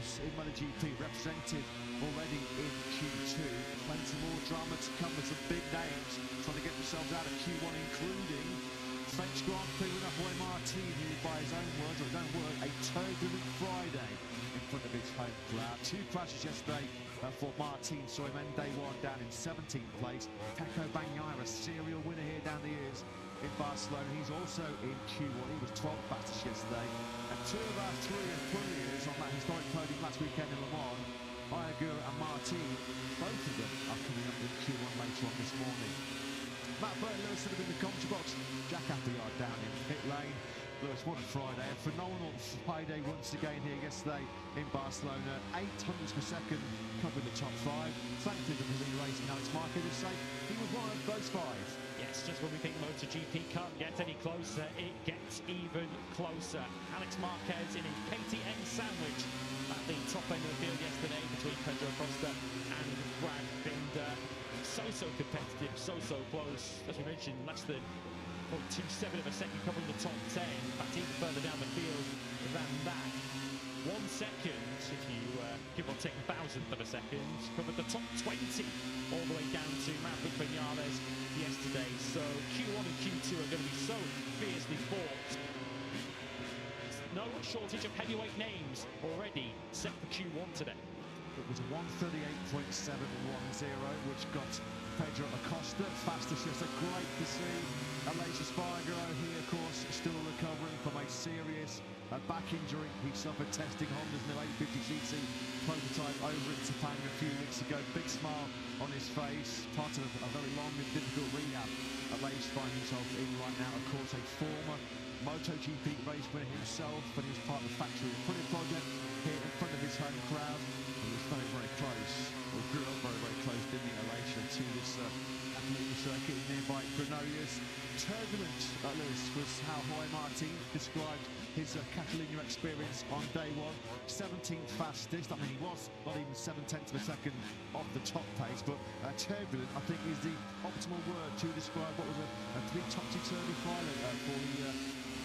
teams in MotoGP represented already in Q2. Plenty more drama to come with some big names trying to get themselves out of Q1, including French Grand Prix winner Jorge Martin, who by his own words, or his own word, a turbulent Friday in front of his home crowd. Two crashes yesterday for Martin, saw him end day one down in 17th place. Pecco Bagnaia, a serial winner here down the years in Barcelona. He's also in Q1. He was 12th fastest yesterday. And two of our three Aprilis on that historic podium last weekend in Le Mans, Ayagura and Martin, both of them are coming up in Q1 later on this morning. Matt Burton Lewis sort of in the commentary box. Jack Appleyard down in pit lane. Lewis, what a Friday. A phenomenal Friday once again here yesterday in Barcelona. 800ths per second covering the top five. Thankfully, the Brazilian racing Alex Marquez is safe. He was one of those five. Yes, just when we think MotoGP can't get any closer, it gets even closer. Alex Marquez in a KTM sandwich at the top end of the field yesterday between Pedro Acosta and Brad Binder. So competitive, so close. As we mentioned, less than 0.27 of a second covering the top 10. In fact, even further down the field than that. 1 second, if you give or take a thousandth of a second, covered the top 20 all the way down to Maverick Vinales yesterday. So Q1 and Q2 are going to be so fiercely fought. No shortage of heavyweight names already set for Q1 today. It was a 1:38.710, which got Pedro Acosta fastest. It's great to see. Aleix Espargaro, he of course still recovering from a serious back injury. He suffered testing Honda's new 850cc prototype over in Japan a few weeks ago. Big smile on his face, part of a very long and difficult rehab Aleix finds himself in right now. Of course, a former MotoGP race winner himself, but he was part of the factory Prix project here in front of his home crowd. He was very close, or grew up very close, didn't he, Aleix, to this Catalunya circuit in nearby Granollers. Turbulent, Lewis, was how Jorge Martin described his Catalunya experience on day one. 17th fastest. I mean, he was not even 7/10 of a second off the top pace, but turbulent, I think, is the optimal word to describe what was a pretty topsy-turvy Friday for the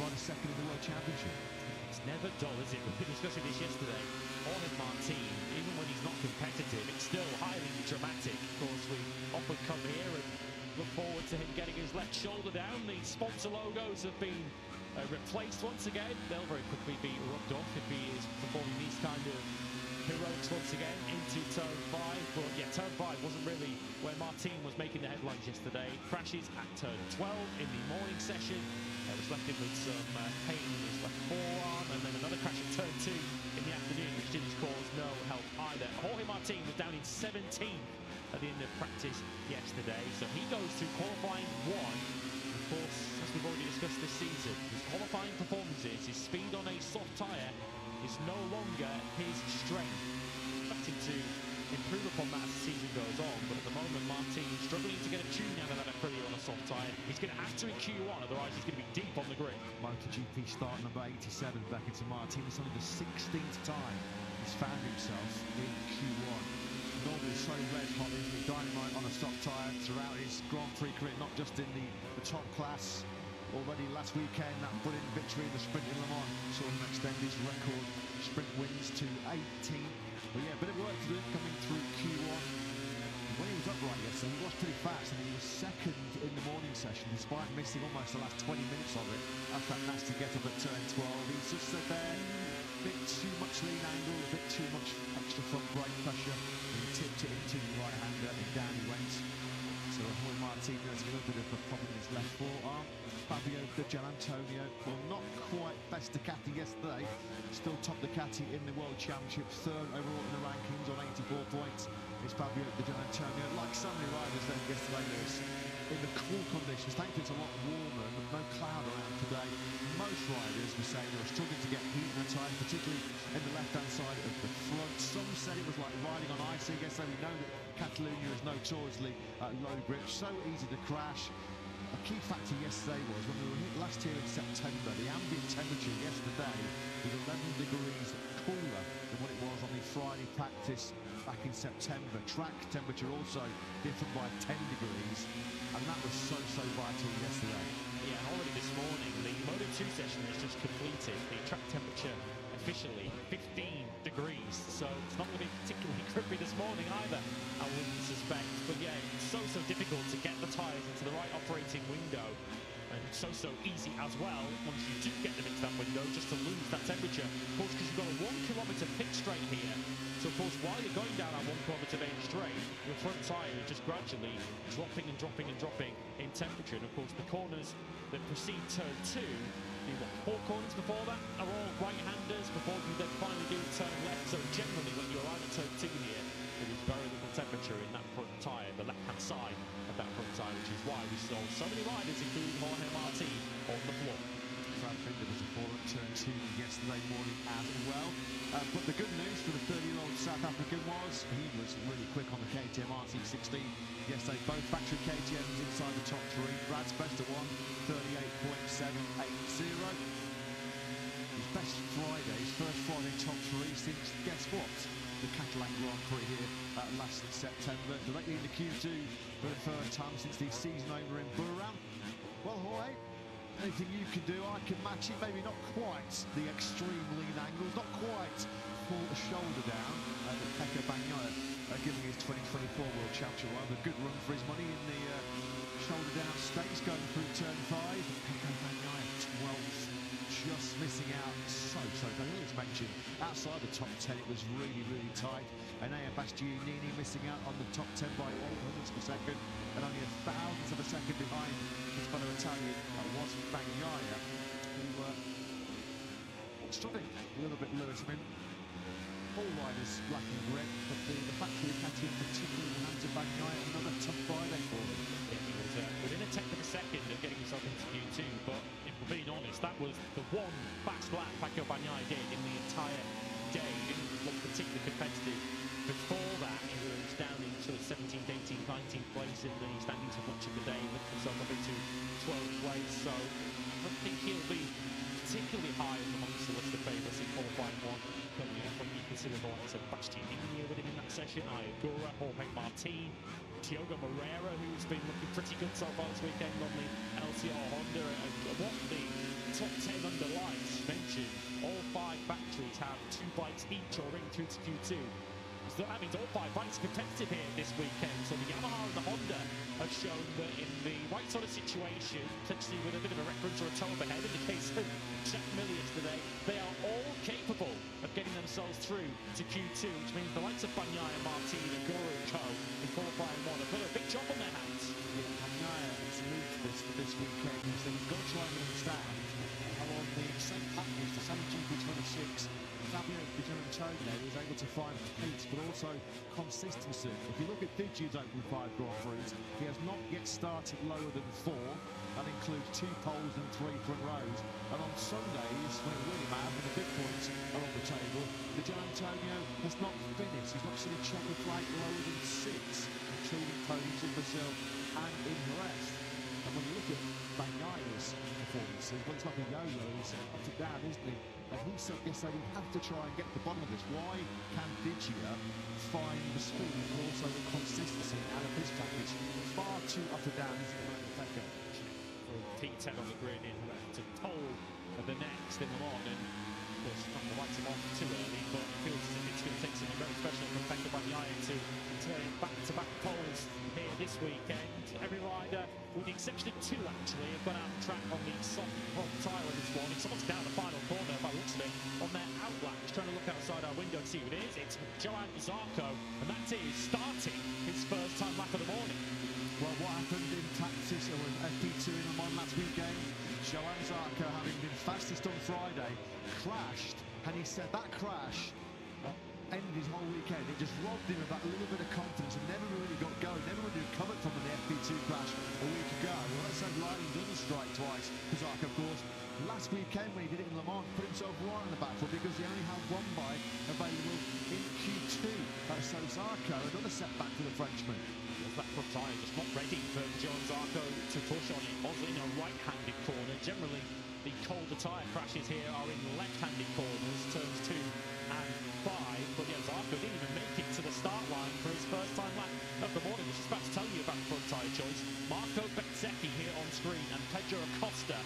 riders second in the World Championship. It's never dull, is it? We were discussing this yesterday. Jorge Martin, even when he's not competitive, it's still highly dramatic. Of course, we often come here and look forward to him getting his left shoulder down. The sponsor logos have been replaced once again. They'll very quickly be rubbed off if he is performing these kind of heroics once again into turn 5. But yeah, turn 5 wasn't really where Martin was making the headlines yesterday. Crashes at turn 12 in the morning session. Was left in with some pain in his left forearm, and then another crash at turn 2 in the afternoon, which didn't cause no help either. Jorge Martin was down in 17th at the end of practice yesterday, so he goes to qualifying 1. Of course, as we've already discussed this season, his qualifying performances, his speed on a soft tyre is no longer his strength. Expecting to improve upon that as the season goes on, but at the moment Martin struggling to get a tune out of that Aprilia on a soft tyre. He's going to have to in Q1, otherwise he's going to be deep on the grid. MotoGP start number 87 back into Martin. It's only the 16th time he's found himself in Q1. Normally so red hot, isn't he? Dynamite on a soft tyre throughout his Grand Prix career, not just in the top class. Already last weekend, that brilliant victory in the sprint in Le Mans saw him extend his record sprint wins to 18. But yeah, a bit of work to do coming through Q1. When he was upright yesterday, he was pretty fast. I mean, he was second in the morning session, despite missing almost the last 20 minutes of it after that nasty get-up at turn 12. He's just stood there, a bit too much lean angle, a bit too much extra front brake pressure, and he tipped it into the right-hander, and down he went. So Jorge Martin has a little bit of a problem in his left forearm. Fabio Di Gianantonio, well, not quite best Ducati yesterday, still top Ducati in the World Championship, 3rd overall in the rankings on 84 points. It's Fabio Di Gianantonio, like so many riders then yesterday, Lewis, in the cool conditions. Thankfully it's a lot warmer, but no cloud around today. Most riders were saying they were struggling to get heat in the tyres, particularly in the left-hand side of the front. Some said it was like riding on ice. I guess so we know that Catalunya is notoriously low grip, so easy to crash. A key factor yesterday was when we were hit last year in September, the ambient temperature yesterday was 11 degrees cooler than what it was on the Friday practice back in September. Track temperature also different by 10 degrees, and that was so vital yesterday. Yeah, and already this morning, the Moto2 session has just completed. The track temperature officially 15 degrees either, I wouldn't suspect. But yeah, it's so difficult to get the tyres into the right operating window. And so easy as well, once you do get them into that window, just to lose that temperature. Of course, because you've got a 1 kilometre pit straight here. So, of course, while you're going down that 1 kilometre main straight, your front tyre is just gradually dropping and dropping and dropping in temperature. And, of course, the corners that precede turn 2, the 4 corners before that are all right-handers before you then finally do turn left. So, generally, when you arrive at turn 2 here, there is very little temperature in that front tyre, the left-hand side of that front tyre, which is why we saw so many riders, including Jorge Martin, on the floor. Brad Finder was a fall at turn 2 yesterday morning as well. But the good news for the 30-year-old South African was he was really quick on the KTM RT16 yesterday. Both factory KTMs inside the top 3. Brad's best at 38.780. His best Friday, his first Friday top 3 since, guess what? The Catalunya Grand Prix here last September, directly into Q2 for the first time since the season over in Buran. Well, Jorge, anything you can do, I can match it. Maybe not quite the extreme lean angles, not quite pull the shoulder down. The Pecco Bagnaia giving his 2024 World Championship run a good run for his money in the shoulder down stakes going through turn 5. Pecco Bagnaia 12th. Just missing out so good. As mentioned, outside the top 10 it was really tight. And Bastianini missing out on the top 10 by 800ths per second and only 1,000ths of a second behind his fellow Italian was Bagnaia, who struggling a little bit, Lewis. I mean, all riders lacking grit, but the factory KTM particularly in the hands of Bagnaia, another tough Friday for him. Yeah, he was within a tenth of a second of getting himself into Q2, but if we're being honest, that was the one fast lap Pecco Bagnaia did in the entire day. He didn't look particularly competitive. Before that, he was down in sort of 17th, 18th, 19th place in the standings for much of the day, lifted himself up into 12th place, so I don't think he'll be particularly high amongst the list of favourites in qualifying 1. Coming up when you consider the likes of Bastianini with him in that session, Iagura, Jorge Martin, Diogo Moreira, who's been looking pretty good so far this weekend on the LCR Honda, and what the top 10 under lights mentioned, all 5 factories have 2 bikes each or in through to Q2. So that means all 5 bikes are competitive here this weekend. So the Yamaha and the Honda have shown that in the right sort of situation, potentially with a bit of a reference or a toe ahead in the case of Jack Miller yesterday, they are all capable of getting themselves through to Q2, which means the likes of Bagnaia, Martin, and Guru and Co. in qualifying 1 have got a big job on their hands. Yeah, Bagnaia is moved for this weekend, so we've got to try and understand how on the same package, the same GP26, Fabio Antonio was able to find pace, but also consistency. If you look at Digi's Open 5 Grand Prix, he has not yet started lower than 4. That includes 2 poles and 3 front rows. And on Sundays, when it really matters, when the big points are on the table, Di Antonio has not finished. He's not seen a checker flag lower than 6, including podiums in Brazil and in Brest. And when you look at Bagnaia's performances, well, it's like a yo-yo, he's up and down, isn't he? And he said yesterday we have to try and get to the bottom of this. Why can Digia find the speed and also the consistency out of his package? Far too up and down, isn't it, Pecco? P10 on the grid in to pole of the next in the morning. Of course, not to write him off too early, but it feels as if it's going to take something very special from Pecco Bagnaia to turn back-to-back poles here this weekend. Every rider, with the exception of 2 actually, have gone out on track on the soft front tyre this morning. Someone's down the final corner by the looks of it on their outlash, trying to look outside our window and see who it is. It's Johan Zarco, and that is starting his first time lap of the morning. Well, what happened in Taxis or in FP2 in Le Mans last weekend? Johan Zarco, having been fastest on Friday, crashed, and he said that crash ended his whole weekend. It just robbed him of that little bit of confidence and never really got going, never really recovered from the FP2 crash a week ago. Well, let's say lightning doesn't strike twice for Zarco, of course. Last weekend when he did it in Le Mans, put himself right in the back foot because he only had 1 bike available in Q2. So Zarco, another setback for the Frenchman. That front tyre just not ready for Johan Zarco to push on it. Also in a right-handed corner. Generally, the colder tyre crashes here are in left-handed corners, turns 2 and 5. But yeah, Zarco didn't even make it to the start line for his first time lap of the morning. I was just about to tell you about the front tyre choice. Marco Bezzecchi here on screen and Pedro Acosta,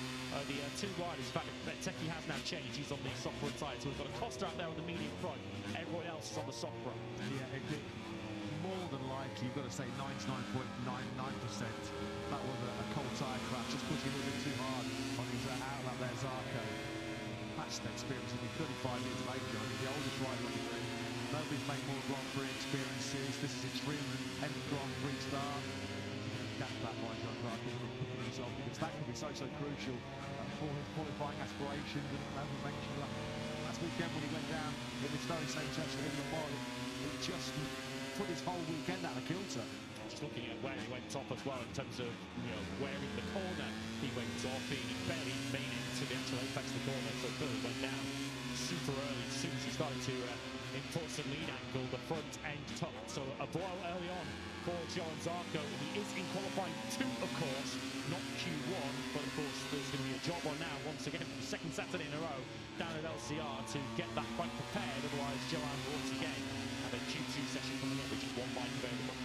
the 2 riders. In fact, Bezzecchi has now changed. He's on the soft front tyre, so we've got Acosta out there on the medium front. Everyone else is on the soft front. Yeah, it did. more than likely, you've got to say 99.99%, that was a cold tyre crash, just pushing a little bit too hard on his outlet there, Zarco. That's the experience of 35 years of age, John. He's the oldest rider on the grid. Nobody's made more Grand Prix experiences. This is his 310th Grand Prix start. That's that by John Clark, isn't it? Picking himself, because that can be so crucial for his qualifying aspirations. And as we mentioned last weekend when he went down in this very same section in the mile, he just put his whole weekend out of kilter. Just looking at where he went off as well in terms of, where in the corner he went off. He barely made it to the actual apex of the corner, so Philly went down super early. As soon as he started to enforce a lead angle, the front end top. So a blow early on for Joan Zarco. He is in qualifying 2, of course, not Q1, but of course there's going to be a job on now once again for the second Saturday in a row down at LCR to get that quite prepared. Otherwise, Joan will once again have a Q2 session coming up, which is one bike available.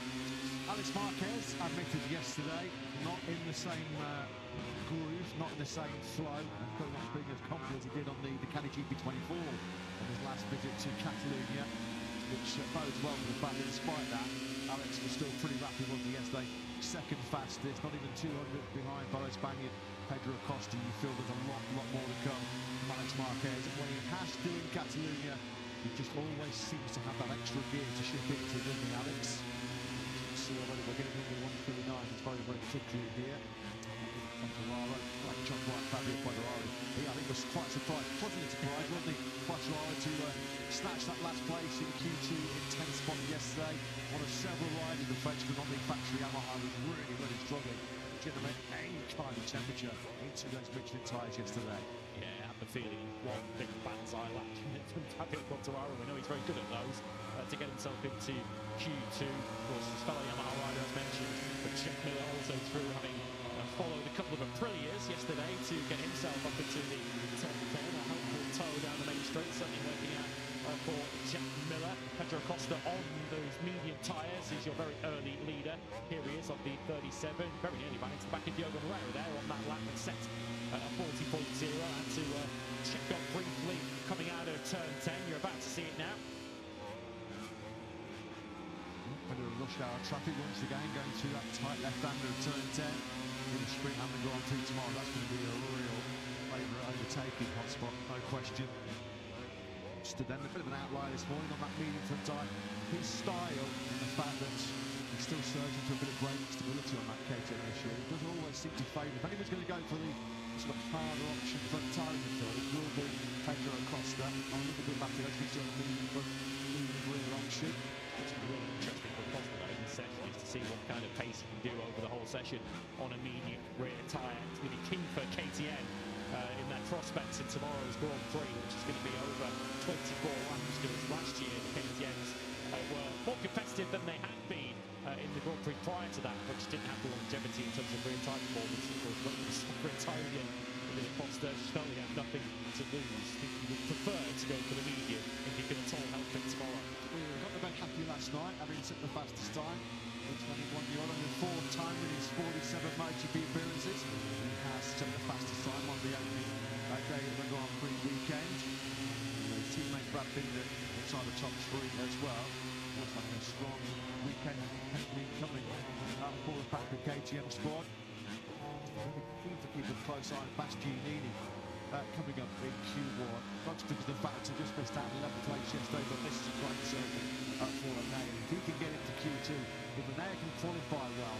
Alex Marquez admitted yesterday, not in the same groove, not in the same flow, and probably not being as confident as he did on the Ducati GP24 on his last visit to Catalunya, which bodes well for the fact that despite that, Alex was still pretty rapid, wasn't he, yesterday? Second fastest, not even 200 behind fellow Spaniard Pedro Acosta. You feel there's a lot more to come from Alex Marquez. And when he has to in Catalunya, he just always seems to have that extra gear to ship into, doesn't he, Alex? See already we're getting into 139. It's very particularly here. Quartararo, like Chuck White, Fabio Quartararo. I think was quite surprised, pleasantly surprised, wasn't he? Quartararo to snatch that last place in Q2 in 10th spot yesterday. One of several riders, the Frenchman on the factory Yamaha was really struggling to generate any kind of temperature into those Michelin tyres yesterday. Yeah, I have the feeling one big band's eyelash from Fabio Quartararo. We know he's very good at those. To get himself into Q2, of course, his fellow Yamaha rider as mentioned, but Jack Miller also through having followed a couple of Aprilias yesterday to get himself up into the top 10. A helpful tow down the main straight, certainly working out for Jack Miller. Pedro Acosta on those medium tyres is your very early leader. Here he is on the 37, very nearly ran into the back of Diogo Moreira there on that lap and set a 40.0. Had to check up briefly coming out of turn 10. You're about to see it now. Under a rush hour traffic once again, going through that tight left-hander of turn 10 in the sprint and the Grand Prix tomorrow. That's going to be a real favourite overtaking hotspot, no question. Stood then a bit of an outlier this morning on that medium front tyre. His style and the fact that he's still searching for a bit of brake stability on that KTM this year, it doesn't always seem to favour. If anyone's going to go for the sort of harder option front tyre in the field, it will be Pedro Acosta. On a little bit later, as we saw the medium front, medium rear option. It's really interesting for Costa though in the session is to see what kind of pace he can do over the whole session on a medium rear tyre. It's going to be key for KTM in their prospects in tomorrow's Grand Prix, which is going to be over 24 laps, because last year the KTMs were more competitive than they had been in the Grand Prix prior to that, but just didn't have the longevity in terms of rear tyre performance. Of course, when the sprint tyre again, with Acosta just felt he had nothing to lose. I think he would prefer to go for the medium if he can at all help it tomorrow. We got the very happy last night, having set the fastest time. It's only won the honour the 4th time in his 47 MotoGP appearances. He has set the fastest time on the opening day of the Grand Prix weekend. His teammate Brad Binder inside the top 3 as well. Looks like a strong weekend coming for the factory KTM squad. Really keen to keep a close eye on Bastianini coming up in Q1. Not just because of the fact he just missed out on 11th place yesterday, but this is a great circuit for Renee. If he can get into Q2, if Renee can qualify well,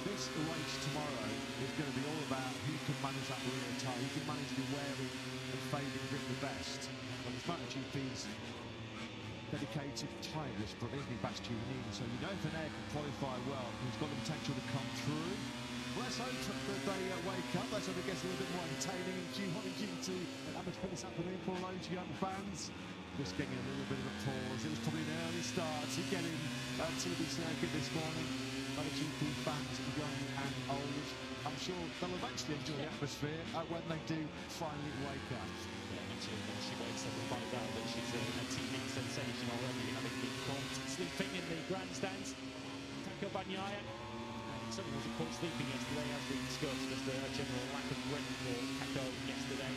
this race tomorrow is going to be all about who can manage that rear tyre, who can manage the wearing and fading grip the best. Well, the MotoGP's dedicated tyre this front, isn't he, Bastianini? So you know if Renee can qualify well, he's got the potential to come through. Let's hope that they wake up. Let's hope it gets a little bit more entertaining in Q1 and Q2. And I'm this afternoon for all those young fans. Just getting a little bit of a pause. It was probably an early start to get in to the circuit this morning. MotoGP fans, young and old. I'm sure they'll eventually enjoy the atmosphere when they do finally wake up. Yeah, actually, when she wakes up and finds out that she's a TV sensation already, having been caught sleeping in the grandstands. Taco Bagnaia. Certainly was, of course, sleeping yesterday, as we discussed, as the general lack of grip for Taco yesterday.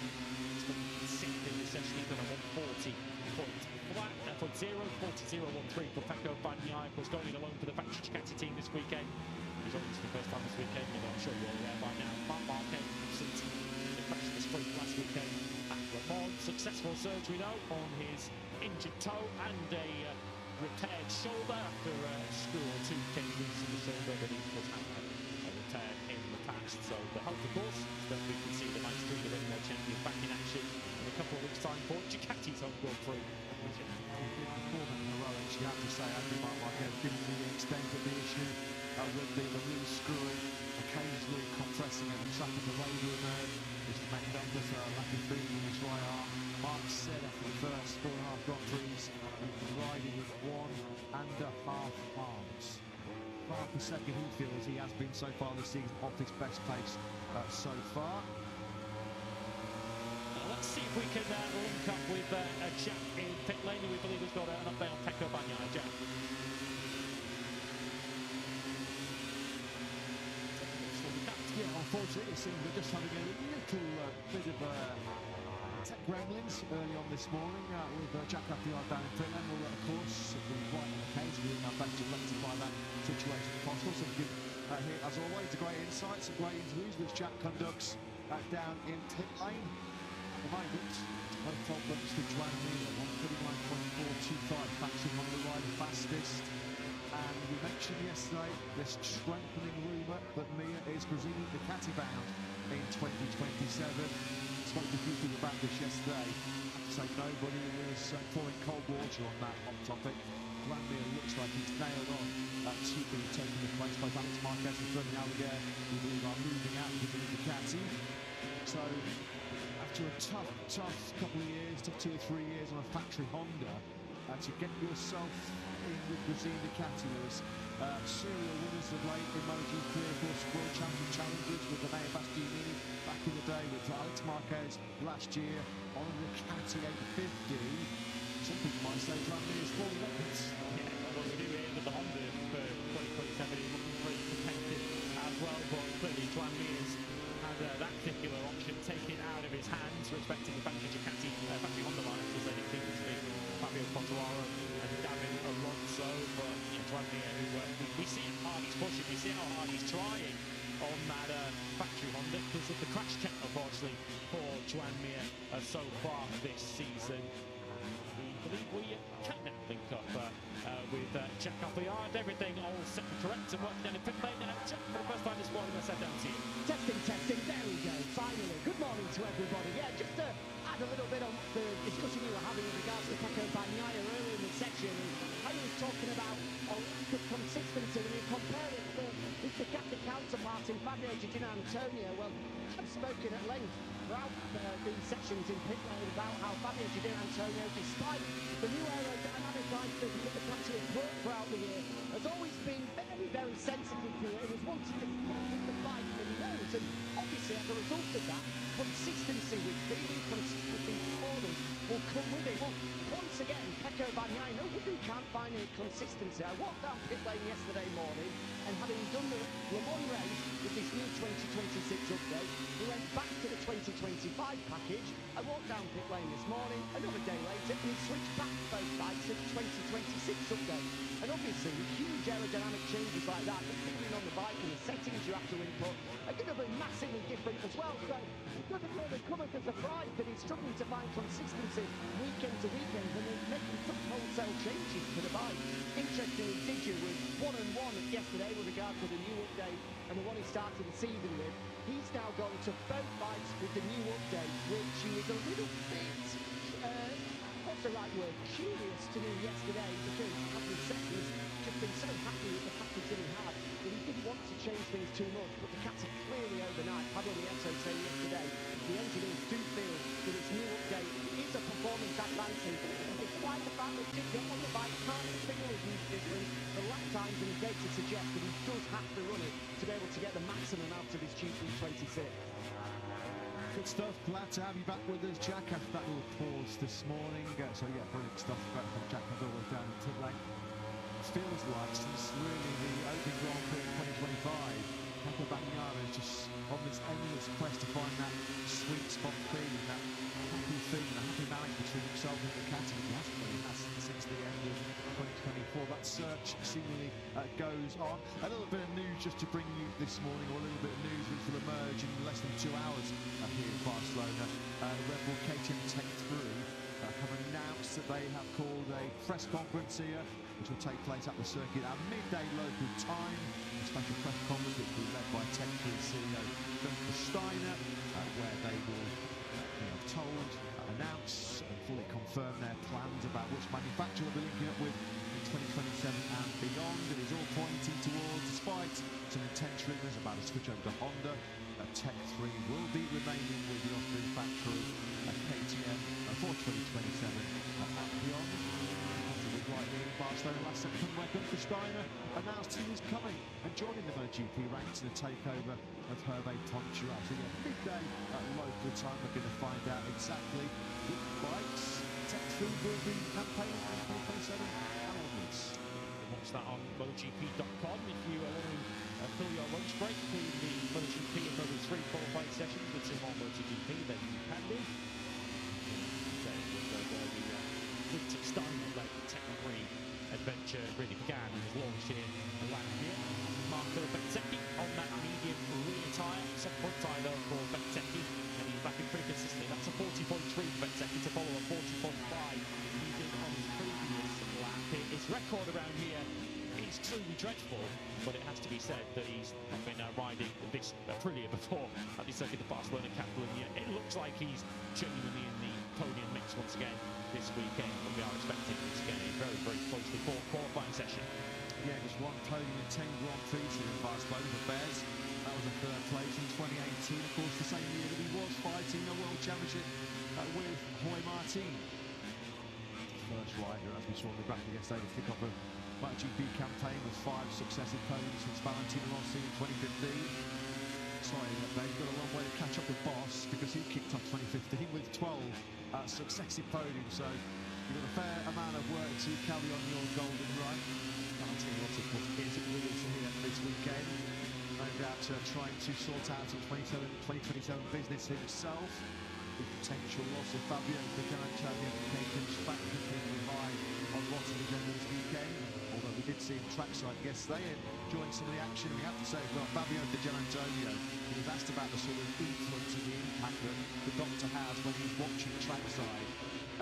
It's been 6th in the session, even a 140.0, 40.013. Prix for Pecco Bagnaia, of course, going alone for the factory Ducati team this weekend. He's obviously the first time this weekend, you know, I'm sure you're all aware by now. Marc Marquez from City, they crashed the sprint last weekend at Le Mans. Successful surgery, though, on his injured toe and a repaired shoulder after a screw or two came loose in the shoulder that he was had a repair in the past. So the hope, of course, is that we can see the Moto3 the Ring World Champion back in action in a couple of weeks' time for Ducati's home Grand Prix. You have to say, Andy Marc Marquez, given the extent of the issue with the loose screwing, occasionally compressing at the track of the radial nerve, is tremendous, lack of feeling in his right arm. Mark said after the first 4.5 Grand Prix, he was riding with 1.5 arms. Half a second he feels he has been so far this season off his best pace so far. Let's see if we can link up with Jack in pit lane, who we believe has got an update on Pecco Bagnaia. Jack. Yeah, unfortunately, it seems we're just having a little bit of tech gremlins early on this morning with Jack Appleyard down in pit lane. Well, of course, we're right on the case. We're doing our best to rectify that situation if possible. So we give here, as always, the great insights and great interviews which Jack conducts down in pit lane. At the moment, no problems with Joan Mir, 139.425, factory on the ride fastest. And we mentioned yesterday this strengthening rumour that Mir is Brazilian Ducati bound in 2027. Spoke to a few people about this yesterday. I have to say nobody was pouring cold water on that hot topic. Joan Mir looks like he's nailed on to be taking the place by Alex Marquez and Ferdinand Alligaer, who we believe are moving out of Brazilian Ducati. So after a tough couple of years, tough 2 or 3 years on a factory Honda, to get yourself in with Brazilian Ducati, was serial winners of late in MotoGP, of course, World Champion challenges with the Nea Bastianini back in the day, with Alex Marquez last year on the Ducati 850. Some people might say Joan Mir is falling upwards. Yeah, well, we do hear that the Honda for 2027 is looking pretty competitive as well, but clearly Joan Mir's had that particular option taken out of his hands, respecting the factory Ducati, factory Honda lines, as they think to be Fabio Quartararo and David Alonso. But Joan Mir, who we see how hard he's pushing, we see how hard he's trying on that factory Honda because of the crash check, unfortunately, for Joan Mir so far this season. We believe we can now link up with Jack Appleyard. Everything all set and correct and working down in pit lane. Jack, for the first time this morning, I sat down to you. Testing, there we go, finally. Good morning to everybody. Yeah, just to add a little bit on the discussion you were having with regards to Pecco Bagnaia earlier in the section, how you were talking about the consistency when you compare it to his Ducati counterpart in Fabio Di Antonio. Well, I've spoken at length throughout these sections in pit lane about how Fabio Di Antonio, despite the new aerodynamic guide that the Ducati has worked throughout the year, has always been very, very sensitive to it. It was wanting to get the bike that he knows, and obviously as a result of that, consistency with feeling, consistency performance will come with it. Well, once again, Pecco Bagnaia, no wonder he can't find any consistency. I walked down pit lane yesterday morning, and having done the Le Mans race with this new 2026 update, we went back to the 2025 package. I walked down pit lane this morning, another day later, and he switched back both bikes to the 2026 update. And obviously, huge aerodynamic changes like that, the feeling on the bike and the settings you have to input are going to be massively different as well. So it doesn't really come as a surprise that he's struggling to find consistency weekend to weekend and then making some wholesale changes to the bike. Interestingly, Digi was 1-1 yesterday with regard to the new update and the one he started the season with. He's now gone to both bikes with the new update, which he was a little bit, what's the right word, curious to do yesterday, because as we said, he's just been so happy with the package that he had that he didn't want to change things too much. But the Ducati clearly overnight, Pablo Nieto saying yesterday, the engineers do feel that its new update is a performance advantage. And despite the fact that Dick on the bike can't feel a huge difference, the lap times and the data suggest that he does have to run it to be able to get the maximum out of his GP26. Good stuff. Glad to have you back with us, Jack, after that little pause this morning. So yeah, brilliant stuff from Jack as always down in pit lane. Feels like since really the opening Grand Prix in 2025, Pecco Bagnaia is just on this endless quest to find that sweet spot feeling, that happy feeling, the happy marriage between himself and Ducati. He hasn't really had since the end of 2024. well, that search seemingly goes on. A little bit of news just to bring you this morning, or a little bit of news which will emerge in less than 2 hours here in Barcelona. Red Bull KTM Tech 3 have announced that they have called a press conference here, which will take place at the circuit at midday local time. A special press conference which will be led by Tech 3 CEO Gunther Steiner, where they will announce and fully confirm their plans about which manufacturer they'll be linking up with in 2027 and beyond. It is all pointing towards, despite some intense rumours about a switch over to Honda, Tech 3 will be remaining with the Austrian factory KTM for 2027 and beyond. Right here in Barcelona last September, where Gunther Steiner announced he was coming and joining the MotoGP ranks in a takeover of Hervé Poncharal. So yeah, midday at local time, we're going to find out exactly which bikes Tech 3 will be campaigning in 2027 and onwards. Watch that on MotoGP.com if you want to fill your lunch break between the MotoGP and Moto3 qualifying sessions with some more MotoGP, then you can do. Gunther Steiner-led Tech 3 adventure really began and was launched here last year. Marco Bezzecchi on that medium rear tyre, soft front tyre though for Bezzecchi, and he's back in pretty consistently. That's a 40.3 for Bezzecchi to follow a 40.5 he did on his previous lap. His record around here is truly dreadful, but it has to be said that he's been riding this Aprilia before at the circuit of Barcelona, Catalunya. It looks like he's genuinely in the podium mix once again this weekend, but we are expecting once again a very, very closely fought qualifying session. Yeah, just one podium in 10 Grand Prix here in Barcelona for Bez. That was a third place in 2018, of course, the same year that he was fighting a World Championship with Jorge Martin. First rider, as we saw in the graphic yesterday, to kick off a MotoGP campaign with 5 successive podiums since Valentino Rossi in 2015. Sorry, Bez, got a long way to catch up with Boss, because he kicked off 2015 with 12 successive podiums, so you've got a fair amount of work to carry on your golden run. Valentino Rossi, of course, is with us here this weekend. No doubt trying to sort out some 2027 business himself. The potential loss of Fabio Carancelli and Nathan's factor being high on lots of agenda this weekend. Although we did see him trackside yesterday and join some of the action. We have to say, well, Fabio Di Gianantonio, he was asked about the sort of influence and the impact that the doctor has when he's watching trackside.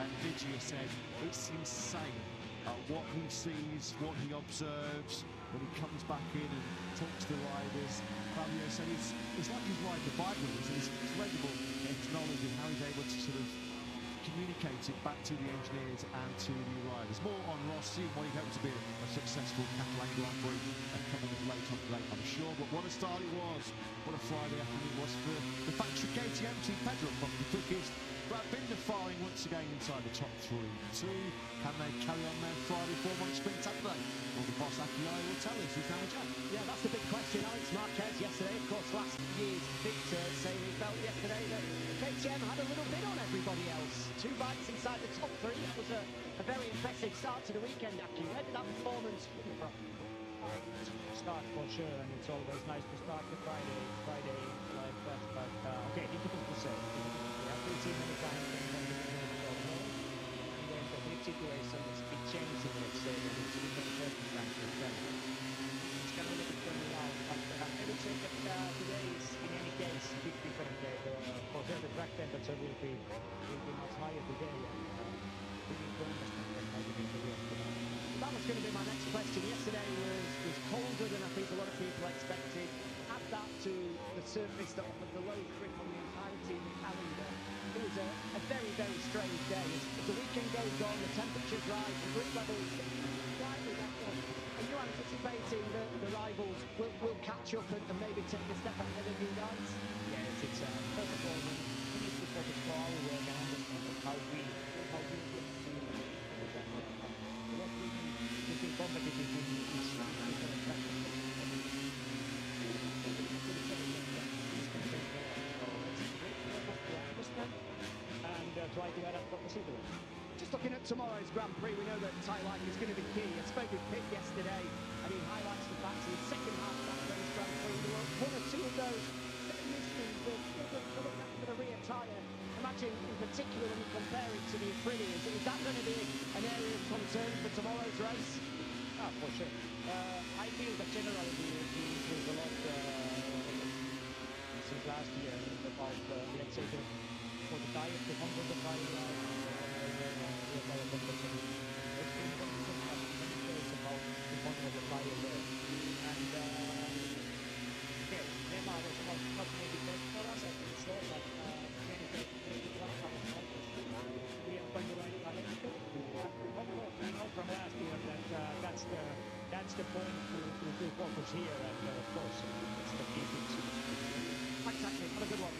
And Digia said it's insane what he sees, what he observes when he comes back in and talks to the riders. Fabio said it's like he's riding the bike with us, and it's incredible his knowledge and how he's able to sort of communicate it back to the engineers and to the riders. More on Rossi and what he hopes to be a successful Catalunya Grand Prix coming in late on today, I'm sure. But what a start it was. What a Friday afternoon it was for the factory KTM team. Pedro from the quickest. Brad Binder firing once again inside the top 3. Can they carry on their Friday form on Sprint Saturday? Well, the boss Akiyai will tell us who's now in charge. Yeah, that's the big question. Alex Marquez yesterday, of course, last year's victor, saying he felt yesterday that KTM had a little bit on everybody else. 2 bikes inside the top 3. That was a very impressive start to the weekend, Aki. Where did that performance come from? Start for sure, and it's always nice to start the Friday like that. But okay, difficult to say. We have seen many times when the beginning of the and then the big situations, big changes, let's say, and it's different circumstances. Then it's kind of a little bit turning out. But I would say that today is, in any case, a big different day. For sure, the track temperature will be much higher today, and we need to understand that how we need to react to that. That was going to be my next question. Yesterday was colder than I think a lot of people expected. Add that to the surface that offered the lowest grip on the entirety of the calendar. It was a very, very strange day. As the weekend goes on, the temperatures rise, the grip levels slightly better. Are you anticipating that the rivals will catch up and maybe take a step ahead of you guys? Yes, it's first of all, we need to focus for our work and understand how we get to competitive in each different factor. And try to adapt what possible. Just looking at tomorrow's Grand Prix, we know that Ty Light is going to be key. I spoke with Pitt yesterday, and he highlights the fact in the second half of that first Grand Prix, there were 1 or 2 of those missions that looked after the rear tyre. Imagine, in particular, when you compare it to the Aprilia, is that going to be an area of concern for tomorrow's race? For sure. I feel that generally we improved a lot since last year about, let's say, for the tire, the front of the tire, the tire complexity. It's been it's about the front of the tire there. And, okay, Neymar was not maybe best for us, I think so, but we have found the right direction. Of course, we know from last year that that's the point to focus here, and of course, that's the key thing. Thanks, Andy. Have a good one.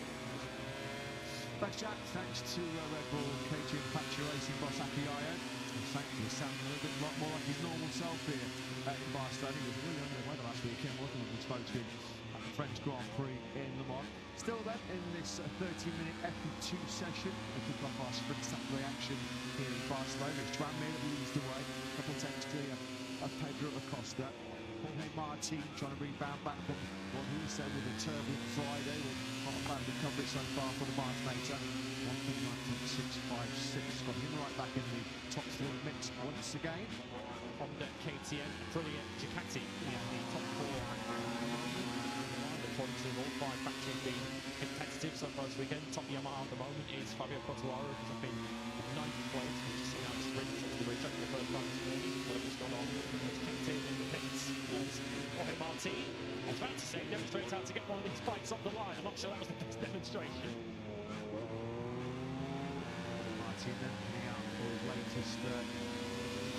Thanks, Jack. Thanks to Red Bull KTM Factory Racing boss Akiyaya. And thankfully, sounding a little bit more like his normal self here in Barcelona. He was really under the weather last weekend, wasn't he? We spoke to him at the French Grand Prix in Le Mans. Still then, in this 30-minute FP2 session, we kick off our sprint Saturday action here in Barcelona. It's Tranmere that leads the way. A couple of takes clear of Pedro Acosta. Jorge Martin trying to rebound back from what he said with a turbulent Friday. Not a bad recovery so far for the Martinator. 1:39.656. Got him right back in the top three mix once again. Honda, KTM, Prix, Ducati in the top four. The points of all five factories being competitive so far this weekend. Top Yamaha at the moment is Fabio Quartararo, who's up in ninth place. We've just seen out the sprint off the bridge for the first time this morning. Whatever's gone on, it's kept in the pits. Jorge Martin, I was about to say, demonstrates how to get one of these bikes off the line. I'm not sure that was the best demonstration. Martin then coming out for his latest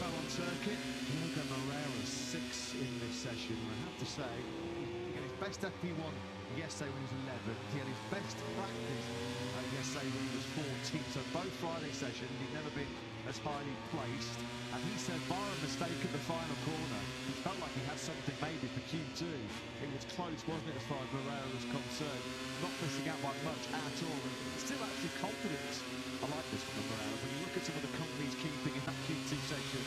on circuit. Diego Moreira's 6 in this session. I have to say, he got his best FP1 yesterday when he was 11. He had his best practice yesterday when he was 14. So both Friday sessions, he'd never been as highly placed. And he said, bar a mistake at the final corner, he felt like he had something maybe for Q2. It was close, wasn't it, as far as Moreira was concerned? Not missing out by much at all. And still actually confidence. I like this from Moreira. When you look at some of the companies keeping in that Q2 section,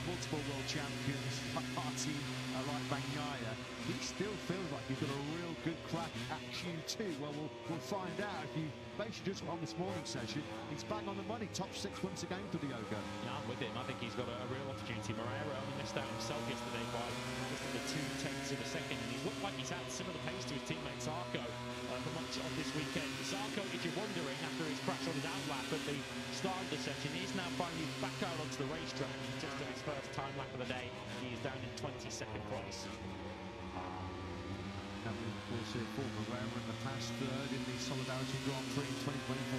multiple world champions, like Martin, like Bagnaia, he still feels like he's got a real good crack at Q2. Well, we'll find out. If you basically just on this morning's session, he's bang on the money, top 6 once again for Diogo. Yeah, I'm with him. I think he's got a real opportunity. Moreira only missed out himself yesterday by just under 2/10 of a second, and he's looked like he's had similar pace to his teammate Zarco for much of this weekend. Zarco, if you're wondering, after his crash on his outlap at the start of the session, he's now finally back out onto the racetrack. Just on his first time lap of the day, he is down in 22nd place. And we of course here for Moreira in the past, third in the Solidarity Grand Prix in 2024.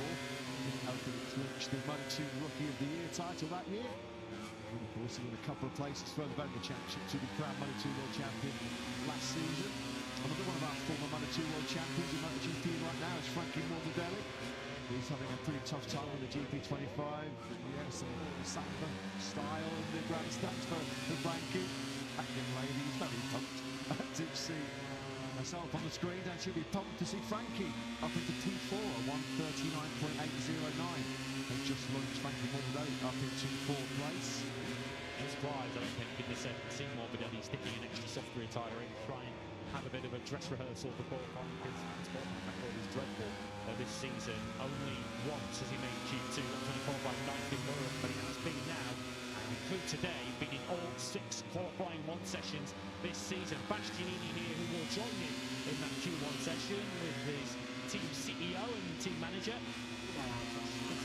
Ultimately clinched the Moto2 Rookie of the Year title that year. And of course, he won a couple of places further back in the championship to be crowned Moto2 World Champion last season. Another one of our former Moto2 World Champions in MotoGP right now is Frankie Morbidelli. He's having a pretty tough time in the GP25. Yeah, some Samba style in the grandstands for Frankie. That young lady is very pumped to see herself on the screen, and she'll be pumped to see Frankie up into P4 at 1:39.809. They just launched Frankie Morbidelli up into 4th place. No surprise, I don't think, in this seeing Morbidelli sticking an extra soft rear tyre in, try and have a bit of a dress rehearsal for qualifying, because his record is dreadful this season. Only once has he made Q2, that's when he qualified 9th in Europe, but he has been now, include today, been in all 6 qualifying 1 sessions this season. Bastianini here, who will join him in that Q1 session with his team CEO and team manager.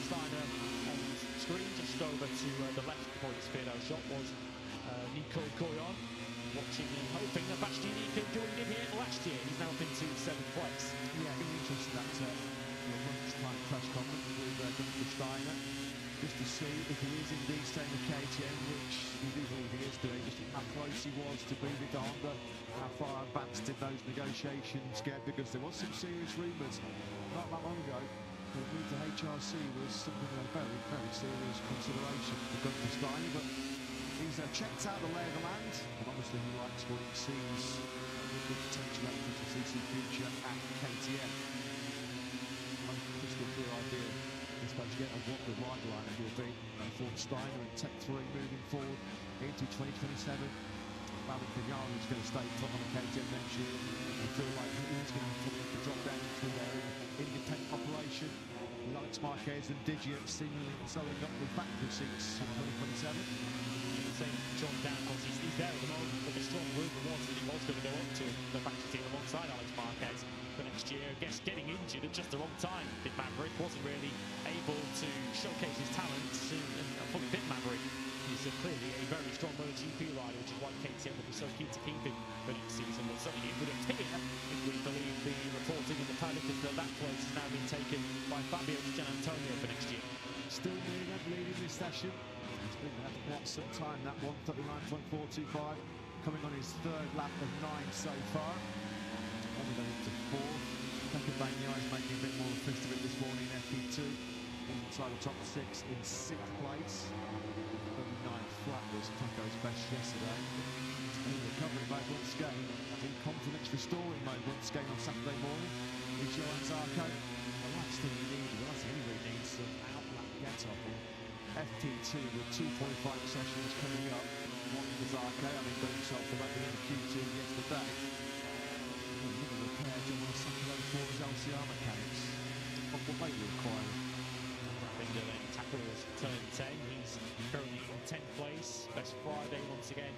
Steiner on screen, just over to the left before the speedo shot was Nico Coyon, watching and hoping that Bastianini could join him here last year. He's now up into 7th place. Yeah, it'll be interesting that lunchtime press conference with Dr. Steiner, just to see if he is indeed staying with KTM, which we do believe he is today, just how close he was to moving to Honda, how far advanced in those negotiations get, because there was some serious rumours not that long ago. The move to HRC was something of a very, very serious consideration for Dr. Steiner, but he's checked out the lay of the land, and obviously he likes what he sees with potential for CC future at KTM. Crystal clear idea, I suppose, again, of what the ride line will be for Steiner and Tech 3 moving forward into 2027. Maverick Vignali is going to stay put on the KTM next year. I feel like he's going to have to drop down into their independent operation. Alex Marquez and Digit seemingly selling up the factory seats in 2027. saying Sean down because he's there at the moment, but the strong rumour was that he was going to go up to the factory team alongside Alex Marquez for next year. I guess getting injured at just the wrong time. Did Maverick wasn't really able to showcase his talents, and a fully fit Maverick is clearly a very strong MotoGP rider, which is why KTM will be so keen to keep him for next season. But certainly it would appear, if we believe the reporting in the paddock, that place has now been taken by Fabio Gian Antonio for next year. Still leading this session. He's been there for quite some time, that 1:39.425, coming on his third lap of 9 so far. Only going into 4th. Pecco Bagnaia is making a bit more of a fist of it this morning in FP2. Inside the top 6 in 6th place. 39 flat was Pecco's best yesterday. And recovering mode once again. In confidence restoring mode once again on Saturday morning. Is Johan Zarco. The last thing he needs, the last thing he really needs, some outlap get-up. FP2 with 2.5 sessions coming up. One for Zarco, having done himself for the Q2 yesterday. Another repair job on Saturday for his LCR mechanics. What will they require? Binder then tackles turn 10. He's currently in 10th place. Best Friday once again.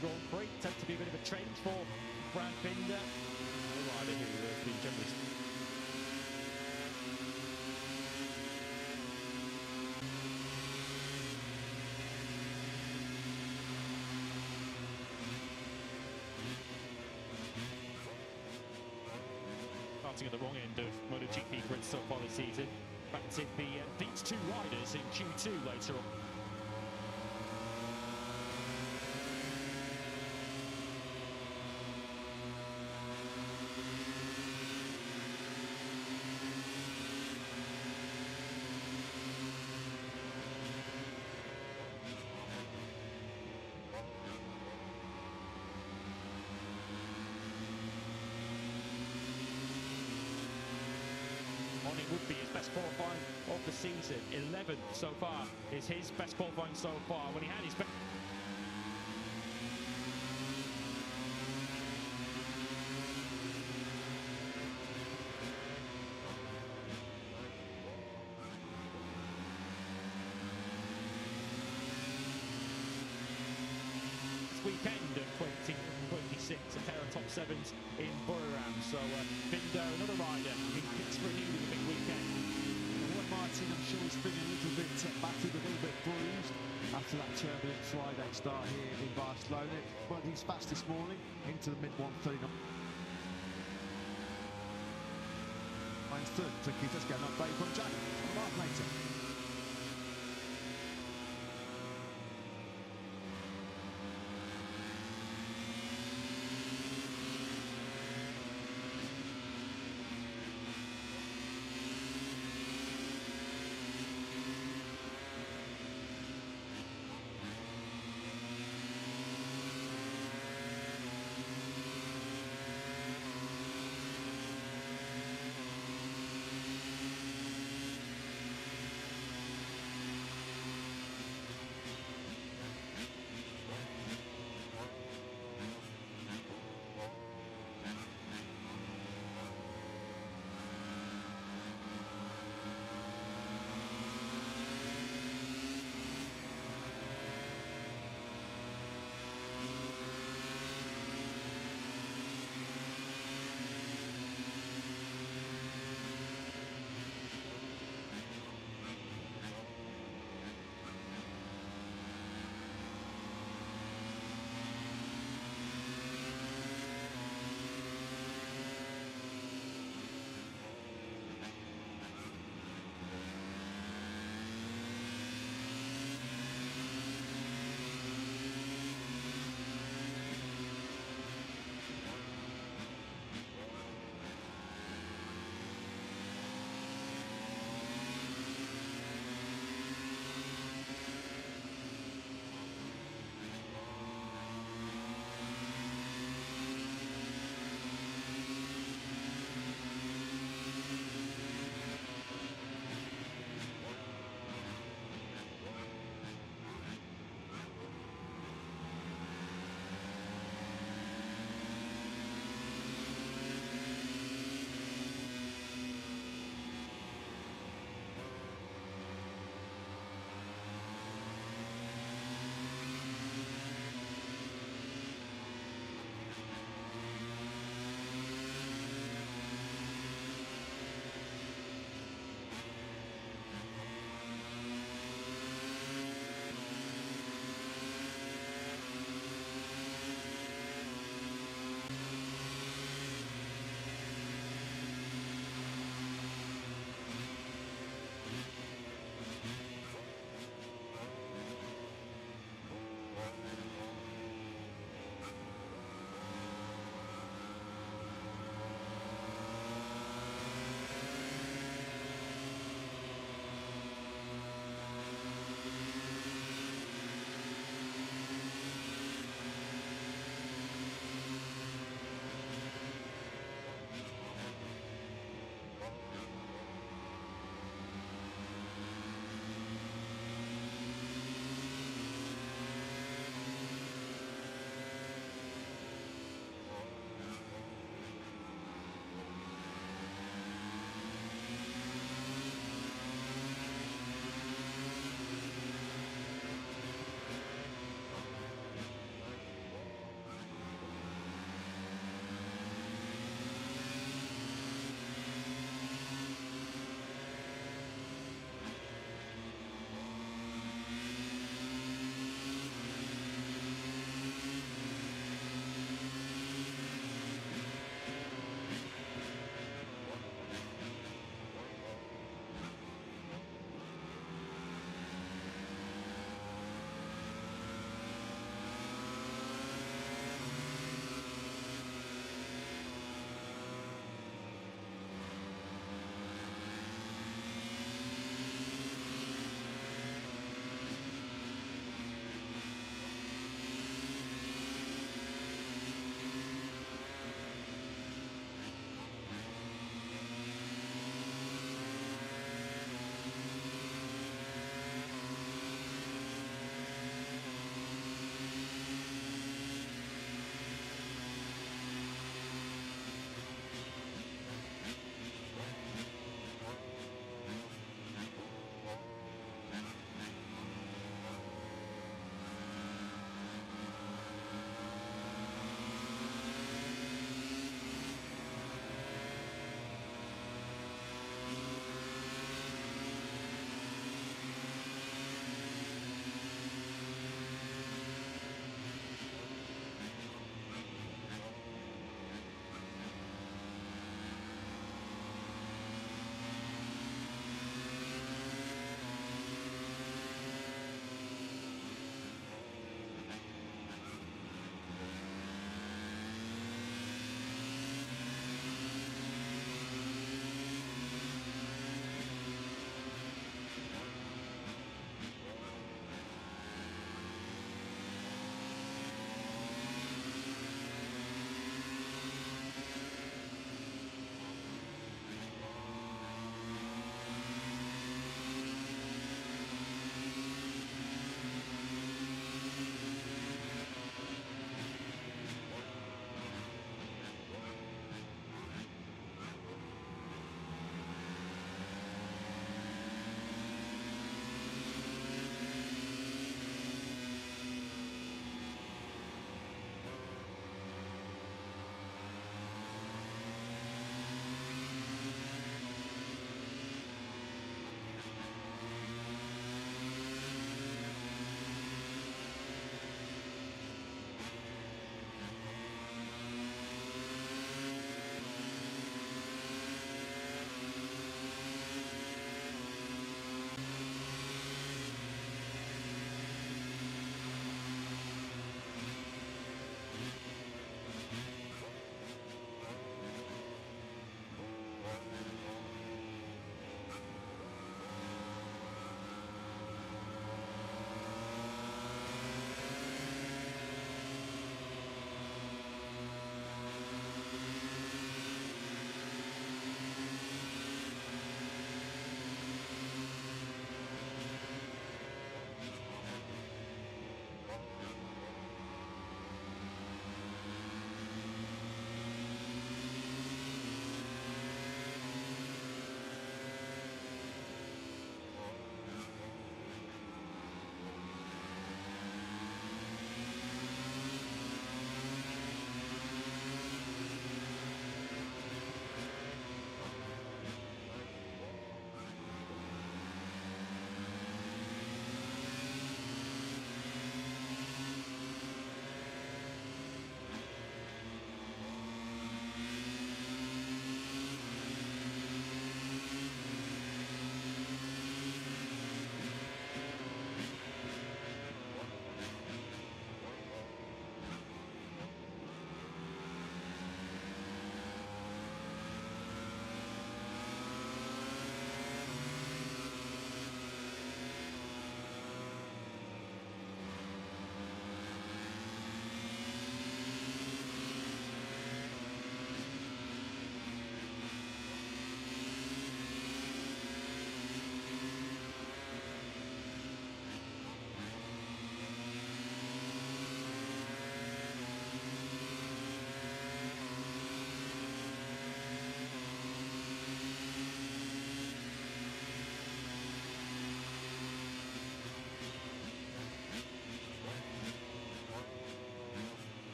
Grand Prix. Tends to be a bit of a trend for Brad Binder, a rider who has been generally. Starting at the wrong end of MotoGP grid so far this season. Back to beats two riders in Q2 later on. It would be his best qualifying of the season. 11th so far is his best qualifying so far. When he had his best. Weekend of 2026, a pair of top sevens in Buriram. So Binder, another rider, he picks for a new with a big weekend. Well, Martin, I'm sure he's feeling a little bit battered, a little bit bruised after that turbulent Friday start here in Barcelona. But he's fast this morning into the mid-139. Mine's third. So let's get an update from Jack a month later.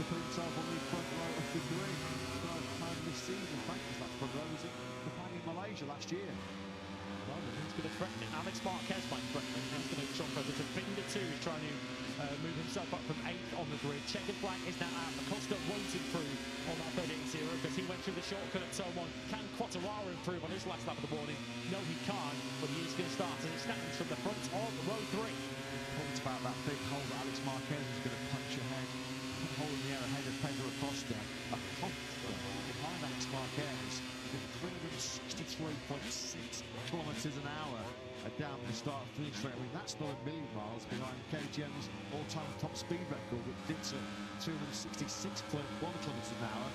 put himself on the front row of the grid. Third time this season, thanks to that front row, was the flag in Malaysia last year. Well, who's going to threaten it? Alex Marquez might threaten it. He's going to jump over to Binder too. He's trying to move himself up from 8th on the grid. Checkered flag is now out. Acosta won't improve on that 38-0 because he went through the shortcut at turn 1. Can Quattararo improve on his last lap of the morning? No, he can't, but he is going to start as it stands from the front of row 3. Talked about that big hole that Alex Marquez was going to punch ahead. Big hole in the air ahead of Pedro Acosta. Acosta behind Alex Marquez with 363.6 kilometres an hour down the start finish straight. I mean, that's not a million miles behind KTM's all-time top speed record, which dips at 266.1 kilometres an hour,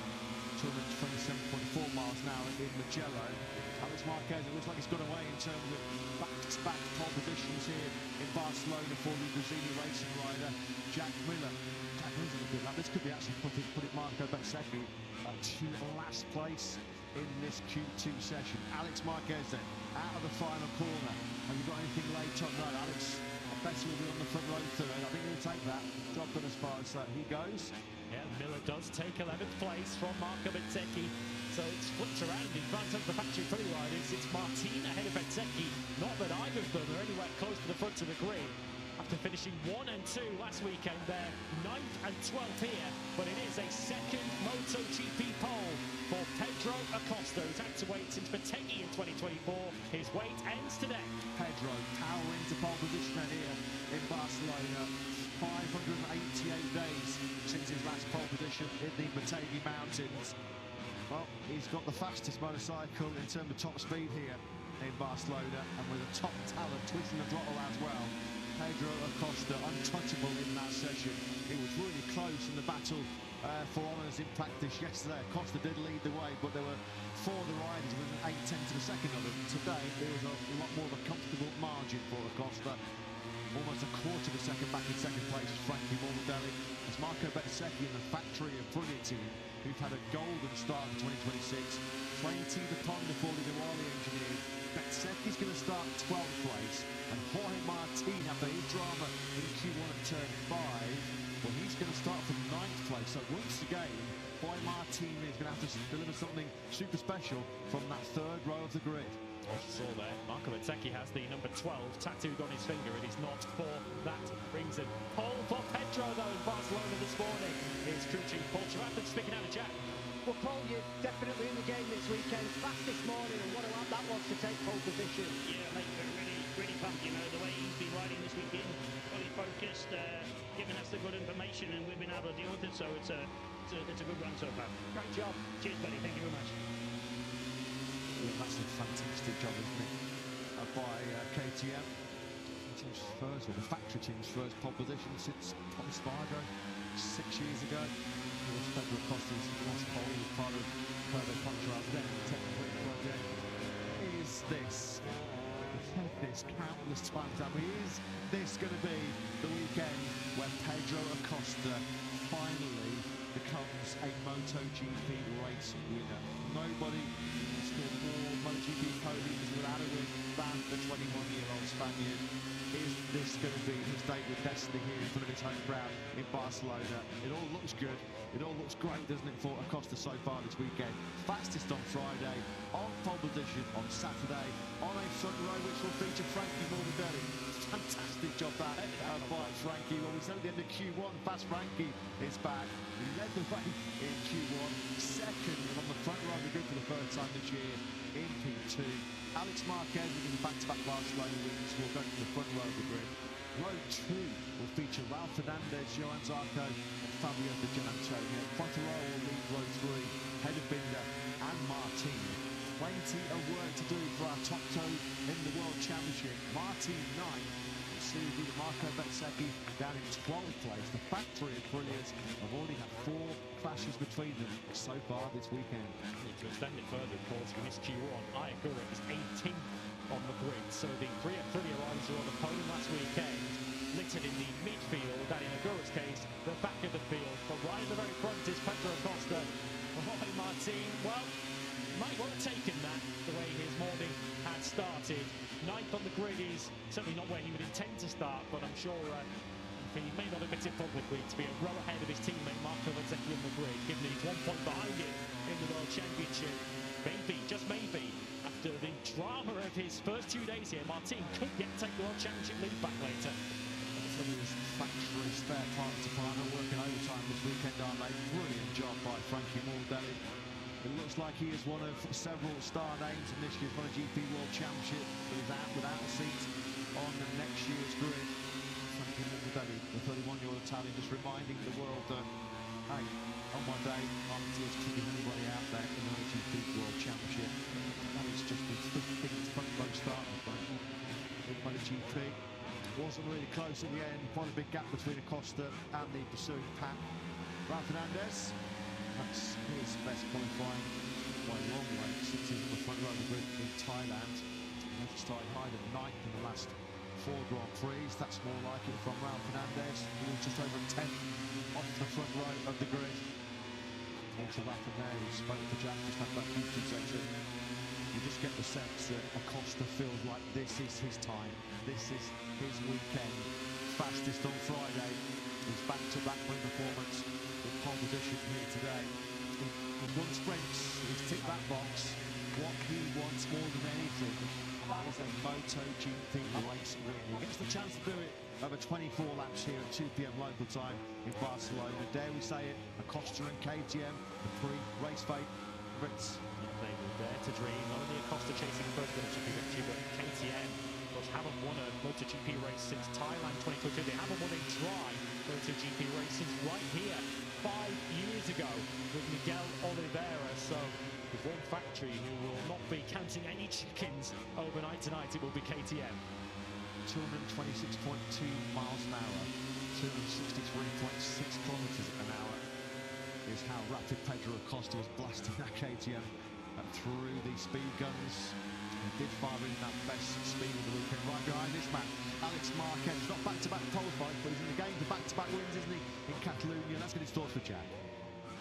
227.4 miles an hour in Mugello. Alex Marquez, it looks like he's got away in terms of back-to-back pole positions here in Barcelona for the Brazilian racing rider Jack Miller. Jack Miller's in a good lap. This could be actually putting Marco Bezzecchi to last place in this Q2 session. Alex Marquez then out of the final corner. Have you got anything late on? No, Alex, I bet he will be on the front row third. I think he'll take that. Drop it as far as he goes. Yeah, Miller does take 11th place from Marco Bezzecchi. So it's flipped around in front of the factory Prix riders. It's Martin ahead of Bezzecchi. Not that either of them are anywhere close to the front of the grid. After finishing 1 and 2 last weekend, they're 9th and 12th here. But it is a second MotoGP pole for Pedro Acosta, who's had to wait since Bezzecchi in 2024. His wait ends today. Pedro powering to pole position here in Barcelona. 588 days since his last pole position in the Moto3 Mountains. Well, he's got the fastest motorcycle in terms of top speed here in Barcelona, and with a top talent twisting the throttle as well. Pedro Acosta untouchable in that session. It was really close in the battle for honours in practice yesterday. Acosta did lead the way, but there were 4 of the riders within 8/10 of a second of him. Today, there was a lot more of a comfortable margin for Acosta. Almost a quarter of a second back in second place was Frankie Morbidelli. As Marco Bezzecchi in the factory of Prix team, who've had a golden start in 2026. 20 the Honda for the Diwali engineer. Bezzecchi's going to start 12th place, and Jorge Martin, after his drama in Q1 at turn 5, well, he's going to start from 9th place. So once again, Jorge Martin is going to have to deliver something super special from that 3rd row of the grid. As you saw there, Marco Bezzecchi has the number 12 tattooed on his finger. It is not for that reason. Pole for Pedro, though, in Barcelona this morning. Here's crew chief Paul Chirath speaking out of Jack. Well, Paul, you're definitely in the game this weekend. Fast this morning, and what a lap that was to take pole position. Yeah, mate, really pumped, you know, the way he's been riding this weekend, fully focused, giving us the good information, and we've been able to deal with it, so it's a good run so far. Great job. Cheers, buddy, thank you very much. Yeah, that's a fantastic job, isn't it, by KTM. Team's first, or the factory team's first pole position since probably Spargo 6 years ago. It was Pedro Acosta's last pole as part of Pedro Poncharad's then technical project. Is this, we've said this countless times, I mean, is this going to be the weekend when Pedro Acosta finally becomes a MotoGP race winner? Nobody has scored more MotoGP podiums without a win than the 21-year-old Spaniard. Is this going to be his day with destiny here in front of his home crowd in Barcelona? It all looks good. It all looks great, doesn't it, for Acosta so far this weekend? Fastest on Friday, on pole position on Saturday, on a front row which will feature Frankie Morbidelli. Fantastic job that by Frankie. Well, we said at the end of Q1, Fast Frankie is back. He led the way in Q1, second on the front row of the grid for the first time this year in P2. Alex Marquez with the back-to-back Barcelona wins will go to the front row of the grid. Row 2 will feature Ralph Fernandez, Johan Zarco, and Fabio Di Giannantonio. Quattararo will lead row 3, ahead of Binder and Martin. Plenty of work to do for our top toe in the World Championship. Martin 9th. Soon will be Marco Bezzecchi down in 12th place. The factory of Brilliance have already had 4 clashes between them so far this weekend. To extend it further, of course, we missed Q1. Ayagura is 18th on the grid. So the 3 riders who were on the podium last weekend, littered in the midfield, and in Agura's case, the back of the field. But right in the very front is Pedro Acosta. Jorge Martin, well, might well have taken that the way his morning had started. 9th on the grid is certainly not where he would intend to start, but I'm sure he may not admit it publicly, to be a row ahead of his teammate Marco Bezzecchi in the grid, given he's 1 point behind him in the World Championship. Maybe, just maybe, after the drama of his first 2 days here, Martin could take the World Championship lead back later. Some of his factory spare parts department working overtime this weekend, aren't they? Brilliant job by Frankie Mordelli. It looks like he is one of several star names in this year's MotoGP World Championship, but he's out without a seat on the next year's grid. Frankie Mordelli, the 31-year-old Italian, just reminding the world that, hey, on one day, I'm as quick as anybody out there in the MotoGP World Championship. That is just his 15th front row start in MotoGP. Wasn't really close at the end. Quite a big gap between Acosta and the pursuing pack. Raul Fernandez, that's his best qualifying by a long way since he's in the front row of the grid in Thailand. He started higher than 9th in the last 4 Grand Prix. That's more like it from Raul Fernandez. He was just over 10th off the front row of the grid. Also back from there, he spoke to Jack just after that Q2 section. You just get the sense that Acosta feels like this is his time. This is his weekend. Fastest on Friday. His back-to-back win performance with pole position here today. He won sprints. He's ticked that box. What he wants more than anything is a MotoGP race win. He gets the chance to do it over 24 laps here at 2 p.m. local time in Barcelona. Dare we say it, Acosta and KTM, the Prix race favourites. They were there to dream. Not only Acosta chasing first MotoGP victory, but KTM, of course, haven't won a MotoGP race since Thailand 2022. They haven't won a dry MotoGP race since right here 5 years ago with Miguel Oliveira. So with one factory who will not be counting any chickens overnight tonight, it will be KTM. 226.2 miles an hour, 263.6 kilometres an hour is how rapid Pedro Acosta was blasting that KTM through the speed guns. He did fire in that best speed of the weekend. Right behind this man, Alex Marquez. He's not back-to-back pole fights, but he's in the game for back-to-back wins, isn't he, in Catalunya? Let's get his thoughts for Jack.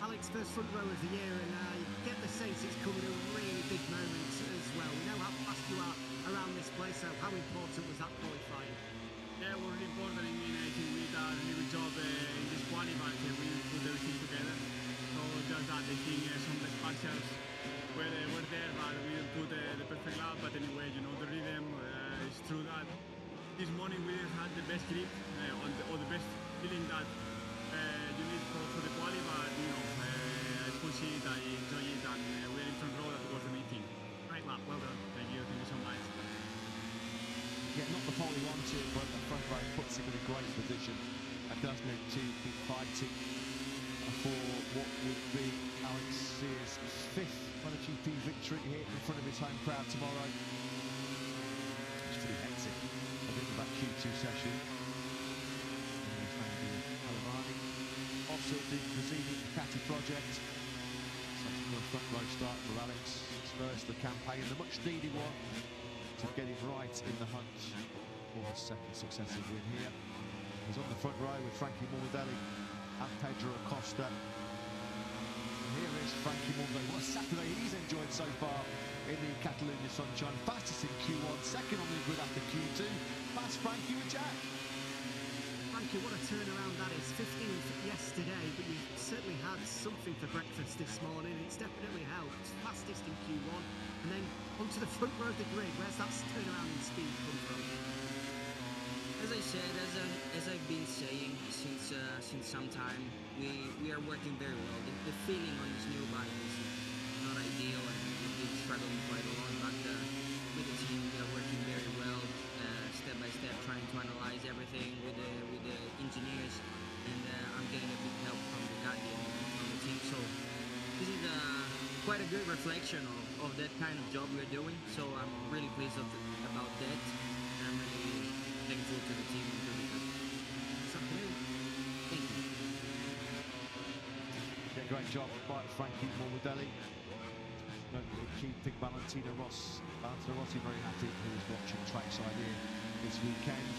Alex, first front row of the year, and you get the sense it's coming a really big moment as well. We know how fast you are around this place, so how important was that qualifying? Yeah, it was really important. I think we did a really good job in this quali, but we put everything together. So just that, I think some of the partials were there, but we didn't put the perfect lap. But anyway, you know, the rhythm, it's true that this morning we didn't have the best grip or the best feeling that you need for the quali, but you know, I push it, I enjoy it, and we're in front row. That was the main thing. Great lap, well done. Thank you so much. Yeah, not the pole he wanted, but the front row puts him in a great position. And does need to be fighting for what would be Alex's 5th MotoGP victory here in front of his home crowd tomorrow. It's pretty hectic. I think that Q2 session. There's Andy Calavani, also the Brazilian Ducati project. Second front row start for Alex. His first of the campaign, the much needed one to get him right in the hunt for his second successive win here. He's on the front row with Frankie Mordelli and Pedro Acosta. And here is Frankie Mordelli. What a Saturday he's enjoyed so far in the Catalunya sunshine. Fastest in Q1, second on the grid after Q2. That's Frankie with Jack. Frankie, what a turnaround that is. 15th yesterday, but you certainly had something for breakfast this morning. It's definitely helped. Fastest in Q1, and then onto the front row of the grid. Where's that turnaround in speed come from? As I said, as I've been saying since some time, we are working very well. The feeling on this new bike is not ideal, and we've been struggling quite a lot. But with the team, we are working very well, step by step, trying to analyze everything with the engineers, and I'm getting a big help from the Ducati and from the team. So this is quite a good reflection of that kind of job we're doing. So I'm really pleased about that. I'm really thankful to the team and to the Ducati. This afternoon. Thank you. Yeah, great job by Frankie Mordelli. Keeping Valentino Rossi very happy, who was watching trackside here this weekend.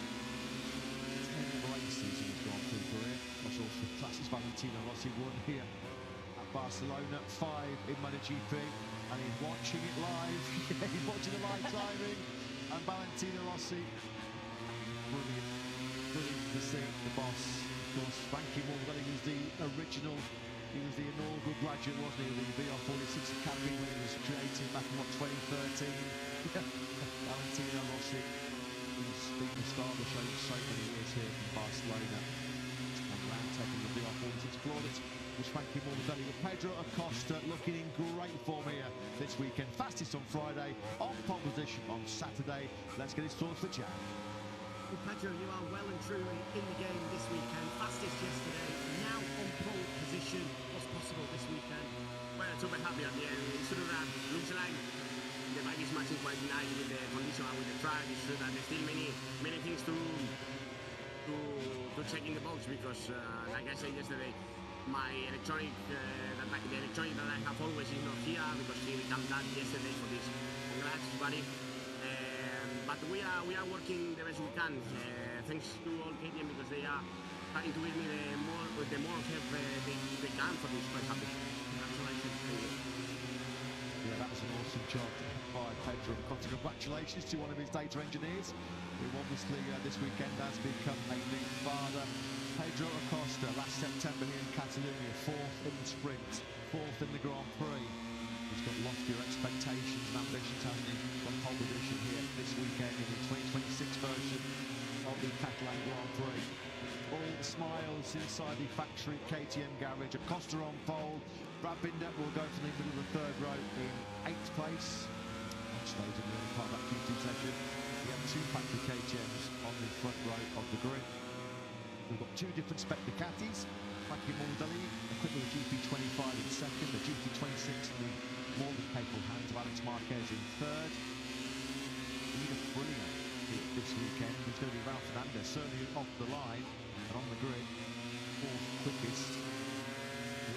10 races in his Grand Prix career. That's also classes Valentino Rossi won here at Barcelona, 5 in MotoGP, and he's watching it live. He's watching the live timing, and Valentino Rossi, brilliant. brilliant to see the boss. Of course, Frankie Morbidelli was the original. He was the inaugural graduate, wasn't he? The VR46 Academy when it was created back in, 2013. Valentino Rossi, who's been the star of the show for so many years here in Barcelona. And round taking the VR46 Flawless was Frankie Morbidelli, with Pedro Acosta looking in great form here this weekend. Fastest on Friday, on pole position on Saturday. Let's get his thoughts for Jack. Well, Pedro, you are well and truly in the game this weekend. Fastest yesterday, now on pole position. What's possible this weekend? Well, super happy at the end. It's true that looks like the bike is matching quite nice with the condition and with the track. It's true that there's still many things to check in the box because, like I said yesterday, my electronic, the electronic that I have always is not here because he became that yesterday for this. Congrats, buddy. But we are working the best we can. Thanks to all KTM because they are trying to give me the more help they can for this. Quite happy. Congratulations. Yeah, that was an awesome job by Pedro Acosta. Congratulations to one of his data engineers, who obviously this weekend has become a new father. Pedro Acosta, last September here in Catalunya, 4th in the sprint, 4th in the Grand Prix. He's got loftier expectations and ambitions, hasn't he, from pole position here this weekend in the 2026 version of the Catalan Grand Prix. All smiles inside the factory KTM garage. Acosta on pole. Brad Binder will go from the middle of the third row in 8th place. Stays in the early part of that Q2 session. We have 2 factory KTMs on the front row of the grid. We've got 2 different spec Ducatis. Frankie Morbidelli equipped with a GP25 in second, the GP26 in the more than capable hands of Alex Marquez in third. Ida Frilia this weekend is going to be Ralph Fernandez, certainly off the line and on the grid, 4th quickest.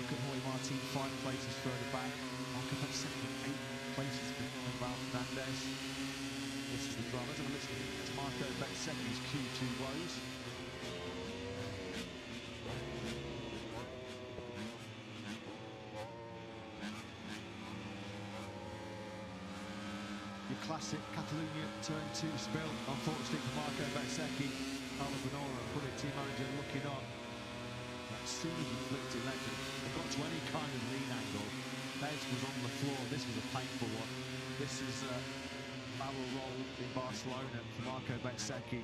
Look at Jorge Martin, 5 places further back. Marco second, 8 places behind Ralph Fernandez. This is the drama. Let's have a listen to Marco Bezzecchi's Q2 woes. Classic Catalunya turn 2 spill, unfortunately for Marco Bezzecchi. Carlo Bonora, brilliant team manager, looking on. As soon as he flipped it left, it got to any kind of lean angle. Bez was on the floor. This was a painful one. This is a barrel roll in Barcelona for Marco Bezzecchi.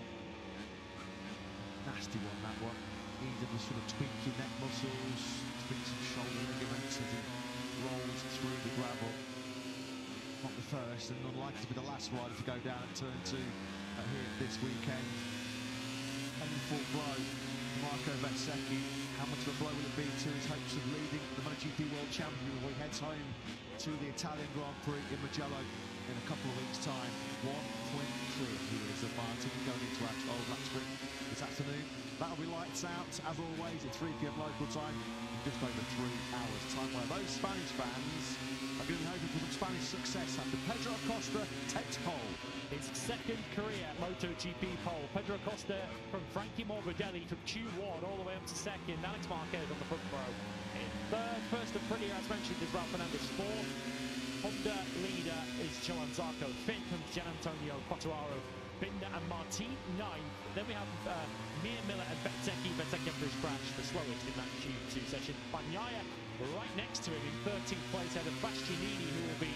Nasty one, that one. Either was sort of tweaking neck muscles, tweaked some shoulder ligaments as he rolled through the gravel. Not the first and unlikely to be the last rider to go down at turn 2 here this weekend. Painful blow for Marco Bezzecchi. How much of a blow will it be to his hopes of leading the MotoGP World Champion when he heads home to the Italian Grand Prix in Mugello in a couple of weeks' time? 1.3 years of Martin going into our 12-lap sprint this afternoon. That'll be lights out, as always, at 3 p.m. local time, in just over 3 hours' time, where those Spanish fans are going to be hoping for some Spanish success after Pedro Acosta takes pole. His second career MotoGP pole. Pedro Acosta from Frankie Morbidelli from Q1 all the way up to second. Alex Marquez on the front row in third. First and prettier, as mentioned, is Ralph Fernandez 4th. Honda leader is Johan Zarco 5th, and Gian Antonio Quartararo, Binder and Martin 9th. Then we have Mir Miller and Bezzecchi. Bezzecchi after his crash, the slowest in that Q2 session. Bagnaia right next to him in 13th place ahead of Bastianini, who will be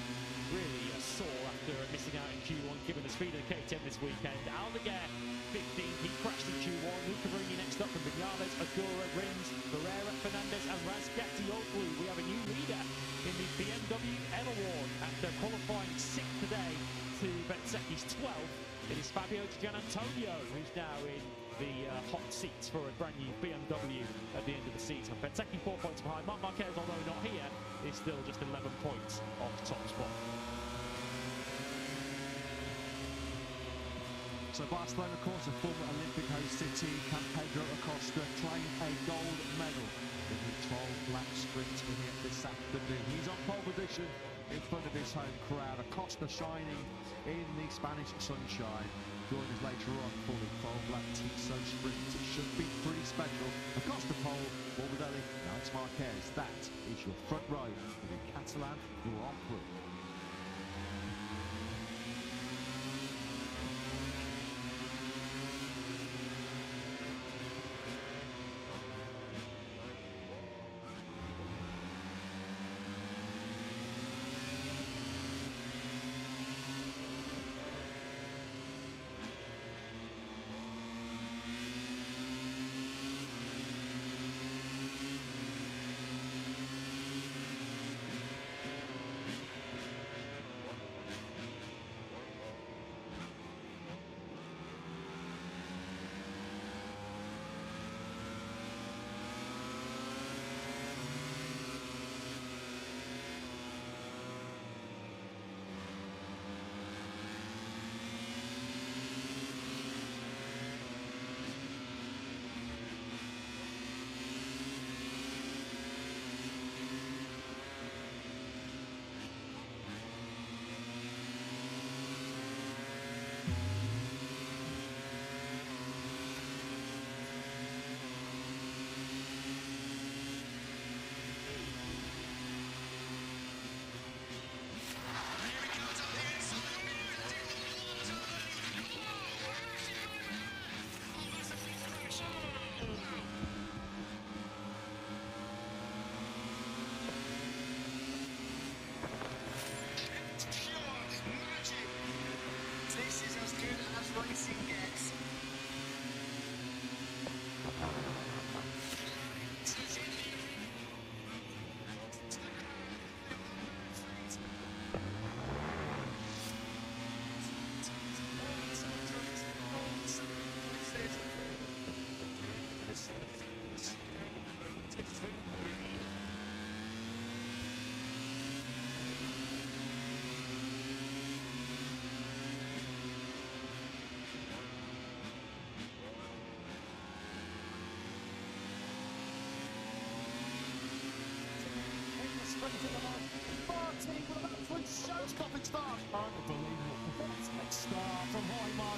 really sore after missing out in Q1 given the speed of the KTM this weekend. Aldeguer 15th, he crashed in Q1. Luca Marini next up from Vignales, Agura, Rins, Barrera, Fernandez and Razgatioglu. We have a new leader in the BMW M Award after qualifying 6th today to Bezzecchi's 12th. It is Fabio Gianantonio who's now in the hot seats for a brand new BMW at the end of the season. Bezzecchi 4 points behind. Marc Marquez, although not here, is still just 11 points off top spot. So Barcelona, of course, a former Olympic host city. Can Pedro Acosta claim a gold medal in the 12-lap sprint here this afternoon? He's on pole position in front of his home crowd. Acosta shining in the Spanish sunshine. Join us later on for the 12-lap Tissot sprint. It should be pretty special. Acosta pole, Morbidelli, Alex Marquez. That is your front row for the Catalan Grand Prix.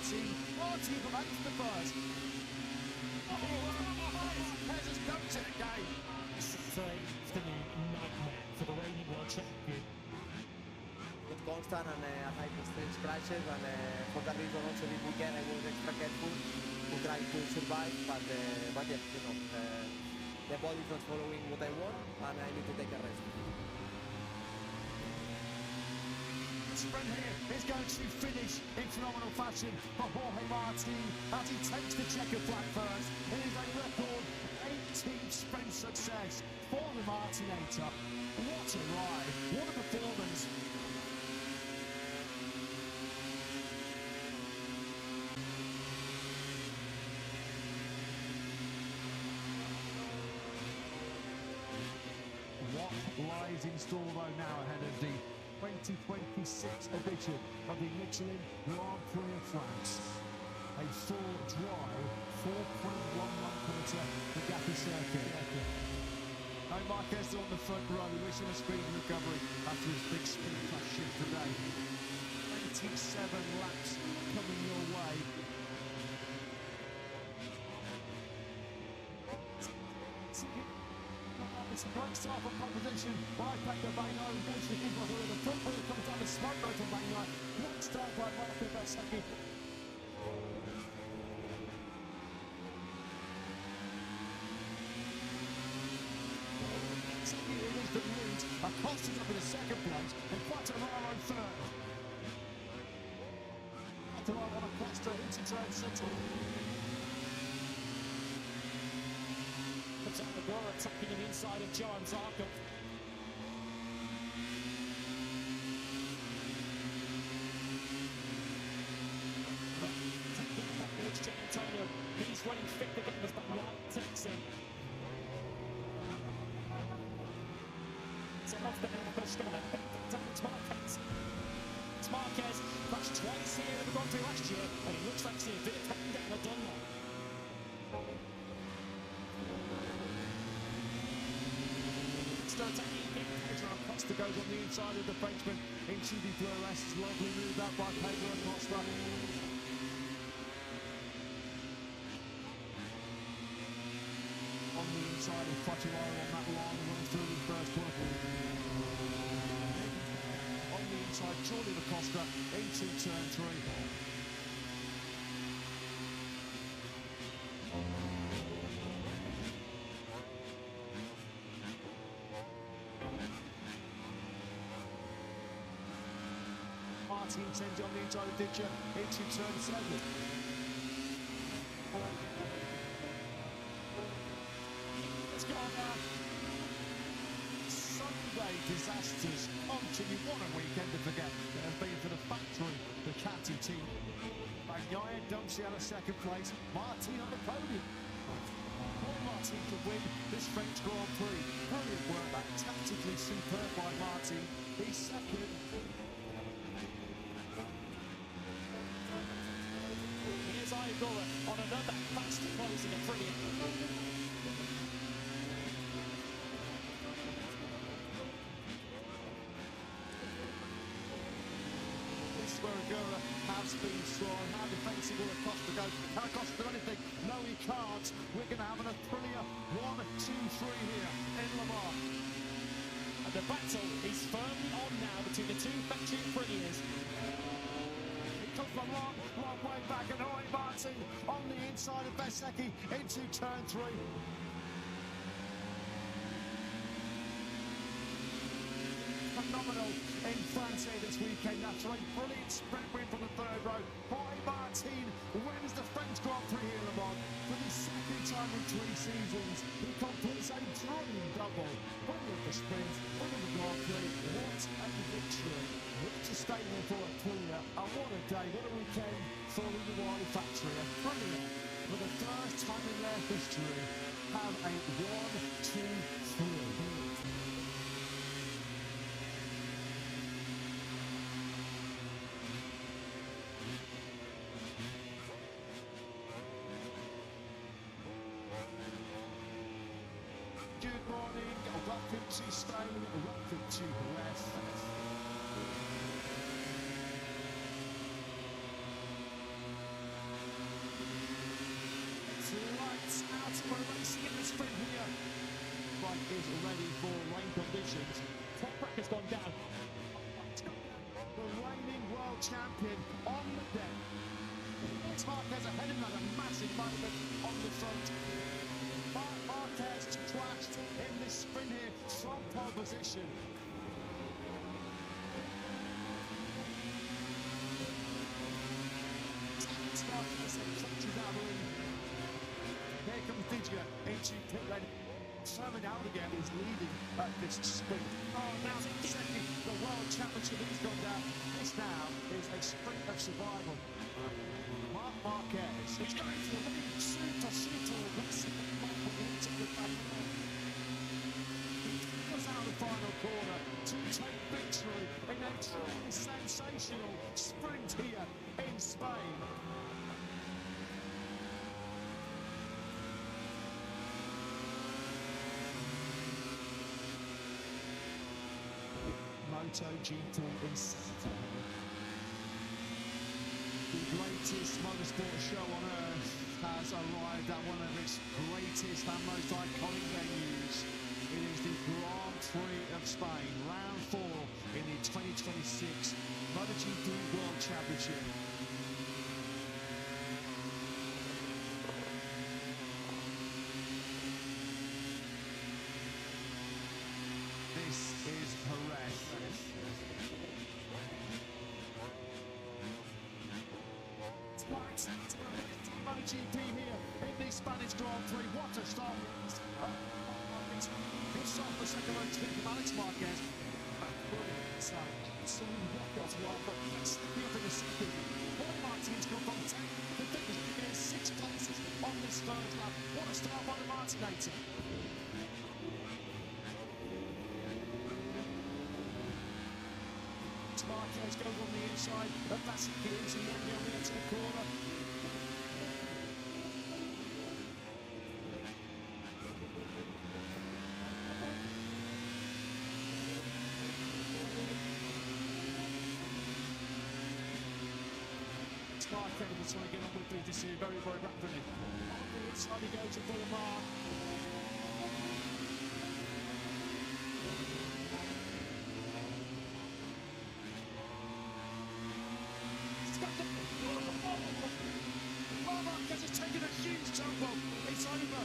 Martin. Martin from 8th to 1st. Marquez has dumped it again. Saturday afternoon nightmare for the reigning world champion. Good constant and high distance crashes, and for that reason also this weekend I was extra careful to try to survive, but yeah, you know, the body is not following what I want and I need to take a rest. Sprint here is going to finish in phenomenal fashion for Jorge Martin as he takes the checker flag first. It is a record 18th sprint success for the Martinator. What a ride, what a performance. What lies in store though now ahead of the 2026 edition of the Michelin Grand Prix of France. A full dry 4.11 Bugatti circuit. No Marquez on the front row. We wish him a speedy recovery after his big speed crash shift today. 27 laps coming your way. It's a great start for competition by Pecco Bagnaia, who goes to keep over the front wheel, comes down the smoke road from Bagnaia. Great start by Marco Bezzecchi. Bezzecchi is the lead. Acosta's up in the second place, and Quartararo third. Quartararo on Acosta into turn 6. Comes out the door, attacking the inside of Johan Zarco. Antonio, he's running fit to get this back right, takes him. So off the push down, it's Marquez. It's Marquez, crashed twice here in the Grand Prix last year, and it looks like he's a bit of taking down a Dunlop. Still attacking Pedro Acosta goes on the inside of the Frenchman into the fluorescence. Lovely move out by Pedro Acosta. On the inside of Quartararo on that line, runs through the first one. On the inside, Jordi Acosta into turn 3. Martin sends on the inside of Ditcher into turn 7. Let's go on now. Sunday disasters continue. What a weekend to forget. It has been for the factory, the Ducati team. Bagnaia dumps out of second place. Martin on the podium. Paul Martin to win this French Grand Prix. Brilliant work, that tactically superb by Martin. He's second. Here's Iagora on another fast closing a brilliant. This is where Agura has been strong. How defensive will Acosta go? Can Acosta do anything? No, he can't. We're going to have an Aprilia 1, 2, 3 here in Le Mans. And the battle is firmly on now between the two factory Aprilias. Comes from long way back, and Jorge Martin on the inside of Bezzecchi into turn 3. Phenomenal in France here this weekend after a brilliant sprint win from the third row. Jorge Martin wins the French Grand Prix here in Le Mans for the second time in 3 seasons. He completes a dream double. Winning the sprint, winning the Grand Prix. What a victory. What a statement for Aprilia, and what a day, what a weekend for the Wally factory. Aprilia, for the first time in their history, have a 1, 2, 3. Good morning, welcome to Spain, welcome to West. starts for racing in the sprint here. Bike is ready for rain conditions. Top bracket's gone down. The reigning world champion on the deck. It's Marquez ahead of another massive moment on the front. Marquez crashed in this sprint here from pole position. Marquez clutches out of the lead. Here comes Didier into pit lane. Coming out again is leading at this sprint. Oh, now second, the World Championship has gone down. This now is a sprint of survival. Marquez is going for the lead. Super aggressive. Into the back. He goes out the final corner to take victory in a truly sensational sprint here in Spain. MotoGP in Saturday. The greatest motorsport show on earth has arrived at one of its greatest and most iconic venues. It is the Grand Prix of Spain, round 4 in the 2026 MotoGP World Championship. This is Perez. MotoGP here in the Spanish Grand Prix. What a start! It's off the second row to Alex Marquez. So, some records well, but that's the other in the second. Paul Martin's gone from 10 to finish in 6 places on this third lap. What a start by the Martinator. Marquez goes on the inside, and that's it into the end on the outside corner. Marquez will try to get on with this here very rapidly. On the inside he goes to Villamar. Marquez has taken a huge tumble. It's over.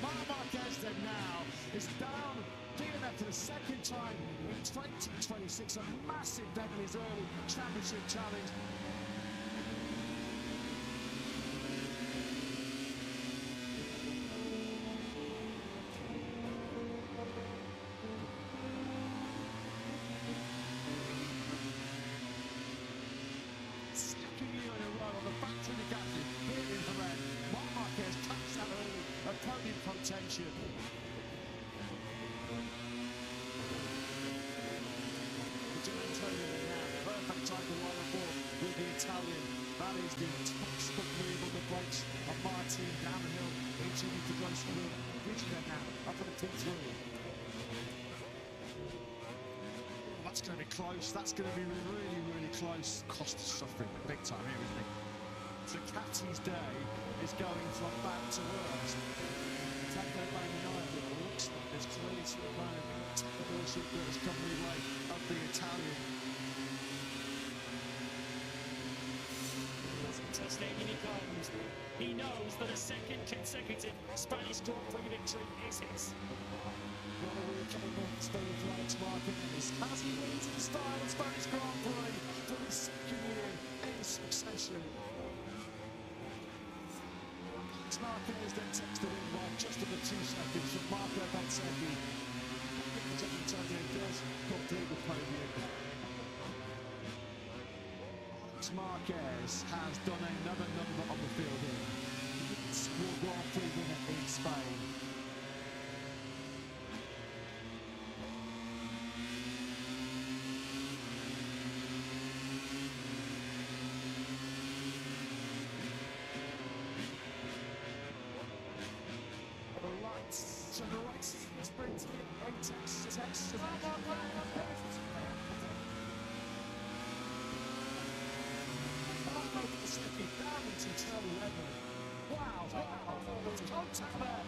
Marquez then now is down DNF for the second time in 2026. A massive bet in his early championship challenge. Contention. Perfect time to run the ball with the Italian. That is the textbook move on the brakes of Martin down the hill into the close room. Reaching there now, up on the T3. That's going to be close. That's going to be really close. Costa suffering big time here, isn't he? So Catty's day is going from bad to worse. Taco Bang United, it looks like there's clearly some kind of technical issue that has come the way of the Italian. Fantastic, in he comes. He knows that a second consecutive Spanish Grand Prix victory is his. What a week coming on Spain for Alex Marquez as he wins in style of Spanish Grand Prix for the second year in succession. Marquez then takes the win by just under 2 seconds from Marco Bezzecchi. Antonio does complete the podium. Marquez has done another number on the field here. It's World Grand Prix winner in Spain. So the right sprint in Texas. Down into turn 11. What Wow, contact there.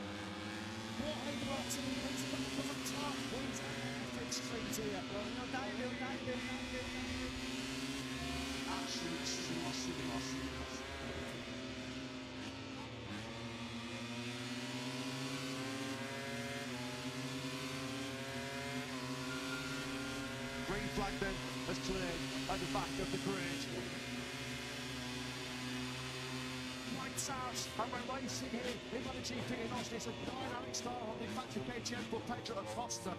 Jorge Martin is back on top. He's straight here. No, Absolute sauce. Green flag then has cleared at the back of the grid. Lights out, and we're racing here in MotoGP in Austin. It's a dynamic start on the factory KTM for Pedro Acosta.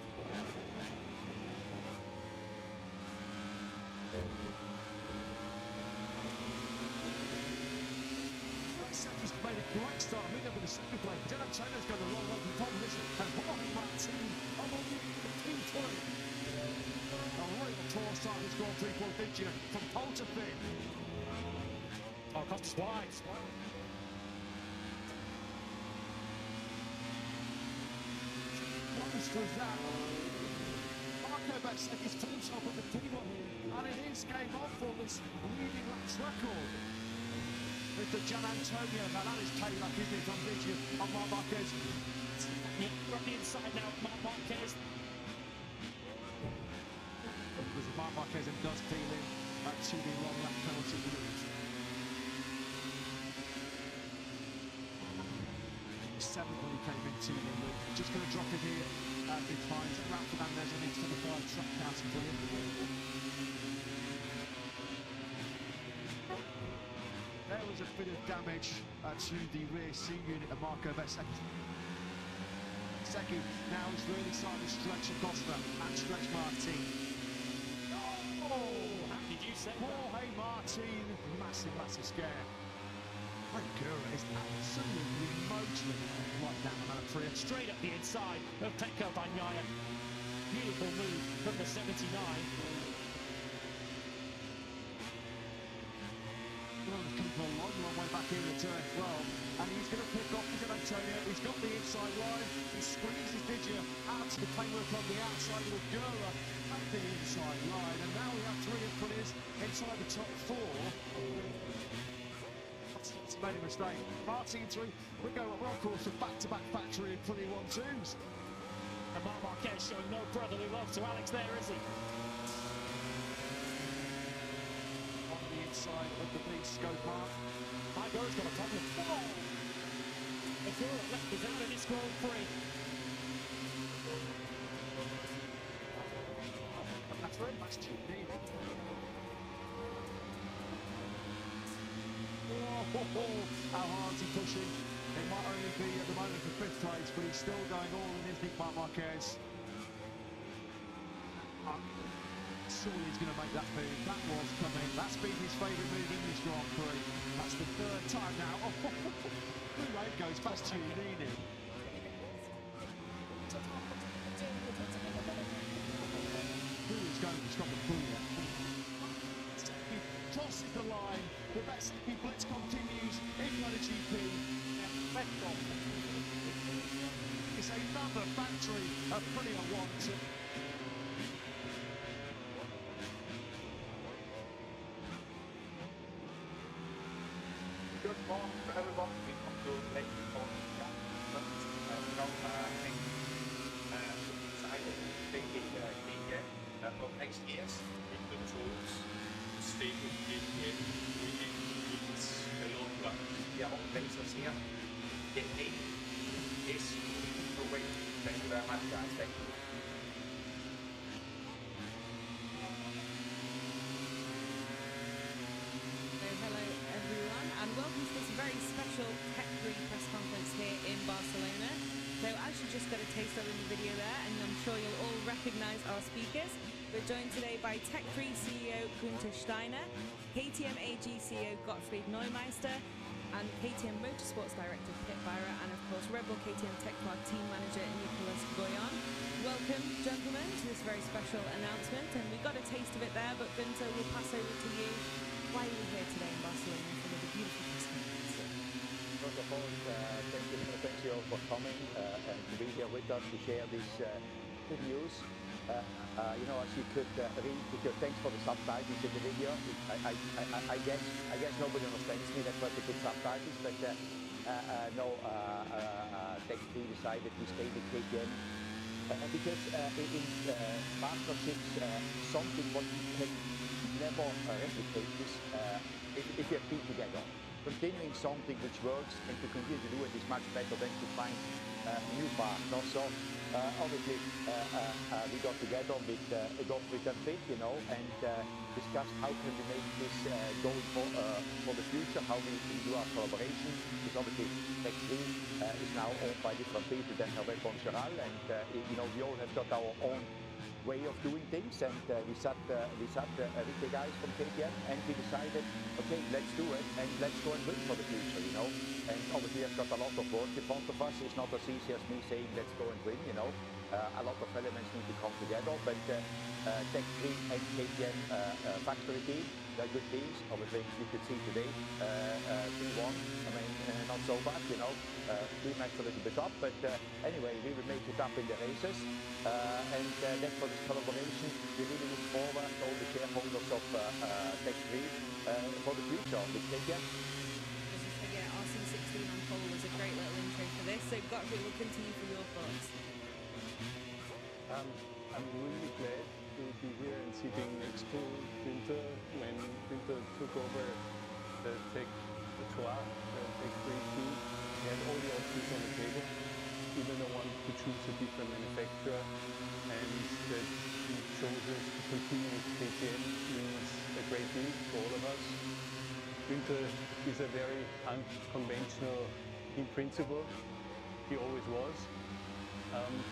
He's made a great start, moving up in the second place. Jan Antonio's got the long run from pole position, and Jorge Martin on the P3. A real tour start has gone through for Viggia from pole to fifth. Oh, Costa's wide. Monsters that. Marco Bezzecchi's put himself at the P1 here, and it is game on for this leading laps record. Mr. Jan Antonio, now that is payback, isn't it, from Viggia on Marc Marquez. Yeah, we're on the inside now of Marc Marquez. Because Marc Marquez does deal in to the long lap penalty route. 7th when he came into the loop. Just going to drop it here as he finds Ralph Fernandez and into the third track counting for him. There was a bit of damage to the rear seat unit of Marco Bezzecchi. Bezzecchi now is really starting to stretch Acosta and stretch Martin. Oh! How did you say that? Jorge Martin, massive scare. Gura is absolutely motoring right down the Prix. Straight up the inside of Pecco Bagnaia. Beautiful move from the 79. Well, he's come from a long way back in the turn 12, and he's going to pick off Jan Antonio. He's got the inside line. He squeezes Viggia out to the paintwork on the outside with Gura at the inside line, and now we have 3 Aprilis inside the top 4. It's made a mistake. Martin through. We're on course for back-to-back factory Aprilia 1-2s. And Marc Marquez showing no brotherly love to Alex there, is he? On the inside of the big scope mark. Gura's got a problem. Oh! Gura left his out in this Grand Prix. That's very much too deep. How hard is he pushing? It might only be at the moment for 5th place, but he's still going all in, isn't he, Marc Marquez? Surely he's going to make that move. That was coming. That's been his favourite move in this Grand Prix. That's the 3rd time now. The rain goes past Giannini. Who is going to stop the Puglia? Crosses the line. The Bezzecchi blitz continues in MotoGP. It's another factory of Aprilia 1-2. Good morning to everyone. Welcome to Lake Catalunya. Excited thinking again for next year's with the tools. Stay with KTM. It's a lot of the old places here. The aim is the way. Thank you very much, guys. Thank you. Hello everyone, and welcome to this very special Tech 3 press conference here in Barcelona. So as you just got a taste of in the video there, and I'm sure you'll all recognise our speakers, we're joined today by Tech 3 CEO Günther Steiner, KTM AG CEO Gottfried Neumeister, and KTM Motorsports Director Pit Byra, and of course Red Bull KTM Tech Park Team Manager Nicolas Goyon. Welcome, gentlemen, to this very special announcement, and we got a taste of it there, but Günther, we'll pass over to you. Why are you here today in Barcelona for the beautiful press conference? First of all, thank you all for coming and to be here with us to share this good news. You know, as you could read, because thanks for the subtitles in the video. I guess nobody understands me. That's why they put subtitles. But Tech 3 decided to stay with KTM because in partnerships, something what you can never replicate is if you have been together. Continuing something which works and to continue to do it is much better than to find new partners. So obviously we got together with Gottfried and Prix, and discussed how can we make this going for the future, how we can do our collaboration. Because obviously Tech 3 is now owned by different people than Hervé Poncharal, and we all have got our own way of doing things, and we sat with the guys from KTM and we decided, okay, let's do it and let's go and win for the future, And obviously I've got a lot of work in front of us. It's not as easy as me saying let's go and win, A lot of elements need to come together, but Tech 3 and KTM factory team, they're good teams. Obviously you could see today 3-1. I mean, not so bad, We matched a little bit up, but anyway, we will make it up in the races. And then for this collaboration, we really look forward to all the shareholders of Tech 3 for the future with KTM. RC16 on pole was a great little intro for this, so Gottfried will continue for your thoughts. I'm really glad to be here and sitting next to Günther when Günther took over the Tech 3, the Tech 3 team. He had all the options on the table, even the one to choose a different manufacturer, and that he chose us to continue with KTM means a great deal to all of us. Günther is a very unconventional in principle. He always was.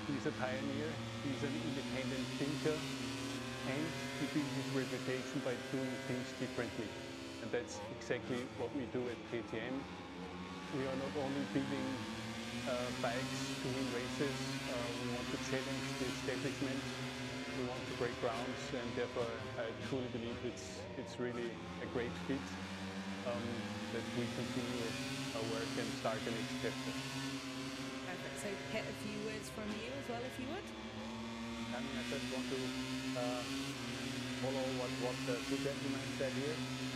He's a pioneer, he's an independent thinker, and he built his reputation by doing things differently. And that's exactly what we do at KTM. We are not only building bikes to win races, we want to challenge the establishment, we want to break grounds, and therefore I truly believe it's really a great fit that we continue our work and start the next chapter. Perfect. So Pit, a few words from you as well, if you would. I mean, I just want to follow what the two gentlemen said here.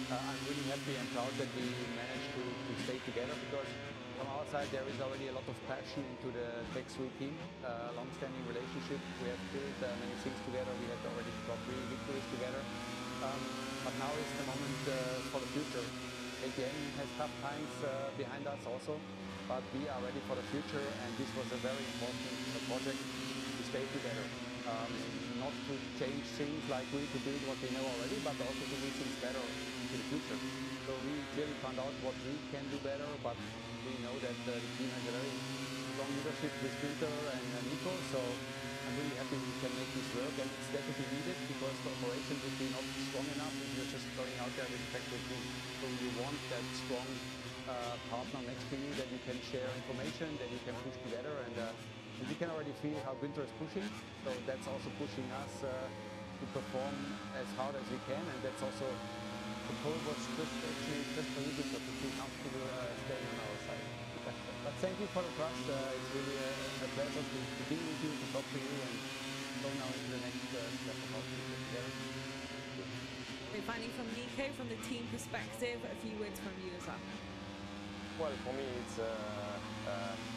I'm really happy and proud that we managed to stay together, because from our side there is already a lot of passion into the Tech 3 team, long-standing relationship. We have built many things together. We had already got 3 victories together. But now is the moment for the future. KTM has tough times behind us also, but we are ready for the future, and this was a very important project to stay together. Not to change things like we to build what we know already, but also to do things better into the future. So we clearly found out what we can do better, but we know that the team has a very strong leadership with Günther and Nico, so I'm really happy we can make this work, and it's definitely needed, because cooperation would be not strong enough if you're just going out there with the factory team. So you want that strong partner next to you that you can share information, that you can push together, and we can already feel how Günther is pushing, so that's also pushing us to perform as hard as we can, and that's also the pole was just for you, Günther, to feel comfortable staying on our side. But thank you for the trust. It's really a pleasure to be with you, to talk to you, and go now into the next step of our future together. So finally from Nico, from the team perspective, a few words from you as well. Well, for me, it's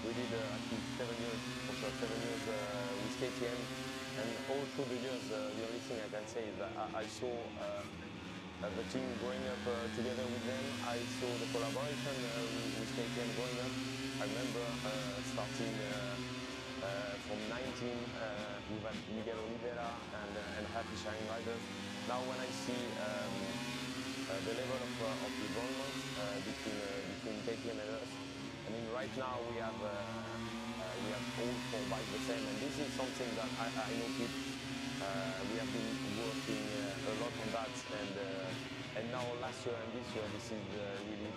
we did I think 7 years, for sure, 7 years with KTM, and all through the years, the only thing I can say is that I saw the team growing up together with them. I saw the collaboration with KTM growing up. I remember starting from 19 with Miguel Oliveira and Happy Shine Riders. Now when I see the level of involvement between KTM and us, I mean, right now we have all 4 bikes the same, and this is something that I know we have been working a lot on that, and now last year and this year, this is really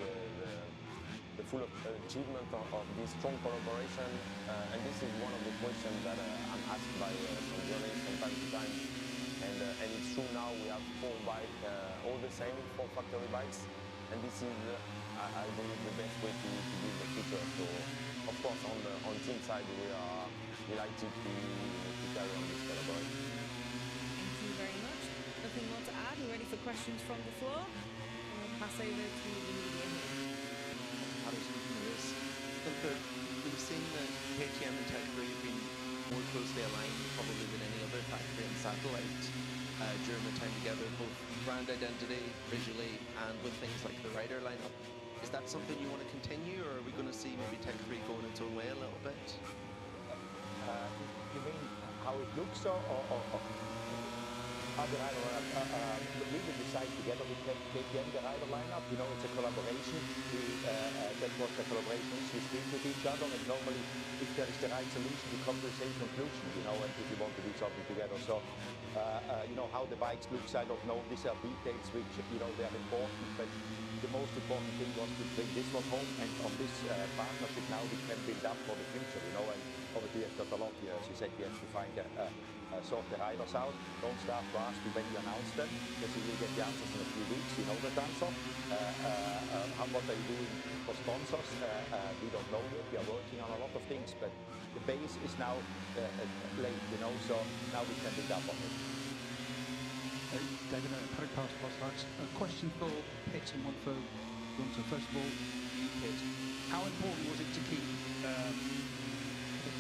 the full achievement of this strong collaboration, and this is one of the questions that I'm asked by some journalists from time to time, and it's true now we have 4 bikes, all the same, 4 factory bikes, and this is, I believe, the best way to build the future. So, of course, on team side, we are delighted to carry on this collaboration. Thank you very much. Nothing more to add. We're ready for questions from the floor. We'll pass over to the media here. How do you speak to this? that we've seen that KTM and Tech 3 have been more closely aligned probably than any other factory and satellite during their time together, both brand identity, visually, and with things like the rider lineup. Is that something you want to continue, or are we going to see maybe Tech 3 going its own way a little bit? You mean how it looks, or how the rider lineup? We will decide together with KTM the rider lineup. You know, it's a collaboration. That was the collaboration. We speak with each other, and normally, if there is the right solution, we come to the same conclusion. You know, and if we want to do something together, so you know how the bikes looks. I don't know. These are details which they are important, but the most important thing was to bring this one home, and on this partnership now we can build up for the future. You know, and obviously we've got a lot here. As you said, we have to find sort the riders out. Don't start to ask me when you announce them, because you will get the answers in a few weeks. You know that answer. What are you doing for sponsors? We don't know yet. We are working on a lot of things, but the base is now laid. You know, so now we can build up on it. David, podcast last night. A question for Pitt and one for Gunther. First of all, Pitt, how important was it to keep the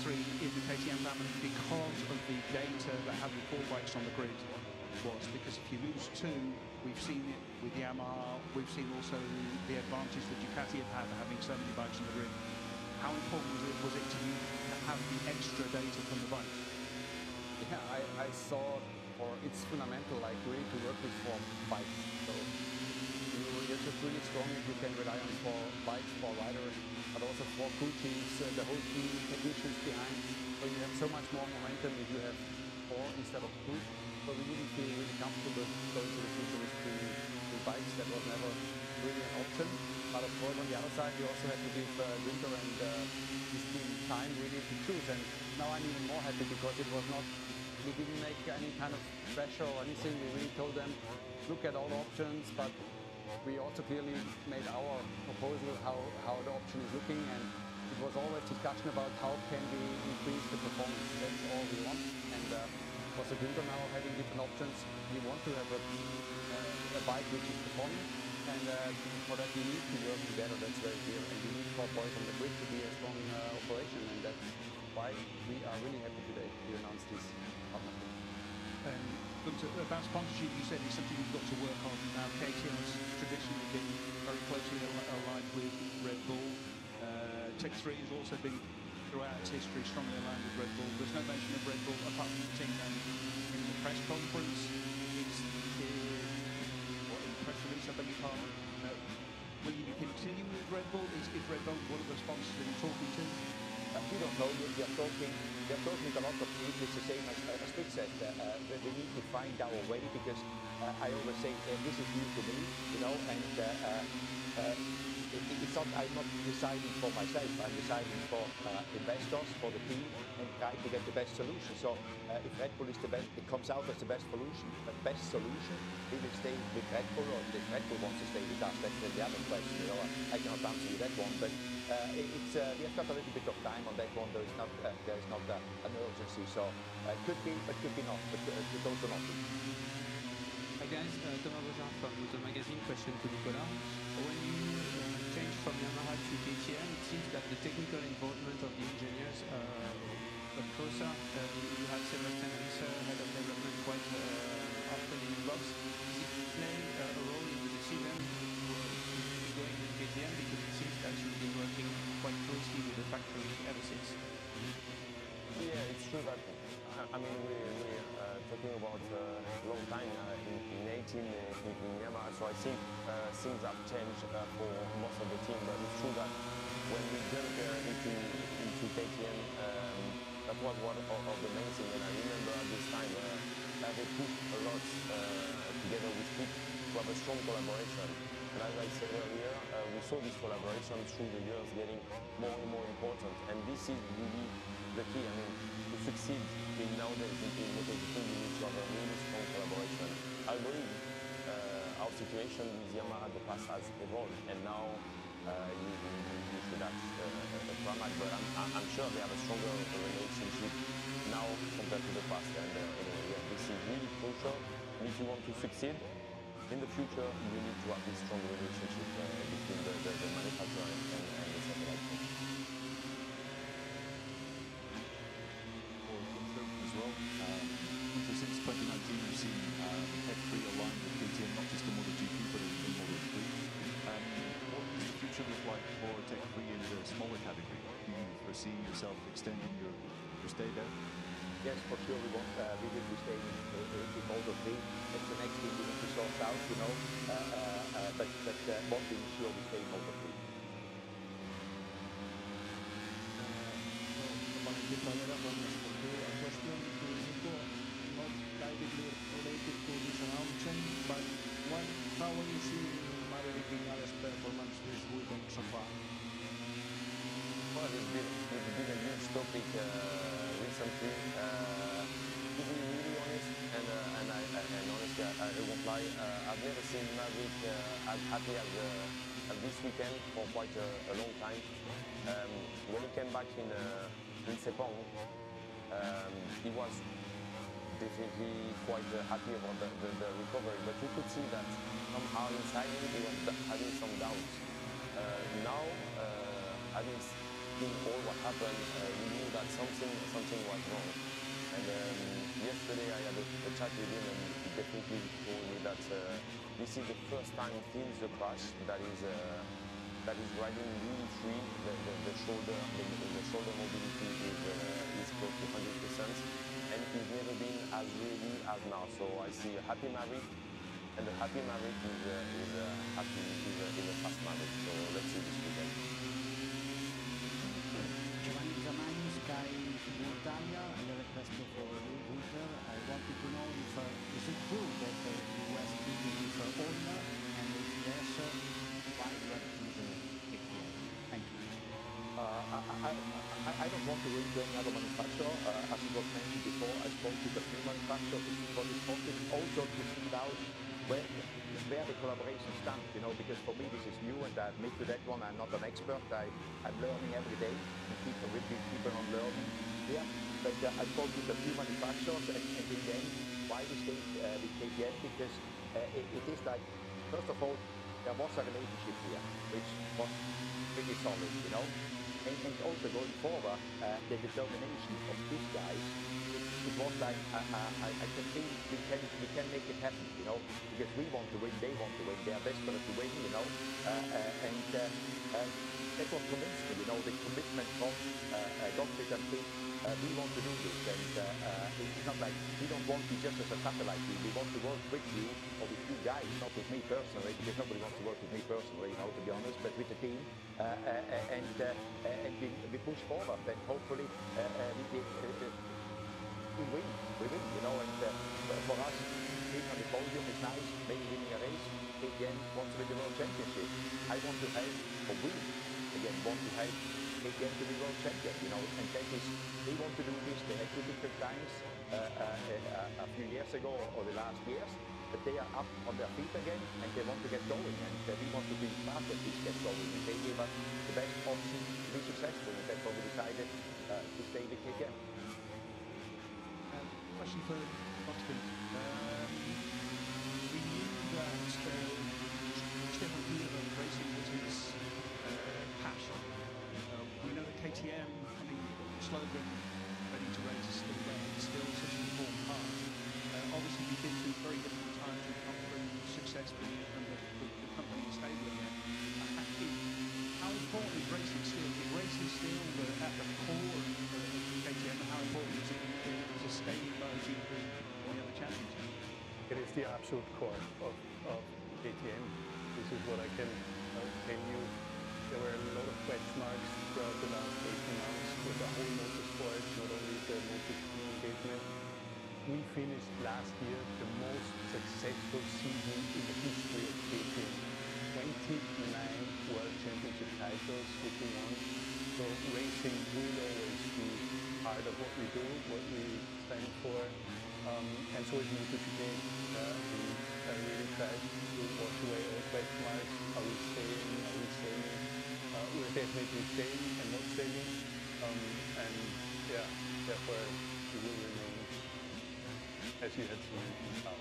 3 in the KTM family because of the data that having 4 bikes on the grid was? Because if you lose 2, we've seen it with Yamaha, we've seen also the advantage that Ducati have had having so many bikes on the grid. How important was it to you to have the extra data from the bikes? Yeah, I saw, or it's fundamental, like really to work with 4 bikes. So you're just really strong if you can rely on 4 bikes, 4 riders, but also 4 crew teams, the whole team, technicians behind. So you have so much more momentum if you have 4 instead of 2. So we really feel really comfortable going to the future with 2 bikes. That was never really an option. But of course, on the other side, you also have to give Günther and his team time really to choose. And now I'm even more happy because it was not, we didn't make any kind of pressure or anything. We really told them, look at all the options, but we also clearly made our proposal how the option is looking, and it was always discussion about how can we increase the performance. That's all we want. And also Günther now having different options. We want to have a bike which is performing, and for that we need to work together. That's very clear. And we need 4 boys on the grid to be a strong operation, and that's why we are really happy today to announce this partnership. About sponsorship, you said it's something you've got to work on. Now, KTM has traditionally been very closely aligned with Red Bull. Tech 3 has also been, throughout its history, strongly aligned with Red Bull. There's no mention of Red Bull apart from the team name in the press conference. It's in the press release, I beg your pardon. Will you be continuing with Red Bull? Is Red Bull one of the sponsors that you're talking to? We don't know. We are talking with a lot of people. It's the same as Pitt said. We need to find our way, because I always say this is new to me, you know, and it's not, I'm not deciding for myself. I'm deciding for investors, for the team, and trying to get the best solution. So if Red Bull is the best, it comes out as the best solution. We will stay with Red Bull, or if Red Bull wants to stay with us, that's the other question. You know, I cannot answer you that one, but we have got a little bit of time on that one. There is not an urgency, so it could be, but could be not. But could also not be. Hi guys, Thomas Bozard from Moto Magazine. Question to Nicolas. When you changed from Yamaha to KTM, it seems that the technical involvement of the engineers got closer. You had Sebastian Risser, head of development, quite often in the box. Does it play a role in the decision to going with KTM, because it seems that you've been working quite closely with the factory ever since? Yeah, it's true that, I mean, we're talking about a long time in 18 in Yamaha, so I think things have changed for most of the team, but it's true that when we jumped into KTM, that was one of the main things, and I remember at this time they put a lot together with Prix to have a strong collaboration. And as I said earlier, we saw this collaboration through the years getting more and more important, and this is really the key. I mean, to succeed nowadays in MotoGP, you need to have a really strong collaboration. I believe our situation with Yamaha in the past has evolved, and now you should have a Pramac, but I'm sure they have a stronger relationship now compared to the past. And anyway, yeah, this is really crucial. And if you want to succeed in the future, you need to have this strong relationship between the manufacturer and the satellite. for tech-free in the smaller category? Do you foresee yourself extending your stay there? Yes, for sure we will be staying in Moto3. It's the next thing we need to sort out, you know. But one thing is sure, we stay in Moto3. Valera from a question to Nico, not directly related to this announcement, but how are you seeing Maverick Vinales' performance this weekend so far? Well, it's been a huge topic recently. To be really honest, and honestly, I won't lie, I've never seen Maverick as happy as this weekend for quite a long time. When he came back in Sepang, he was definitely quite happy about the recovery, but you could see that somehow inside him he was having some doubts. Now, having seen all what happened, we knew that something was wrong. And yesterday I had a chat with him, and he definitely told me that this is the first time since the crash that is riding really free. The shoulder mobility is close to 100%, and he's never been as ready as now. So I see a happy Maverick, and the happy Maverick is a fast Maverick. So let's see this weekend. Giovanni Zamani, Sky Football Italia, I have a question for Gunther. I wanted to know if is it true that you were speaking with Honda, and if yes, why you have chosen KTM? Thank you. I don't want to go into any other manufacturer. As it was mentioned before, I spoke with a few manufacturers to see what is possible, also to find out where the collaboration stands, you know, because for me this is new, and I admit to that one, I'm not an expert. I'm learning every day, and we'll be keeping on learning here. But I spoke with a few manufacturers, and in the end, why we stayed with KTM, because it is like, first of all, there was a relationship here, which was pretty solid, you know. And also going forward, the determination of these guys, it was like, I can think we can make it happen, you know, because we want to win, they want to win, they are desperate to win, you know, and that what convinced me, you know, the commitment from Gottfried and Pitt. We want to do this, and it's not like we don't want you just as a satellite team. We want to work with you, or with you guys, not with me personally, because nobody wants to work with me personally, you know, to be honest, but with the team, and we push forward, and hopefully we win, you know, and for us, being on the podium is nice, maybe winning a race. KTM wants to win the World Championship. I want to help, or we, again, want to help KTM to be world champion, you know, and that is, they want to do this. They had difficult times a few years ago, or the last years, but they are up on their feet again, and they want to get going, and we want to be part of this get going, and they give us the best option to be successful, and that's why we decided to stay with KTM. Question for Gottfried. We knew that Stefan Peter racing was his passion. We know that KTM, I mean, slogan, ready to race, is still there. It's still such an important part. Obviously, we've been through very difficult times. We've come through successfully, and the company is stable again. How important is racing still? Is racing still at the core of KTM, and how important is it in sustaining MotoGP and the other championships? It is the absolute core of KTM. This is what I can tell you. There were a lot of question marks throughout the last 18 months with the whole motorsport, not only the MotoGP engagement. We finished last year the most successful season in the history of KTM. 29 World Championship titles which we won. So racing will always be part of what we do, what we stand for. And so is MotoGP. I really tried to wash away all question marks. Are we staying? Are we staying? We're definitely staying and not staying. And yeah, therefore we will remain as you had seen in the past.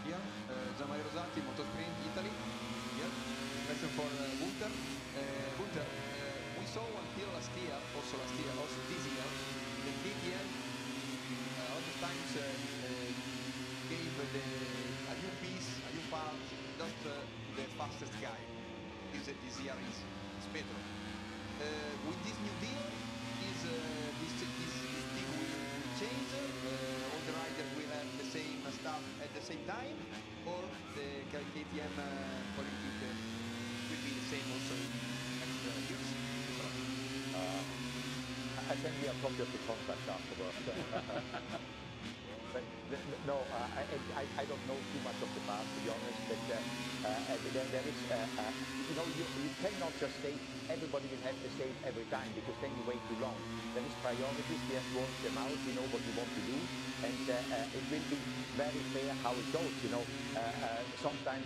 Yeah, Gianmaria Rosati, Moto3 Italy. Yeah, question for Gunther. Gunther, we saw until last year, also this year, the KTM a lot of times gave the the fastest guy. This year is Pedro. With this new deal, this team will change. All the riders will have the same stuff at the same time, or the KTM politic will be the same also in next years. I send you a copy of the contract afterwards. But no, I don't know too much of the past, to be honest. But there is, you cannot just say everybody will have the same every time, because then you wait too long. There is priorities. We have to work them out. We know what we want to do, and it will be very fair how it goes. Sometimes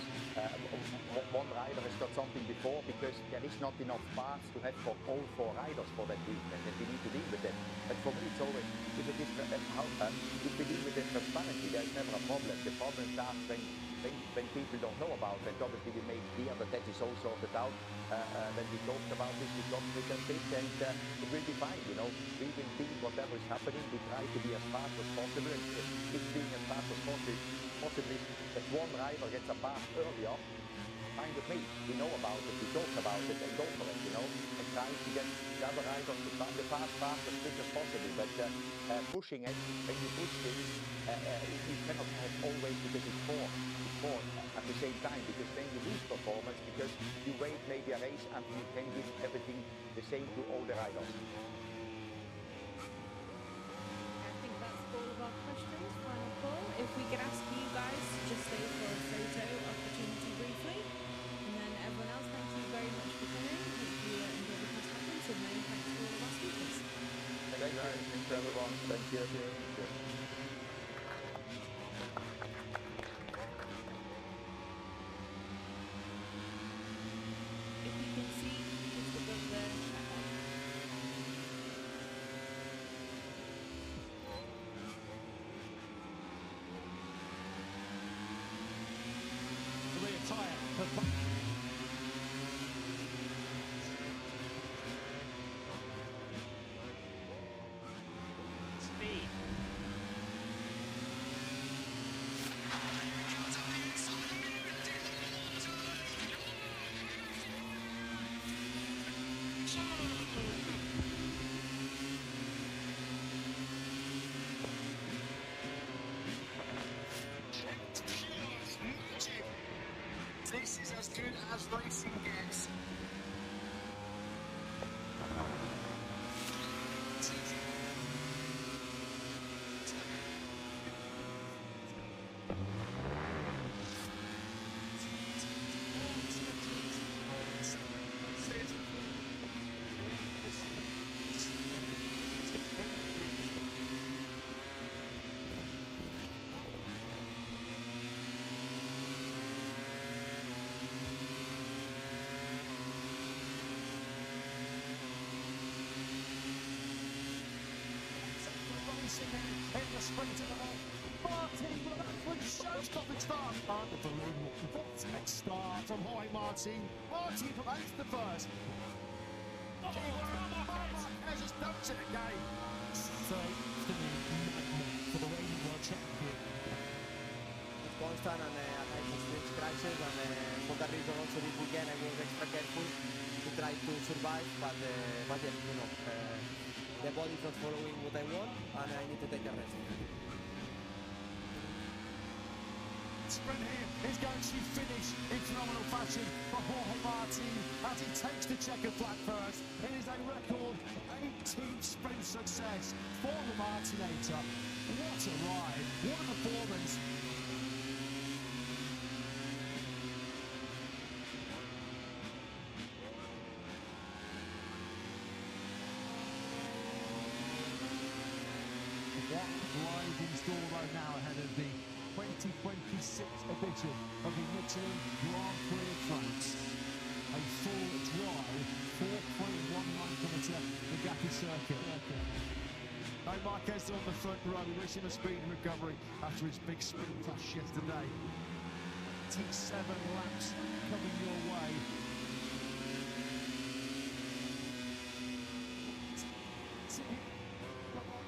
one rider has got something before, because there is not enough parts to have for all 4 riders for that weekend, and we need to deal with them. But for me, it's always, if it is if we deal with it transparently, there is never a problem. The problem starts when people don't know about it. Obviously, we made clear that is all sorted out. When we talked about this, we talked with them bit, and it will be fine. We will deal whatever is happening. We try to be as fast as possible, and if being as fast as possible, if one rider gets a part earlier, fine with me. We know about it, we talk about it, and go for it, and try to get the other riders the fast as quick as possible. But pushing it, when you push things, you cannot have always, because it's four at the same time, because then you lose performance, because you wait maybe a race until you can give everything the same to all the riders. I think that's all of our questions. Final call. If we could ask you guys to just stay for a photo opportunity briefly, and then everyone else, thank you very much for coming. Hope you enjoyed the press conference, and many thanks to all of our speakers. Thank you, thanks to everyone. Thank you. If you can see just above the rear tyre. Speed. This is as good as racing gets. In the sprint to the ball. Martin with an absolute show-stopping start. Unbelievable. What a start from Jorge Martin. Martin from 8th to 1st. Marquez has dumped it again. So, it's going to be a nightmare for the reigning world champion. It's constant and at times it's crashes, and for that reason also this weekend I was extra careful to try to survive, but the body is not following what I want, and I need to take a rest. Sprint here is going to finish in phenomenal fashion for Jorge Martin as he takes the checkered flag first. It is a record 18th sprint success for the Martinator. What a ride, what a performance. What lies in store right now ahead of the 2026 edition of the Michelin Grand Prix of France. A full dry 4.19km Bugatti circuit. No Marquez on the front row. We wish him a speedy recovery after his big sprint crash yesterday. 27 laps coming your way.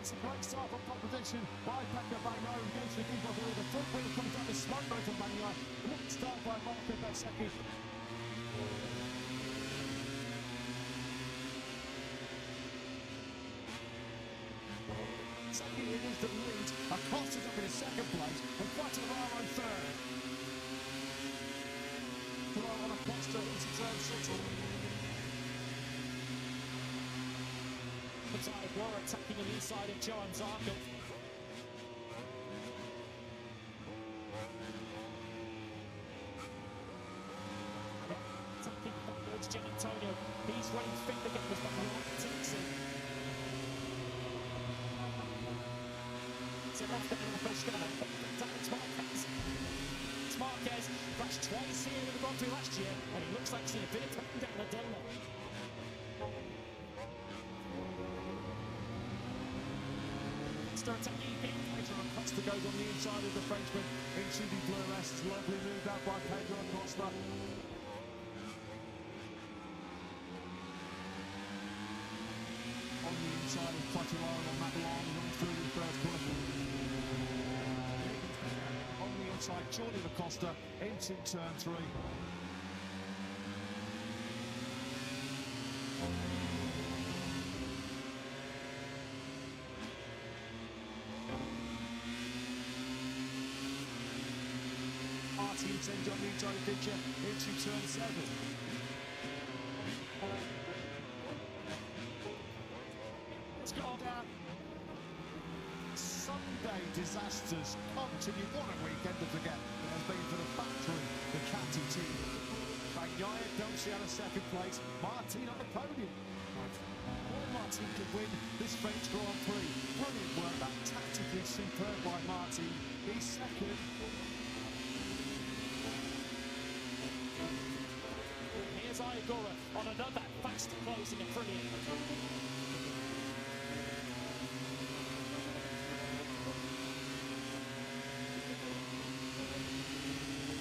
It's a great start for competition by Pecco Bagnaia, who goes to the keeper with the front wheel comes down the smoke road from Bagnaia. Great start by Marco Bezzecchi. Second in is the lead. Acosta's up in his second place and Quartararo third. Throw on Acosta into turn 6. Were attacking on the inside of Johan Zarco. Attacking backwards, Gian Antonio. He's running finger games back right, takes it. So left down the first gun. It's Marquez. It's Marquez. Crashed twice here in the Grand Prix last year, and it looks like he's in a bit of time down the Dunlop. Attacking Pedro Acosta goes on the inside of the Frenchman into the blue vests. Lovely move out by Pedro Acosta. On the inside of Quartararo on that line, running through the first corner. On the inside, Jordi Acosta into turn 3. Send John Nito picture into turn 7. It's gone down. Sunday disasters continue. What a weekend to forget it has been for the factory, the Ducati team. Bagnaia don't see out of second place. Martin on the podium. Or Martin could win this French Grand Prix. Brilliant work, that tactically superb by Martin. He's second. Here's Iagora on another fast closing Aprilia.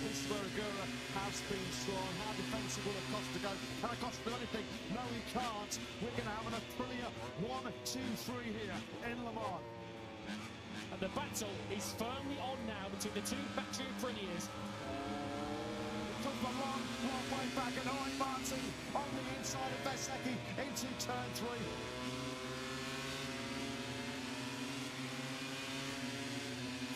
This is where Agura has been strong. How defensive will Acosta go? Can Acosta do anything? No, he can't. We're going to have an Aprilia 1, 2, 3 here in Le Mans. And the battle is firmly on now between the two factory Aprilias. Comes the long way back, and Owen Martin on the inside of Bezzecchi into turn 3.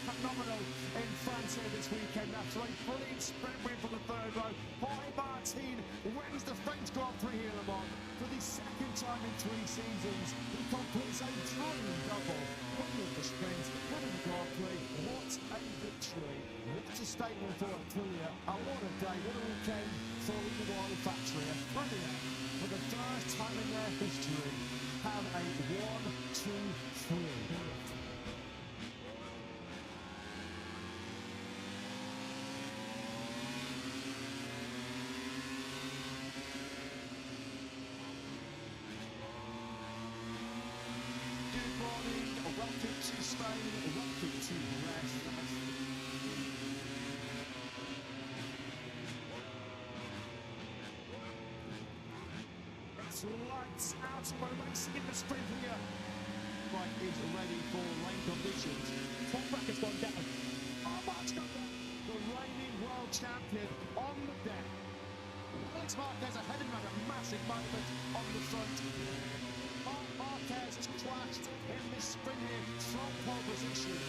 Phenomenal in France here this weekend after a brilliant sprint win from the third row. Owen Martin wins the French Grand Prix here in Le Mans for the second time in 3 seasons. He completes a dream double, winning the sprint, winning the Grand Prix. What a victory! What a statement for Aprilia, and what a day, what a weekend for the World Factory. Aprilia, for the first time in their history, have a 1, 2, 3. Welcome to Spain, welcome to the rest. It's lights out, and we're racing in the sprint here. Bike is ready for lane conditions. Top back has gone down. Oh, Mark's gone down. The reigning world champion on the deck. Alex Marquez ahead of him at a massive moment on the front. Marquez has clashed in this sprint here from pole position.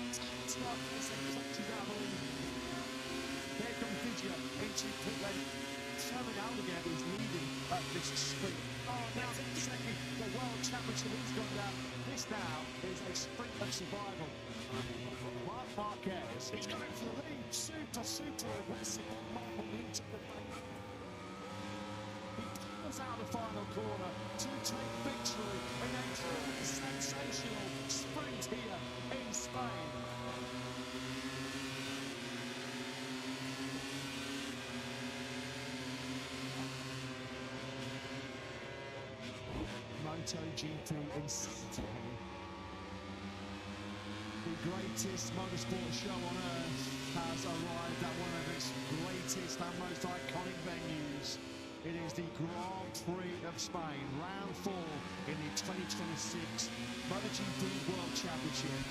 It's Marquez that clutches out of him. Here comes Vigia into pit lane. Termin Aldeguer is leading at this sprint. Oh, now second, the world championship has gone down. This now is a sprint of survival. Marc Marquez, he's going for the lead. Super aggressive. Marco leads at the back. He comes out the final corner to take victory in a truly sensational sprint here in Spain. MotoGP in Saturday. The greatest motorsport show on earth has arrived at one of its greatest and most iconic venues. It is the Grand Prix of Spain, round 4 in the 2026 MotoGP World Championship.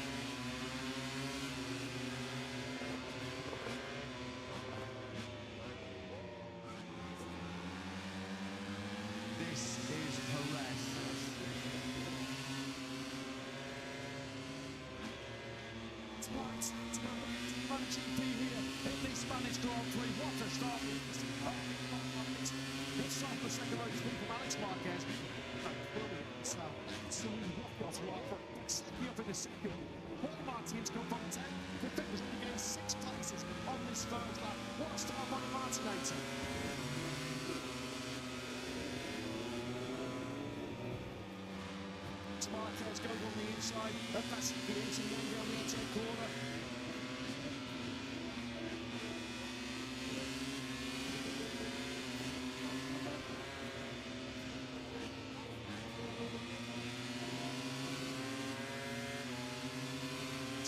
This is Perez. It's MotoGP here in the Spanish Grand Prix. What a start! It's off the second row speed from Alex Marquez. So what's right for second up in the second. Paul Martin's come from 10 to fifth, was only getting 6 places on this first lap. What a start by the Martinator. Marquez going on the inside, passing the inside down the inside corner.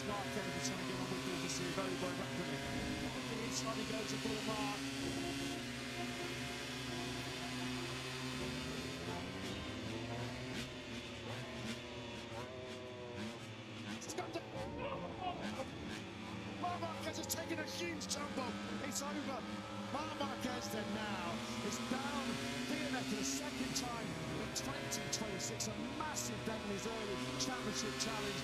Marquez is trying to get on with this very, very rapidly. On the inside he goes for the mark. Marquez has taken a huge tumble. It's over. Marquez then now is down DNF for the second time in 2026. A massive dent in his early championship challenge.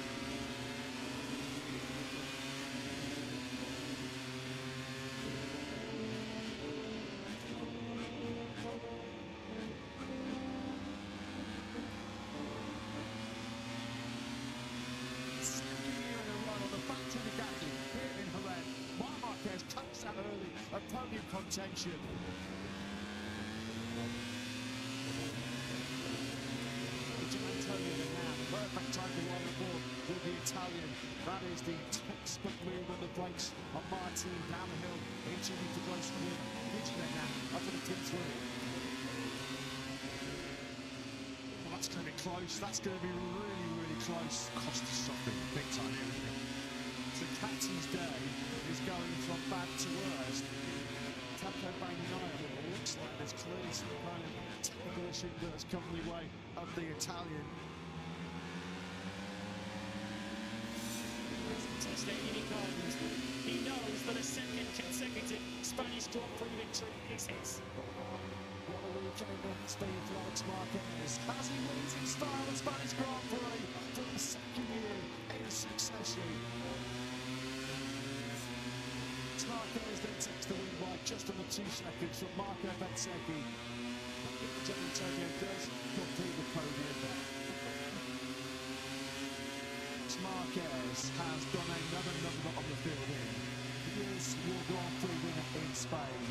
Podium contention. Antonio now, perfect time to run the board with the Italian. That is the textbook move on the brakes of Martin down the hill into the close win. Vigilante now up to the T3. Well, that's going to be close. That's going to be really, really close. Cost is suffering big time everything. So Catsy's day is going from bad to worst. It looks like there's clearly some kind of technical issue that's come the way of the Italian. He knows that a second consecutive Spanish Grand Prix victory is his. What a weekend on speed for Alex Marquez as he wins in style the Spanish Grand Prix for the second year in succession. Marquez then takes the win by just under 2 seconds from Marco Bezzecchi. Antonio does complete the podium. Marquez has done another number on the field here. He is your Grand Prix winner in Spain.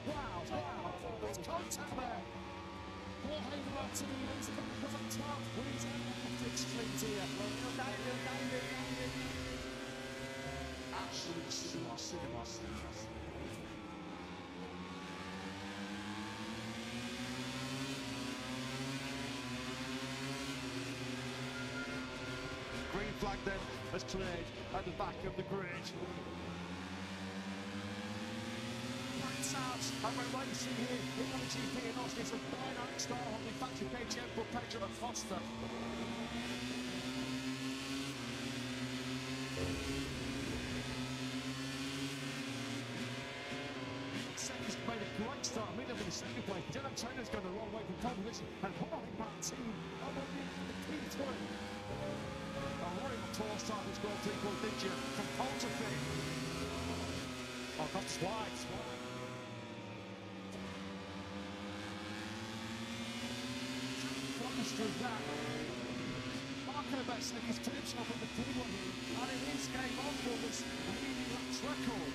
Wow, there's contact there. Jorge Martinez was on top when he's out the extremes here. Absolute cinema. Green flag then has cleared at the back of the grid. Out and we're racing here in MotoGP in Austin. It's a bare start on the factory KTM for Pedro Acosta. Second's made a great start. I mean, they're in the second place. Dylan Antonio's going the wrong way from pole position, and Jorge Martin on the P3. A royal tour start this Grand Prix called Ninja from pole to fifth. Oh, that's wide. Through that. Marco Bezzecchi's put himself on the P1 and it is game on for this leading laps record.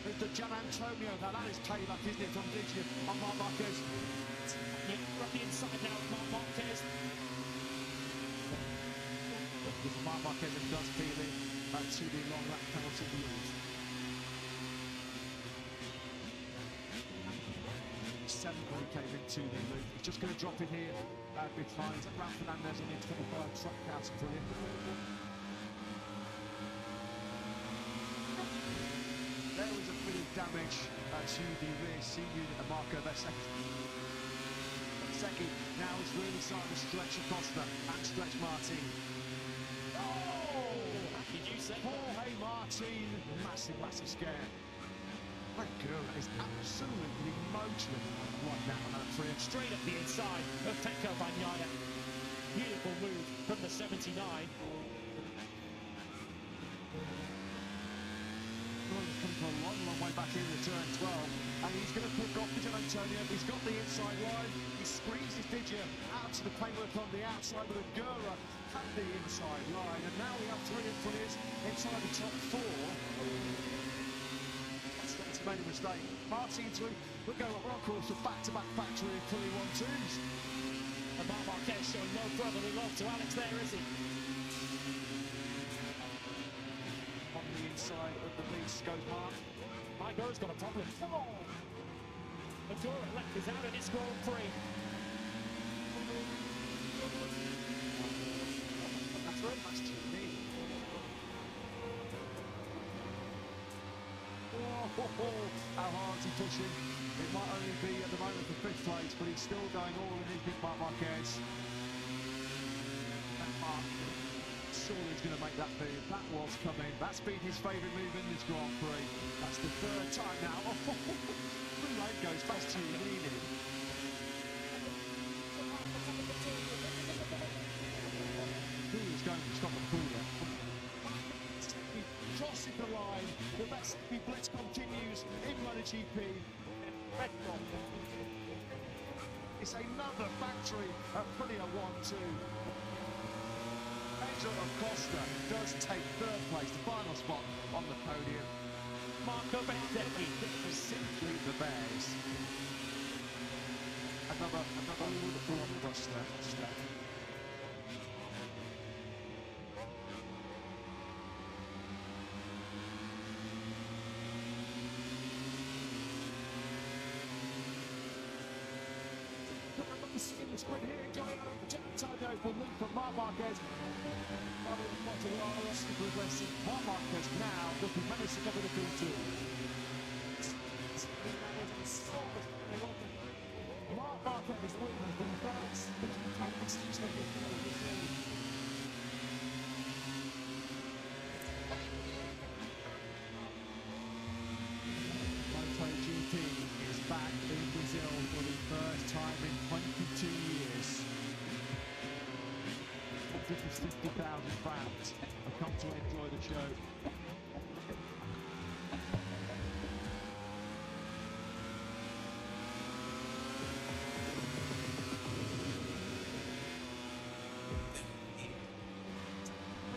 There's the Gian Antonio, now that is payback, isn't it, from Digit on Marquez. Yeah, from the inside now, Marc Marquez. With Marc Marquez and does feel it to the long lap penalty rules. 7th when he came into the loop. He's just going to drop in here behind Ralph Fernandez on the 25 track out for him. There was a bit of damage to the rear seat unit of Marco Bezzecchi. Now is really starting to stretch Acosta and stretch Martin. Did you say? Jorge Martin, massive scare. My girl is absolutely motoring right now on that free. Straight up the inside of Pecco Bagnaia. Beautiful move from the 79. Come from a long way back in the turn 12, and he's going to pick off Gian Antonio. He's got the inside line. He squeezes Digia out to the paintwork on the outside, but Aguirre had the inside line, and now we have 3 employees inside the top 4. That's made a mistake. Martin through. We'll go on course for back-to-back factory of Prix 1-2s. And Marc Marquez showing no brotherly love to Alex there, is he? On the inside of the beast goes Mark. Aguirre's got a problem. Aguirre left is out and it's Grand Prix. That's very much too neat. How hard is he pushing? It might only be at the moment for 5th place, but he's still going all in his big Marc Marquez. And Mark surely he's going to make that move. That was coming. That's been his favourite move in this Grand Prix. That's the 3rd time now. Blue lane goes fast to leading. Who is going to stop a cooler? Crossing the line, the Bezzecchi blitz continues in MotoGP. It's another factory at Prix 1-2. Pedro Acosta does take 3rd place, the final spot on the podium. Marco Bezzecchi simply the Bears. Another Acosta. In the sprint here, going over Antonio will lead from Marc Marquez. Progressing. Marc Marquez now looking menacing over the field too. Marc Marquez wins the first. MotoGP is back in Brazil for the first time in 22 years. 50,000 fans have come to enjoy the show.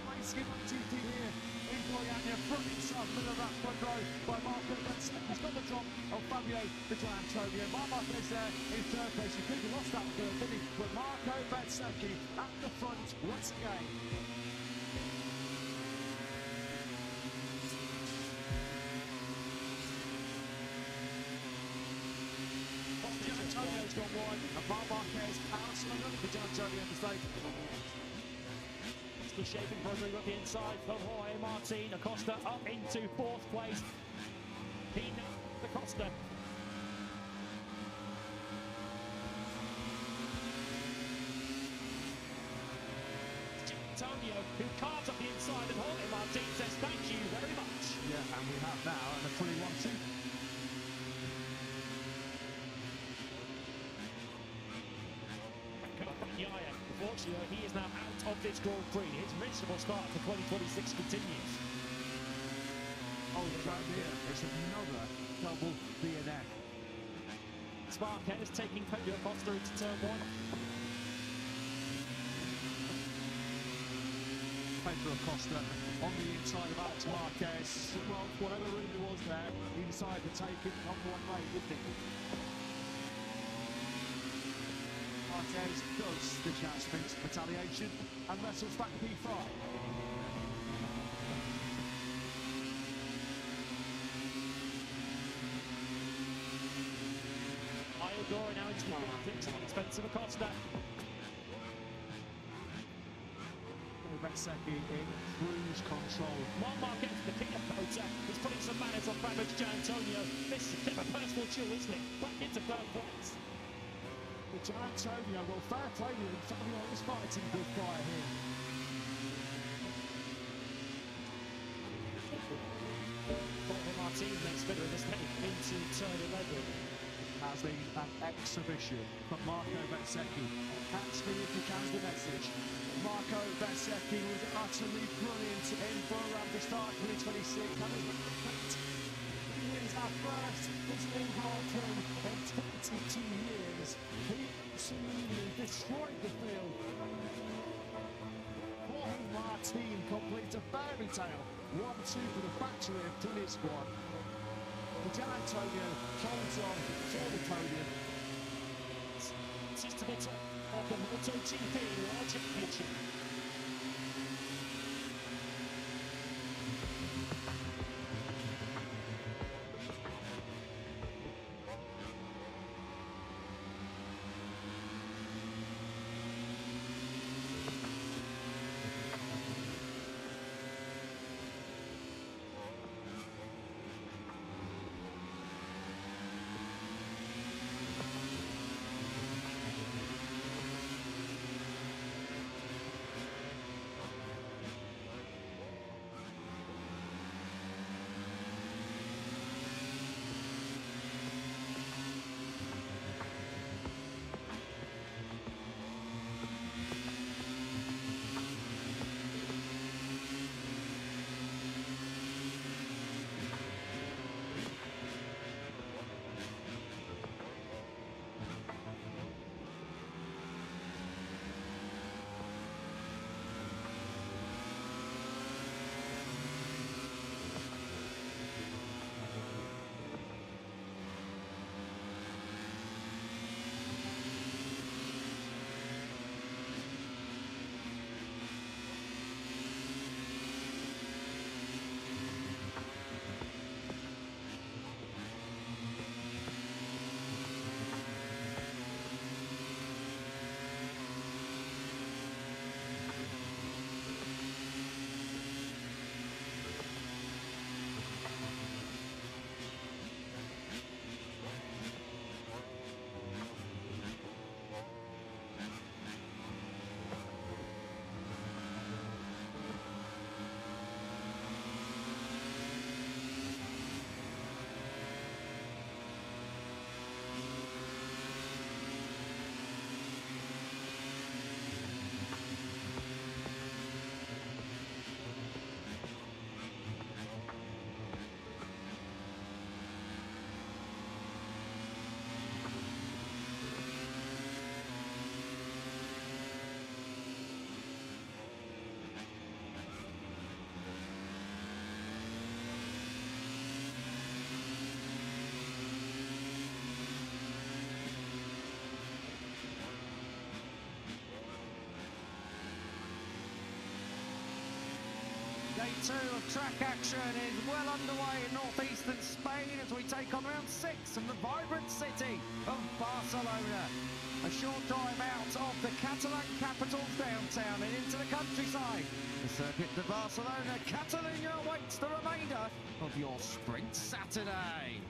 Racing on GP here in Goiânia, front inside, middle of that front row by Marco Bezzecchi. He's got the drop of Fabio Di Gianantonio. Marc Marquez there in 3rd place. He could have lost that 3rd, didn't he? But Marco Bezzecchi at the front once again. Gianantonio's got one, and Marc Marquez pouncing on the Gianantonio mistake. The shaping for a move up the inside for Jorge Martin. Acosta up into 4th place. He now Acosta. Antonio, who carves up the inside, and Jorge Martin says thank you very much. Yeah, and we have now and a 21-2. Unfortunately, he is now out of this Grand Prix. His miserable start for 2026 continues. Oh, right here, it's another double DNF. Marquez taking Pedro Acosta into turn 1. Pedro Acosta on the inside of Alex Marquez. Well, whatever room there was there, he decided to take it on one way, didn't he? Marquez does the chance sprint retaliation and wrestles back P5. Iodora now into the things at the expense of Acosta. Bezzecchi in cruise control. Juan Marquez, the king of Moto, is putting some manners on Fabio Antonio. This is a bit of a personal duel, isn't it? Back into third place. Antonio, well, fair play to him. Fabio is fighting good fire here. Jorge Martin makes better of this take into turn 11. Has been an exhibition from Marco Bezzecchi. Catch me if you can the message. Marco Bezzecchi was utterly brilliant in Burram to start 2026. That was perfect. He wins our first Disney Grand Prix in 22 years. He absolutely destroyed the field. Juan Martin completes a fairy tale. 1-2 for the factory of Tony Squad. Gian Antonio holds on for the podium. This is to the top of the MotoGP World Championship. Day 2 of track action is well underway in northeastern Spain as we take on round 6 of the vibrant city of Barcelona. A short drive out of the Catalan capital's downtown and into the countryside. The circuit to Barcelona, Catalunya awaits the remainder of your Sprint Saturday.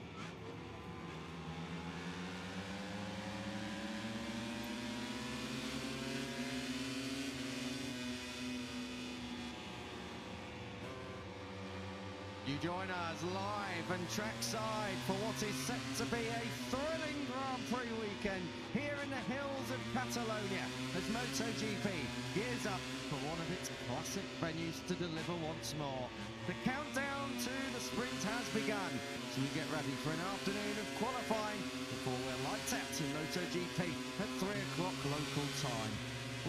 You join us live and trackside for what is set to be a thrilling Grand Prix weekend here in the hills of Catalonia as MotoGP gears up for one of its classic venues to deliver once more. The countdown to the sprint has begun, so we get ready for an afternoon of qualifying before we're lights out in MotoGP at 3 o'clock local time.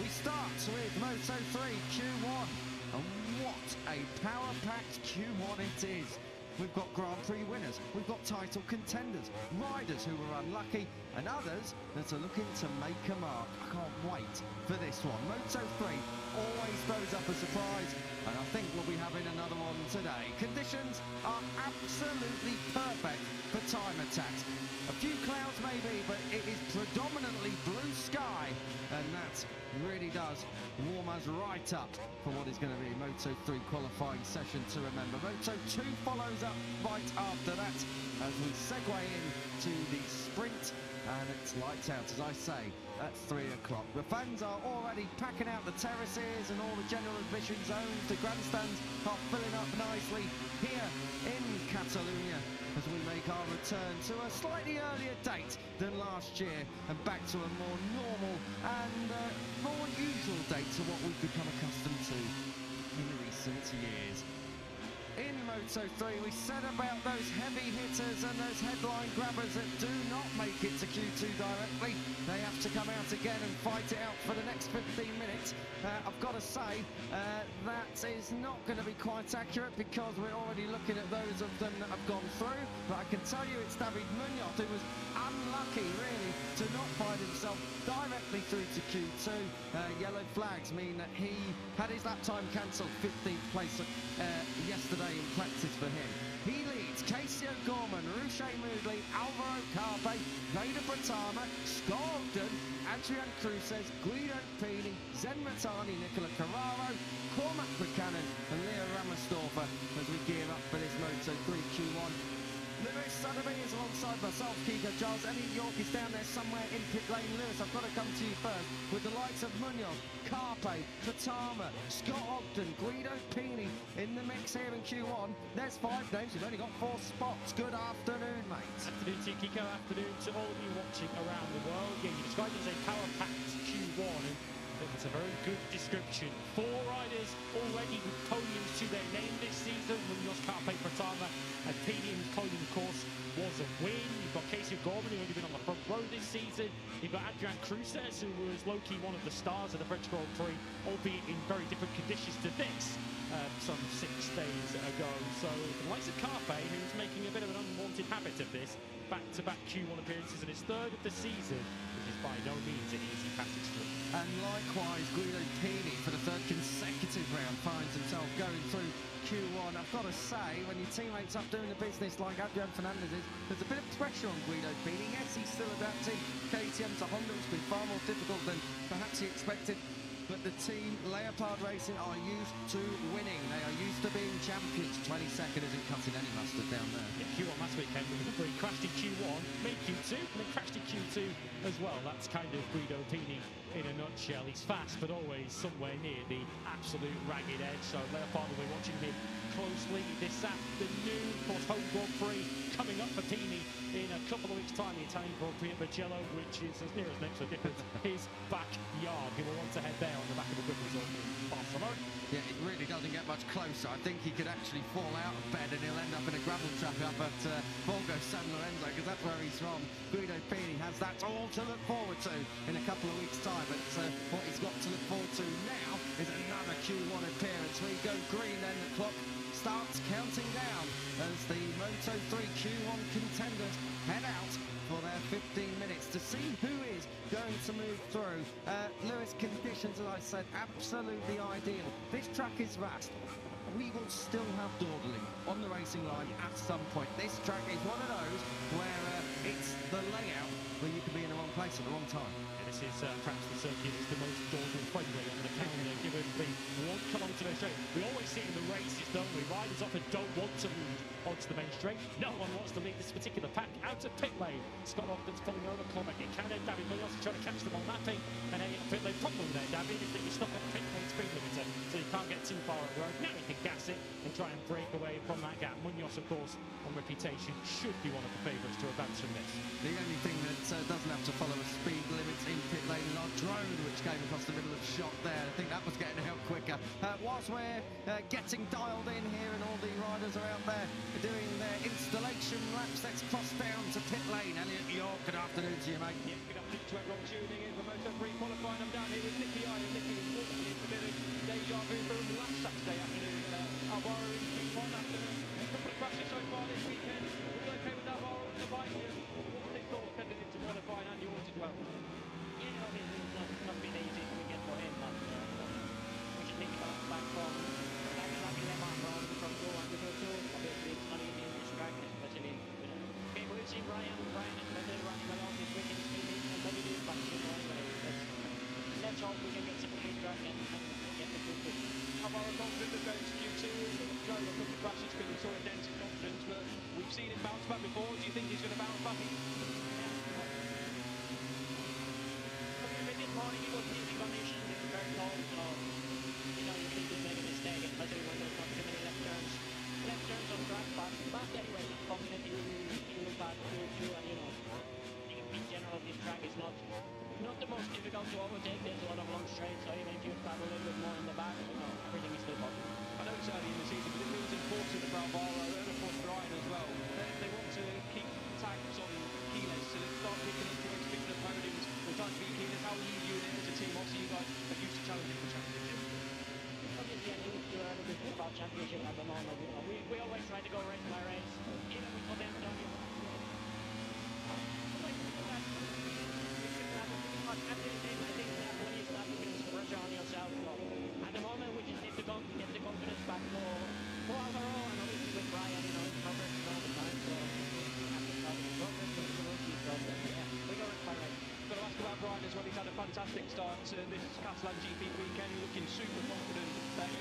We start with Moto3 Q1. And what a power-packed Q1 it is. we've got Grand Prix winners, we've got title contenders, riders who were unlucky, and others that are looking to make a mark. I can't wait for this one. Moto3 always throws up a surprise, and I think we'll be having another one today. Conditions are absolutely perfect for time attacks. A few clouds maybe, but it is predominantly blue sky, and that really does warm us right up for what is going to be a Moto3 qualifying session to remember. Moto2 follows up right after that as we segue into the sprint, and it's lights out, as I say, at 3 o'clock. The fans are already packing out the terraces and all the general admission zones. The grandstands are filling up nicely here in Catalunya as we make our return to a slightly earlier date than last year and back to a more normal and more usual date to what we've become accustomed to in recent years. In Moto3, we said about those heavy hitters and those headline grabbers that do not make it to Q2 directly. They have to come out again and fight it out for the next 15 minutes. I've got to say, that is not going to be quite accurate because we're already looking at those of them that have gone through. But I can tell you it's David Munoz who was unlucky, really, to not find himself directly through to Q2. Yellow flags mean that he had his lap time cancelled, 15th place yesterday in practice for him. He leads Casey O'Gorman, Ruche Moodley, Alvaro Carpe, Vader Bratama, Scott Ogden, Adrian Cruces, Guido Pini, Zen Matani, Nicola Carraro, Cormac Buchanan and Leo Ramersdorfer as we gear up for this Moto3 Q1. Lewis Sotheby is alongside myself, Kiko Giles. Elliot York is down there somewhere in pit lane. Lewis, I've got to come to you first. With the likes of Munoz, Carpe, Fatama, Scott Ogden, Guido Pini in the mix here in Q1. There's 5 names. You've only got 4 spots. Good afternoon, mate. Afternoon to you, Kiko. Afternoon to all of you watching around the world. Yeah, you described it as a power-packed Q1. And it's a very good description. 4 riders already with podiums to their name this season. Munoz, Carpe, Fatama and Pini, whose podium, of course, was a win. You've got Casey Gorman, who's only been on the front row this season. You've got Adrian Cruces, who was low-key one of the stars of the French Grand Prix, albeit in very different conditions to this some 6 days ago. So the likes of Carpe, who's making a bit of an unwanted habit of this, back-to-back Q1 appearances in his 3rd of the season, which is by no means an easy passage through. And likewise, Guido Pini for the 3rd consecutive round finds himself going through Q1. I've got to say, when your teammates up doing the business like Adrian Fernandez is, there's a bit of pressure on Guido Pini. Yes, he's still adapting KTM to Honda. It's been far more difficult than perhaps he expected. But the team, Leopard Racing, are used to winning. They are used to being champions. 22nd isn't cutting any mustard down there. Yeah, Q1 last weekend, remember, he crashed in Q1, made Q2, and then crashed in Q2 as well. That's kind of Guido Pini in a nutshell. He's fast, but always somewhere near the absolute ragged edge. So Leopard will be watching him closely this afternoon. Of course, home Grand Prix coming up for Pini in a couple of weeks' time. The Italian Grand Prix at Mugello, which is, as near as next to a difference, his backyard. He will want to head there on the back of a good result in Barcelona. Yeah, it really doesn't get much closer. I think he could actually fall out of bed and he'll end up in a gravel trap up at Volgo San Lorenzo, because that's where he's from. Guido Pini has that all to look forward to in a couple of weeks' time. But what he's got to look forward to now is another Q1 appearance. We go green, then the clock starts counting down as the Moto3 Q1 contenders head out for their 15 minutes to see who is going to move through. Lewis, conditions, as I said, absolutely ideal. This track is vast. We will still have dawdling on the racing line at some point. This track is one of those where it's the layout where you can be in the wrong place at the wrong time. Yeah, this is perhaps the circuit is the most dawdling friendly on the calendar, given the 1 kilometre main straight. We always see it in the races, don't we? Riders often don't want to lead onto the main straight. No one wants to lead this particular pack out of pit lane. Scott Ogden's pulling over Cormac Buchanan. David Munoz is trying to catch them on mapping. And then pit lane problem there, David, is that you're stuck at pit lane speed limiter, so you can't get too far on the road. Now you can gas it and try and break away from that gap. Munoz, of course, on reputation, should be one of the favourites to advance from this. The only thing that doesn't have to follow a speed limit in pit lane, Lodge Road, which came across the middle of the shot there. I think that was getting out quicker. Whilst we're getting dialed in here and all the riders are out there doing their installation laps, let's cross down to pit lane. Elliot York, good afternoon to you, mate. Yeah, good afternoon to everyone tuning in for Moto3 qualifying. I'm down here with Nicky I, and Nicky is walking into a bit of deja vu from last Saturday afternoon. Alvaro in Q1 after a couple of crashes so far. Quartararo confident of going to Q2. Joe, a couple of crashes because he saw a dent in confidence, but we've seen him bounce back before. Do you think he's going to bounce back? This morning it was easy conditions, it was very cold, so you know you can just make a mistake, especially when there's not too many left turns on track. But anyway, I'm confident he will pass Q2, and you know, in general this track is not the most difficult to overtake. There's a lot of long straights, so even if you travel a little bit more in the back, you know, everything is still possible. I know it's early in the season, but it means important for Alvaro and of course Brian as well. They want to keep tags on keyless, so they start picking up points, picking up podiums. We're trying to beat keyless. How are you viewing it as a team? Obviously, you guys are used to challenging for championship. Obviously, I think it's too early to think about championship at the moment. You know, we always try to go race by race, even with Southampton. I think that when you start putting some pressure on yourself, so at the moment we just need to get the confidence back for Alvaro, and obviously with Brian, you know, progress all the time, so we have to start with progress with the rookie, so yeah, we go race by race. Got to ask about Brian as well. He's had a fantastic start to this Catalan GP weekend, looking super confident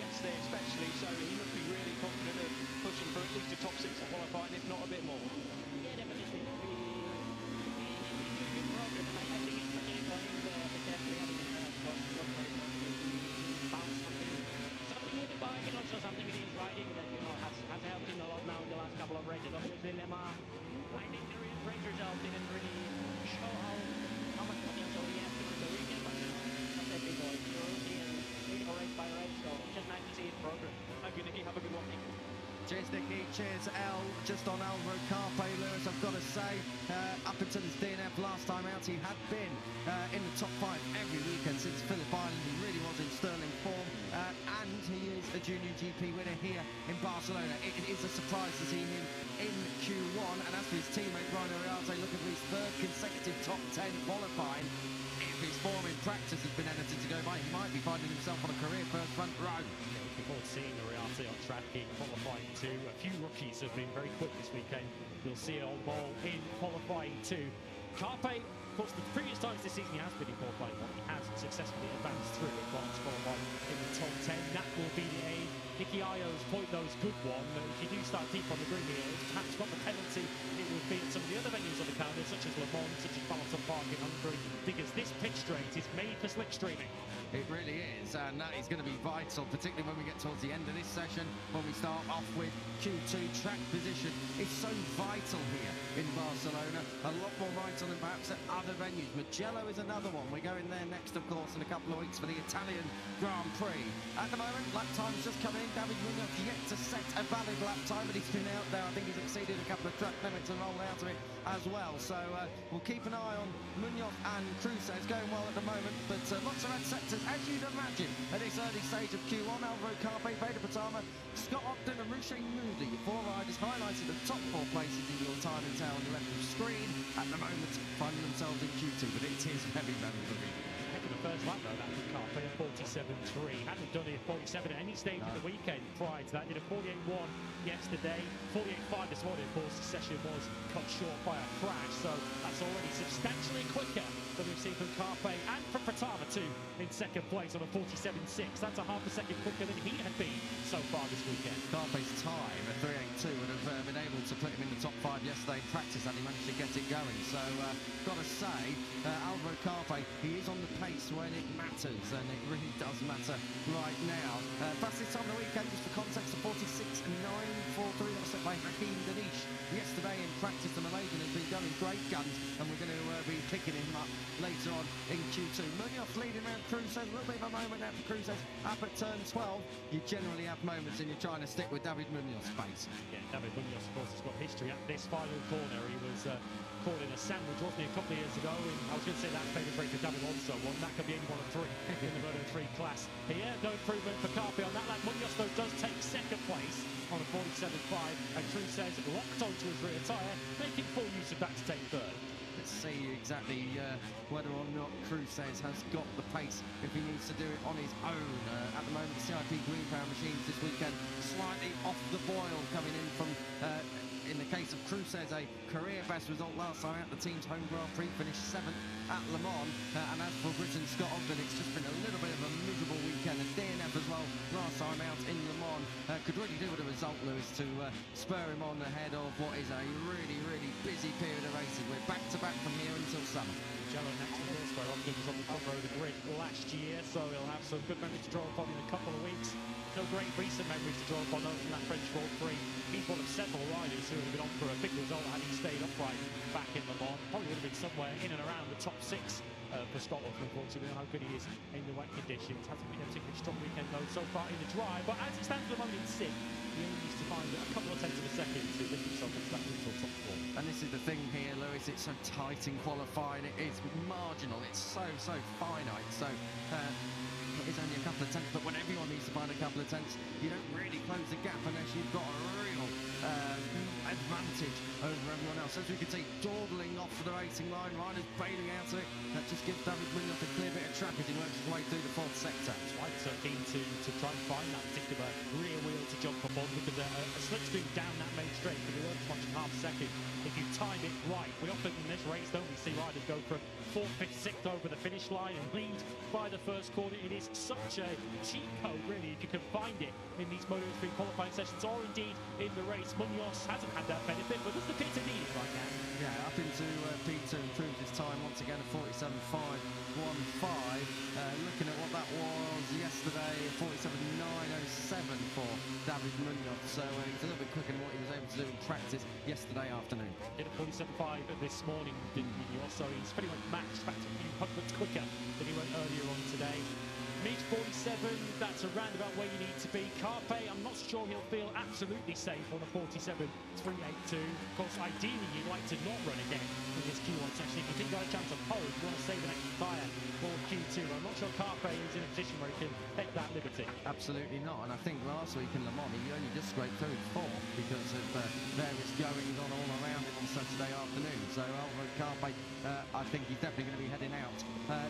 yesterday especially, so he must be really confident of pushing for at least a top 6 in qualifying, if not a bit more. Yeah, definitely. He's doing good progress, and I think especially for him, the test we had in the bounce something with the bike, and also something in his riding that, you know, has helped him a lot now in the last couple of races. Obviously, Le Mans, I think the race result didn't really show how much potential he has during the weekend, but you know, as I said before, it's a rookie and we go race by race, so it's just nice to see his progress. Thank you, Nicky. Have a good one. Cheers, Nicky. Cheers, El. Just on Alvaro Carpe, Lewis, I've got to say, up until his DNF last time out, he had been in the top 5 every weekend since Phillip Island. He really was in sterling form, and he is a junior GP winner here in Barcelona. It is a surprise to see him in Q1, and as for his teammate, Ryan Ariarte, look at his 3rd consecutive top 10 qualifying. If his form in practice has been anything to go by, he might be finding himself on a career first front row. Looking forward to seeing Ariarte on track in qualifying 2. A few rookies have been very quick this weekend. You'll see it on ball in qualifying 2. Carpe, of course, the previous times this season he has been in qualifying 1. He has successfully advanced through advanced qualifying in the top 10. That will be the aim. Nicky Io's point, though, is good one. If you do start deep on the green here, it's perhaps got the penalty it would be at some of the other venues on the calendar, such as Le Mans, such as Balaton Park in Hungary, because this pitch straight is made for slipstreaming. It really is, and that is going to be vital, particularly when we get towards the end of this session, when we start off with Q2. Track position is so vital here in Barcelona, a lot more vital than perhaps at other venues. Mugello is another one. We're going there next, of course, in a couple of weeks for the Italian Grand Prix. At the moment, lap time's just come in. David Munoz yet to set a valid lap time, but he's been out there. I think he's exceeded a couple of track limits and rolled out of it as well. So we'll keep an eye on Munoz and Cruces going well at the moment, but lots of red sectors, as you'd imagine, at this early stage of Q1. Alvaro Carpe, Beda Patama, Scott Ogden and Ruche Moody, 4 riders highlighted the top 4 places in your time in town on the left of the screen. At the moment, finding themselves in Q2, but it is very, very good. Heck of a first lap though, that from Carpe at 47.3. Hadn't done it at 47 at any stage of the weekend prior to that. Did a 48.1 yesterday, 48.5 this morning. Of course, the session was cut short by a crash, so that's already substantially quicker than we've seen from Carpe and from Patama too in second place on a 47.6. That's a half a second quicker than he had been so far this weekend. Carpe's time at 3.82 would have been able to put him in the top 5 yesterday in practice, and he managed to get it going. So, got to say, Alvaro Carpe, he is on the pace when it matters, and it really does matter right now. Fastest time of the weekend, just for context, a 46.943. That was set by Hakeem Danish. Yesterday in practice, the Malaysian has been going great guns, and we're going to be picking him up later on in Q2. Munoz leading around Cruces, a little bit of a moment now for Cruces. Up at turn 12, you generally have moments and you're trying to stick with David Munoz's pace. Yeah, David Munoz, of course, has got history at this final corner. He was caught in a sandwich, wasn't he, a couple of years ago? I was going to say that famous race that David also won. That could be any one of 3 in the Moto3 class. Here, no improvement for Carpe on that lap. Munoz, though, does take second place on a 47.5, and Cruces locked onto his rear tyre, making full use of that to take 3rd. Let's see exactly whether or not Cruces has got the pace if he needs to do it on his own. At the moment, the CIP Green Power machines this weekend slightly off the boil, coming in from in the the case of Cruces, a career best result last time out. The team's home Grand Prix finished 7th at Le Mans. And as for Britain, Scott Ogden, it's just been a little bit of a miserable weekend. And DNF as well last time out in Le Mans. Could really do with a result, Lewis, to spur him on ahead of what is a really, really busy period of racing. We're back-to-back from here until summer. Jello next to this, where Ogden was on the front row of the grid last year, so he'll have some good memories to draw upon in a couple of weeks. No great recent memories to draw upon from that French Grand Prix. He's one of several riders who would have been on for a big result had he stayed upright back in Le Mans. Probably would have been somewhere in and around the top 6 for Scotland, unfortunately. We know how good he is in the wet conditions. Hasn't been a particularly strong weekend though so far in the dry, but as it stands at the moment in 6th, he only needs to find a couple of tenths of a second to lift himself into that little top 4. And this is the thing here, Lewis, it's so tight in qualifying, it is marginal, it's so finite, so it is only a couple of tenths, but when everyone needs to find a couple of tenths, you don't really close the gap unless you've got a real advantage over everyone else. As we can see, dawdling off the racing line, riders bailing out of it. That just gives David Munoz a clear bit of track as he works his way through the 4th sector. That's why it's so keen to try and find that particular rear wheel to jump upon, because a slipstream down that main straight can be worth as much as half a second if you time it right. We often in this race don't we see riders go from 4th, 5th, 6th over the finish line and lead by the first corner. It is such a cheat code, really, if you can find it in these Moto3 qualifying sessions, or indeed in the race. Munoz hasn't had that benefit, but does the pit need it right now? Yeah, up into P2, improved his time once again at 47.515. Looking at what that was yesterday, 47.907 for David Munoz. So he's a little bit quicker than what he was able to do in practice yesterday afternoon. Did a 47.5 this morning, didn't Munoz? So he's pretty much matched, back to a few hundredths quicker than he went earlier on today. Mid 47, that's around about where you need to be. Carpe, I'm not sure he'll feel absolutely safe on a 47.382. Of course, ideally, you'd like to not run again in this Q1 section. If you think you got a chance of pole, you want to save an extra tyre for Q2. I'm not sure Carpe is in a position where he can take that liberty. Absolutely not. And I think last week in Le Mans, he only just scraped through 4th because of various goings on all around him on Saturday afternoon. So Alvaro Carpe, I think he's definitely going to be heading out.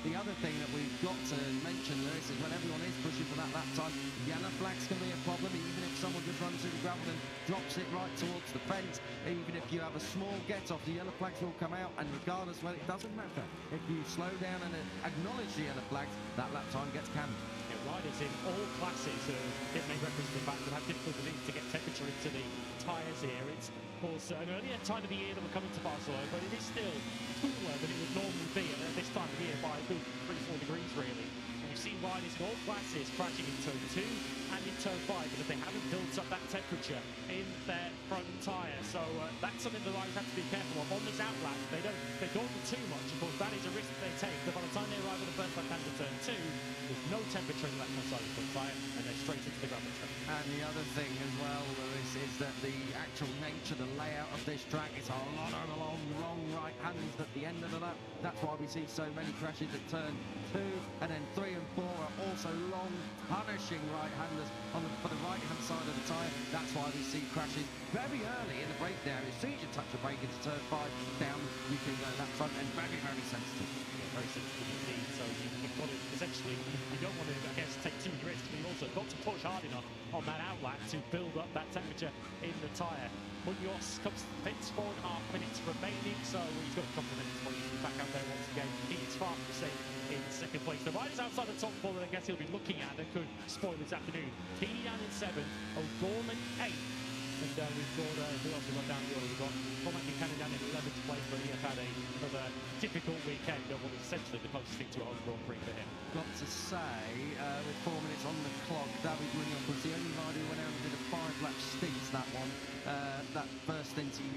The other thing that we've got to mention, Lewis, is when everyone is pushing for that lap time, yellow flags can be a problem, even if someone just runs through the gravel and drops it right towards the fence. Even if you have a small get-off, the yellow flags will come out, and regardless, well, it doesn't matter. If you slow down and acknowledge the yellow flags, that lap time gets canned. Riders in all classes have made reference to the fact that have difficulty to get temperature into the tyres here. It's, of course, an earlier time of the year that we're coming to Barcelona, but it is still cooler than it would normally be at this time of the year by a good 3-4 degrees, really. And you've seen riders in all classes crashing in turn 2 and in turn 5 because they haven't built up that temperature in their front tyre. So that's something the riders have to be careful of. On this outlap, they don't do too much. Of course, that is a risk that they take. But by the time they arrive at the first lap down to turn 2, there's no temperature in the left-hand side of the front tyre, and they're straight into the gravel track. And the other thing as well, Lewis, is that the actual nature, the layout of this track is a lot of long right-handers at the end of the lap. That's why we see so many crashes at turn 2, and then 3 and 4 are also long, punishing right-handers for the right-hand side of the tyre. That's why we see crashes very early in the breakdown. As soon as you touch the brake into turn 5, down, you can go that front end very, very sensitive. Very sensitive indeed, so you've got to essentially, you don't want to, I guess, take too many risks, but you've also got to push hard enough on that outlet to build up that temperature in the tyre. Munoz comes to the pits, 4.5 minutes remaining, so he's got a couple of minutes before he's back out there once again. He is far from safe in 2nd place. The riders outside the top 4 that I guess he'll be looking at that could spoil his afternoon. Heaney down in 7th, O'Gorman 8th. And we've got, who else we've got down the order? We've got Cormac Buchanan down in 11th place, but he has had another difficult weekend of what was essentially the closest thing to a home Grand Prix for him. Got to say, with 4 minutes on the clock, David Munoz was the only rider who went out and did a 5-lap stint, that one, that first stint he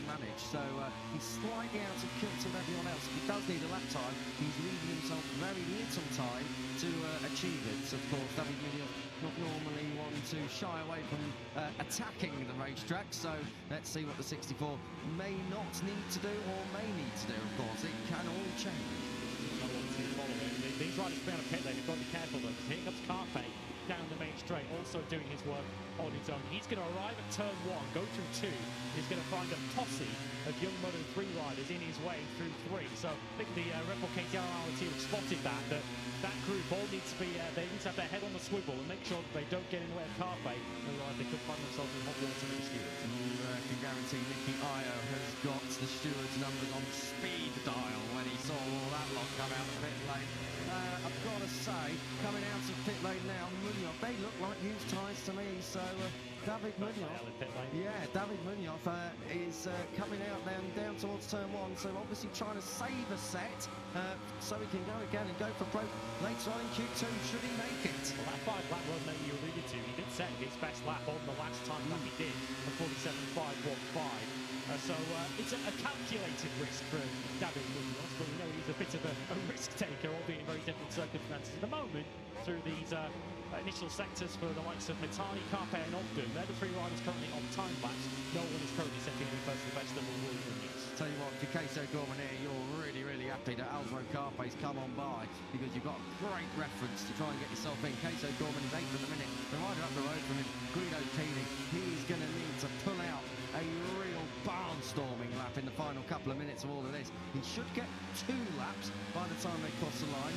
managed. So he's slightly out of kilter with everyone else. He does need a lap time. He's leaving himself very little time to achieve it. So, of course, David Munoz not normally one to shy away from attacking the racetrack. So let's see what the 64 may not need to do or may need to do, of course. It can all change. These riders being on a pit lane, they've got to be careful though, because here comes Carpe down the main straight, also doing his work on his own. He's going to arrive at turn 1, go through 2. He's going to find a posse of young Moto3 riders in his way through 3. So I think the Red Bull KTR team have spotted that group all needs to be, they need to have their head on the swivel and make sure that they don't get in the way of Carpe, otherwise they could find themselves in hot water in the Stewards. You can guarantee Nicky Io has got the steward's numbers on speed dial when he saw all that lot come out of pit lane. I've got to say, coming out of pit lane now, Munoz, they look like used tyres to me, so David Munoz, David Munoz is coming out down towards turn one, so obviously trying to save a set so he can go again and go for broke later on in Q2, should he make it. Well, that 5-lap run that you alluded to, he did set his best lap on the last time that he did, a 47.515. So it's a calculated risk for David Munoz, but we know he's a bit of a risk taker, albeit in very different circumstances. At the moment, through these initial sectors for the likes of Mitani, Carpe and Ogden, they're the three riders currently on time lapse. No one is currently setting any personal best that will win this. Tell you what, for Queso Gorman here, you're really happy that Alvaro Carpe's come on by, because you've got a great reference to try and get yourself in. Queso Gorman is 8th at the minute. The rider up the road from him, Guido Pini, he's going to need to pull out a real barnstorming lap in the final couple of minutes of all of this. He should get 2 laps by the time they cross the line,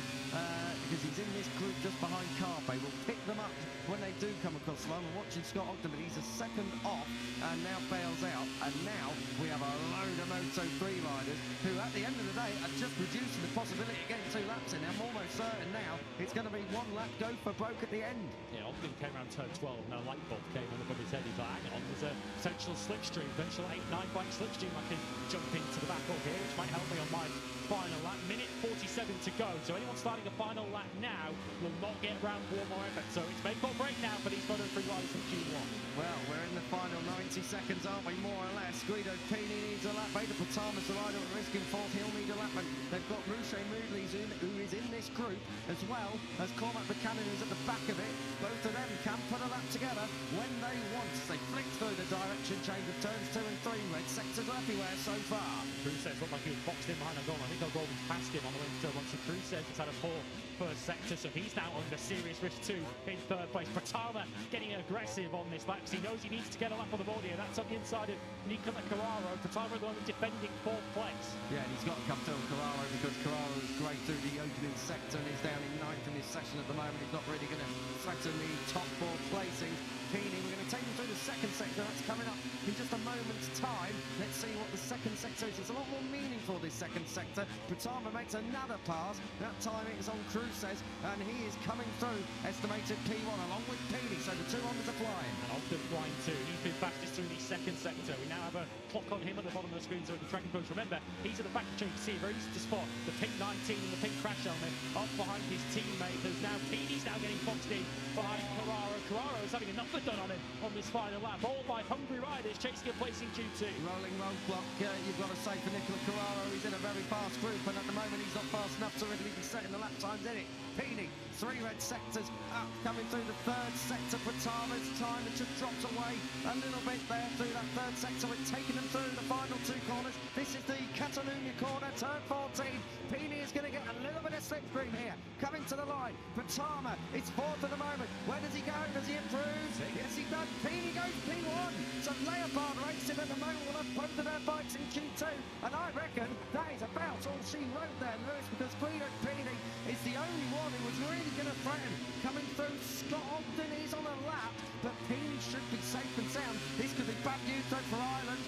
because he's in this group just behind Carpe. We'll pick them up when they do come across the line. We're watching Scott Ogden, but he's a second off and now bails out. And now we have a load of Moto3 riders who, at the end of the day, are just reducing the possibility of getting 2 laps in. I'm almost certain now it's going to be 1 lap go for broke at the end. Yeah, Ogden came around turn 12, now light bulb came on above his head. He's like, hang on, there's a potential slipstream, potential 8-9 bike slipstream I can jump into the back of here, which might help me on my final lap. Minute 47 to go, so anyone starting a final lap now will not get round 1 more effort. So it's make or break now for these Moto3 riders in Q1. Well, we're in the final 90 seconds, aren't we, more or less? Guido Pini needs a lap. Vader Patama's the rider at risk in 4th. He'll need a lap. And they've got Rouche Moodley, who is in this group, as well as Cormac Buchanan, who's at the back of it. Both of them can put a lap together when they want. They flick through the direction change of turns 2 and 3. Red sectors are everywhere so far. Cruzes looked like he was boxed in behind O'Gorman. I think O'Gorman's passed him on the way to turn 1. So Cruzes has had a 4 first sector, so he's now under serious risk too in 3rd place. Patama getting aggressive on this lap because he knows he needs to get a lap on the board here. That's on the inside of Nicola Carraro. Patama the one defending 4th place. Yeah, and he's got to come through Carraro, because Carraro is great through the opening sector and is down in 9th in this session at the moment. He's not really going to threaten the top 4 placings. Pini, we're going to take him through the 2nd sector. That's coming up in just a moment's time. Let's see what the 2nd sector is. It's a lot more meaningful, this 2nd sector. Patama makes another pass. That time it is on Cruzes, and he is coming through estimated P1 along with Pini, so the 2 Hondas are flying. And Ogden flying too. He's been fastest through the 2nd sector. We now have a clock on him at the bottom of the screen, so the tracking post. Remember, he's at the back of the see very easy to spot the pink 19 and the pink crash helmet up behind his teammate. There's now Pini's now getting boxed in behind Carraro. Carraro is having enough done on him on this final lap. All by hungry riders chasing a place in Q2. Rolling roadblock, you've got to say, for Nicola Carraro. He's in a very fast group, and at the moment he's not fast enough to really be setting the lap times in it. Pini, 3 red sectors up, coming through the 3rd sector. Patama's time has just dropped away a little bit there through that 3rd sector. We're taking them through the final 2 corners. This is the Catalunya corner, turn 14. Pini is going to get a little bit of slipstream here, coming to the line. Patama is 4th at the moment. Where does he go? Does he improve? Yes, he does. Pini goes P1. So Leopard racing at the moment will have both of their bikes in Q2. And I reckon that is about all she wrote there, Lewis, because Guido Pini is the only one who was really going to threaten coming through. Scott Ogden is on a lap, but Pini should be safe and sound. This could be bad news though for Ireland.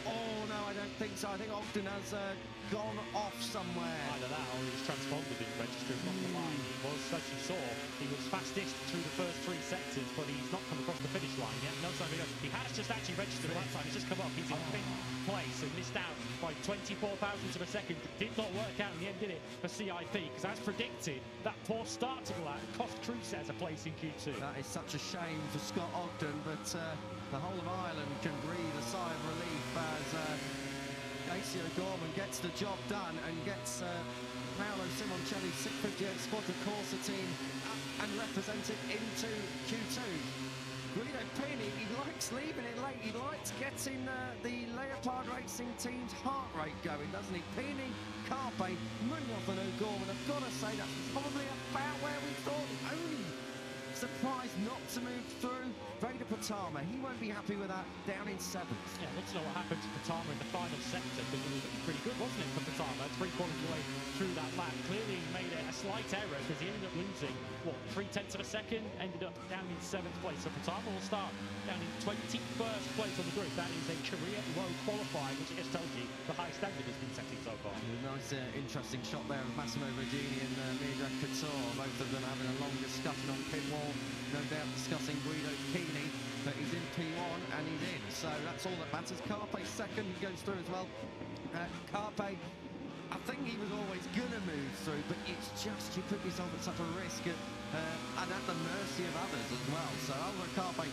Oh no, I don't think so. I think Ogden has gone off somewhere. Either that or he's transponded in registry off the line. He was, as you saw, he was fastest through the first 3 sectors, but he's not come across the finish line yet. No sign of it. He has just actually registered that time. He's just come up. He's in 5th place and missed out by 24 thousandths of a second. It did not work out in the end, did it, for CIP? Because as predicted, that poor start to the lap cost Cruzes a place in Q2. That is such a shame for Scott Ogden, but the whole of Ireland can breathe a sigh of relief as Casey O'Gorman gets the job done and gets Paolo Simoncelli's 658 Squadra Corsa team up and represented into Q2. Guido Pini, he likes leaving it late. He likes getting the Leopard Racing team's heart rate going, doesn't he? Pini, Carpe, Munoz and O'Gorman. I've got to say that's probably about where we thought. Only surprised not to move through. Vader Pitama. He won't be happy with that, down in 7th. Yeah, let's know what happened to Pitama in the final sector, because it was pretty good, wasn't it, for Pitama, 3/4 of the way through that lap. Clearly he made a slight error, because he ended up losing, what, 0.3 of a second, ended up down in 7th place. So Pitama will start down in 21st place on the group. That is a career low qualifying, which just tells you the high standard has been setting so far. A nice, interesting shot there of Massimo Regini and Mirjak Couture, both of them having a long discussion on pit wall, no doubt discussing Guido Chini, but he's in P1 and he's in, so that's all that matters. Carpe second, he goes through as well. Carpe, I think he was always going to move through, but it's just you put yourself at such a risk and at the mercy of others as well. So Alvaro Carpe,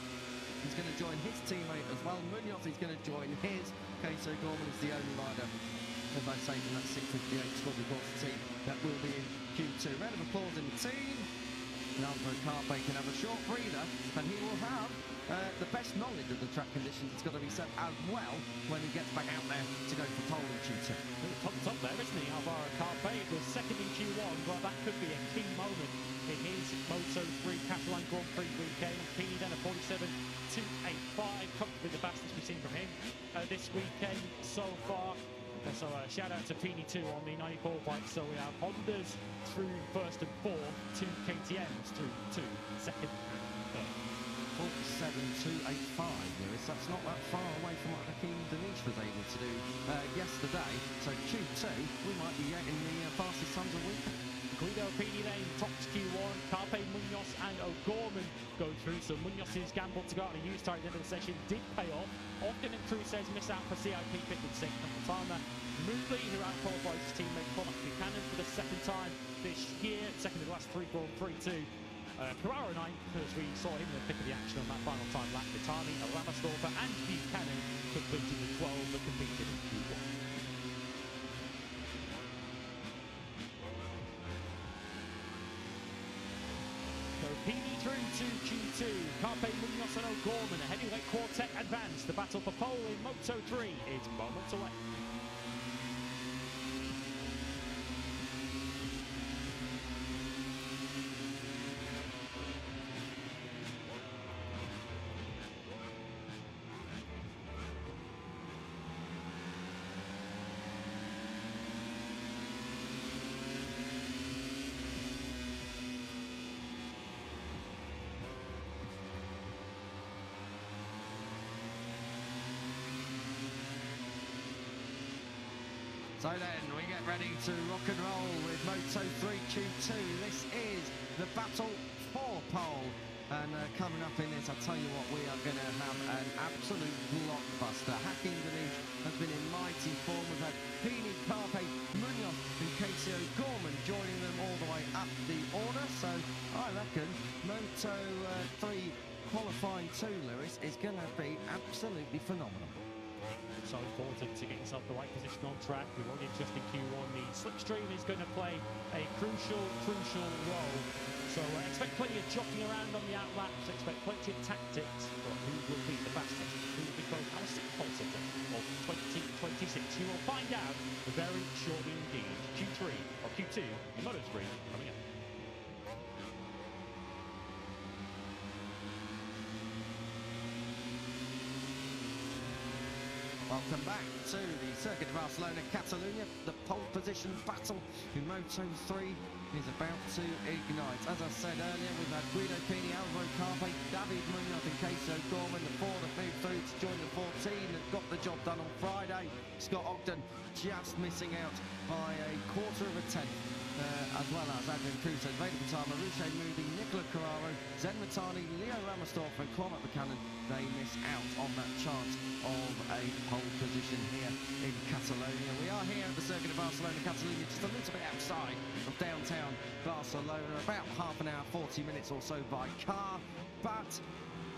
he's going to join his teammate as well. Munoz is going to join his. Casey Gorman is the only rider, as I say, from that 658 squad reports team that will be in Q2. Round of applause in the team. And Alvaro Carpe can have a short breather, and he will have the best knowledge of the track conditions, it's got to be said, as well, when he gets back out there to go for pole in Q2. Top there, isn't he, Alvaro Carpe? It was second in Q1, but that could be a key moment in his Moto3 Catalunya Grand Prix weekend. Pini then a 47.285, comfortably the fastest we've seen from him this weekend so far. So shout out to Pini too on the 94 bike. So we have Hondas through first and fourth, 2 KTMs through 2 second and third. 47.285, Lewis. That's not that far away from what Hakim Danish was able to do yesterday. So Q2, we might be getting the fastest times of the week. Guido Pini then tops Q1, Carpe, Munoz and O'Gorman go through. So Munoz's gamble to go out on a used tire at the end of the session did pay off. Ogden and Cruz says miss out for CIP fifth and sixth. And Fontana, Moodley, who out-qualifies his teammate Cormac Buchanan for the second time this year, second of the last 3 Grand Prix too. Carrara 9th, as we saw him in the pick of the action on that final time lap. Vitani, Ramastorfer and Buchanan completed the 12 that competed in Q1. So Pini through to Q2. Carpe, Munoz and O'Gorman, a heavyweight quartet advance. The battle for pole in Moto3 is moments away. So then, we get ready to rock and roll with Moto3 Q2. This is the battle for pole. And coming up in this, I tell you what, we are going to have an absolute blockbuster. Hakim Danish has been in mighty form. We've had Pini, Carpe, Munoz and Casey O'Gorman joining them all the way up the order. So I reckon Moto3 qualifying 2, Lewis, is going to be absolutely phenomenal. So important to get yourself the right position on track. We've already just in Q1, the slipstream is going to play a crucial role. So expect plenty of jockeying around on the outlaps, expect plenty of tactics, but who will be the fastest? Who will become our 6th pole sitter of 2026? You will find out very shortly indeed. Q3 or Q2 in Moto3 coming up. Welcome back to the Circuit of Barcelona, Catalunya. The pole position battle in Moto3 is about to ignite. As I said earlier, we've had Guido Pini, Alvaro Carpe, David Munoz and Casey O'Gorman, the 4 that moved through to join the 14 that got the job done on Friday. Scott Ogden just missing out by a 1/4 of a tenth. As well as Adrian Cruz, Veda Pitama, Ruche Moody, Nicola Carraro, Zen Matani, Leo Ramastorff and Cormac Buchanan. They miss out on that chance of a pole position here in Catalonia. We are here at the Circuit of Barcelona, Catalunya, just a little bit outside of downtown Barcelona, about half an hour, 40 minutes or so by car, but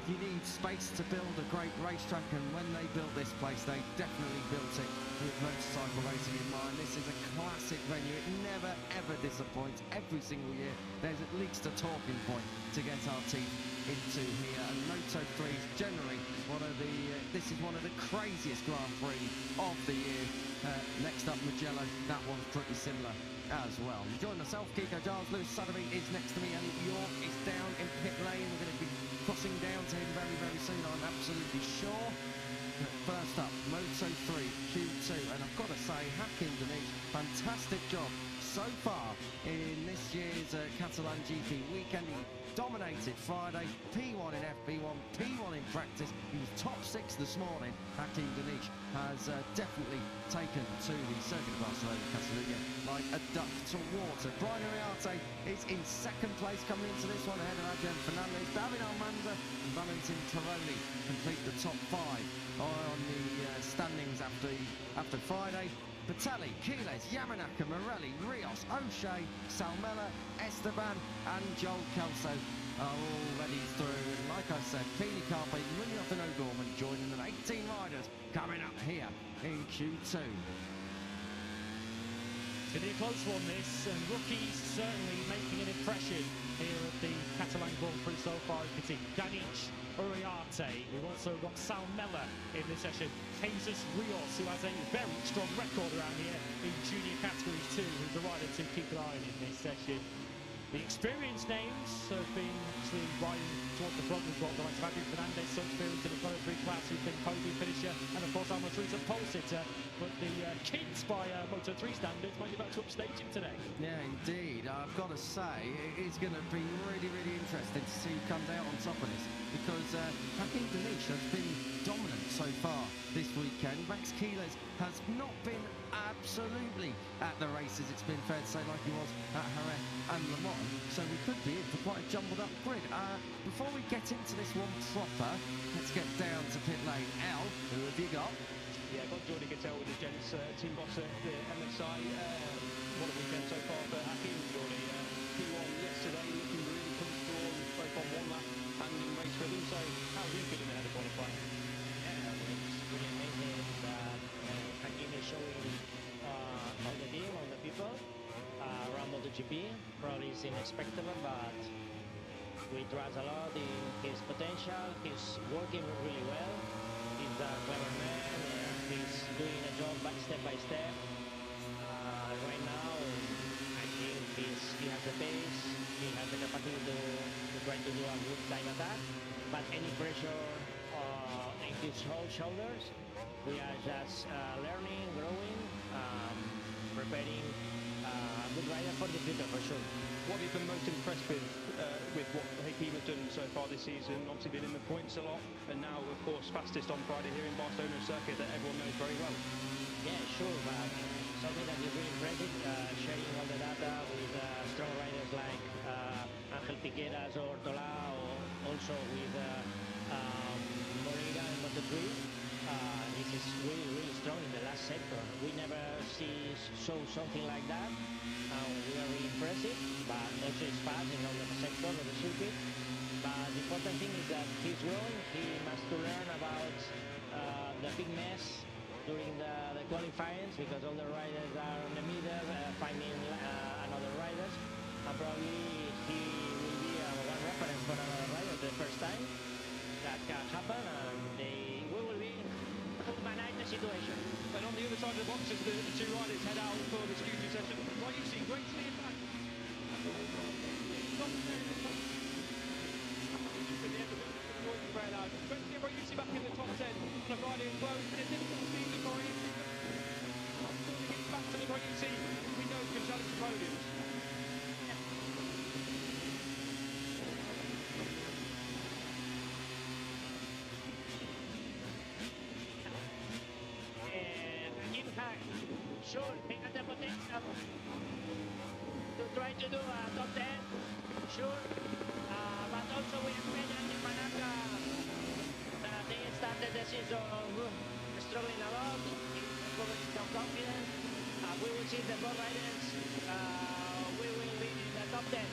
you need space to build a great racetrack, and when they built this place, they definitely built it with motorcycle racing in mind. This is a classic venue. It never, ever disappoints. Every single year, there's at least a talking point to get our team into here. And Moto3 is generally this is one of the craziest Grand Prix of the year. Next up, Mugello. That one's pretty similar as well. Enjoying myself, Kiko Giles, Lewis Sotheby is next to me, Elliot York is down in pit lane. We're going to be crossing down to him very, very soon, I'm absolutely sure. First up, Moto3, Q2, and I've got to say, Hakim Denise, fantastic job so far in this year's Catalan GP weekend. He dominated Friday, P1 in FP1, P1 in practice. He was top 6 this morning. Hakim Denise has definitely taken to the circuit of Barcelona, Catalunya like a duck to water. Brian Uriarte is in second place coming into this one, ahead of Adrian Fernandez. David Almanza and Valentin Tironi complete the top 5 on the standings after Friday. Patelli, Quiles, Yamanaka, Morelli, Rios, O'Shea, Salmela, Esteban and Joel Kelso are already through. And like I said, Pini Carpe, Munoz and O'Gorman joining them. 18 riders coming up here in Q2. It's going to be a close one, this, and rookies certainly making an impression here at the Catalan Grand Prix so far. You can see Danic, Uriarte. We've also got Salmela in this session. Jesus Rios, who has a very strong record around here in junior categories too, who's a rider to keep an eye on in this session. The experienced names have been actually riding towards the front. We've got the likes of Adrian Fernandez, so experienced in the Moto3 class, who's been podium finisher, and of course Moto3's a pole sitter. But the kids by Moto3 standards might be about to upstage him today. Yeah, indeed. I've got to say, it's going to be really, really interesting to see who comes out on top of this, because Hakim Denise has been dominant so far this weekend. Max Quiles has not been absolutely at the races, it's been fair to say, like he was at Jerez and Le Mans, so we could be in for quite a jumbled up grid. Before we get into this one proper, let's get down to pit lane. L, who have you got? Yeah, got Jordi Gattel with the gents team boss at the MSI. What a weekend so far for Hakim. Jordi P1 yesterday, looking really comfortable, both on one lap and in race rhythm. So how's he feeling ahead of qualifying? Yeah, it's really amazing that Hakim is showing all the team, all the people around MotoGP. Probably is unexpected, but we trust a lot in his potential. He's working really well. He's a clever man. He's doing a job step by step. Right now, I think he has the pace. He has the capacity to try to do a good time attack. But any pressure in his whole shoulders, we are just learning, growing, preparing a good rider for the future for sure. What have you been most impressed with what Hakim has done so far this season? Obviously been in the points a lot, and now, of course, fastest on Friday here in Barcelona circuit that everyone knows very well. Yeah, sure, but something that is really impressive, sharing all the data with strong riders like Angel Piqueras or Tola, or also with Moreira and Moto3. This is really, really strong in the last sector. We never saw something like that. We are really impressive, but also it's fast in all the sector of the circuit. But the important thing is that he's growing. He must to learn about the big mess during the qualifying, because all the riders are in the middle, finding another riders. And probably he will be one reference for another rider the first time. That can happen, and we will be manage the situation. And on the other side of the boxes, the two riders head out for the scooter session. Right, you see, great steer back. Great steer, right, you see back in the top 10. On a Friday as well. And it's difficult to see the Corey. Gets back to the right, you see, we know can challenge the podiums. Sure, he has the potential to try to do a top 10, sure. But also we expect that in Manaka, they started the season struggling a lot, recovering some confidence. We will see the four riders, we will be in the top 10.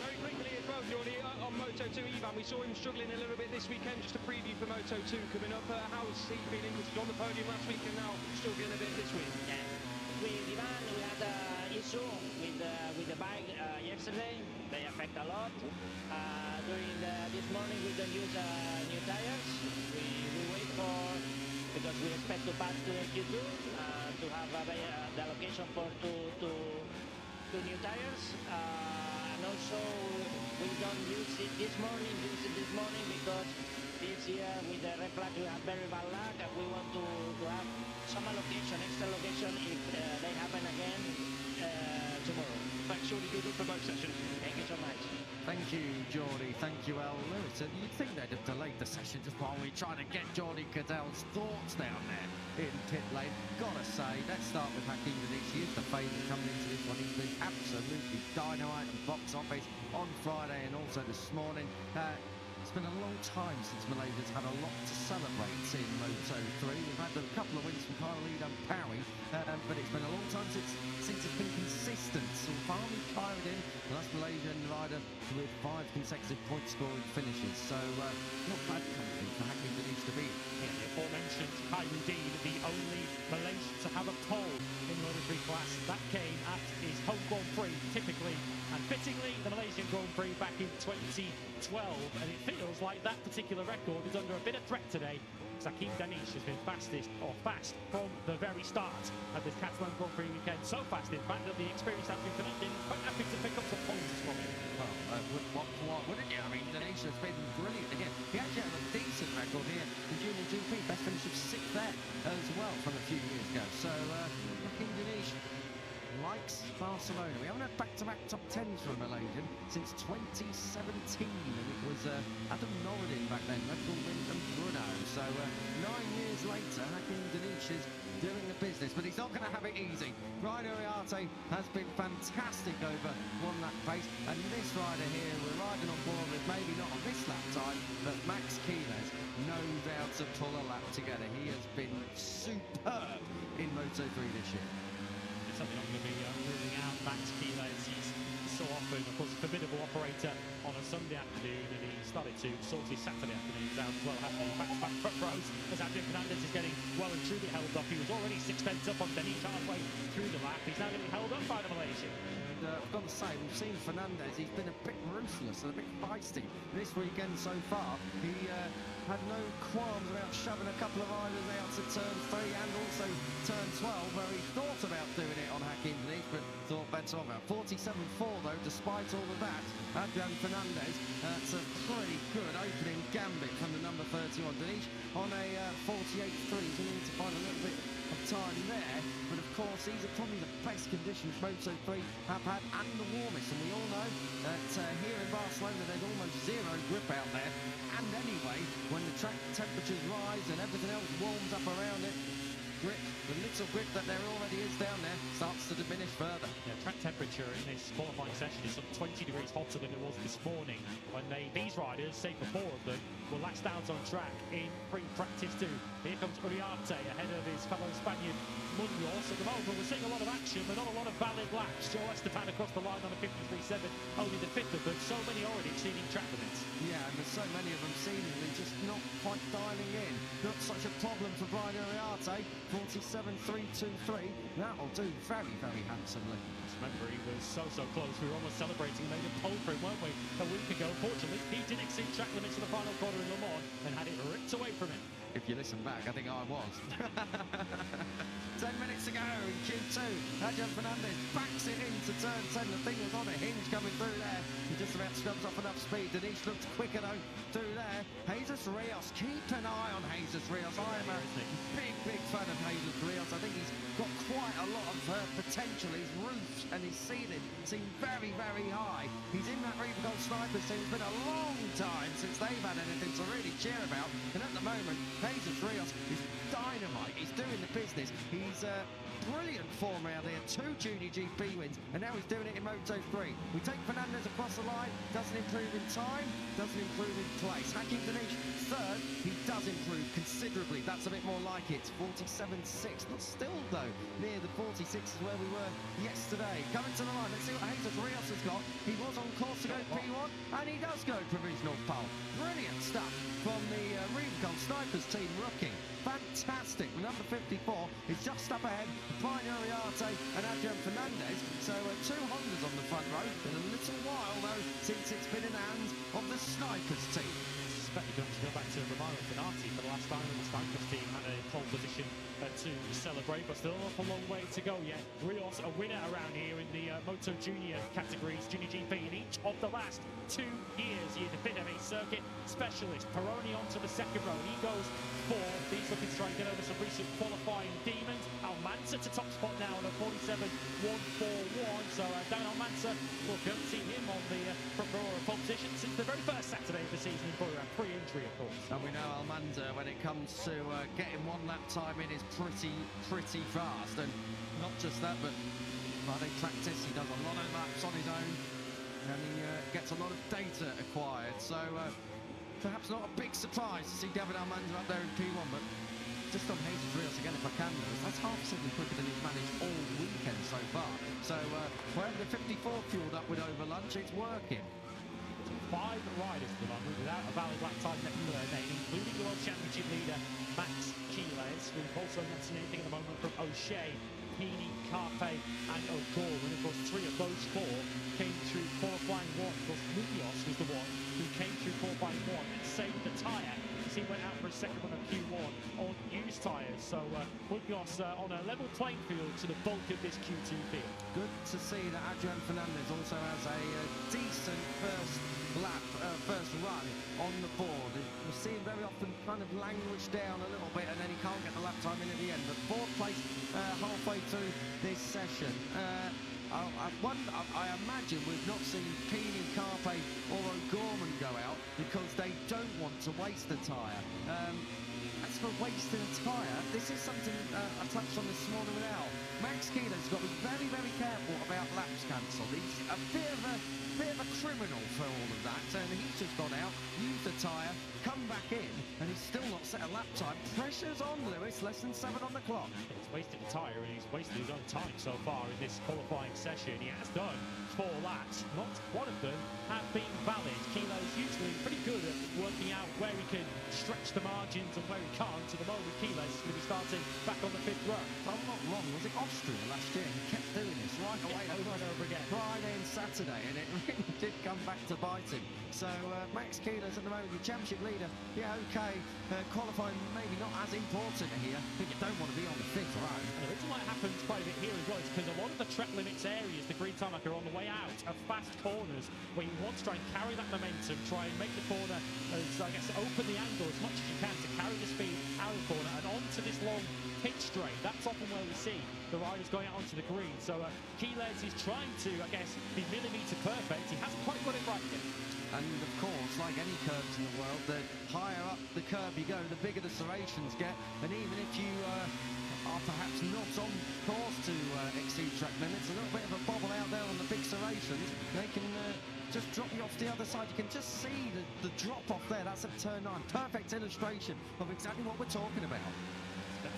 Very quickly as well, Jordi, on Moto2 Ivan, we saw him struggling a little bit this weekend. Just a preview for Moto2 coming up. How's he feeling? Was he on the podium last week and now struggling a bit this week? Yeah. With Ivan, we had an issue with the bike yesterday. They affect a lot. During this morning, we don't use new tires. We wait because we expect to pass to Q2 to have the allocation for two new tires. also we don't use it this morning because this year with the red flag we have very bad luck, and we want to have some allocation, extra allocation if they happen again tomorrow. Thanks, Jordy. Good luck for both sessions. Thank you so much. Thank you, Geordie. Thank you, Al Lewis. And you'd think they'd have delayed the session just while we trying to get Geordie Cadell's thoughts down there in pit lane. Gotta say, let's start with Hakim Danish. He is the favourite coming into this one. He's been absolutely dynamite in box office on Friday and also this morning. It's been a long time since Malaysia's had a lot to celebrate in Moto3. We've had a couple of wins from Carolina and Parry, but it's been a long time since it's been consistent. So finally carried in the last Malaysian rider with 5 consecutive point-scoring finishes. So not bad company for Hakim Danish to be. Yeah, the aforementioned Khairuddin, the only Malaysian to have a pole in the Moto3 class. That came at his home Grand Prix, typically and fittingly the Malaysian Grand Prix back in 2012, and it feels like that particular record is under a bit of threat today. Hakim Danish has been fast from the very start of this Catalunya Grand Prix weekend. So fast, in fact, that the experienced Adrian Fernandez is quite happy to pick up some points this morning. Well, why wouldn't you? I mean, Danish has been brilliant again. He actually had a decent record here in Junior GP. Best finish of 6th there as well from a few years ago. So, Hakim Danish likes Barcelona. We haven't had back-to-back top 10s from a Malaysian since 2017, and it was Adam Noureddin back then, Red Bull Wind and Bruno. So 9 years later, Hakim Danish is doing the business, but he's not going to have it easy. Ryan Uriarte has been fantastic over one lap pace, and this rider here, we're riding on board with maybe not on this lap time, but Max Quiles knows how to pull a lap together. He has been superb in Moto3 this year. Something I'm going to be ruling out Max Quiles. He's so often, of course, a formidable operator on a Sunday afternoon, and he started to sort his Saturday afternoons out as well, hasn't he? Back-to-back front rows as Adrian Fernandez is getting well and truly held up. He was already 6 tenths up on Danish halfway through the lap. He's now getting held up by the Malaysian. I've got to say, we've seen Fernandez, he's been a bit ruthless and a bit feisty this weekend so far. He had no qualms about shoving a couple of riders out to turn 3 and also turn 12, where he thought about doing it on Hakim Danish, but thought better of it. 47.4 though, despite all of that, Adrian Fernandez, that's a pretty good opening gambit from the number 31 Danish on a 48.3, so we need to find a little bit of time there, but of course these are probably the best conditions Moto3 have had and the warmest, and we all know that here in Barcelona there's almost zero grip out there, and anyway when the track temperatures rise and everything else warms up around it, grip, the little grip that there already is down there starts to diminish further. Yeah, track temperature in this qualifying session is some 20 degrees hotter than it was this morning when these riders, say for 4 of them, were last out on track in pre-practice 2. Here comes Uriarte ahead of his fellow Spaniard Munoz. At the moment we're seeing a lot of action but not a lot of valid laps. Joe Esteban across the line on a 53.7, only the 5th of them, so many already exceeding track limits. Yeah, and there's so many of them seemingly just not quite dialing in. Not such a problem for Brian Uriarte. 47.323. That'll do very, very handsomely. Remember, he was so close. We were almost celebrating. Made a pole for him, weren't we, a week ago? Fortunately, he did exceed track limits in the final quarter in Le Mans and had it ripped away from him. If you listen back, I think I was. 10 minutes ago in Q2, Adrian Fernandez backs it into turn 10. The thing was on a hinge coming through there. He just about scrubs off enough speed. Danish looked quicker though through there. Jesus Rios, keep an eye on Jesus Rios. I am a big fan of Jesus Rios. I think he's got quite a lot of potential. His roof and his ceiling seem very, very high. He's in that Reaver Gold Snipers team. It's been a long time since they've had anything to really cheer about. And at the moment, Jesus Rios is dynamite. He's doing the business. He's brilliant form out there. 2 Junior GP wins, and now he's doing it in Moto3. We take Fernandez across the line. Doesn't improve in time. Doesn't improve in place. Hakim Danish, 3rd. He does improve considerably. That's a bit more like it. 47.6. Not still, though, near the 46 is where we were yesterday. Coming to the line. Let's see what Jesus Rios has got. He was on course to go P1, and he does go provisional pole. Brilliant stuff from the Reaver Gold Snipers team rookie. Fantastic. Number 54 is just up ahead. Brian Uriarte and Adrian Fernandez. So 2 Hondas on the front row. Been a little while though since it's been in the hands of the Snipers team. expect you're going to go back to Romano Finati for the last time when the Stankos team had a pole position to celebrate, but still a long way to go yet. Rios, a winner around here in the Moto Junior categories, Junior GP, in each of the last 2 years. He's a bit of a circuit specialist. Peroni onto the second row. He goes fourth. He's looking to try and get over some recent qualifying demons. Almanza to top spot now on a 47.141. So Dan Almanza, we'll go see him on the front row of pole position since the very first Saturday of the season in Bora, pre-injury, of course. And we know Almanza, when it comes to getting one lap time in, is pretty fast. And not just that, but riding practice, he does a lot of laps on his own, and he gets a lot of data acquired. So perhaps not a big surprise to see David Almanza up there in P1, but just on Jesus Rios again, if I can, that's half a second quicker than he's managed all weekend so far. So wherever the 54 fueled up with over lunch, it's working. 5 riders at the moment without a valid lap time next to their name, including the World Championship leader Max Quiles. We've also not seen anything at the moment from O'Shea, Heaney, Carpe and O'Gorman. Of course, 3 of those 4 came through qualifying 1. Of course, Munoz was the one who came through qualifying 1 and saved the tyre. He went out for a second run of Q1 on used tyres. So Munoz on a level playing field to the bulk of this Q2 field. Good to see that Adrian Fernandez also has a decent first run on the board. We see him very often kind of languish down a little bit and then he can't get the lap time in at the end. But 4th place halfway through this session. I imagine we've not seen Keeney, Carpe or O'Gorman go out because they don't want to waste the tyre. As for wasting a tyre, this is something I touched on this morning with Al. Max Keeler's got to be very, very careful about laps cancelled. He's a bit of a criminal for all of that, and he's just gone out, used the tyre, come back in, and he's still not set a lap time. Pressure's on Lewis, less than 7 on the clock. He's wasted the tyre and he's wasted his own time so far in this qualifying session. He has done 4 laps. Not one of them have been valid. Kilo's usually pretty good at working out where he can stretch the margins and where he can't. At the moment, Kilo's going to be starting back on the 5th row. If I'm not wrong, was it Austria last year? He kept doing this right away, over and over again. Friday and Saturday, and it really did come back to bite him. So Max Keeler's at the moment the championship leader. Yeah, okay, qualifying maybe not as important here, but you don't want to be on the 5th row. And the reason why it happens quite a bit here as well is because a lot of the track limits areas, the green tarmac, are on the way out of fast corners where you want to try and carry that momentum, try and make the corner as, I guess, open the angle as much as you can to carry the speed out of the corner and onto this long pitch straight. That's often where we see the riders going out onto the green. So Quiles is trying to, I guess, be millimetre perfect. He hasn't quite got it right yet. And of course, like any curves in the world, the higher up the curve you go, the bigger the serrations get. And even if you are perhaps not on course to exceed track limits, a little bit of a bobble out there on the big serrations, they can just drop you off the other side. You can just see the drop off there. That's at turn 9. Perfect illustration of exactly what we're talking about.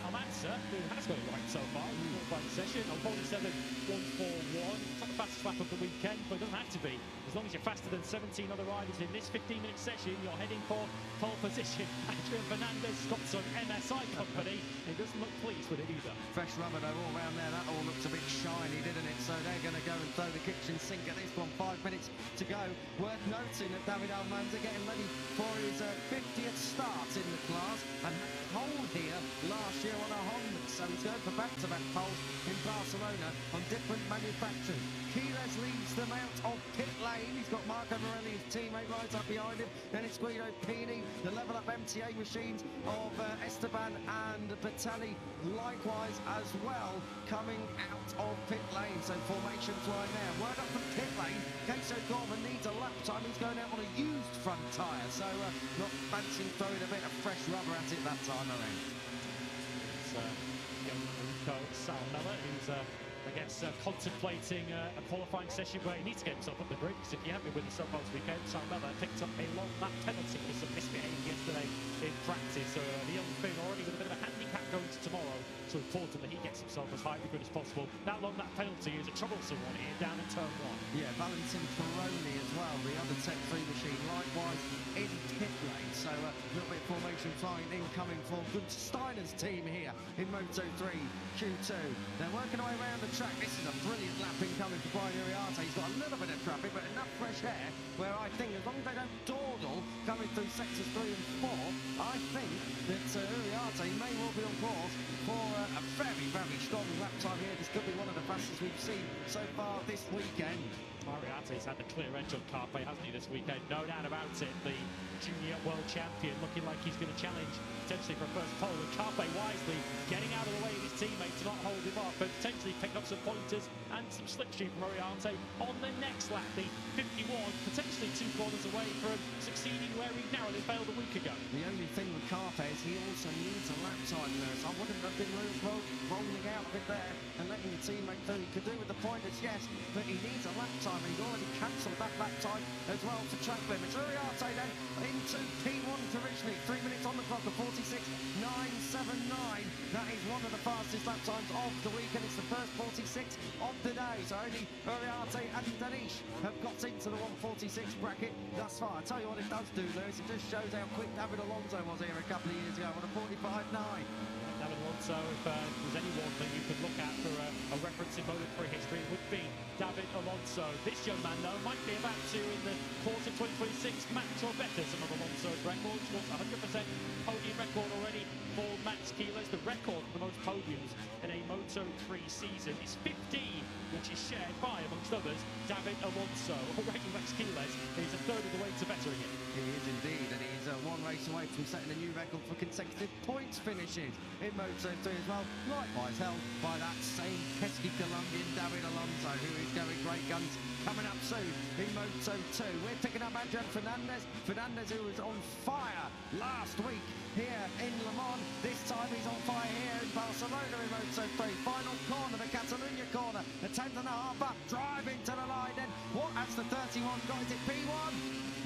Almanza, who has got it right so far in the qualifying session, on 47.141. It's not the fastest lap of the weekend, but it doesn't have to be. As long as you're faster than 17 other riders in this 15-minute session, you're heading for pole position. Adrian Fernandez got some MSI company. He doesn't look pleased with it either. Fresh rubber though all round there. That all looks a bit shiny, didn't it? So they're going to go and throw the kitchen sink at this one. 5 minutes to go. Worth noting that David Almanza getting ready for his 50th start in the class and had pole here last year on a Honda. So he's going for back-to-back poles in Barcelona on different manufacturers. Quiles leads them out of pit lane. He's got Marco Morelli, his teammate, right up behind him. Then it's Guido Pini, the level-up MTA machines of Esteban and Bertelli, likewise as well, coming out of pit lane. So formation flying there. Word up from pit lane. Queso Gorman needs a lap time. He's going out on a used front tyre. So not fancying throwing a bit of fresh rubber at it that time around. It's young Rico Salmella, who's I guess contemplating a qualifying session where he needs to get himself up the grid, because if you haven't been with yourself over the weekend, Salmella picked up a long lap penalty for some misbehaving yesterday in practice. So the young Finn already with a bit of a handicap going to tomorrow. So important that he gets himself as high good as possible. That penalty is a troublesome one here down in turn 1. Yeah, Valentin Peroni as well, the other Tech 3 machine, likewise in pit lane. So a little bit of formation flying incoming for Gunther Steiner's team here in Moto3 Q2. They're working their way around the track. This is a brilliant lap incoming for Brian Uriarte. He's got a little bit of traffic, but enough fresh air where I think as long as they don't dawdle coming through sectors 3 and 4, I think that Uriarte may well be on course for a very, very strong lap time here. This could be one of the fastest we've seen so far this weekend. Uriarte's had the clear edge on Carpe, hasn't he, this weekend? No doubt about it. The junior world champion looking like he's going to challenge potentially for a first pole. And Carpe wisely getting out of the way of his teammates to not hold him off, but potentially pick up some pointers and some slipstream from Uriarte on the next lap. The 51, potentially 2 corners away from succeeding where he narrowly failed a week ago. The only thing with Carpe is he also needs a lap time, Lewis. I wouldn't have been rolling out of it there and letting the teammate through. He could do with the pointers, yes, but he needs a lap time. He's already cancelled that lap time as well for track limits. Uriarte then into P1 provisionally. 3 minutes on the clock, a 46.979. That is one of the fastest lap times of the weekend. It's the first 46 of the day. So only Uriarte and Danish have got into the 146 bracket thus far. I tell you what it does do, Lewis. It just shows how quick David Alonso was here a couple of years ago on a 45.9. David Alonso, if there's any one thing you could look at for a reference in Moto3 history, it would be David Alonso. This young man, though, might be about to, in the course of 2026, match or better some of Alonso's records. Was 100% podium record already for Max Keeler. The record for the most podiums in a Moto3 season is 15, which is shared by, amongst others, David Alonso. Already Max Keeler is a third of the way to bettering it. He is indeed, and he's one race away from setting a new record for consecutive points finishes in Moto3 as well. Likewise held by that same pesky Colombian David Alonso, who is going great guns coming up soon in Moto2. We're picking up Adrian Fernandez. Fernandez, who was on fire last week here in Le Mans. This time he's on fire here in Barcelona in Moto3. Final corner, the Catalunya corner. A 10th and a half up, driving to the line. Then what has the 31 got? Is it P1?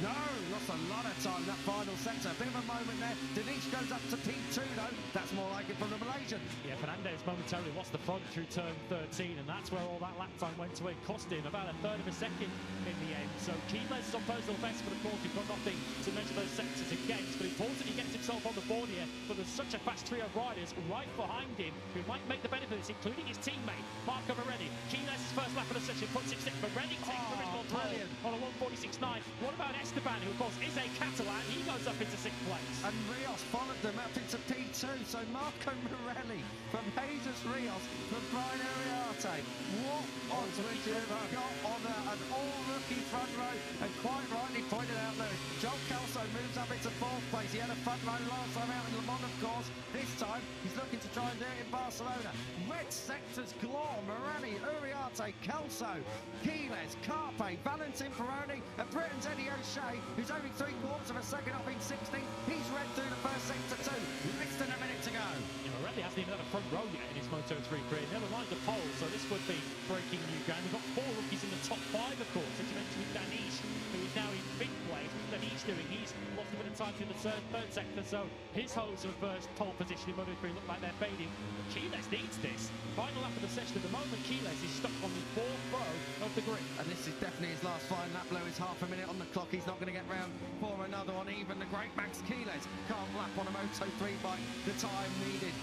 No, lost a lot of time that final sector. A bit of a moment there. Danish goes up to P2 though. That's more like it from the Malaysian. Yeah, Fernandez momentarily lost the front through turn 13, and that's where all that lap time went away. Cost him about a third of a second in the end. So Keyless is on personal best for the course. We've got nothing to measure those sectors against, but important he gets himself on the board here. But there's such a fast trio of riders right behind him who might make the benefits, including his teammate Marco Moretti. Keyless' first lap of the session puts him 6th. Moretti takes provisional pole on a 146.9. What about Esteban, who of course is a Catalan? He goes up into 6th place. And Rios followed them up into P2. So Marco Morelli from Jesus Rios from Brian Uriarte. What odds would you have got on an all-rookie front row? And quite rightly pointed out, Lewis, Joel Kelso moves up into 4th place. He had a front row last time out in Le Mans, of course. This time he's looking to try and do it in Barcelona. Red sectors galore. Morelli, Uriarte, Kelso, Keyless, Carpe, Valentin Peroni, and Britain's Eddie O'Shea, who's only 3/4 of a second up in 16th. He's red through the first sector too. Less than a minute to go. Yeah, Morelli hasn't even had a front row yet in his Moto3 career. Never mind the pole, so this would be breaking new ground. We've got 4 rookies in the top 5, of course. As you mentioned with Danish, who is now in 5th place. What's Danish doing? He's lost a bit of time in the third sector, so his hopes of first pole position in Moto3 look like they're fading. Keyless needs this. Final lap of the session at the moment. Keyless is stuck on the 4th row of the grid. And this is definitely his last fine lap. Lewis, half a minute on the clock. He's not going to get round for another one. Even the great Max Keyless can't lap on a Moto3 bike the time needed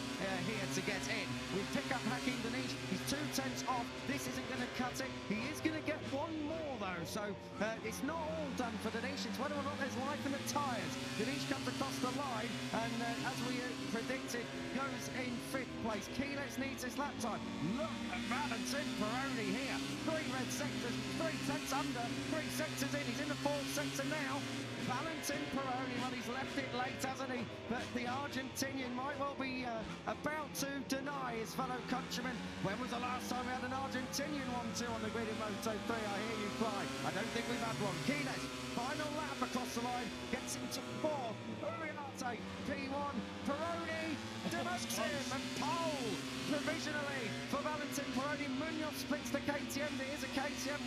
here to get in. We pick up Hakim Danish. He's 2/10 off. This isn't going to cut it. He is going to get one more though. So it's not all done for Danish. It's whether or not there's life in the tyres. Danish comes across the line and as we predicted, goes in 5th place. Keyless needs his lap time. Look at Valentin Peroni here. 3 red sectors, 3/10 under, 3 sectors in. He's in the 4th sector now. Valentin Peroni, well, he's left it late, hasn't he? But the Argentinian might well be about to deny his fellow countrymen. When was the last time we had an Argentinian 1-2 on the grid in Moto3? I hear you cry. I don't think we've had one. Keyless, final lap across the line, gets into 4th. Uriarte, P1, Peroni, demokes him, and pole provisionally for Valentin Peroni. Munoz splits the KTM. It is a KTM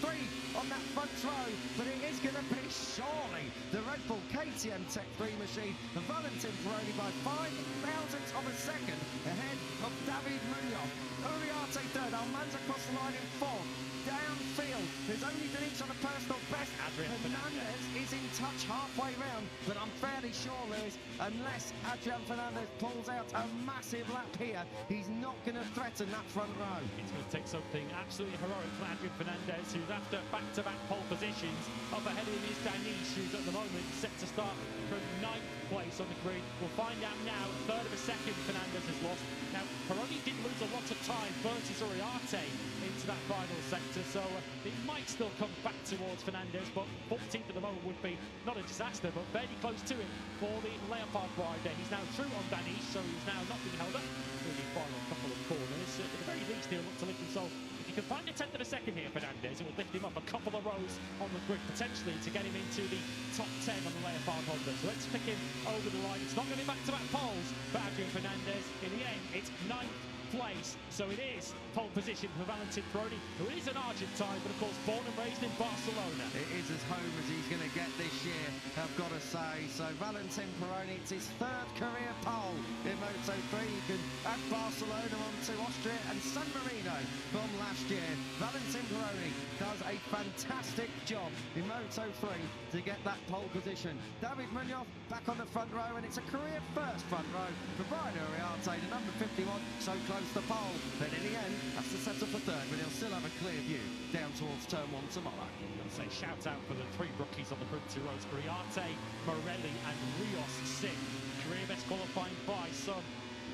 1-2-3 on that front row, but it is going to be surely the Red Bull KTM Tech 3 machine. Valentin Peroni by 0.005 of a second ahead of David Munoz. Uriarte third, Almanza across the line in fourth. Downfield, there's only been each on a personal best. Fernandez is in touch halfway round, but I'm fairly sure, Lewis, unless Adrian Fernandez pulls out a massive lap here, he's not going to threaten that front row. It's going to take something absolutely heroic from Adrian Fernandez, who's after back-to-back pole positions. Up ahead of him is Danish, who's at the moment set to start from 9th place on the grid. We'll find out now. A third of a second Fernandez has lost. Now, Peroni did lose a lot of time versus Uriarte into that final sector, so it might still come back towards Fernandez, but 14th at the moment would be not a disaster, but very close to it for the Leopard rider. He's now through on Danish, so he's now not being held up. He'll be final a couple of corners. At the very least, he'll look to lift himself. If he can find a tenth of a second here, Fernandez, it will lift him up a couple of rows on the grid, potentially to get him into the top 10 on the Leopard Honda. So let's pick him over the line. It's not going to be back-to-back poles for Adrian Fernandez. In the end, it's 9th place, so it is pole position for Valentin Peroni, who is an Argentine, but of course born and raised in Barcelona. It is as home as he's going to get this year, I've got to say. So Valentin Peroni, it's his third career pole in Moto3. You can add Barcelona onto Austria and San Marino from last year. Valentin Peroni does a fantastic job in Moto3 to get that pole position. David Munoz back on the front row, and it's a career first front row for Brian Uriarte, the number 51, so close to pole. But in the end, that's the setup for third, but he'll still have a clear view down towards turn 1 tomorrow. I'll say shout out for the 3 rookies on the group 2 rows. Uriarte, Morelli and Rios sixth. Career best qualifying by some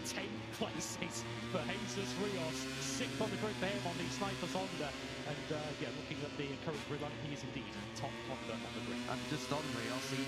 10 places for Jesus Rios. 6th on the grid for him on the Snipers Honda. And yeah, looking at the current grid line, he is indeed top Honda on the grid. And just on Rios, he,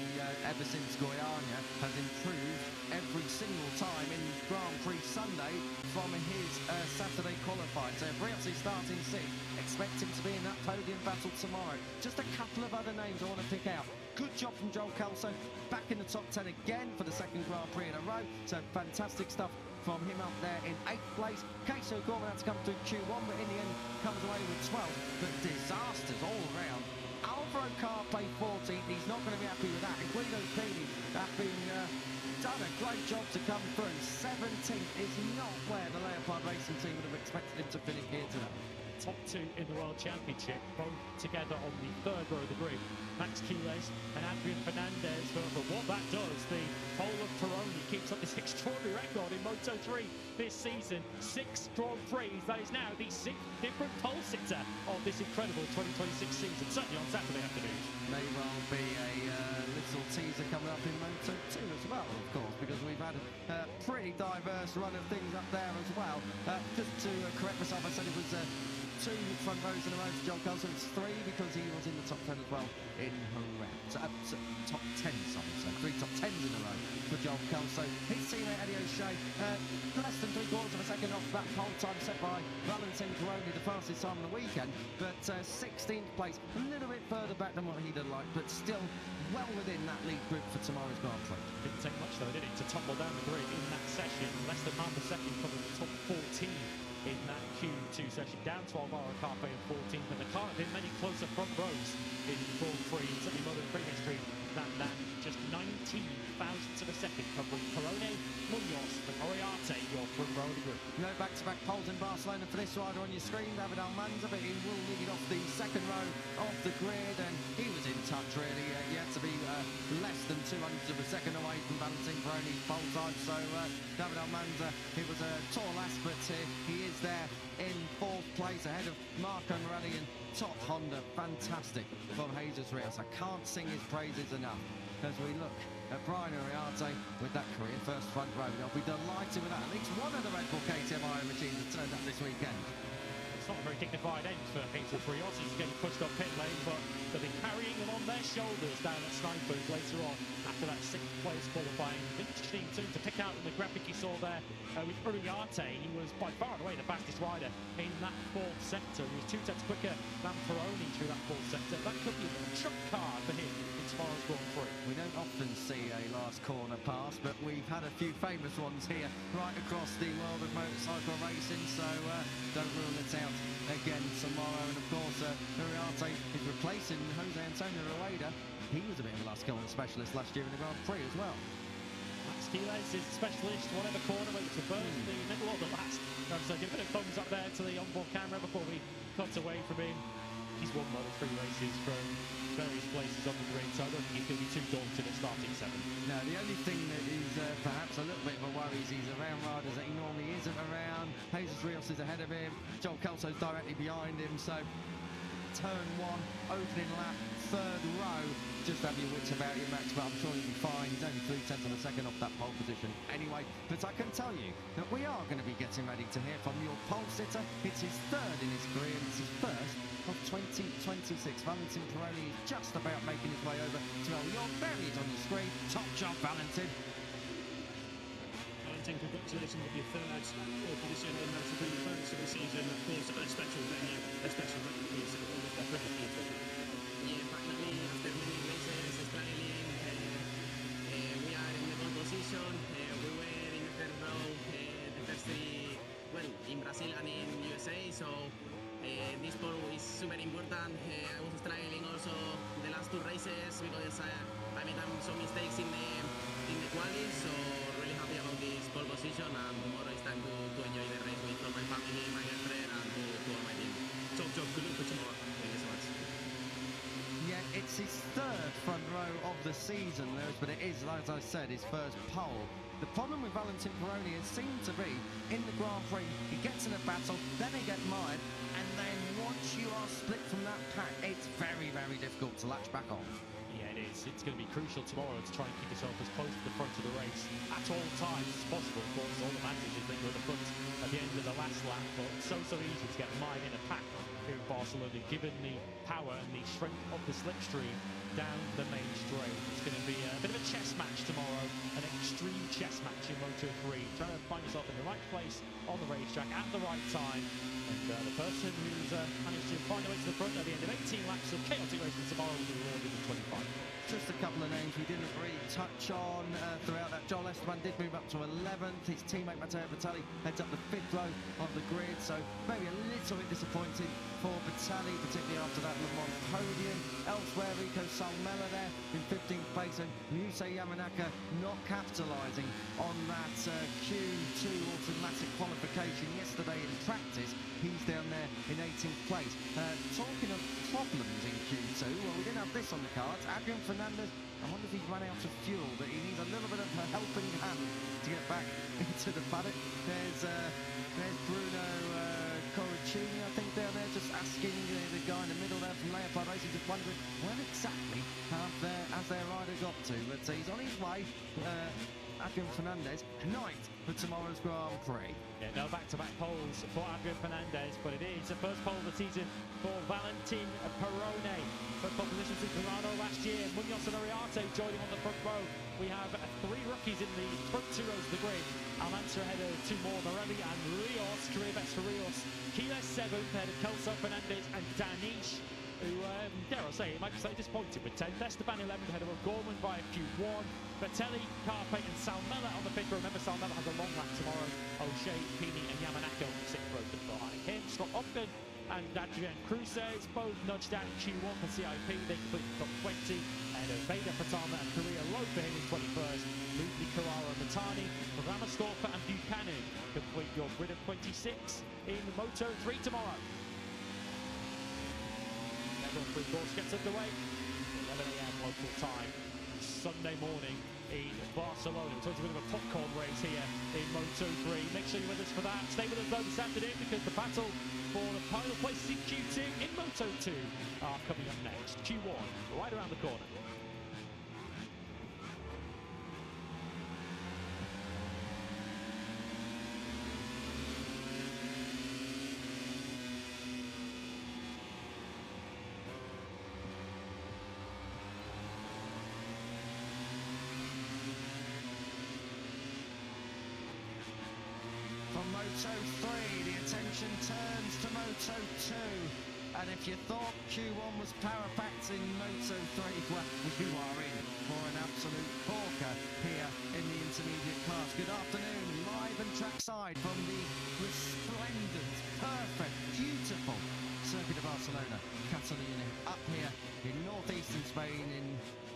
ever since Goiânia, has improved every single time in Grand Prix Sunday from his Saturday qualifying. So if Rios is starting 6th, expect him to be in that podium battle tomorrow. Just a couple of other names I want to pick out. Good job from Joel Kelso, back in the top 10 again for the second Grand Prix in a row. So fantastic stuff from him up there in 8th place. Queso Gorman had to come through Q1, but in the end comes away with 12th. But disasters all around. Alvaro Carpe 14th, he's not going to be happy with that. And Guido Pini having done a great job to come through. 17th is not where the Leopard Racing team would have expected him to finish here today. Top 2 in the World Championship, both together on the 3rd row of the grid. Max Quiles and Adrian Fernandez. But what that does, the pole of Peroni keeps up this extraordinary record in Moto3 this season. 6 Grand Prix. That is now the 6th different pole sitter of this incredible 2026 season, certainly on Saturday afternoon. May well be a little teaser coming up in Moto2 as well, of course, because we've had a pretty diverse run of things up there as well. Just to correct myself, I said it was 2 front rows in a row for Joel Kelso. It's 3 because he was in the top 10 as well in round. Top 10, sorry. So 3 top 10s in a row for Joel Kelso. His teammate Eddie O'Shea, less than 3/4 of a second off that pole time set by Valentin Peroni, the fastest time on the weekend. But 16th place, a little bit further back than what he'd have liked, but still well within that lead group for tomorrow's Grand Prix. Didn't take much though, did it, to tumble down the grid in that session. Less than half a second from the top 14 in that Q2 session, down to Alvaro Carpe in 14th, and there can't have been many closer front rows in Grand Prix, certainly Moto3 history, than that. Just 19 thousandths of a second covering Peroni, Munoz and Uriarte, your front row of the group. No back-to-back poles in Barcelona for this rider on your screen, David Almanza, but he will lead off the second row of the grid, and he was in touch really. He had to be less than 200ths of a second away from Valentin Peroni's pole time, so David Almanza, it was a tall ass, but he is there in 4th place ahead of Marco Morelli and top Honda. Fantastic from Jesus Rios. I can't sing his praises enough as we look at Brian Uriarte with that career first front row. They'll be delighted with that. At least one of the Red Bull KTM Iron machines has turned up this weekend. It's not a very dignified end for Jesus Rios. He's getting pushed up pit lane, but they'll be carrying him on their shoulders down at Snipers later on after that 6th place qualifying. Interesting to pick out in the graphic you saw there with Uriarte. He was by far and away the fastest rider in that 4th sector. He was 2 tenths quicker than Peroni through that 4th sector. That could be a trump card for him in tomorrow's Grand Prix. We don't often see a last corner pass, but we've had a few famous ones here right across the world of motorcycle racing, so don't rule it out again tomorrow. And of course, Uriarte is replacing Jose Antonio Rueda. He was a bit of a last corner specialist last year in the Grand Prix as well. Max Quiles is specialist, whatever corner, whether it's the first, the middle or the last. So give it a thumbs up there to the onboard camera before we cut away from him. He's won Moto3 races from various places on the grid, so I don't think he's going to be too daunted at starting 7. No, the only thing that is perhaps a little bit of a worry is he's around riders that he normally isn't around. Jesus Rios is ahead of him, Joel Kelso's directly behind him, so turn 1, opening lap, 3rd row. Just have your wits about you, Max, but I'm sure you'll be fine. He's only 3/10 of a second off that pole position anyway. But I can tell you that we are going to be getting ready to hear from your pole sitter. It's his 3rd in his career, and it's his 1st of 2026. Valentin Peroni is just about making his way over to El. You're buried on the screen. Top job, Valentin. Valentin, congratulations with your 3rd pole position in Moto3, the 1st of the season. Of course, a special venue, a special record for yourself. Yeah, finally, after many races struggling, we are in the pole position. We were in the 3rd row, the first 3, well, in Brazil and in USA, so this pole is super important. I was struggling also the last 2 races because I made some mistakes in the quali, so really happy about this pole position, and tomorrow it's time to enjoy the race with all my family, my girlfriend, and to all my team. Top job, good luck for tomorrow. Thank you so much. Yeah, it's his 3rd front row of the season, Lewis, but it is, as I said, his 1st pole. The problem with Valentin Peroni has seemed to be, in the Grand Prix, he gets in a battle, then he gets mired, and then once you are split from that pack, it's very, very difficult to latch back on. Yeah, it is. It's going to be crucial tomorrow to try and keep yourself as close to the front of the race at all times as possible. Of course, all that matters is that you're at the front at the end of the last lap, but it's so easy to get mired in a pack here in Barcelona, given the power and the strength of the slipstream down the main straight. It's going to be a bit of a chess match tomorrow, an extreme chess match in Moto3. Trying to find yourself in the right place on the racetrack at the right time. And the person who's managed to find a way to the front at the end of 18 laps of chaotic racing tomorrow will be rewarded with 25. Just a couple of names we didn't really touch on throughout that. Joel Esteban did move up to 11th. His teammate Matteo Vitali heads up the 5th row of the grid, so maybe a little bit disappointing for Vitali, particularly after that Le Mans podium. Elsewhere, Rico Salmela there in 15th place, and Ryusei Yamanaka not capitalising on that Q2 automatic qualification yesterday in practice. He's down there in 18th place. Talking of problems in Q2, well, we didn't have this on the cards. Adrian Fernandez, I wonder if he's run out of fuel, but he needs a little bit of a helping hand to get back into the paddock. There's Bruno Corricini, I think, down there, just asking the guy in the middle there from Leopard Racing, just wondering where exactly has their rider got to. But he's on his way. Adrian Fernandez, 9th for tomorrow's Grand Prix. Yeah, no back-to-back poles for Adrian Fernandez, but it is the first pole of the season for Valentin Peroni. First pole position since Milano last year. Munoz and Uriarte joining on the front row. We have 3 rookies in the front 2 rows of the grid. Almanza ahead of 2 more, Morelli and Rios. Career best for Rios. Quiles 7th ahead of Kelso, Fernandez and Danish, who, dare I say, it might be slightly disappointed with 10th. Esteban 11th ahead of O'Gorman by Q1. Bertelli, Carpe and Salmela on the 5th row. Remember, Salmela has a long lap tomorrow. O'Shea, Pini and Yamanaka on the 6th row behind him. Scott Ogden and Adrian Cruces both nudged out Q1 for CIP. They completed the top 20. And Veda Fatama and Korea low for him is 21st. Ludwig Carrara and Matani, Ramastorfer and Buchanan complete your grid of 26 in Moto3 tomorrow. Everyone free course gets underway. 11 a.m. local time. Sunday morning in Barcelona. We're talking a bit of a popcorn race here in Moto3. Make sure you're with us for that. Stay with us though this afternoon, because the battle for the final places in Q2 in Moto2 are coming up next. Q1 right around the corner. From Moto3, the attention turns to Moto2. And if you thought Q1 was power-packed in Moto3, well, you are in for an absolute corker here in the intermediate class. Good afternoon, live and trackside from the resplendent, perfect, beautiful Circuit of Barcelona, Catalunya, up here in northeastern Spain in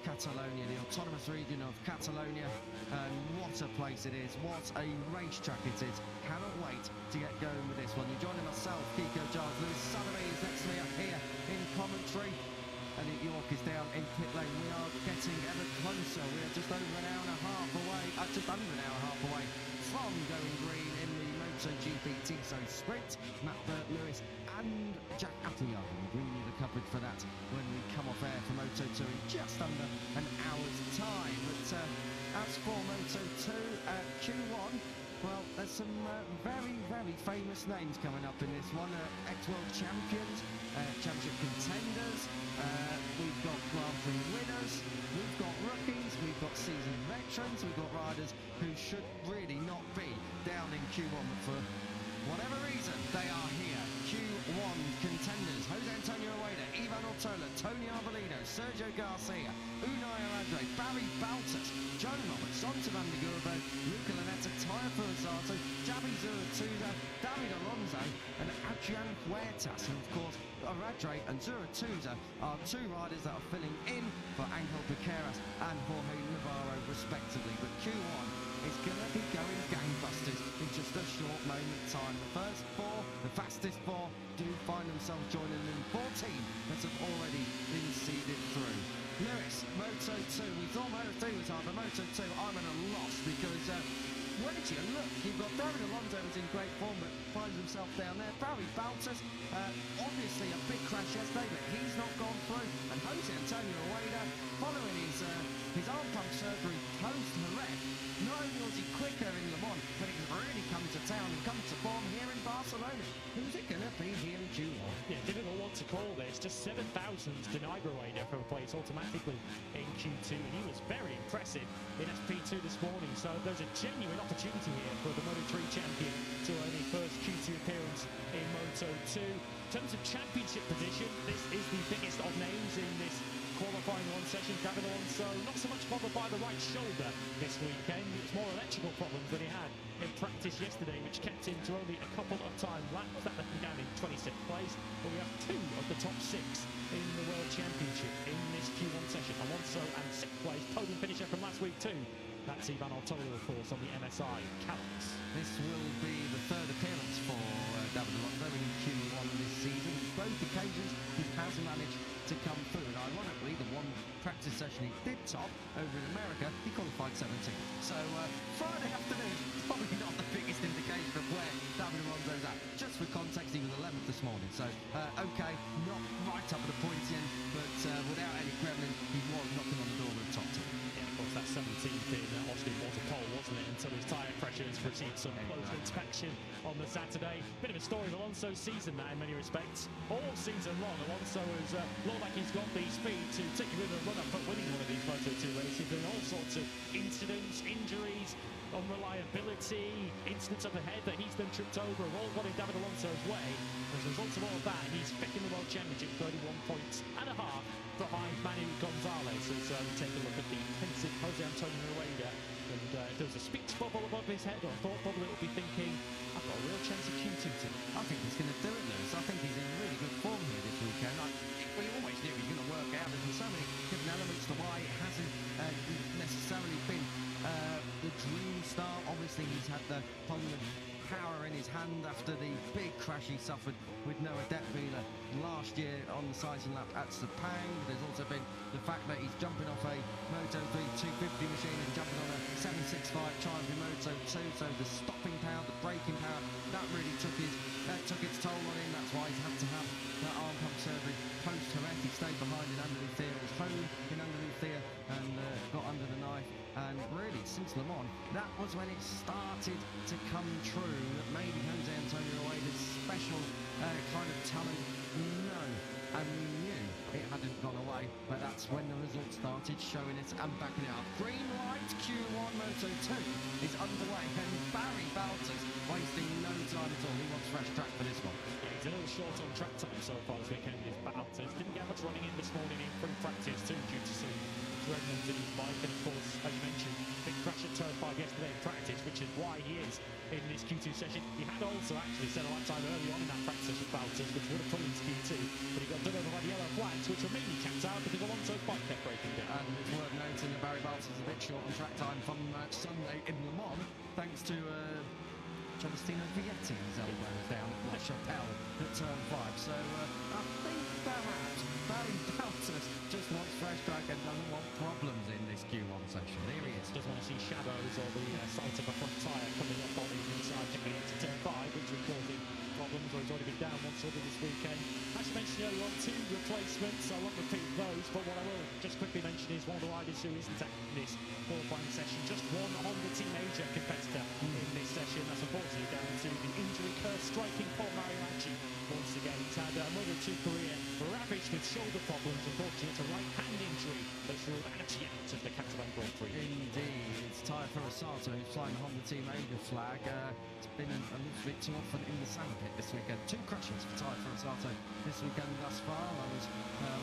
Catalonia, the autonomous region of Catalonia, and what a place it is, what a racetrack it is. Cannot wait to get going with this one. You're joining myself, Kiko Giles, Lewis Sotheby is next to me up here in commentary, and York is down in pit lane. We are getting ever closer. We are just over an hour and a half away, just under an hour and a half away from going green in the MotoGP TSO Sprint. Matt Burt Lewis and Jack Appleyard will bring you the coverage for that when we come off air for Moto2 in just under an hour's time. But as for Moto2 Q1, well, there's some very, very famous names coming up in this one. Ex-world champions, championship contenders, we've got Grand Prix winners, we've got rookies, we've got seasoned veterans, we've got riders who should really not be down in Q1, but for whatever reason, they are here. Q1 contenders: Jose Antonio Rueda, Ivan Ortola, Tony Arbolino, Sergio Garcia, Unai Aradre, Barry Baltus, Joe Roberts, Sonta van der Gurberg, Luca Lanetta, Tyre Furzato, Javi Zuratuza, David Alonso, and Adrian Huertas. And of course, Aradre and Zuratuza are two riders that are filling in for Angel Piqueras and Jorge Navarro, respectively. But Q1 is going to be going gangbusters in just a short moment in time. The first four, the fastest four, do find themselves joining in 14 that have already been seeded through. Lewis, Moto2, we thought Moto3 was hard, but Moto2, I'm at a loss because where did you look? You've got David Alonso who's in great form but finds himself down there. Barry Baltus, obviously a big crash yesterday, but he's not gone through. And Jose Antonio Rueda, following his arm pump surgery post-Jerez, not only was he quicker in Le Mans, but he's really come to town and come to form here in Barcelona. Who's it going to be here in June? Yeah, difficult one to call this. Just 7,000 denied Rueda from a place automatically in Q2, and he was very impressive in SP2 this morning. So there's a genuine opportunity here for the Moto3 champion to earn his first Q2 appearance in Moto2. In terms of championship position, this is the biggest of names in this qualifying one session. David Alonso not so much bothered by the right shoulder this weekend. It's more electrical problems than he had in practice yesterday, which kept him to only a couple of time laps. That left him down in 26th place. But we have two of the top six in the World Championship in this Q1 session. Alonso and 6th place, podium finisher from last week too. That's Ivan Ortola, of course, on the MSI Calix. This will be the third appearance for David Alonso in Q1 this season. Both occasions he has managed to come through, and ironically, the one practice session he did top over in America, he qualified 17th. So Friday afternoon, probably not the biggest indication of where David Alonso's at. Just for context, he was 11th this morning, so okay, not right up at the points end, but without any gremlin, he was knocking on the door of the top 10. Yeah, of course, that 17th in Austin was a pole, wasn't it, until his tyre pressures received some closer inspection on the Saturday. Bit of a story of Alonso's season, that in many respects. All season long, Alonso has looked like he's got the speed to take you in a run-up at winning one of these Moto2 races. There's all sorts of incidents, injuries, unreliability, incidents up ahead that he's been tripped over, have all gone in David Alonso's way. As a result of all of that, he's fifth in the World Championship, 31 points and a half behind Manu Gonzalez. As we take a look at the pensive Jose Antonio Rueda. And if there was a speech bubble above his head or a thought bubble, it would be thinking, I've got a real chance of Q2 today. I think he's going to do it, Lewis. I think he's in really good form here this weekend. We always knew he was going to work out. There's so many different elements to why it hasn't necessarily been the dream start. Obviously, he's had the Holland power in his hand after the big crash he suffered with Noah Detweiler last year on the sizing lap at Sepang. There's also been the fact that he's jumping off a Moto3 250 machine and jumping on a 765 Triumph Moto2, so the stopping power, the braking power, that really took its toll on him. That's why he's had to have that arm pump surgery post-Jerez. He stayed behind in Andalusia, was home in Andalusia and got under the knife. And really, since Le Mans, that was when it started to come true that maybe Jose Antonio Rueda's special kind of talent, no, and we knew it hadn't gone away, but that's when the results started showing it and backing it up. Green light, Q1 Moto2 is underway, and Barry Baltus wasting no time. time at all. He wants fresh track for this one. Yeah, he's a little short on track time so far this weekend. His Bowters didn't get much running in this morning in pre-practice too, due to some remnants in his bike. And of course, as you mentioned, big crash at turn 5 yesterday in practice, which is why he is in this Q2 session. He had also actually set a lap time early on in that practice session Bowters, which would have put him into Q2, but he got done over by the yellow flags, which were mainly kept out because Alonso's bike kept breaking down. And it's worth noting that Barry Bowters is a bit short on track time from Sunday in Le Mans, thanks to Celestino Vietti's elbows down at La Chapelle at turn 5. So I think perhaps Barry Bowters just wants fresh track and doesn't want problems in this Q1 session. Here he is. Doesn't want to see shadows or the sight of a front tyre coming up on his inside coming into turn 5, which would cause him problems, or he's already been down once already this weekend. As you mentioned earlier on, 2 replacements. I won't repeat those, but what I will just quickly mention is one of the riders who isn't in this qualifying session. Just one Honda Team Asia competitor in this session. That's unfortunately down to the injury curse striking Paul Mariachi. Once again, he's had a Moto2 career ravaged with shoulder problems. Unfortunately, it's a right hand injury that's ruled Achi out of the Catalunya Grand Prix. Indeed, it's Tyre Ferrasato who's flying the Honda Team Asia flag. It's been a little bit too often in the sandpit this weekend. 2 crashes for Tyre Ferrasato this weekend thus far. I was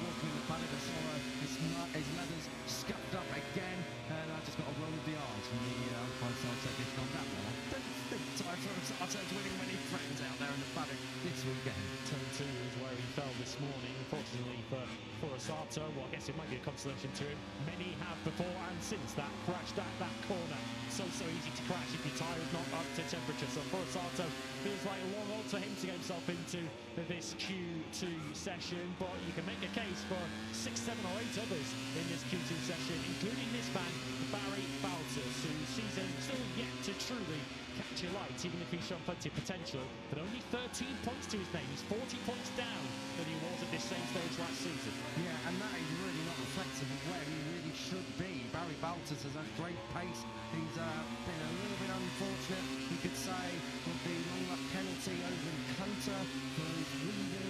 walking in the paddock, I saw his leathers scuffed up again, and I just got a roll of the eyes from the umpire side technician on that one. I don't think Tyre Ferrasato's winning many friends out there in the paddock this weekend. Turn 2 is where he fell this morning. Unfortunately for Ferrasato, well, I guess it might be a consolation to him. Many have before and since that crashed at that corner. So easy to crash if your tyre is not up to temperature. So Ferrasato feels like a long haul to him to get himself into this Q2 session, but you can make a case for 6, 7 or 8 others in this Q2 session, including this man, Barry Bowters, whose season still yet to truly catch your light, even if he's shown plenty of potential, but only 13 points to his name. He's 40 points down than he was at this same stage last season. Yeah, and that is really not reflective of where he really should be. Barry Bowters has had great pace. He's been a little bit unfortunate, you could say, with the long lap penalty over in Hunter for his leading.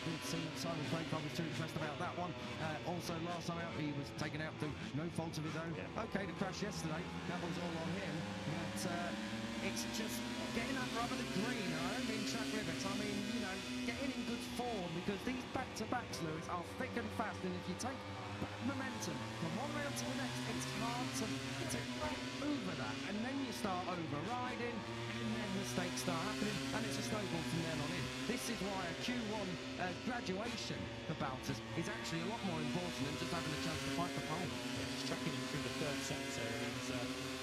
Didn't see Simon Craig was too impressed about that one. Also, last time out, he was taken out through no fault of his own. Yeah. Okay, the crash yesterday, that was all on him. But it's just getting that rubber the green. I don't mean track limits. I mean, you know, getting in good form, because these back-to-backs, Lewis, are thick and fast. And if you take back momentum from one round to the next, it's hard to right over that. And then you start overriding, and then mistakes start happening, and it's a snowball from then on in. This is why a Q1 graduation for Bowters is actually a lot more important than just having a chance to fight the pole. Yeah, he's tracking him through the 3rd sector, and he's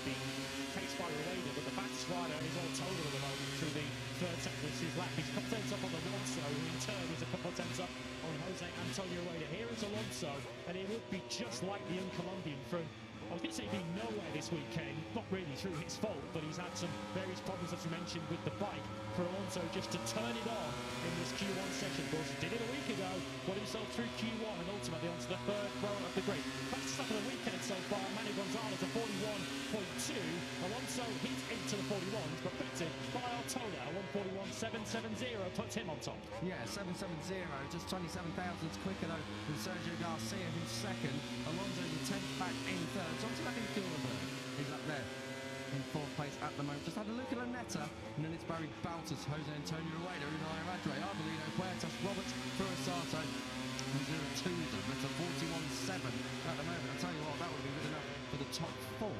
being paced by Rueda, but the fastest rider is all total at the moment through the 3rd sector of his lap. He's a couple tenths up on Alonso, who in turn is a couple tenths up on Jose Antonio Rueda. Here is Alonso, and it would be just like the young Colombian from, I was going to say, being nowhere this weekend, not really through his fault, but he's had some various problems, as you mentioned, with the bike. For Alonso just to turn it on in this Q1 session. Of course, he did it a week ago, got himself through Q1 and ultimately onto the 3rd row of the grid. Fastest lap of the weekend so far, Manny Gonzalez at 41.2. Alonso hit into the 41s, but beaten by Artola at 141.770, puts him on top. Yeah, 770, just 27 thousandths quicker though than Sergio Garcia, who's 2nd. Alonso the 10th back in 3rd. So I'm talking Gilbert. He's up there in 4th place at the moment. Just had a look at Lanetta, and then it's Barry Bowters, Jose Antonio Rueda, Unai Radre, Arbolino, Puertas, Roberts, Ferrasato, and 0-2 them. That's a 41.7 at the moment. I'll tell you what, that would be good enough for the top 4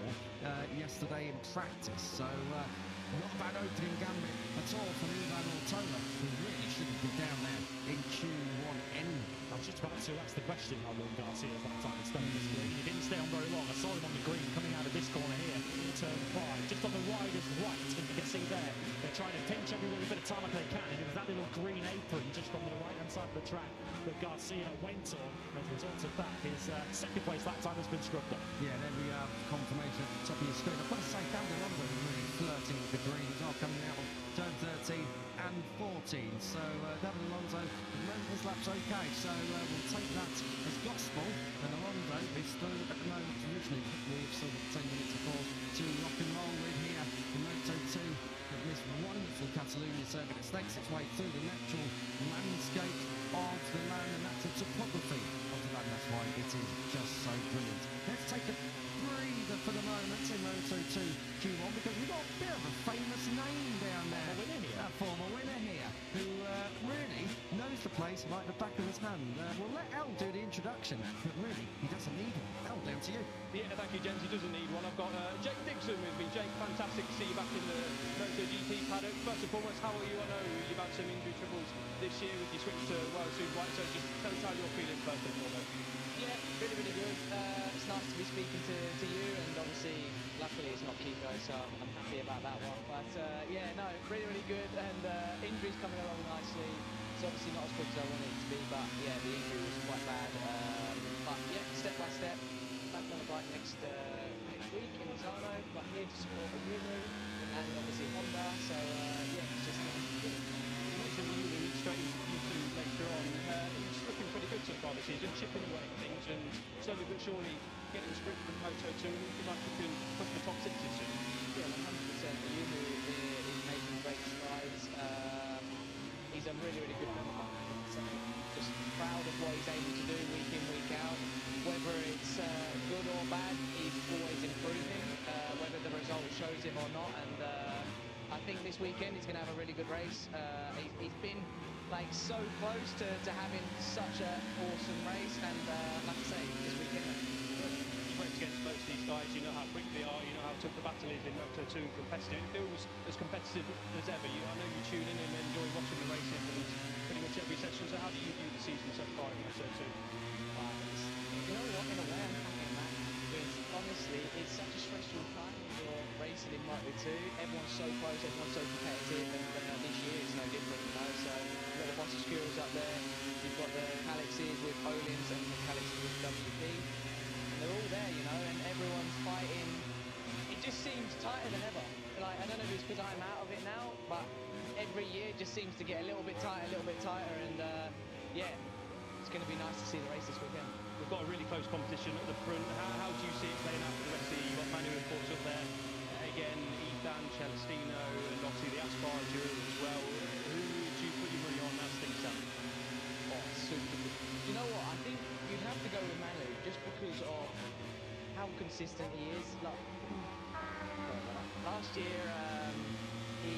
yesterday in practice. So not a bad opening gambit at all from Ivan Ortola, who really shouldn't be down there in Q1 anyway. I was just about to ask the question on Garcia at that time and staying on the green. He didn't stay on very long. I saw him on the green coming out of this corner here in turn 5, just on the rider's right. And you can see there, they're trying to pinch every little bit of time they can. And it was that little green apron just from the right-hand side of the track that Garcia went on. As a result of that, his 2nd place that time has been scrubbed up. Yeah, there we have confirmation at the top of your screen. I've got to say, Calderón was really flirting with the green as well, coming out on turn 13 and 14. So David Alonso, his lap's okay. So we'll take that as gospel. And Alonso is still at the moment, originally we've still got 10 minutes of course to rock and roll with here in Moto2 at this wonderful Catalunya circuit. It stakes its way through the natural landscape of the land, the natural topography of the land. That's why it is just so brilliant. Let's take a breather for the moment in Moto2 Q1, because we've got a bit of a famous name down there. We're in here. plays like the back of his hand. We'll let El do the introduction, but really, he doesn't need one. El, down to you. Yeah, thank you, gents. He doesn't need one. I've got Jake Dixon with me. Jake, fantastic to see you back in the MotoGP paddock. First and foremost, how are you? I know you've had some injury troubles this year with your switch to World Super White, so just tell us how you're feeling first and foremost. Yeah, really good. It's nice to be speaking to you, and obviously, luckily it's not Kiko, so I'm happy about that one. But yeah, no, really good, and injuries coming along nicely. It's obviously not as quick as I wanted it to be, but yeah, the injury was quite bad. But yeah, step by step, back on the bike next week in Misano, but here to support Ayumu and obviously Honda. So yeah, it's just good. You mentioned Ayumu straight into Q2 later on. He's looking pretty good so far this season, chipping away at things, and slowly but surely getting script from Moto2. Looking like he can push the top sixes soon. Yeah, 100%. Ayumu is making great strides. He's a really good member of my team, so just proud of what he's able to do week in, week out. Whether it's good or bad, he's always improving, whether the result shows him or not. And I think this weekend he's going to have a really good race. He's been like so close to having such an awesome race, and like I say, this weekend. You've raced against most of these guys, you know how quick they are, you know how tough the battle is in Moto2 and competitive. It feels as competitive as ever. I know you tune in and enjoy watching the racing pretty much every session. So how do you view the season so far in Moto2? You know what, in a way I'm happy, man, because honestly it's such a stressful time when you're racing in Moto2. Everyone's so close, everyone's so competitive, and this year it's no different, you know. So you've got the Montesquieu's up there, you've got the Calixes with Olins and the Calixes with WP, and they're all there, you know, and everyone's fighting. It just seems tighter than ever. Like, I don't know if it's because I'm out of it now, but every year it just seems to get a little bit tighter, and yeah, it's going to be nice to see the race this weekend. We've got a really close competition at the front. How do you see it playing out for the rest of the year? You've got Manu and Force up there. Again, Ethan, Celestino, and obviously the Aspar duo as well. Who would you put your money on as things stand? Oh, super good. You know what? I think you'd have to go with Manu just because of how consistent he is. Like, last year, he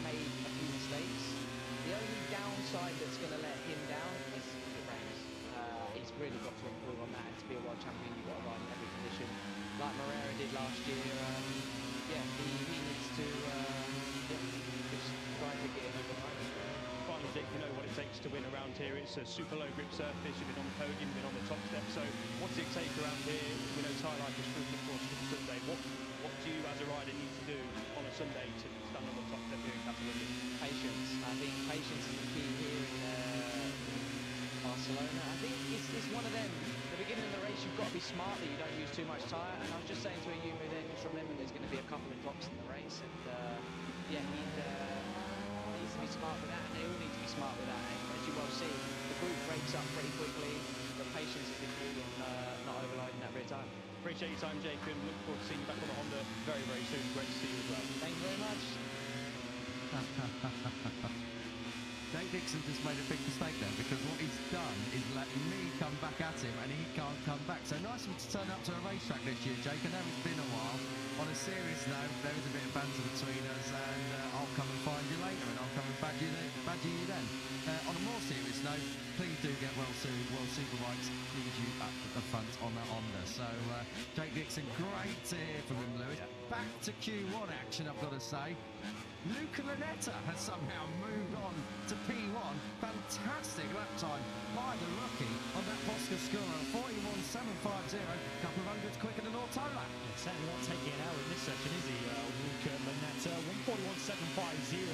made a few mistakes. The only downside that's going to let him down is the race. He's really got to improve on that, and to be a world champion you've got to ride in every condition like Moreira did last year. Yeah, he needs to just try to get in over the line. Finally, Dick, you know what it takes to win around here. It's a super low grip surface. You've been on the podium, you've been on the top step. So what's it take around here? We know Ty Life is proved, of course, from Sunday. What do you as a rider need to do on a Sunday to stand on the top step here in Catalunya? Patience. I think patience is the key here in Barcelona. I think it's one of them. At the beginning of the race, you've got to be smart that you don't use too much tyre. And I was just saying to Ayumu then, just remember there's going to be a couple of drops in the race, and yeah, he needs to be smart with that, and they all need to be smart with that. And as you well see, the group breaks up pretty quickly. The patience is the key, and not overloading that rear time. Appreciate your time, Jake, and look forward to seeing you back on the Honda very soon. Great to see you as well. Thank you very much. Jake Dixon just made a big mistake there, because what he's done is let me come back at him and he can't come back. So nice of you to turn up to a racetrack this year, Jake. I know it's been a while. On a serious note, there is a bit of banter between us, and I'll come and find you later, and I'll come and badger you then. On a more serious note, please do get well soon. World Superbikes need you up at the front on that Honda. So Jake Dixon, great to hear from him, Lewis. Back to Q1 action, I've got to say. Luca Lunetta has somehow moved on to P1. Fantastic lap time by the rookie on that Boscoscuro. 41.750, couple of hundreds quicker than Ortola. Certainly not taking an hour in this session, is he, Luca Lunetta? 141.750.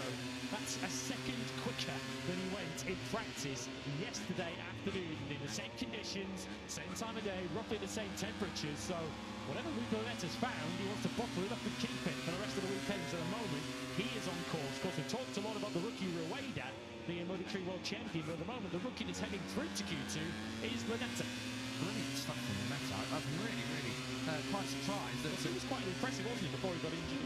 That's a second quicker than he went in practice yesterday afternoon in the same conditions, same time of day, roughly the same temperatures. So whatever Luca Lunetta's found, he wants to bottle it up and keep it for the rest of the weekend. So at the moment, he is on course. Of course, we've talked a lot about the rookie Rueda being Moto3 world champion, but at the moment, the rookie that's heading through to Q2 is Lunetta. Brilliant stuff from Lunetta. I'm really quite surprised. That he was quite impressive, wasn't he, before he got injured?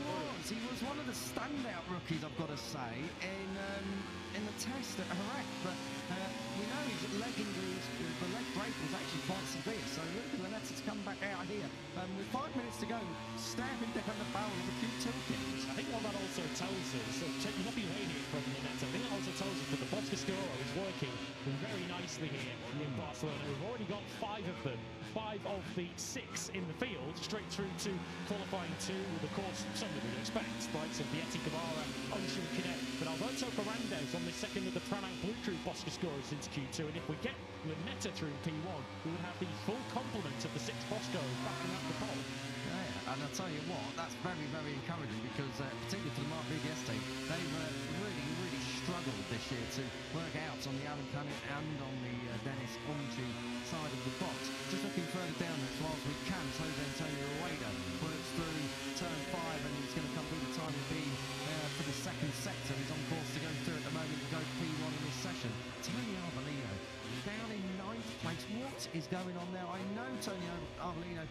He was one of the standout rookies, I've got to say, in the test at Jerez. But we know his leg injuries, the leg break was actually quite severe. So Luca Lunetta's come back out here with 5 minutes to go, stabbing down the barrel of a few toolkits. I think what that also tells us, so you've not been waiting from Lunetta, I think that also tells us that the Boscoscuro is working here in Barcelona. We've already got 5 of them. 5 of the 6 in the field, straight through to qualifying 2, with of course some that we'd expect, likes of Vietti Guevara, Ocean Cadet, but Alberto Ferrandez on the second of the Pramac Blue Crew Bosca scorers since Q2, and if we get Lunetta through P1, we would have the full complement of the 6 Boscos backing up the pole. Yeah, and I'll tell you what, that's very, very encouraging because particularly for the Mark VDS team, they've really struggled this year to work out on the Alan Cunnett and on the Dennis Umchi side of the box. Just looking further down as far as we can, Jose Antonio Rueda works through turn 5 and he's going to come through the time of being for the second sector. He's on course to go through at the moment to go P1 in this session. Tony Arbolino down in 9th place. What is going on there? I know Tony Arbolino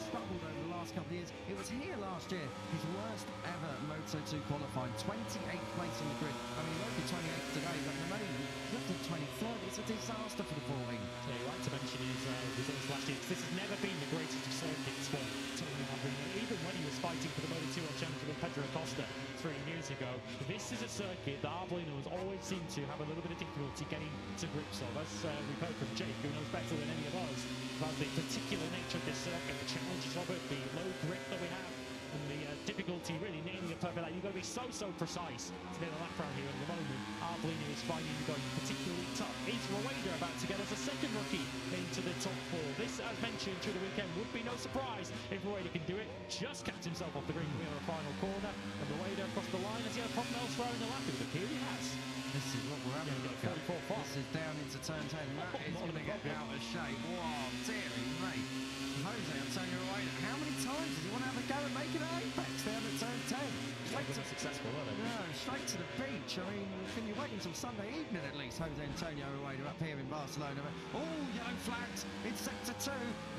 struggled over the last couple of years. It was here last year, his worst ever Moto2 qualifying, 28th place on the grid. I mean, he won't be 28th today, but at the moment, he's left at 23rd. It's a disaster for the 4 wing. Yeah, you're right to mention his results last year, because this has never been the greatest of circuits for Tony Arbolino. Even when he was fighting for the Moto2 World Championship with Pedro Acosta 3 years ago, this is a circuit that Arbolino has always seemed to have a little bit of difficulty getting to grips of. As we've heard from Jake, who knows better than any of us about the particular nature of this circuit, the challenges of it, the low grip that we have, and the difficulty really nailing a perfect lap. You've got to be so precise to get a lap round here. At the moment, Arbolino is finding it going particularly tough. Is Rueda about to get us a second rookie into the top 4? This, as mentioned through the weekend, would be no surprise if Rueda can do it. Just kept himself off the green wheel in the final corner, and Rueda across the line. Has he had a problem elsewhere in the lap? It would appear he has. This is what we're having a look at. This is down into turn 10. That is going to get out of shape. Wow, dearie me. Jose Antonio Rueda, how many times does he want to have a go at making an apex down at turn 10? Straight to successful, weren't they? No, straight to the beach. I mean, can you wait until Sunday evening at least? Jose Antonio Rueda up here in Barcelona. Oh, yellow flags in sector 2.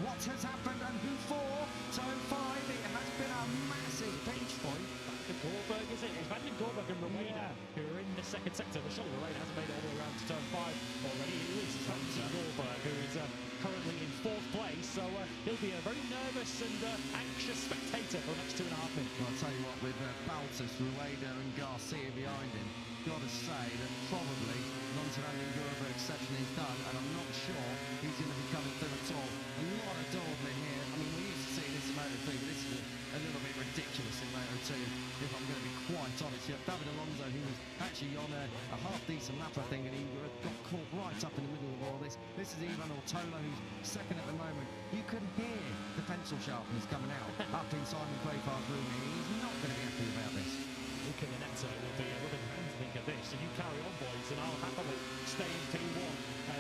What has happened and who for? Turn 5. It has been a massive pinch point. Goldberg, is it? It's Van den Goldberg and Rueda who are in the second sector. But surely Rueda hasn't made it all the way around to turn 5 already. It is Goldberg, who is currently in 4th place. So he'll be a very nervous and anxious spectator for the next 2.5 minutes. Well, I'll tell you what, with Baltus, Rueda and Garcia behind him, got to say that probably Van den Goldberg's section is done, and I'm not sure he's going to be coming through at all. A lot of dawdling here. I mean, we used to see this in Moto3, but this is a little bit ridiculous in Moto2, if I'm going to be quite honest. You have David Alonso, who was actually on a half-decent lap, I think, and he got caught right up in the middle of all this. This is Ivan Ortola, who's second at the moment. You can hear the pencil sharpness coming out up in Simon Quayfar's room. He's not going to be happy about this. Luca Lunetta will be rubbing hands to think of this, and you carry on, boys, and I'll happily stay in P1.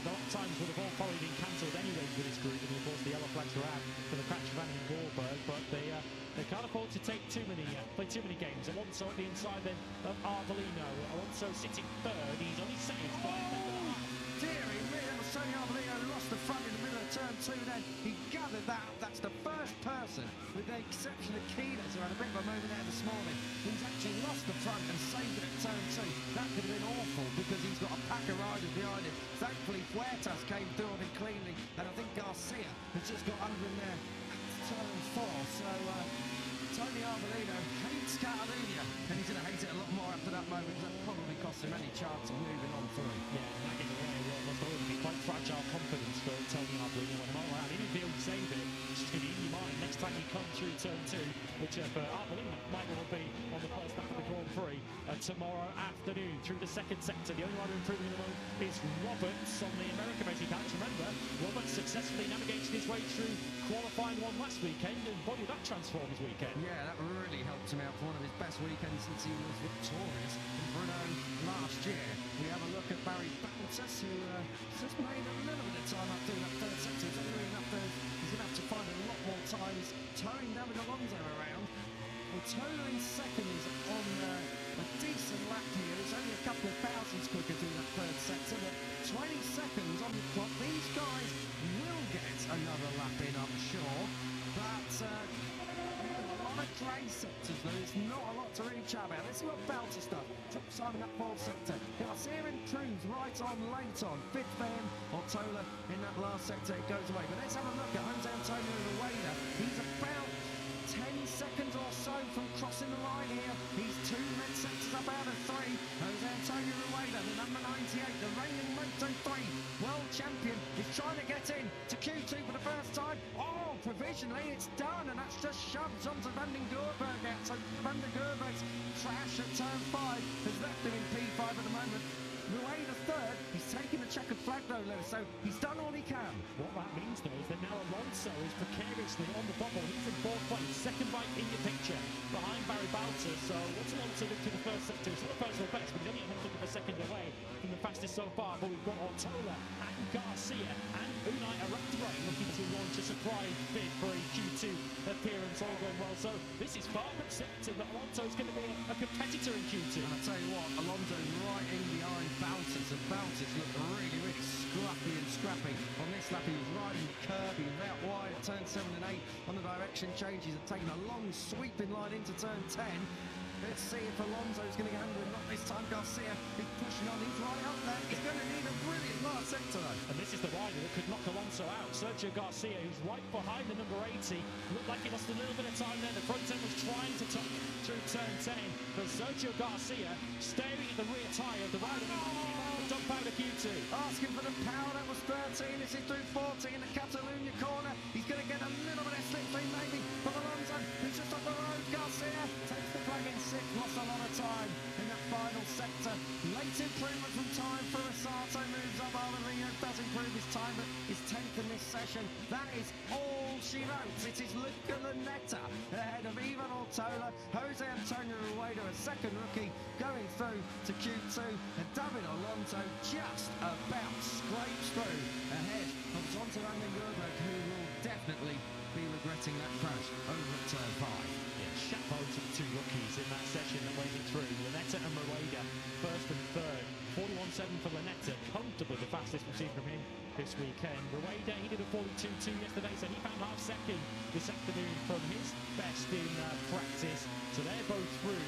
The lap times would have all probably been cancelled anyway with this group, and of course the yellow flags were out for the crash of Van den Goldberg, but they can't afford to take play too many games. Alonso at the inside then of Arbolino. Alonso sitting 3rd. He's only second by a minute and a half. Dearie me, that was Tony Arbolino who lost the front in the middle of turn 2 then. He gathered that. That's the first person, with the exception of Kiedis, who had a bit of a moment there this morning, who's actually lost the front and saved it at turn 2. That could have been awful because he's got a pack of riders behind him. Thankfully, Huertas came through on him cleanly, and I think Garcia has just got under him there at turn 4. So, Tony Arbolino hates Catalunya, and he's going to hate it a lot more after that moment. That probably cost him any chance of moving on through. Yeah, nagging away must always be quite fragile confidence for Tony Arbolino when I'm all around. Even if he'll save it, it's just going to be in your mind next time you come through turn 2, which for Arbolino might well be on the first lap of the Grand Prix tomorrow afternoon through the second sector. The only rider improving at the moment is Roberts on the American-based Alex. Remember, Roberts successfully navigated his way through qualifying 1 last weekend, and boy, did that transform his weekend. Yeah, that really helped him out for one of his best weekends since he was victorious in Brno last year. We have a look at Barry Baltus, who just made a little bit of time up through that 3rd sector. He's only enough there. He's going to have to find a lot more time. He's towing David Alonso around. Well, Tola in second is on a decent lap here. It's only a couple of thousandths quicker through that 3rd sector, but 20 seconds on the clock. These guys will get another lap in, I'm sure, but a lot of grey sectors, though. It's not a lot to really chat about. Let's see what Baltus stuff. Drop Simon up 4th sector. Garcia improves right on, late on. 5th for him. Ortola in that last sector, it goes away. But let's have a look at Jose Antonio Rueda. He's about 10 seconds or so from crossing the line here. He's 2 red sectors up out of 3. Jose Antonio Rueda, the number number 98, the reigning Moto3 world champion, is trying to get in to Q2 for the first time. Oh, provisionally it's done, and that's just shoved onto Van den Goorberg out. So Van den Goorberg's trash at turn 5 has left him in P5 at the moment. Rueda third, he's taking the checkered flag though, Lewis, so he's done all he can. What that means though is that now Alonso is precariously on the bubble. He's in fourth place, second right in your picture, behind Barry Balter. So what's Alonso look to the first sector? It's not a personal best, but he's only looking for second away from the fastest so far. But we've got Ortola and Garcia and Unai Aractray looking to launch a surprise bid for a Q2 appearance, all going well. So this is far from certain that Alonso's going to be a competitor in Q2. And I tell you what, Alonso's right in behind Balters, and Balters look really, really scruffy and scrappy. On this lap, he was riding the curb, he was out wide at turn 7 and 8 on the direction changes and taking a long sweeping line into turn 10. Let's see if Alonso's going to get under him. Not this time. Garcia is pushing on. He's right up there. He's going to need a brilliant last sector though. And this is the rider that could knock Alonso out. Sergio Garcia, who's right behind the number 80. Looked like he lost a little bit of time there. The front end was trying to tuck through turn 10. But Sergio Garcia staring at the rear tyre of the rider. Dump out of Q2. Asking for the power. That was 13. This is through 40 in the Catalunya corner. He's going to get a little bit of slipstream maybe from Alonso, who's just up the road. Garcia takes the flag in 6th. Lost a lot of time in that final sector. Late improvement from time for Rossato. Moves up. Alvaro does improve his time, but is 10th in this session. That is all she wrote. It is Luca Lunetta ahead of Ivan Ortola. Jose Antonio Rueda, a second rookie, going through to Q2. And David Alonso just about scrapes through ahead of Zonta Van den Goorberg, who will definitely be regretting that crash over at turn 5. Chapeau to the two rookies in that session that went it through. Lunetta and Rueda, first and third. 41.7 for Lunetta, comfortably the fastest we've seen from him this weekend. Rueda, he did a 42.2 yesterday, so he found half second this afternoon from his best in practice. So they're both through.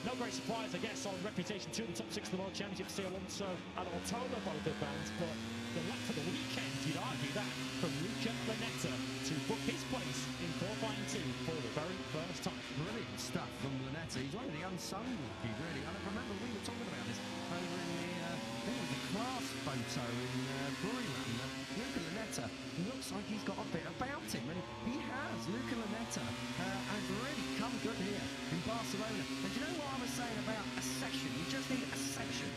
No great surprise, I guess, on reputation. 2 of the top 6 of the World Championship, see Alonso and Ortola both advanced, but the lap for the weekend, you'd argue that, from Luca Lunetta to book his place in qualifying 2 for the very first time. Brilliant stuff from Lunetta. He's one of the unsung rookies, really. I remember we were talking about this over in the, I think it was the class photo in Breweryland. Luca Lunetta looks like he's got a bit about him, and he has. Luca Lunetta has really come good here in Barcelona. And do you know what I was saying about a session? You just need a section.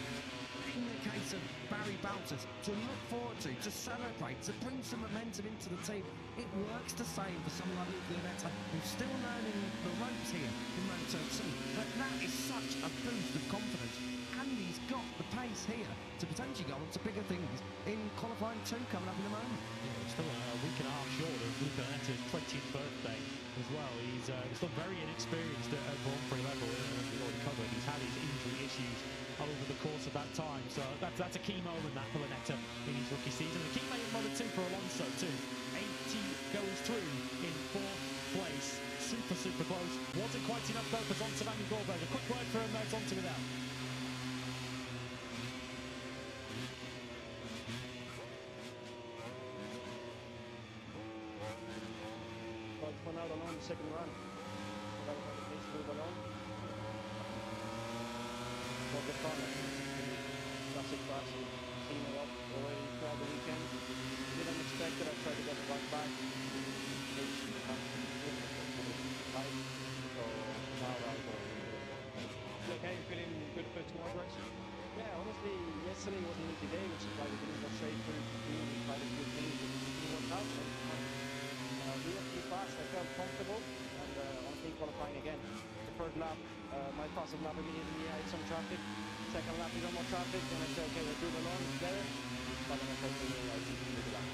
In the case of Barry Balters, to look forward to celebrate, to bring some momentum into the team. It works the same for someone like Luca Lunetta, who's still learning the ropes here in Moto2. But that is such a boost of confidence. And he's got the pace here to potentially go on to bigger things in qualifying 2 coming up in a moment. Yeah, we're still a week and a half short of Luca Lunetta's 20th birthday as well. He's still very inexperienced at Grand Prix level, as we already covered. He's had his injury issues over the course of that time, so that's a key moment that for Lunetta in his rookie season. The key moment in Moto2 for Alonso too. 80 goes through in 4th place. Super close. Wasn't quite enough though for Zonta Van den Goorberg. A quick word from Zonta with that. But for now, alone the second run. That was the place to move along. For the fun, classic crash. Clean it up already throughout the weekend. Didn't expect it. I tried to get the bike back. So now I'll go. Okay, you feeling good for tomorrow's race? Yeah, honestly, yesterday was an easy day, which is why we didn't go straight through to do and try to do things that didn't work out. We were pretty fast. I felt comfortable, and honestly, qualifying again. The first lap, my fastest lap immediately, I had some traffic. Second lap, even more traffic, and I said, okay, we'll do the long together. But then I thought, I didn't do the lap.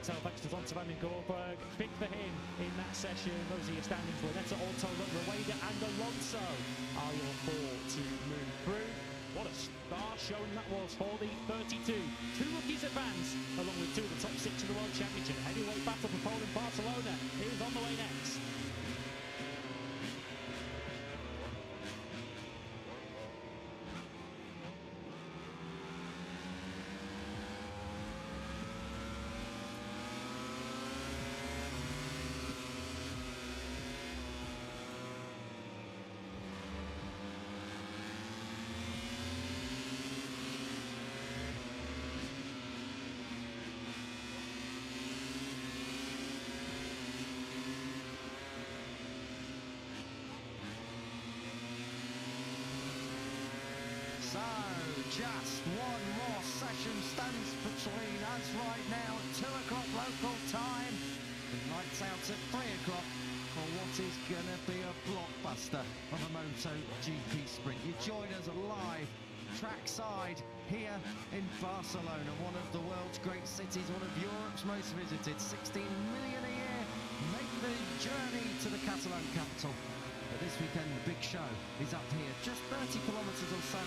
Thanks to Zonta Van den Goorberg. Big for him in that session. Those are your standings. Lunetta, Ortola, Rueda and Alonso are your 4 to move through. What a star showing that was for the 32. 2 rookies advance, along with 2 of the top 6 of the World Championship. Heavyweight battle for pole in Barcelona is on the way next. So, just one more session stands between us right now at 2 o'clock local time. The lights out at 3 o'clock for what is going to be a blockbuster of a MotoGP sprint. You join us live trackside here in Barcelona, one of the world's great cities, one of Europe's most visited. 16 million a year make the journey to the Catalan capital. But this weekend, the big show is up here, just 30 kilometres or so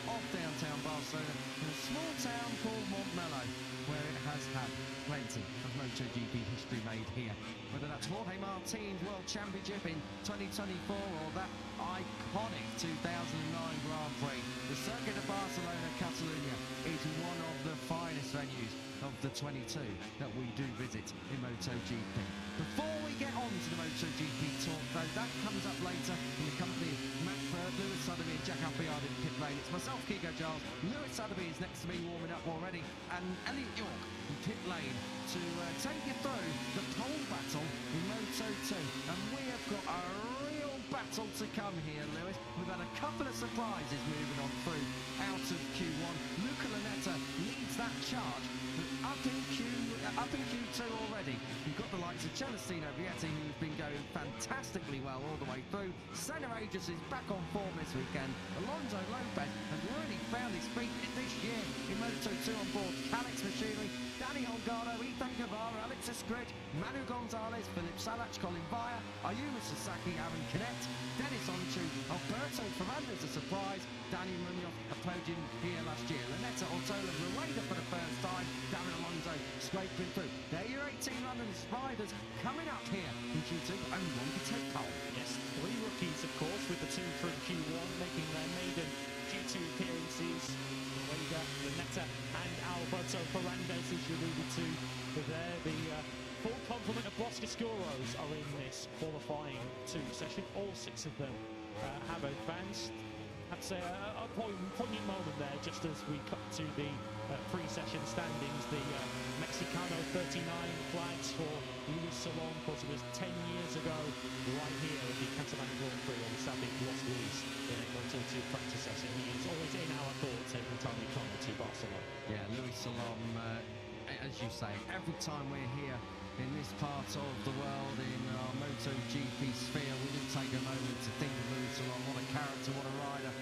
off downtown Barcelona, in a small town called Montmeló, where it has had plenty of MotoGP history made here. Whether that's Jorge Martin's World Championship in 2024 or that iconic 2009 Grand Prix, the Circuit of Barcelona, Catalunya, is one of the finest venues of the 22 that we do visit in MotoGP. Before we get on to the MotoGP talk, though, that comes up later in the company of Matt Bird, Lewis Sotheby and Jack Appleyard in pit lane. It's myself, Kiko Giles. Lewis Sotheby is next to me warming up already, and Elliot York in pit lane to take you through the pole battle in Moto2. And we have got a real battle to come here, Lewis. We've had a couple of surprises moving on through out of Q1. Luca Lunetta leads that charge, but up in Q2 already, you've got the likes of Celestino Vietti, who's been going fantastically well all the way through. Senna Aegis is back on form this weekend. Alonso Lopez has really found his feet this year in Moto2 on board Alex Machinery, Danny Holgado, Ethan Guevara, Alex Escridge, Manu Gonzalez, Philip Salach, Colin Vaya, Ayumu Sasaki, Aaron Canet, Dennis Onchu, Alberto Fernandez a surprise, Daniel Munoz, a podium here last year, Lunetta, Ortola, Rueda for the first time, Darren Alonso scraping through. They're your 18 London Spiders coming up here in Q2, but only one to take pole. Yes, 3 rookies, of course, with the 2 from Q1 making their maiden Q2 appearances. Rueda, Lunetta and Alberto Fernandez, as you alluded to there. The full complement of Boscoscuros are in this qualifying 2 session. All 6 of them have advanced. I'd say a poignant moment there, just as we cut to the pre-session standings. The Mexicano 39 flags for Luis Salom. Of course, it was 10 years ago, right here at the Catalan Grand Prix, when we sadly lost Luis in a Moto2 practice session. He is always in our thoughts every time we come to Barcelona. Yeah, Luis Salom, as you say, every time we're here in this part of the world, in our MotoGP sphere, we do take a moment to think of Luis Salom. What a character, what a rider,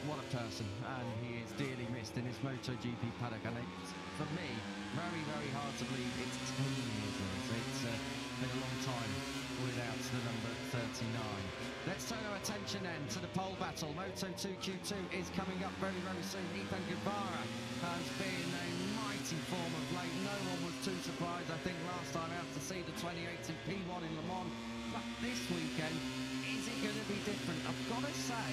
what a person, and he is dearly missed in his MotoGP paddock. And it's, for me, very, very hard to believe it's 10 years. It's been a long time without the number 39. Let's turn our attention then to the pole battle. Moto2 Q2 is coming up very, very soon. Ethan Guevara has been a mighty form of late. No one was too surprised, I think, last time out to see the 2018 P1 in Le Mans. But this weekend, is it going to be different? I've got to say,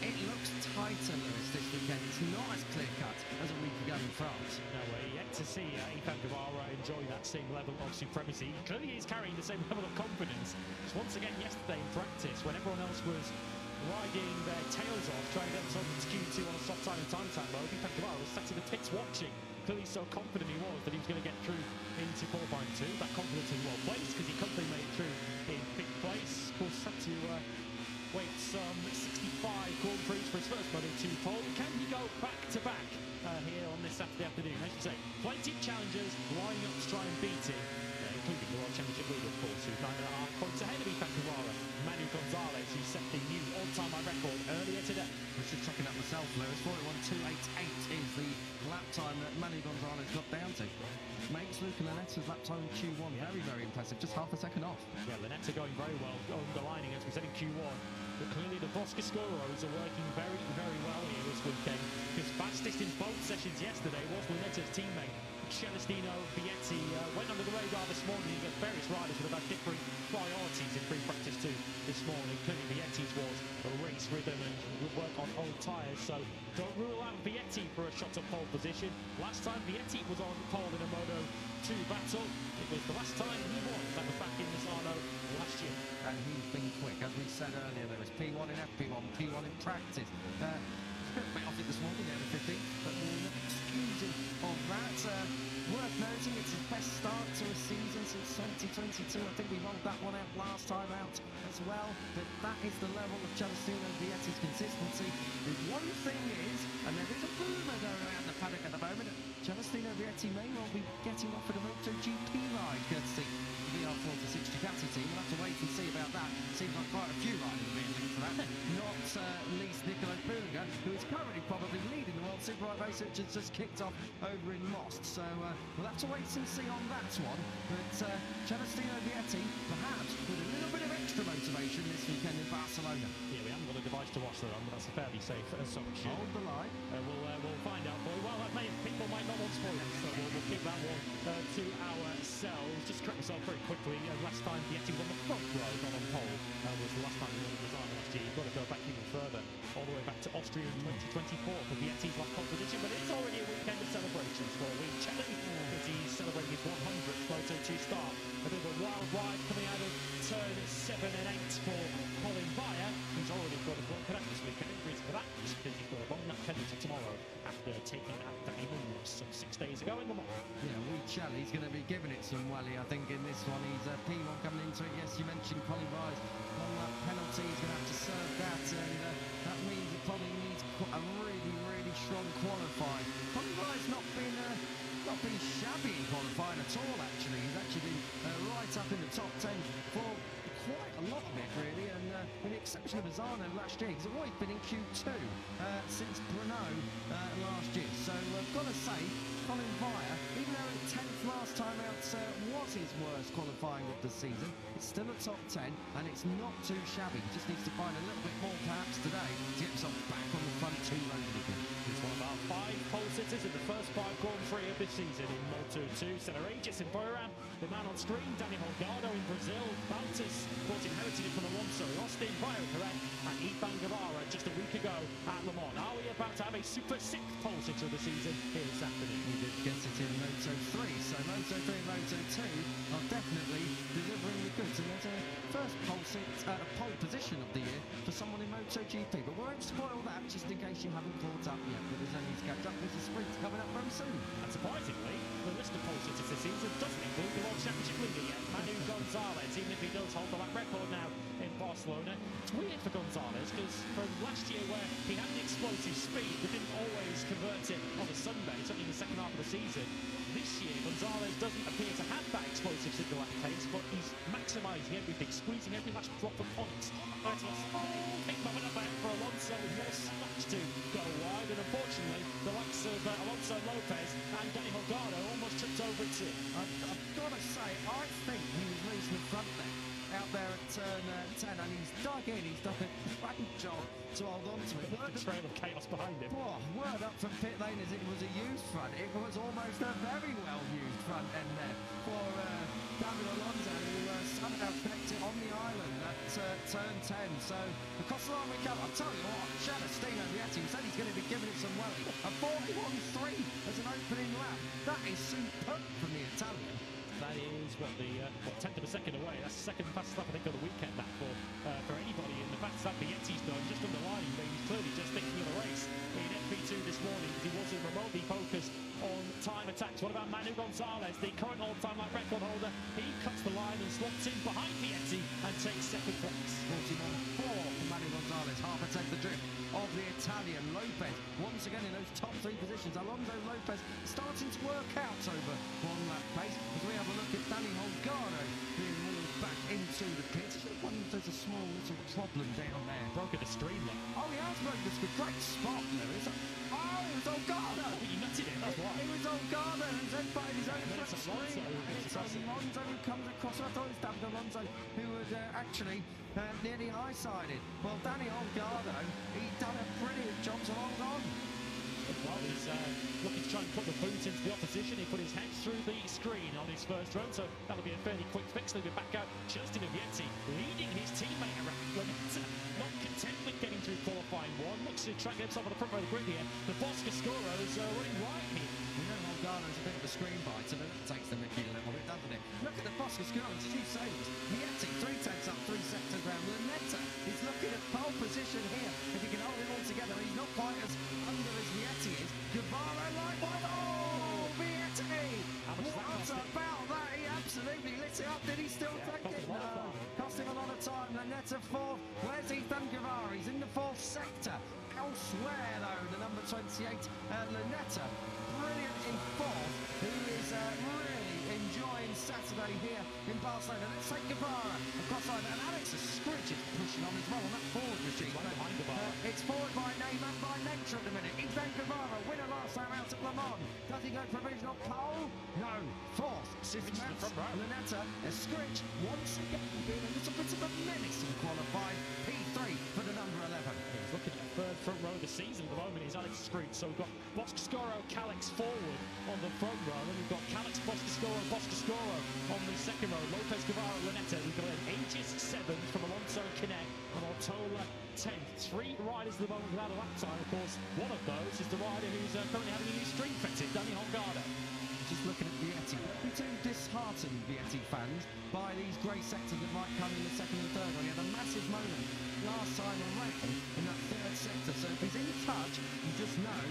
it looks tighter, Lewis, this weekend. It's not as clear-cut as a week ago in France. No, we're yet to see Ethan Guevara enjoy that same level of supremacy. He clearly is carrying the same level of confidence. Because once again, yesterday in practice, when everyone else was riding their tails off, trying to get themselves into Q2 on a soft time and time mode, Ethan Guevara was sat in the pits watching. Clearly so confident he was that he was going to get through into qualifying 2. That confidence is well placed, because he comfortably made it through in 5th place. Of course, had to wait some 65 Grand Prix for his first Moto2 pole. Can he go back-to-back here on this Saturday afternoon? As you say, plenty of challengers lining up to try and beat him, including the World Championship leader, of course, who's 9.5 points ahead of Ethan Guevara. Manu Gonzalez, who set the new all-time record earlier today. I was just checking up myself, Lewis. 41.288 is the lap time that Manu Gonzalez got down to. Makes Luca Lunetta's lap time in Q1 very, very impressive. Just half a second off. Yeah, Lunetta going very well, underlining, as we said in Q1. But clearly the Boscoscuros are working very, very well here this weekend, because fastest in both sessions yesterday was Lunetta's teammate Celestino Vietti. Went under the radar this morning. You get various riders who have had different priorities in pre-practice too this morning. Clearly Vietti's was a race rhythm and work on old tyres, so don't rule out Vietti for a shot at pole position. Last time Vietti was on pole in a Moto2 battle, it was the last time he won. That was back in Misano last year. And he's been quick, as we said earlier. There was P1 in FP1, P1 in practice. A bit off it this morning, there, the 15th, but we'll excuse him of that. worth noting it's his best start to a season since 2022. I think we rolled that one out last time out as well, but that is the level of Celestino Vietti's consistency. The one thing is, and there is a rumour going around the paddock at the moment, Celestino Vietti may well be getting offered a MotoGP ride, courtesy the VR46 Ducati team. We'll have to wait and see about that. Seems like quite a few riders are being linked to that. Not least Niccolo Pulga, who is currently probably leading the World Superbike race, which has just kicked off over in Most. So we'll have to wait and see on that one. But Celestino Vietti, perhaps with a little bit of extra motivation this weekend in Barcelona. Yeah, we haven't got a device to watch that on, but that's a fairly safe assumption. Hold the line. We'll find out for you. Well, people might not want spoilers, so we'll keep that one to ourselves. Just correct myself very quickly. Last time Vietti was on the front row, not on pole, was the last time he won the design last year. You've got to go back even further, all the way back to Austria in 2024 for Vietti's last competition. But it's already a weekend of celebrations for Vincelli, as he's celebrating his 100th Moto2 start. A bit of a wild ride coming out of turn 7 and 8 for Colin Bayer, who's already got a block connect this weekend. Reason for that is because he's got a long nap penalty tomorrow after taking out Danny Munoz some 6 days ago in Le Mans. Yeah, Vincelli's going to be giving it some welly, I think, in this one. He's P1 coming into it. Yes, you mentioned Colin Bayer's on that penalty. He's going to have to serve that, and that means it probably needs a really, really strong qualifying. Colin Bayer's not been shabby in qualifying at all, actually. He's actually been right up in the top 10 for quite a lot of it, really, and with the exception of Mazzano last year, he's always been in Q2 since Brno last year. So I've got to say, Colin Bayer, even though 10th last time out was his worst qualifying of the season, it's still a top 10, and it's not too shabby. He just needs to find a little bit more, perhaps, today to get himself back on the front two rows again. He's one of our 5 pole sitters in the first 5 Grand Prix of this season in Moto2. Celeregis in Boiram, the man on screen, Danny Holgado in Brazil, Bautas, of course, inherited it from Alonso, Austin Bayer correct, and Ivan Guevara just a week ago at Le Mans. Are we about to have a super 6th pole sitter of the season here this afternoon? We did get it in Moto3, so Moto3 and Moto2 are definitely delivering the goods, and there's a first pole position of the year for someone in MotoGP, but we won't spoil that just in case you haven't caught up yet, but there's only to catch up with the sprint coming up very soon. And surprisingly, the list of pole sitters this season doesn't include the World Championship leader yet, Manu Gonzalez, even if he does hold the lap record now in Barcelona. It's weird for Gonzalez, because from last year where he had the explosive speed but didn't always convert it on a Sunday, certainly in the second half of the season, this year Gonzalez doesn't appear to have that explosive single lap pace, but he's maximising everything, squeezing every last drop of points. It's a big moment about for Alonso, with more slash to go wide, and unfortunately the likes of Alonso Lopez and Danny Holgado almost tripped over it too. I've got to say, I think he was losing the front there out there at turn 10, and he's dug in, he's done a great job to hold on to it. The trail of chaos behind him. Oh, word up from pit lane as it was a used front. It was almost a very well used front end there for David Alonso, who somehow kept it on the island at turn 10. So the Costellano recover, I'll tell you what, Celestino Vietti said he's going to be giving it some welly. A 41.3 as an opening lap. That is superb from the Italian. That is what tenth of a second away. That's the second fastest lap I think of the weekend. That for anybody in the fastest lap Vietti's done, just underlining that he's clearly just thinking of the race in FP2 this morning, because he wasn't remotely focused on time attacks. What about Manu Gonzalez, the current all-time lap record holder? He cuts the line and slots in behind Vietti and takes second place. 41.4 for Manu Gonzalez, half a tenth the drift of the Italian. Lopez once again in those top 3 positions. Alonso Lopez starting to work out over one lap pace as we have a look at Danny Holgado being moved back into the pits. There's a small little problem down there. Broken the stream there. Oh, he has broken the screen. Great spot, Lewis. Oh, it was Holgado. He nutted it, that's why. It was Holgado who's then fighting his own front screen. It's Alonso who comes across. I thought it was David Alonso who had actually nearly high-sided. Well, Danny Holgado, he'd done a brilliant job to hold on. Well, he's looking to try and put the boot into the opposition. He put his head through the screen on his first run, so that'll be a fairly quick fix. They'll be back out. Celestino Vietti leading his teammate around. Not content with getting through qualifying 1. Looks to try and get himself on the front row of the grid here. The Boscascuro is running right here. You know, Holgato's a bit of a screen biter, but that takes the mickey a little bit, doesn't it? Look at the Boscascuro, as you say, Vietti, 3 tenths up, 3 seconds around. Lunetta is looking at pole position here. If he can hold it all together, he's not quite as under as Vietti is. Guevara likewise. Oh, Vietti! into fourth. Where's Ethan Guevara? He's in the fourth sector. Elsewhere, though, the number 28, Lunetta, brilliant in fourth, who is really enjoying Saturday here in Barcelona. Let's take Guevara across line, and Alex Scridge is pushing on as well on that forward machine. It's forward by name and by nature at the minute. Ethan Guevara, winner last time out at Le Mans. Does he go provisional pole? No. Fourth, Lunetta, Scridge once again being a little bit of a menace in qualifying. P3 for the number 11. He's looking at the third front row of the season at the moment is Alex Scridge. So we've got Boscascoro, Calix forward on the front row, and we've got Calix, Boscascoro on the second row. Lopez, Guevara, Lunetta. We've got an Aegis 7th from Alonso Connect and Ortola 10th. Three riders at the moment without a lap time. Of course, one of those is the rider who's currently having a new string fitted, Danny Holgado. Just looking at Vietti. We too disheartened Vietti fans by these grey sectors that might come in the second and third one. He had a massive moment last time around in that third sector. So if he's in touch, you just know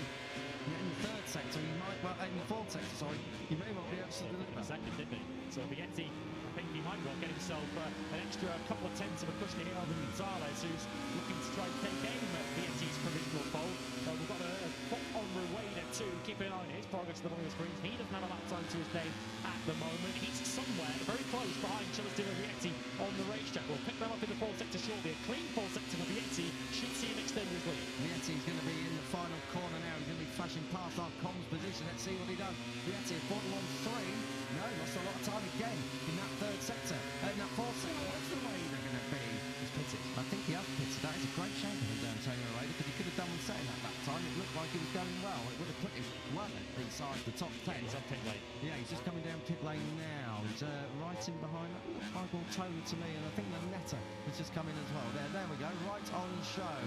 in the third sector, he might, well, in the fourth sector, sorry, he may well be able to deliver. Second, didn't he? So Vietti, I think he might well get himself an extra couple of tenths of a cushion here over Gonzalez, who's looking to try and take aim at Vietti's provisional pole. We've got a foot on Rueda too, keeping an eye on his progress at the bottom of the screens. He doesn't have a lap time to his name at the moment. He's somewhere very close behind Celestino Vietti on the racetrack. We'll pick them up in the fourth sector shortly. A clean fourth sector for Vietti should see him extend his lead. Vietti's going to be in the final corner now. He's going to be flashing past our comms position. Let's see what he does. Vietti at 41.3. No, lost a lot of time again in that third sector. In that fourth sector, what's the way they're going to be? He's pitted. I think he has pitted. That is a great shame for him, Antonio Rueda, because he could have done with setting that time. It looked like he was going well. It would have put him well inside the top 10. He's on pit lane. Yeah, he's just coming down pit lane now. He's right in behind. That looks like Ortola to me, and I think Lunetta has just come in as well. There we go, right on show.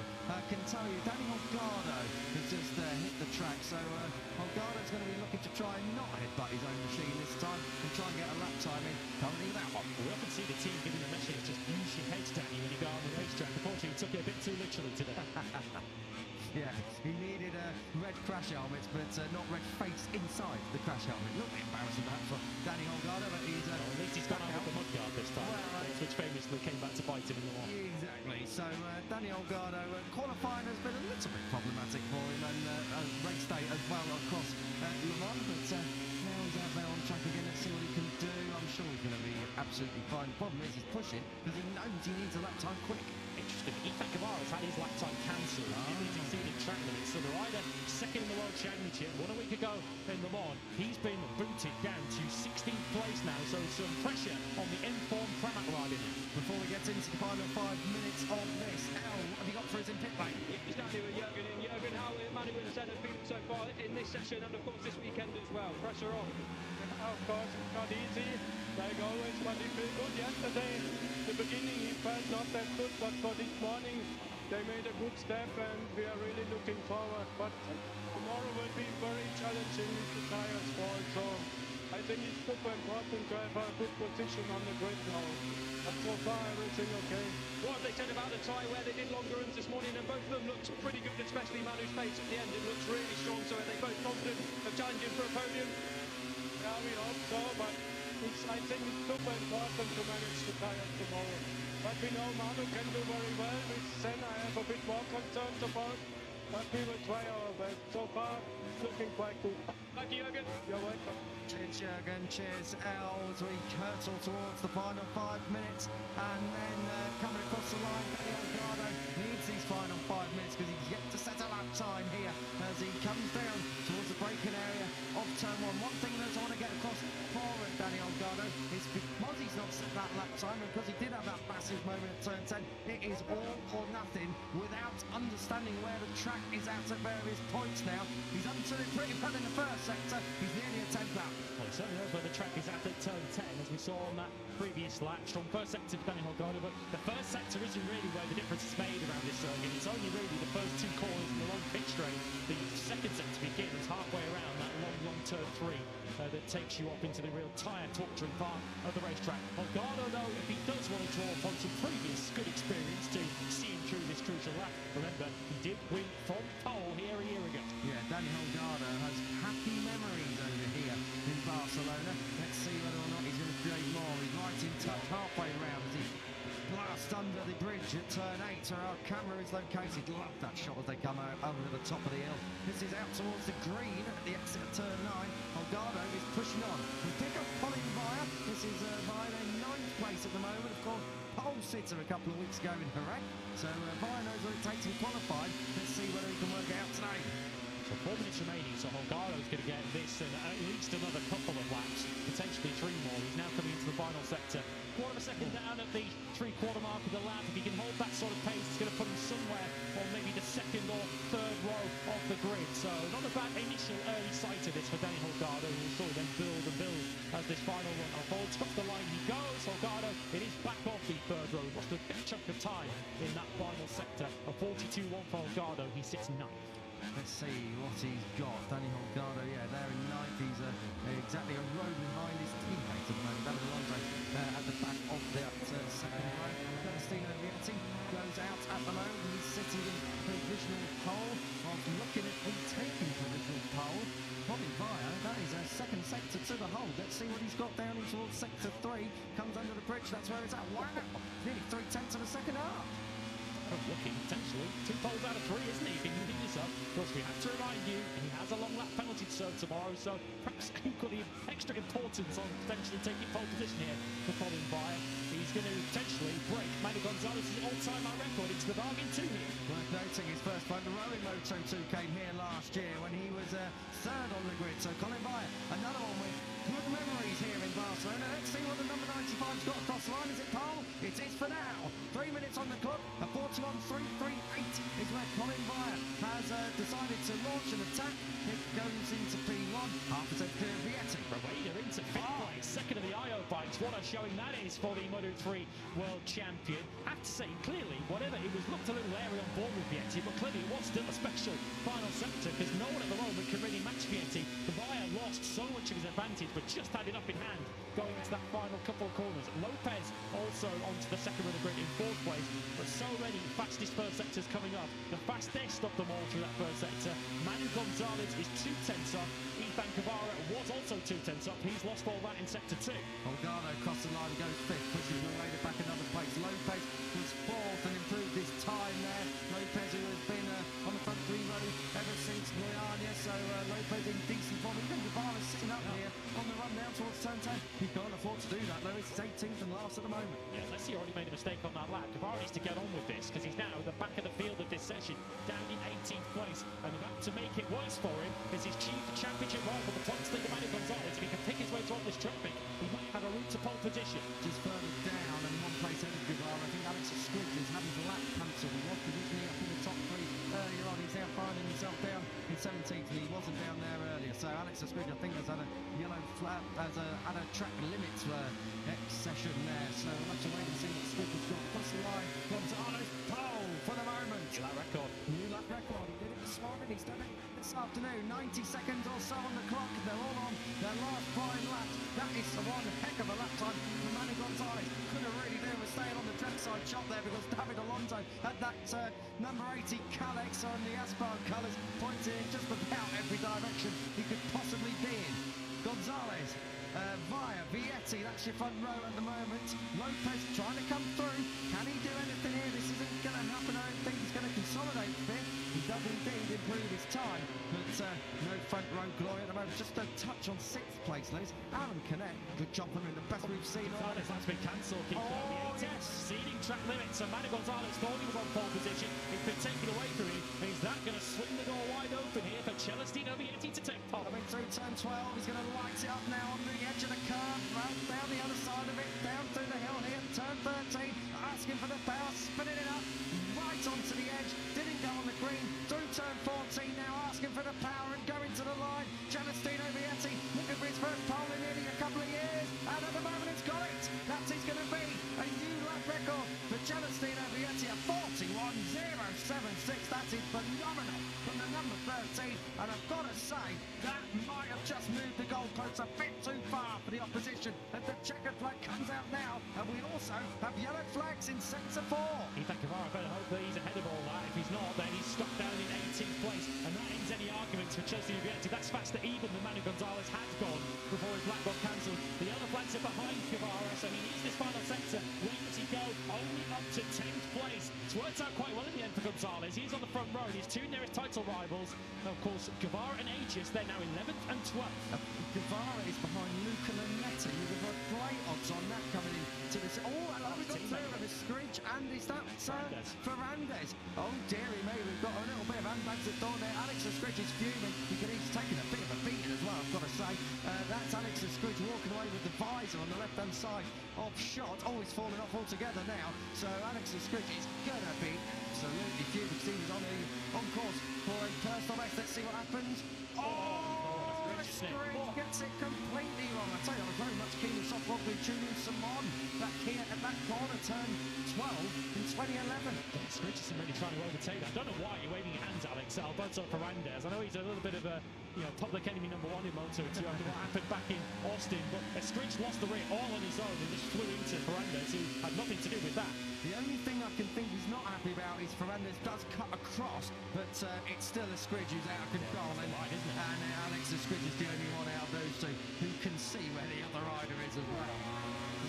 Can tell you, Danny Holgado has just hit the track, so Holgado's going to be looking to try and not headbutt his own machine this time and try and get a lap time in. Currently that one. We often see the team giving the message, just use your heads, Danny, when you go on the racetrack. Unfortunately, he took it a bit too literally today. Yeah, he needed red crash helmets, but not red face inside the crash helmet. A little bit embarrassing perhaps for Danny Holgado, but he's... at least he's gone out with the mudguard this time, which famously came back to bite him in the wall. Exactly, so Danny Holgado, qualifying has been a little bit problematic for him, and race day as well across Le Mans, but now he's out there on track again. Let's see what he can do. I'm sure he's going to be absolutely fine. The problem is he's pushing because he knows he needs a lap time quick. Interesting. Ethan Guevara's had his lap time cancelled. He's exceeded track limits. So the rider, second in the World Championship, 1 week ago in Le Mans, he's been booted down to 16th place now. So some pressure on the informed Pramac rider now. Before we get into the final 5 minutes of this, Al, what have you got for us in pit lane? He's down here with Jürgen, and Jürgen, how Manu in the centre feeling so far in this session, and of course this weekend as well. Pressure on. Of course, not easy, like always, but he felt good yesterday. The beginning he felt not that good, but for this morning they made a good step and we are really looking forward. But tomorrow will be very challenging with the tires fall, so I think it's super important to have a good position on the grid now. But so far everything okay. What have they said about the tyre where they did longer runs this morning, and both of them looked pretty good, especially Manu's pace at the end. It looks really strong, so are they both confident of challenging for a podium? Yeah, we hope so, but I think it's super important to manage the tires tomorrow. But we know Manu can do very well. With Senna I have a bit more concerns about, but we will try our best. So far, it's looking quite good. Thank you, Jürgen. You're welcome. Cheers, Jürgen. Cheers, Al, as we hurtle towards the final 5 minutes. And then coming across the line, Danny Holgado needs these final 5 minutes because he's yet to set a lap time here as he comes down towards the braking area of turn 1. One thing that I want to get across for Danny Holgado is because he's not set that lap time and because he did have that massive moment at turn 10, it is all or nothing without understanding where the track is at various points now. He's understood it pretty well in the first sector. He's nearly a 10th lap. Well, he certainly knows where the track is at turn 10, as we saw on that previous lap. Strong first sector for Danny Holgado, but the first sector isn't really where the difference is made around this circuit. It's only really the first 2 corners in the long pit straight. The second sector begins halfway around that long turn 3 that takes you off into the real tyre torturing part of the racetrack. Holgado, though, if he does want to draw upon some previous good experience to see him through this crucial lap, remember, he did win from pole here a year ago. Yeah, Danny Holgado has happy memories over here in Barcelona. Let's see whether or not he's going to create more. He's right in touch halfway around as he blasts just under the bridge at turn 8 where our camera is located. Love that shot as they come out over the top of the hill. This is out towards the green at the exit of turn 9. Holgado is pushing on. We pick up Colin Via. This is Via in 9th place at the moment. Of course, pole sitter a couple of weeks ago in Hooray. So Via knows what it takes to qualify. Let's see whether he can work it out today. So 4 minutes remaining, so Holgado's going to get this and at least another couple of laps, potentially 3 more. He's now coming into the final sector. Quarter of a second down at the 3/4 mark of the lap. If he can hold that sort of pace, it's going to put him somewhere on maybe the 2nd or 3rd row of the grid. So not a bad initial early sight of this for Danny Holgado, who will sort of then build and build as this final run unfolds. Top of the line he goes. Holgado, it is back off the 3rd row. Lost a big chunk of time in that final sector. A 42-1 for Holgado. He sits 9th. Let's see what he's got. Danny Holgado, yeah, there in 9th. He's exactly a row behind his teammate at the moment. David Alonso at the back of that 2nd row. Celestino Vietti goes out at the moment. He's sitting in provisional pole. Whilst looking at him taking provisional pole. Colin Via, that is a 2nd sector to the hold. Let's see what he's got down in towards sector 3. Comes under the bridge. That's where it's at. Wow! Nearly 3/10 of a second up. Looking potentially 2 poles out of 3, isn't he? If you can this up. Of course, we have to remind you, he has a long lap penalty to serve tomorrow, so perhaps equally extra importance on potentially taking pole position here for Colin Via. He's going to potentially break Manu Gonzalez's all-time record into the bargain too here. Worth noting his first front row in Moto2 came here last year when he was 3rd on the grid. So Colin Via, another one with good memories here in Barcelona. Let's see what the number 95's got across the line. Is it pole? It is for now. 3 minutes on the clock. A 41.338 is where Colin Via has decided to launch an attack. It goes into P1 after the Vietti. Rueda into 5th place, 2nd of the IO bikes. What a showing that is for the Moto3 world champion. I have to say, clearly, whatever, it was looked a little airy on board with Vietti, but clearly it was still a special final sector because no one at the moment can really match Vietti. Via lost so much of his advantage, but just had enough in hand going into that final couple of corners. Lopez also onto the 2nd of the grid in 4th place, but so many fastest first sectors coming up. The fastest of them all through that first sector. Manu Gonzalez is 2/10 up. Ethan Cavara was also 2/10 up. He's lost all that in sector 2. Holgado across the line goes 5th, pushes Rueda back another place. Lopez was 4th and improved his time there. Lopez, who has been on the front 3 row ever since Guyana, so Lopez in decent form. Even Cavara sitting up here on the run down towards turn 10. He can't afford to do that, though. He's 18th and last at the moment. Yeah, unless he already made a mistake on that lap. Cavara needs to get on with this because he's now at the back of the field of this session, down in 18th place. And about to make it worse for him is his chief championship rival, the points leader Manu Gonzalez. If he can pick his way through this traffic, he might have a route to pole position. Just further down and 1 place ahead of Guevara. I think Alex Squidge is having his lap cancelled. He was originally up in the top 3 earlier on. He's now finding himself down in 17th and he wasn't down there earlier. So Alex Squidge, I think, has had a yellow flag, has had a track limit session there. So we'll have to wait and see what Squidge has got. Across the line, Gonzalez pole for the moment. New lap record. New lap record. He did it this morning. He's done it this afternoon. 90 seconds or so on the clock. They're all on their last 5 laps. That is one heck of a lap time for Manu Gonzalez. Couldn't really do with staying on the trackside shot there because David Alonso had that number 80 Calex on the Aspar colours pointing in just about every direction he could possibly be in. Gonzalez, Via, Vietti, that's your front row at the moment. Lopez trying to come through. Can he do anything here? This isn't going to happen. I don't think he's going to consolidate 5th. He does indeed improve his time, but no front row glory at the moment. Just a touch on 6th place, Liz. Aaron Canet, good job from him, the best we've seen. Gonzalez has been cancelled. Yes. Exceeding track limits. So Manu Gonzalez thought he was on pole position. It's been taken away from him. Is that going to swing the door wide open here for Celestino Vietti to take pole? Coming through turn 12, he's going to light it up now on the edge of the curve, right down the other side of it, down through the hill here, turn 13, asking for the power, spinning it up, right onto the edge, didn't go on the green, through turn 14 now, asking for the power and going to the line. Celestino Vietti looking for his first pole in nearly a couple of years, and at the moment it's got it. That is going to be a new lap record for Celestino Vietti, a 41.076. That is phenomenal from the number 13, and I've got to say that might have just moved the goalposts a bit too far for the opposition. And the checkered flag comes out now, and we also have yellow flags in sector 4. Ethan Cavara better hope that he's ahead of all that. If If he's not, then he's stuck down in 18th place, and that ends any arguments for Chelsea Vietti. That's faster even than Manu Gonzalez had gone before his black got cancelled. The yellow flags are behind Guevara, so he needs this final sector. Where does he go? Only up to 10th place. It's worked out quite well in the end for Gonzalez. He's on the front row, and his two nearest title rivals, of course, Guevara and Aegis, they're now 11th and 12th. Guevara is behind Luca Lanetta. You would have great odds on that coming into this. Oh, hello, we've got through of a screech, and is that Ferrandez? Oh, dearie me, we've got a little bit of handbags at dawn there. Alex Scritch is fuming because he's taken a bit of a beating as well, I've got to say. That's Alex Scritch walking away with the visor on the left-hand side of shot. Oh, he's falling off altogether now. So Alex Scritch is going to be absolutely fuming. He was on course for a personal best. Let's see what happens. Scritch gets it completely wrong. I tell you, I was very much keen on soft rock with Julian Simon back here at that corner, turn 12 in 2011. Scritch isn't really trying to overtake that. I don't know why you're waving your hands, Alex. Alberto Ferrandez. I know he's a little bit of a public enemy #1 in Moto2 after what happened back in Austin, but Scritch lost the rear all on his own and just flew into Ferrandez, who had nothing to do with that. The only thing I can think he's not happy about is Ferrandez does cut across, but it's still a Scritch who's out of control, and Alex Scritch is the only one out of those two who can see where the other rider is as well.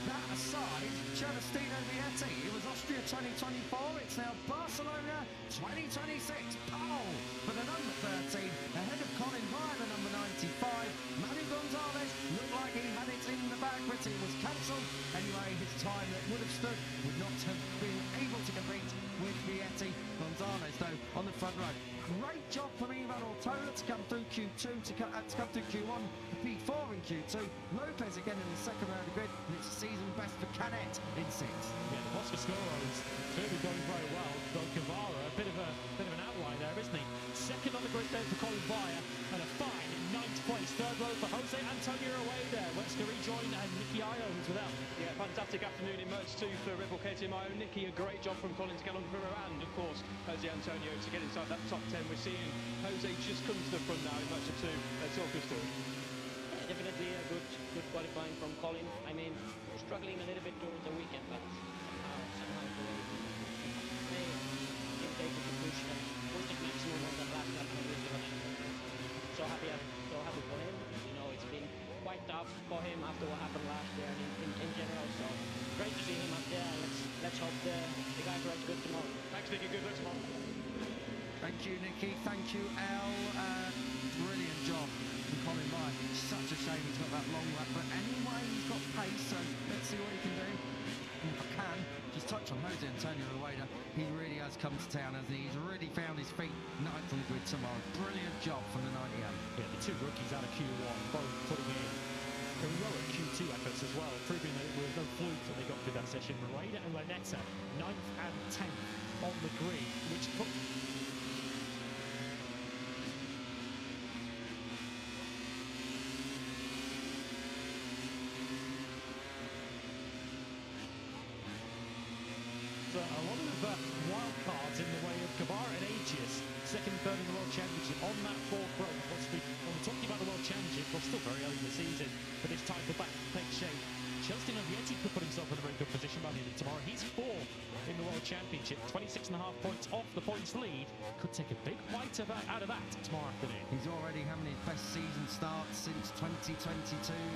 That aside, Celestino Vietti, it was Austria 2024, it's now Barcelona 2026. Pole for the number 13, ahead of Colin Vine, the number 95. Manu Gonzalez looked like he had it in the bag, but it was cancelled. Anyway, his time that would have stood would not have been able to compete with Vietti. Gonzalez, though, on the front row. Great job from Ivan Ortola to come through Q2, to come through Q1, to P4 in Q2. Lopez again in the second row of the grid, and it's season best for Canet in 6th. Yeah, the Boscascoro is clearly going very well, though Guevara, a bit of an outline there, isn't he? Second on the grid then for Colin Vire, and a fine in 9th place. Third row for Jose Antonio away there. Wants to rejoin, and Nicky Io who's without. Yeah, fantastic afternoon in Moto2 for Red Bull KTM. Nicky, a great job from Colin to get on through, and of course Jose Antonio to get inside that top 10. We're seeing Jose just come to the front now in Moto2. Talk us through. Yeah, definitely a good qualifying from Colin. I mean, we're struggling a little bit towards the weekend, but somehow they take it to push it maximum on the last lap. So happy for him. You know, it's been quite tough for him after what happened last year and in general. So great to see him up there. Let's hope the guy rides good tomorrow. Thanks, Nicky. Good luck tomorrow. Thank you, Nicky. Thank you, Al. Brilliant job from Colin Vine. Such a shame he's got that long lap, but anyway, he's got pace, so let's see what he can do. If I can, just touch on Jose Antonio Rueda. He really has come to town, hasn't he? He's really found his feet. 9th on the grid tomorrow. Brilliant job from the 98. Yeah, the two rookies out of Q1, both putting in heroic Q2 efforts as well, proving that it was no fluke that they got through that session. Rueda and Lanetta, 9th and 10th on the grid, which put a lot of wild cards in the way of Guevara and Aegis, second, third in the World Championship on that 4th row. When we're talking about the World Championship, we're still very early in the season, but it's time for back to take shape. Celestino Vietti could put himself in a very good position by the end of tomorrow. He's 4th in the World Championship, 26.5 points off the points lead. Could take a big bite out of that tomorrow afternoon. He's already having his best season start since 2022.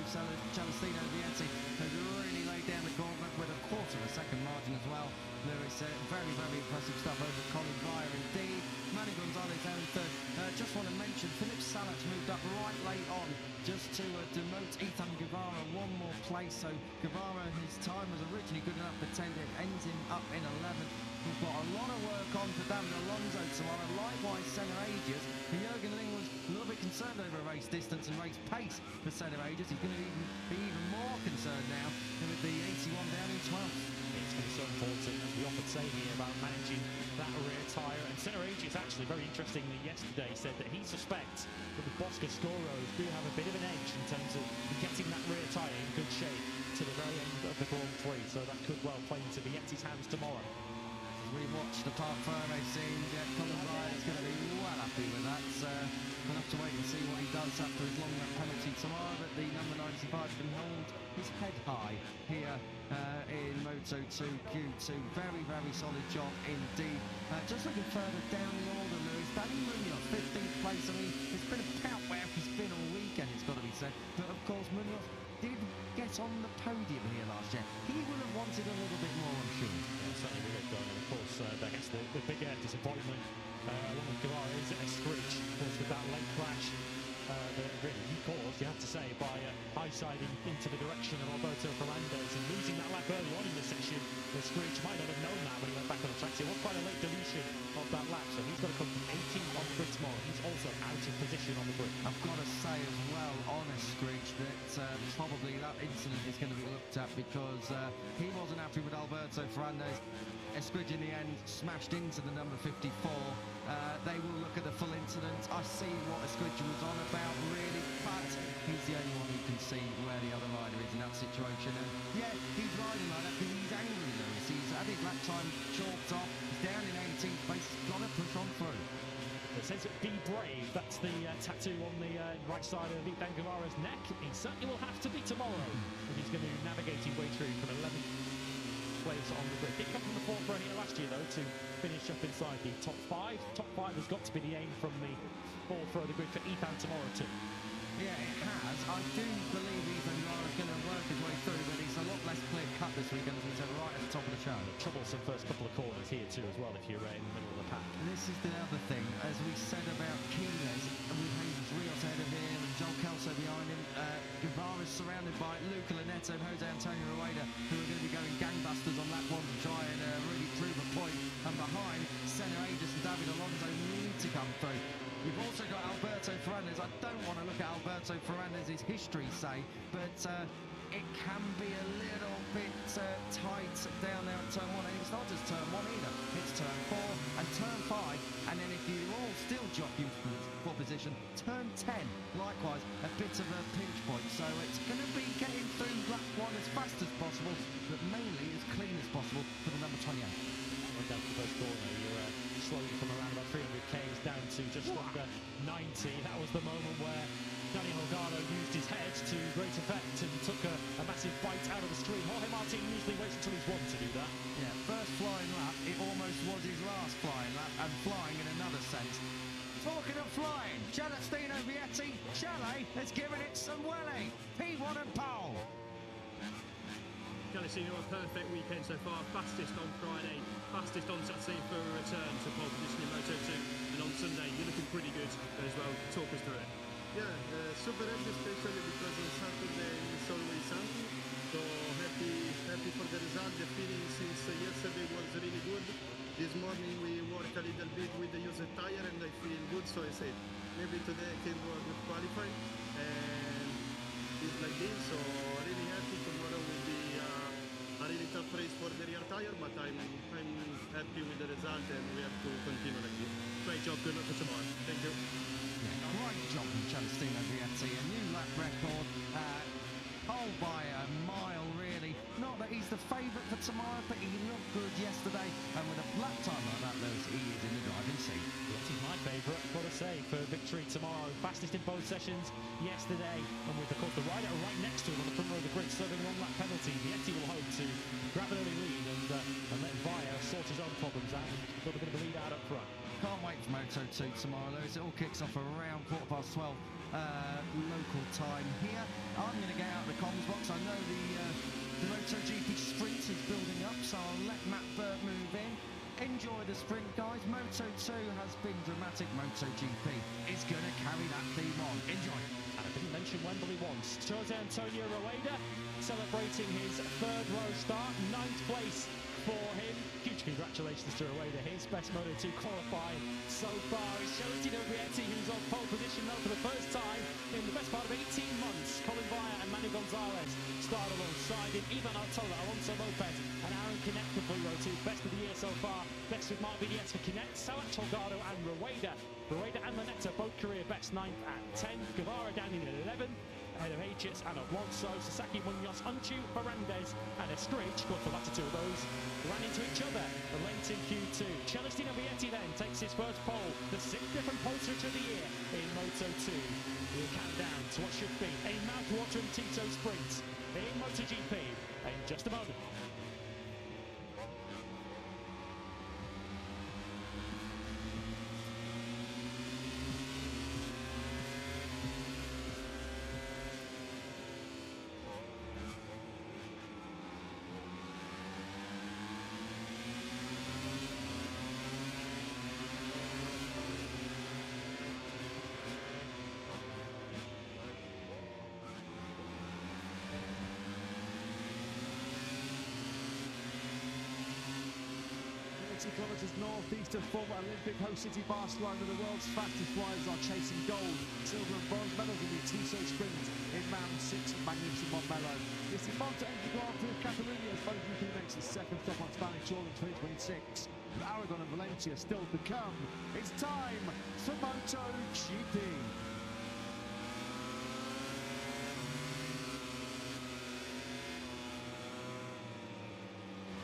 Celestino Vietti has really laid down the gauntlet with a quarter of a second margin as well. Lewis, very, very impressive stuff over Colin Vire indeed. Manu Gonzalez down in 3rd. Just want to mention, Philip Salat's moved up right late on just to demote Ethan Guevara one more place. So Guevara, his time was originally good enough for 10th. It ends him up in 11th. We've got a lot of work on for David Alonso tomorrow. Likewise, Senna Aegis. Jürgen Ling was a little bit concerned over race distance and race pace for Senna Aegis. He's going to be even more concerned now with the 81 down in 12th. It's going to be so important, as we often say here, about managing that rear tyre. And Senna Aegis actually, very interestingly, yesterday said that he suspects that the Boscascoros do have a bit of an edge in terms of getting that rear tyre in good shape to the very end of the Grand Prix. So that could well play into Vietti's hands tomorrow. rewatched the Park Ferme scene. Colin Ryan is going to be well happy with that. We'll have to wait and see what he does after his long lap penalty tomorrow, but the number 95 can hold his head high here in Moto2 Q2. Very, very solid job indeed. Just looking further down the order, Lewis, Danny Munoz, 15th place. I mean, it's been about where he's been all weekend, it's got to be said. But of course, Munoz did get on the podium here last year. He would have wanted a little bit more, I'm sure. Yeah, certainly would have done. And of course, I guess the big disappointment along with Guevara is a screech. Of course, with that late crash that really he caused, you have to say, by high-siding into the direction of Alberto Fernandez and losing that lap early on in the section. The screech might not have known that when he went back on the track. So it was quite a late deletion of that lap. So he's got to come from 18th on the grid tomorrow. He's also out of position on the grid. I've got to say as well, on a screech, that probably that incident is going to be looked at because he wasn't happy with Alberto Fernandez. Esquidge in the end smashed into the number 54. They will look at the full incident. I see what Esquidge was on about, really, but he's the only one who can see where the other rider is in that situation. And yeah, he's riding like that because he's angry, Lewis. He's had his lap time chalked off. He's down in 18th place. He's got to push on through. It says "Be brave." That's the tattoo on the right side of Ben Guevara's neck. He certainly will have to be tomorrow if he's going to navigate his way through from 11th place on the grid. Did come from the forefront here last year, though, to finish up inside the top 5. Top 5 has got to be the aim from the forefront of the grid for Ethan tomorrow, too. Yeah, it has. I do believe Ethan Guevara's going to work his way through, but he's a lot less clear-cut this weekend as we said right at the top of the show. Troublesome first couple of corners here, too, as well, if you're in the middle of the pack. This is the other thing, as we said about Quiles, with Hayes Rios ahead of him and Joel Kelso behind him. Guevara is surrounded by Luca Lunetto and Jose Antonio Rueda, who are going to be going gangbusters on lap 1 to try and really prove a point. And behind, Senna Aegis and David Alonso need to come through. You've also got Alberto Fernandez. I don't want to look at Alberto Fernandez's history, say, but it can be a little bit tight down there at turn 1. And it's not just turn 1 either. It's turn 4 and turn 5. And then if you're all still jockeying for position, turn 10, likewise, a bit of a pinch point. So it's going to be getting through lap 1 as fast as possible, but mainly as clean as possible for the number 28. Down to the first corner, you're slowly from around about 300 k's down to just under 90. That was the moment where Daniel Holgado used his head to great effect and took a massive bite out of the stream. Jorge Martin usually waits until he's won to do that. Yeah, first flying lap, it almost was his last flying lap, and flying in another sense. Talking of flying, Celestino Vietti, Chalet has given it some welly. P1 and pole. Celestino, a perfect weekend so far. Fastest on Friday, fastest on Saturday for a return to pole position in Moto2. And on Sunday, you're looking pretty good as well. Talk us through it. Yeah, super happy, especially because on Saturday it's always something. So happy for the result. The feeling since yesterday was really good. This morning we worked a little bit with the user tire and I feel good. So I said maybe today I can do a good qualifying. And it's like this. So really happy. Tomorrow will be a really tough race for the rear tire, but I'm happy with the result and we have to continue like this. Great job. Good luck for tomorrow. Thank you. Great job from Celestino Vietti. A new lap record. Pole by a mile, really. Not that he's the favourite for tomorrow, but he looked good yesterday. And with a lap time like that, Lewis, he is in the driving seat. Yes, he's my favourite, I've got to say, for victory tomorrow. Fastest in both sessions yesterday. And with, of course, the rider right next to him on the front row of the grid serving a long lap penalty. Vietti will hope to grab an early lead and let Via sort his own problems out. He's got a bit of a lead out up front. Can't wait for Moto2 tomorrow, Lewis. It all kicks off around 12:15 local time here. I'm going to get out of the comms box. I know the MotoGP sprint is building up, so I'll let Matt Burt move in. Enjoy the sprint, guys. Moto2 has been dramatic. MotoGP is going to carry that theme on. Enjoy. And I didn't mention Wembley once. Jose Antonio Rueda celebrating his third row start, 9th place for him. Huge congratulations to Rueda, his best Moto2 qualifying so far. It's Celestino Vietti who's on pole position now for the first time in the best part of 18 months. Colin Via and Manny Gonzalez start alongside him. Ivan Artola, Alonso Lopez and Aaron Kinnett for Blue Row 2. Best of the year so far. Best with Mark VDS for Kinnett, Salat Holgado and Rueda. Rueda and Lunetta both career best, 9th and 10th. Guevara down in 11th. ahead of Aegis and Alonso, Sasaki Munoz, Unchu, Ferrandez, and Estrich, of course the latter two of those, ran into each other late in Q2. Celestino Vietti then takes his first pole, the 6th different pole switch of the year in Moto2. We'll count down to what should be a mouth-watering Tito sprint in MotoGP in just a moment. Kilometres northeast of former Olympic host city Barcelona, the world's fastest riders are chasing gold, silver and bronze medals in the Tissot sprint in round 6 of magnificent Montmello. It's the Moto3 Grand Prix of Catalunya as MotoGP makes its second stop on Spanish soil in 2026. With Aragon and Valencia still to come, it's time for MotoGP.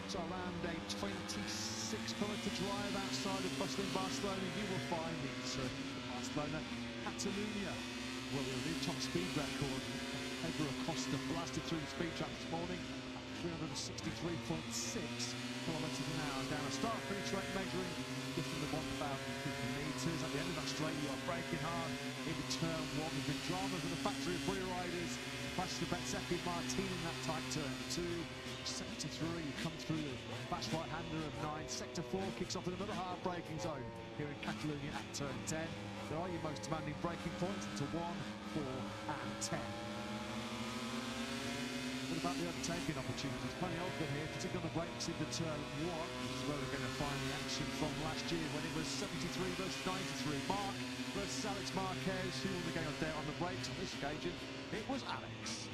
So around a 26-kilometre drive outside of bustling Barcelona, you will find the circuit of Barcelona, Catalunya, where the new top speed record. Pedro Acosta blasted through the speed trap this morning at 363.6 kilometres an hour down a start-finish rate measuring just under 1,050 metres. At the end of that straight, you are braking hard into turn 1. There's been dramas with the factory of free riders. Clashes with Bezzecchi Martin in that tight turn 2. Sector 3, you come through the fast right-hander of 9. Sector 4 kicks off in another hard braking zone here in Catalunya at turn 10. There are your most demanding braking points into 1, 4 and 10. What about the overtaking opportunities? Plenty of them here, particularly on the brakes into turn 1. This is where we're going to find the action from last year when it was 73 versus 93. Mark versus Alex Marquez. Who won the game of day on the brakes? On this occasion, it was Alex.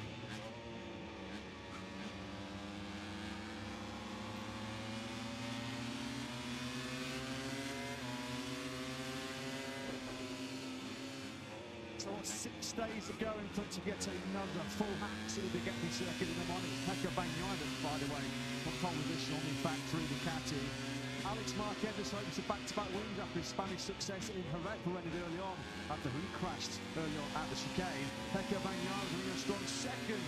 So 6 days ago in front of yet another full hacks at the Getafe circuit in the morning. Pecco Bagnaia, by the way, from pole position on the factory Ducati. Alex Marquez is hoping to back-to-back wins after his Spanish success in Jerez ended early on after he crashed early on at the chicane. Pecco Bagnaia was running a strong second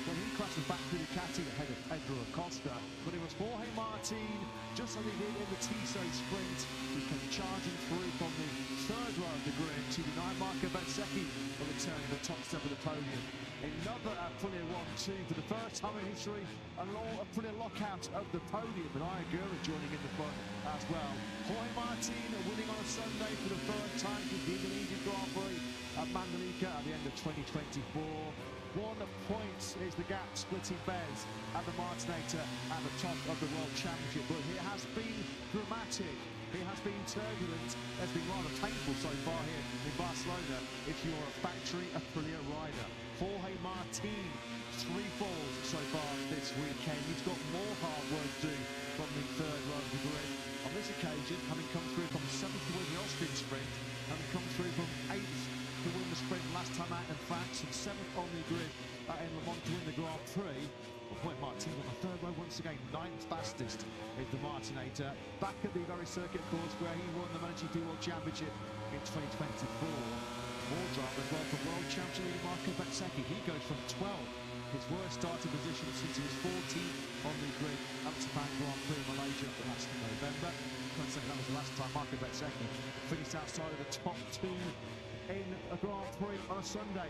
when he crashed the factory Ducati ahead of Pedro Acosta. But it was Jorge Martin, just as he did in the Tissot sprint, who came charging through from the third row of the grid to deny Marco Bezzecchi a return to the top step of the podium. Another Aprilia 1-2 for the first time in history, a Aprilia lockout of the podium, and Ayagura joining in the front as well. Jorge Martin winning on a Sunday for the first time with the Indonesian Grand Prix at Mandalika at the end of 2024. 1 point is the gap splitting Bez and the Martinator at the top of the World Championship, but it has been dramatic. It has been turbulent. It's been rather painful so far here in Barcelona if you're a factory Aprilia rider. Jorge Martin, 3 falls so far this weekend. He's got more hard work to do from the third row of the grid. On this occasion, having come through from 7th to win the Austrian sprint, having come through from 8th to win the sprint last time out in France, and 7th on the grid in Le Mans to win the Grand Prix. Point Martin on the third row once again, 9th fastest is the Martinator. Back at the very circuit course where he won the MotoGP World Championship in 2024. More drama as well for World Champion Marco Bezzecchi. He goes from 12th, his worst starting position since he was 14th on the grid at the Japan Grand Prix in Malaysia last November. That was the last time Marco Bezzecchi finished outside of the top 2 in a Grand Prix on a Sunday.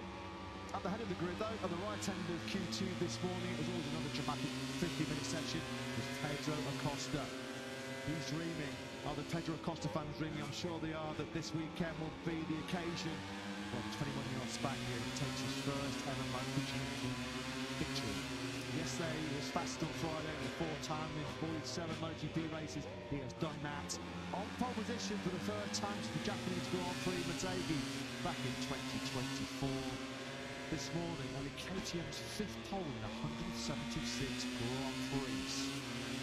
At the head of the grid, though, at the right end of Q2 this morning, it was always another dramatic 50-minute section, was Pedro Acosta. He's dreaming. Are the Pedro Acosta fans dreaming? I'm sure they are, that this weekend will be the occasion when the 21-year-old Spaniard takes his first ever MotoGP victory. Yesterday he was fast on Friday in the 4th time in 47 MotoGP races. He has done that on pole position for the first time since the Japanese Grand Prix Motegi back in 2024. This morning, only KTM's 5th pole in 176 Grand Prix.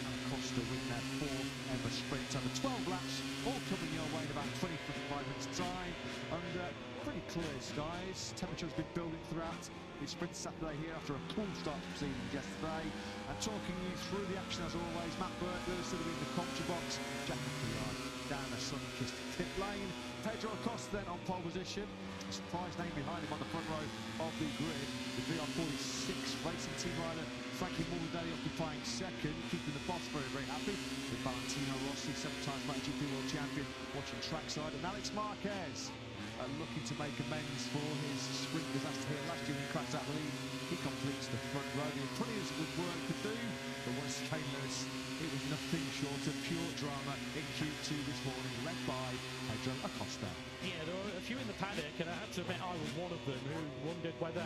And Acosta win their 4th ever sprint over 12 laps, all coming your way in about 25 minutes time under pretty clear skies. Temperature has been building throughout It's Sprint Saturday here after a cool start to proceedings yesterday. And talking you through the action as always, Matt Burke sitting in the commentary box, Jack McLeod down a sun-kissed pit lane. Pedro Acosta then on pole position. A surprise name behind him on the front row of the grid. The VR46 racing team rider Frankie Morbidelli occupying second, keeping the boss very, very happy. With Valentino Rossi, 7-time MotoGP World Champion, watching trackside. And Alex Marquez looking to make amends for his sprint disaster here last year when he crashed out the lead. He completes the front row. The Aprilia with work to do, but once came Lewis, it was nothing short of pure drama in Q2 this morning, led by Pedro Acosta. Yeah, there were a few in the paddock, and I have to admit I was one of them who wondered whether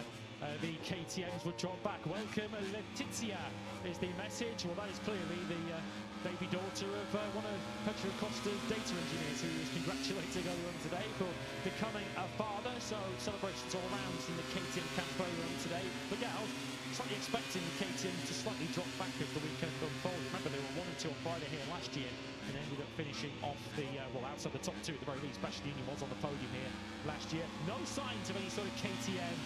the KTMs would drop back. Welcome, Letizia is the message. Well, that is clearly the baby daughter of one of Pedro Acosta's data engineers, who was congratulating earlier on today for becoming a father. So celebrations all around in the KTM camp earlier on today. But yeah, I was slightly expecting the KTM to slightly drop back as the weekend unfolded. Remember, they were 1 and 2 on Friday here last year and ended up finishing off the outside the top 2 at the very least. Bastianini was on the podium here last year. No signs of any sort of KTM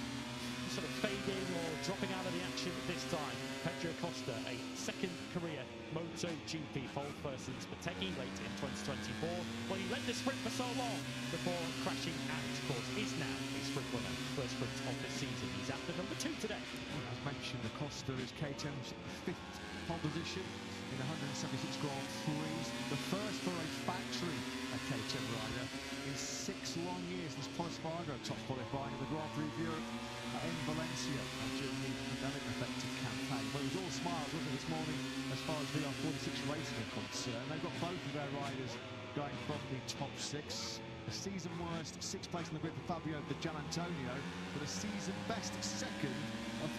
sort of fading or dropping out of the action this time. Pedro Acosta, a second career MotoGP pole first since Pateki late in 2024. Well, he led the sprint for so long before crashing out, of course, is now a sprint winner, first sprint of the season. He's after number 2 today. Well, as mentioned, Acosta is KTM's 5th pole position in 176 Grand Prix, the first for a factory KTM rider in 6 long years. This Paul Espargaro top qualifying in the Grand Prix of Europe in Valencia during the pandemic-affected campaign. Well, it was all smiles, wasn't it, this morning, as far as VR46 racing are concerned. They've got both of their riders going from the top 6. A season worst 6th place in the grid for Fabio Di Gianantonio, but a season best second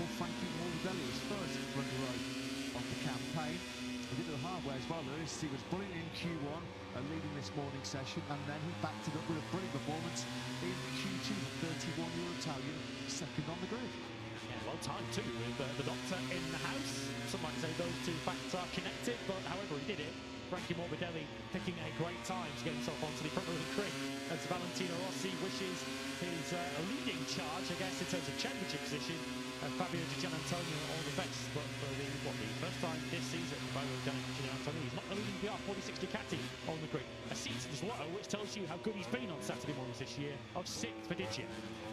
for Frankie Morbidelli, his first front row of the campaign. He did it the hard way as well. He was brilliant in Q1, leading this morning session, and then he backed it up with a brilliant performance in Q2, the 31-year Italian, second on the grid. Yeah, well timed too, with the doctor in the house. Some might say those two facts are connected, but however he did it, Frankie Morbidelli picking a great time to get himself onto the front of the grid as Valentino Rossi wishes his leading charge, I guess, in terms of championship position. Fabio Di Gianantonio all the best, but for the first time this season, Fabio Di Gianantonio is not the leading VR46 Ducati on the grid. A seat as low, which tells you how good he's been on Saturday mornings this year, of 6th for Digia.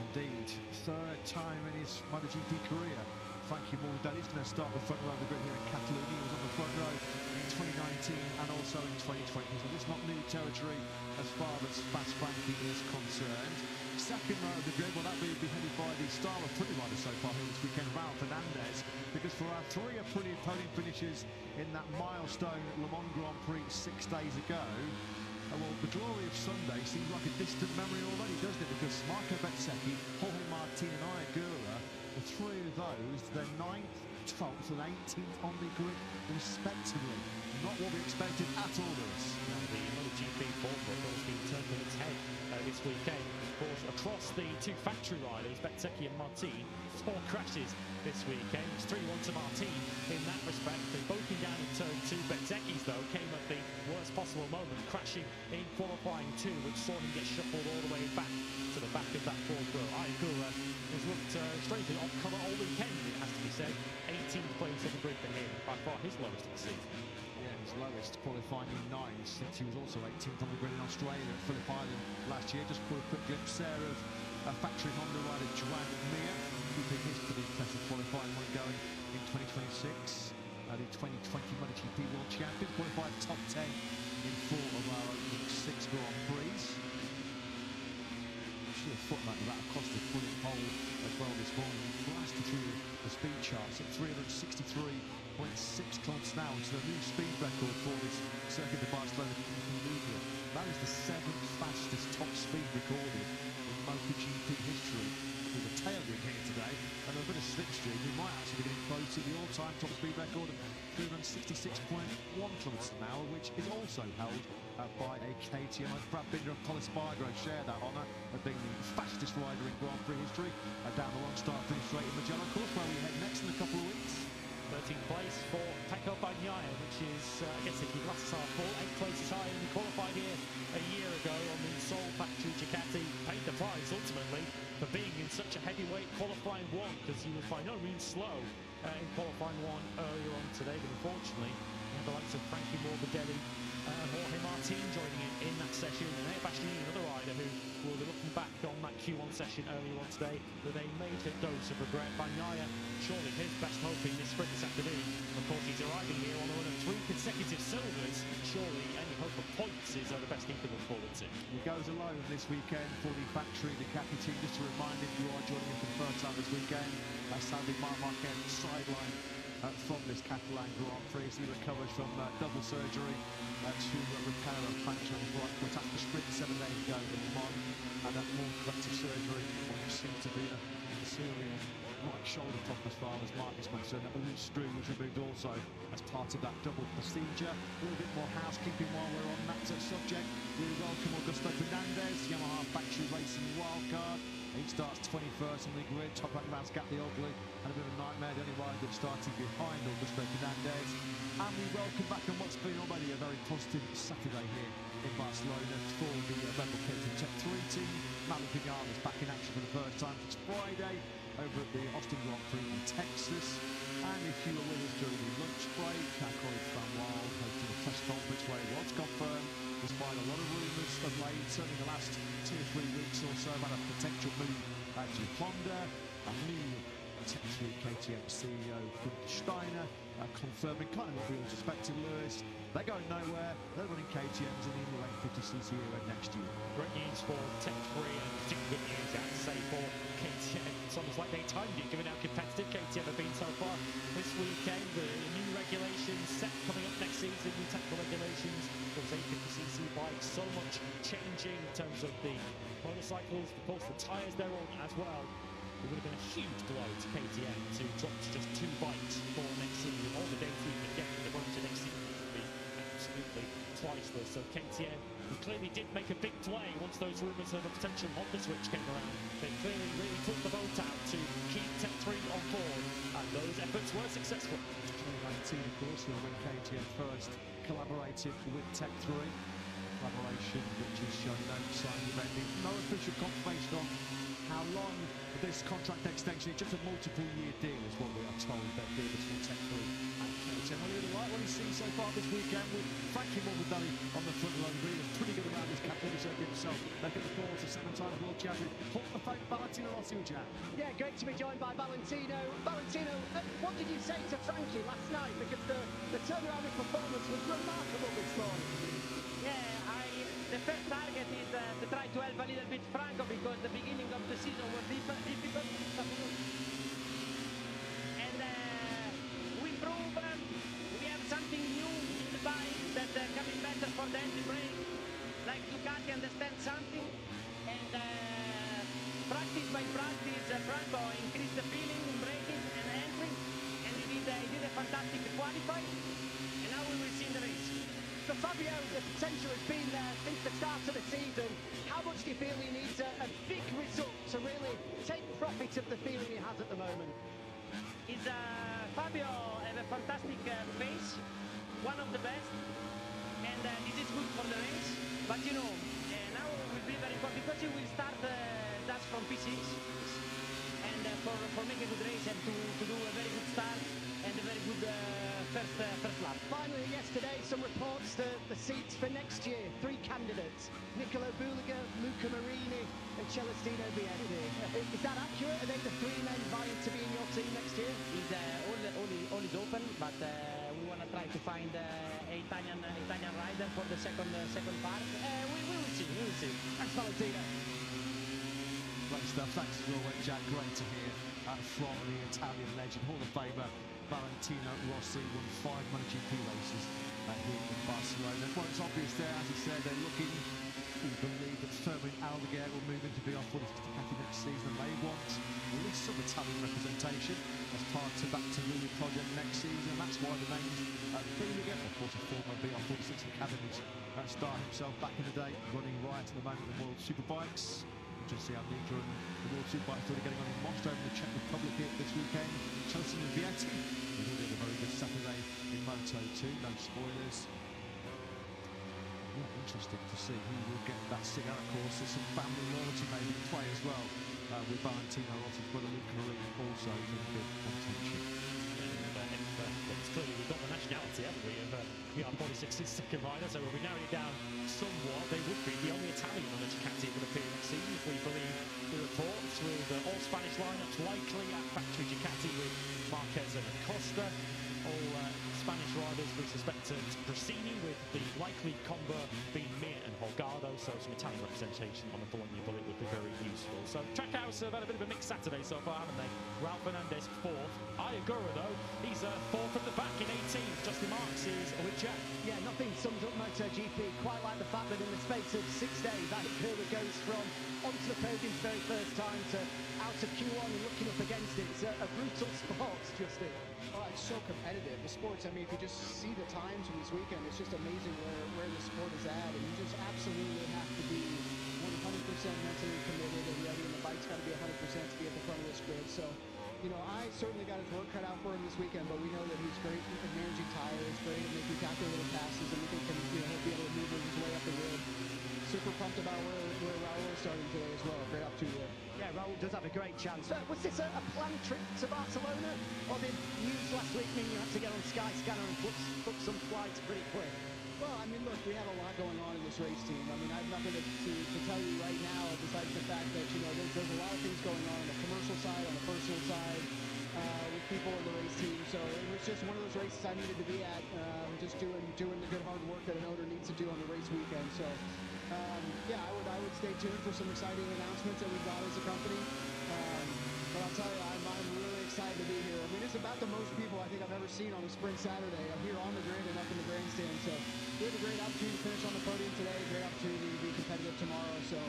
Indeed, 3rd time in his MotoGP career. Frankie Morbidelli is going to start the front row of the grid here in Catalunya. He was on the front row in 2019 and also in 2020, so this is not new territory as far as Fast Frankie is concerned. Second row of the grid, well, that will be headed by the star of Prix rider so far here this weekend, Raul Fernandez, because for our 3 Aprilia podium finishes in that milestone Le Mans Grand Prix 6 days ago, well, the glory of Sunday seems like a distant memory already, doesn't it? Because Marco Bezzecchi, Jorge Martin and Ayagura, the 3 of those, they're 9th, 12th and 18th on the grid respectively. Not what we expected at all, Lewis. No, the MotoGP formula has been turned on its head this weekend. Of course, across the 2 factory riders, Bezzecchi and Martin, 4 crashes this weekend. It's 3-1 to Martin in that respect. They both came down in turn 2. Bezzecchi's, though, came at the worst possible moment, crashing in qualifying 2, which saw him get shuffled all the way back to the back of that 4th row. Ayagura has looked strangely off colour all weekend, it has to be said. 18th place on the grid for him, by far his lowest of the season. Yeah, his lowest, qualifying in 9 since he was also 18th on the grid in Australia at Phillip Island last year. Just for a quick glimpse there of factory Honda rider Joan Mir, keeping his pretty impressive qualifying one going in 2026. The 2020 MotoGP World Champion, qualified top 10 in 4 of our opening 6 Grand Prix. Should have footnoted that Acosta's brilliant pole as well this morning. He blasted through the speed charts at 363.6 kilometers an hour, which is a new speed record for this Circuit de Barcelona. That is the 7th fastest top speed recorded in MotoGP history. There's a tailwind here today and a bit of slipstream. We might actually be getting close to the all-time top speed record of 366.1 kilometers an hour, which is also held by a KTM. Brad Binder and Paul Espargaro share that honour of being the fastest rider in Grand Prix history down the long start finish straight in Mugello, of course, where we head next in a couple of weeks. 13th place for Pecco Bagnaia, which is, I guess if you glass half full, 8 places higher than he qualified here a year ago on the Seoul factory Ducati. Paid the price ultimately for being in such a heavyweight qualifying 1 because he was by no means slow in qualifying 1 earlier on today, but unfortunately, we had the likes of Frankie Morbidelli and Jorge Martin joining in that session, and Ed Bastianini, another rider who will be looking back on that Q1 session earlier on today with a major dose of regret. Bagnaia, surely his best hope in this sprint this afternoon. Of course, he's arriving here on the run of 3 consecutive silvers. Surely any hope of points is the best he can look forward to. He goes alone this weekend for the factory Ducati team. Just to remind if you are joining us for the first time this weekend, sadly Marc Marquez sidelined from this Catalan Grand Prix as he recovers from double surgery to repair a puncture on his right foot after the sprint 7 days ago in Le Mans, and that more corrective surgery which seemed to be a serious right shoulder problem as far as Mark is concerned. A loose screw was removed also as part of that double procedure. A little bit more housekeeping while we're on that subject. We welcome Augusto Fernandez, Yamaha Factory Racing wildcard. He starts 21st on the grid, top rank rounds Gatlioglu, and a bit of a nightmare, the only rider starting behind Augusto Fernandez. And we welcome back on what's been already a very positive Saturday here in Barcelona for the Red Bull KTM Tech 3 team. Maverick Vinales back in action for the first time. It's Friday over at the Austin Grand Prix in Texas. And if you were with us during the lunch break, our colleague Fran Wild hosted a press conference where it was confirmed, despite a lot of rumours of late, certainly the last 2 or 3 weeks or so, about a potential move to Honda. A new Tech 3 KTM CEO Gunther Steiner confirming kind of what we all suspected, Lewis. They're going nowhere. They're running KTMs in the Indy 150cc era next year. Great news for Tech 3 and particularly good news, I have to say, for KTM. It's almost like they timed it, given how competitive KTM have been so far this weekend. The new regulations set coming up next season, new technical regulations, those 850cc bikes, so much changing in terms of the motorcycles, of course the tyres they're on as well. It would have been a huge blow to KTM to drop to just 2 bikes for next season. All the data we can get in the run to next season would be absolutely priceless. So KTM, who clearly did make a big play once those rumours of a potential Honda switch came around, they clearly really took the boat out to keep Tech 3 on board, and those efforts were successful. 2019, of course, when KTM first collaborated with Tech 3. Collaboration which has shown no signs of ending. No official confirmation on how long this contract extension, just a multiple-year deal is what we are told that deal between Tech 3 and KTM. Well, you like what he's seen so far this weekend with Frankie Morbidelli on the front row. He was pretty good around this Catalunya circuit himself. Making the call to 7-time world champion. Hall of Fame Valentino Rossi with Jack. Yeah, great to be joined by Valentino. Valentino, what did you say to Frankie last night? Because the turnaround of performance was remarkable this morning. Yeah, the first target is to try to help a little bit Franco because the beginning of the season was difficult. And we improve. We have something new in the bike that coming better for the engine brake. Like Ducati understand something, and practice by practice, Franco increased the feeling in braking and entering, and he did a fantastic qualify. And now we will see in the race. So Fabio, the potential has been there since the start of the season. How much do you feel he needs a big result to really take profit of the feeling he has at the moment? Fabio has a fantastic pace, one of the best, and this is good for the race. But you know, now will be very important because he will start dust from P6, and for make a good race and to do a very good start and a very good first lap. Finally, yesterday, some reports that the seats for next year, 3 candidates: Nicolo Bulega, Luca Marini, and Celestino Vietti. Is that accurate? Are they the 3 men vying to be in your team next year? All is open, but we want to try to find an Italian rider for the second part. We will see. We will see. Thanks, Valentino. Great stuff. Thanks as always, Jack. Great to hear from the Italian legend, Hall of Famer Valentino Rossi. Won 5 MotoGP races here in Barcelona. Well, it's obvious there, as he said, they're looking. We believe that Fermin Aldeguer will move into be on 46 Ducati next season. They want at least some Italian representation as part of that Catalunya project next season. That's why the names Bulega, of course, a former BR46 Academy star himself back in the day, running right at the moment in World Superbikes. Just see how Nika and the World Superbikes are getting on in Moscow in the Czech Republic here this weekend. Chelsea and Vietti. We really had a very good Saturday in Moto2. No spoilers. Yeah, interesting to see who will get that cigar. Of course, there's some family loyalty maybe in play as well, with Valentino Rossi's brother Luca Marini also in good contention. It's clearly we've got the nationality, haven't we, of PR46's second rider, so we'll be narrowing it down somewhat. They would be the only Italian on the Ducati would appear next season, if we believe the reports, with all Spanish lineups likely at factory Ducati with Marquez and Acosta. All Spanish riders we suspect to Brasini, with the likely combo being Mir and Holgado, so some Italian representation on the Bologna bullet would be very useful. So Trackhouse have had a bit of a mixed Saturday so far, haven't they? Ralph Fernandez fourth. Ayagura though, he's fourth at the back in 18th. Justin Marks is with Jack. Yeah, nothing sums up MotoGP quite like the fact that in the space of 6 days, Ayagura goes from onto the podium for the very first time to out of Q1 and looking up against it. It's a brutal sport, Justin. Oh, it's so competitive. The sports, I mean, if you just see the times from this weekend, it's just amazing where the sport is at, and you just absolutely have to be 100% mentally committed and ready, and the bike's got to be 100% to be at the front of this grid. So, you know, I certainly got his work cut out for him this weekend, but we know that he's great at managing tires, great at making calculated passes, and we think he'll be able to move his way up the grid. Super pumped about where Raul is starting today as well. Great opportunity there. Yeah, Raul does have a great chance. Was this a planned trip to Barcelona, or did news last week mean you had to get on Sky Scanner and book some flights pretty quick? Well, I mean, look, we have a lot going on in this race team. I mean, I have nothing to tell you right now besides the fact that, you know, there's a lot of things going on the commercial side, on the personal side, with people in the race team. So it was just one of those races I needed to be at, just doing the good hard work that an owner needs to do on the race weekend. So, yeah, I would stay tuned for some exciting announcements that we've got as a company. But I'll tell you, I'm really excited to be here. I mean, it's about the most people I think I've ever seen on a sprint Saturday. I'm here on the grid and up in the grandstand. So we have a great opportunity to finish on the podium today, a great opportunity to be competitive tomorrow. So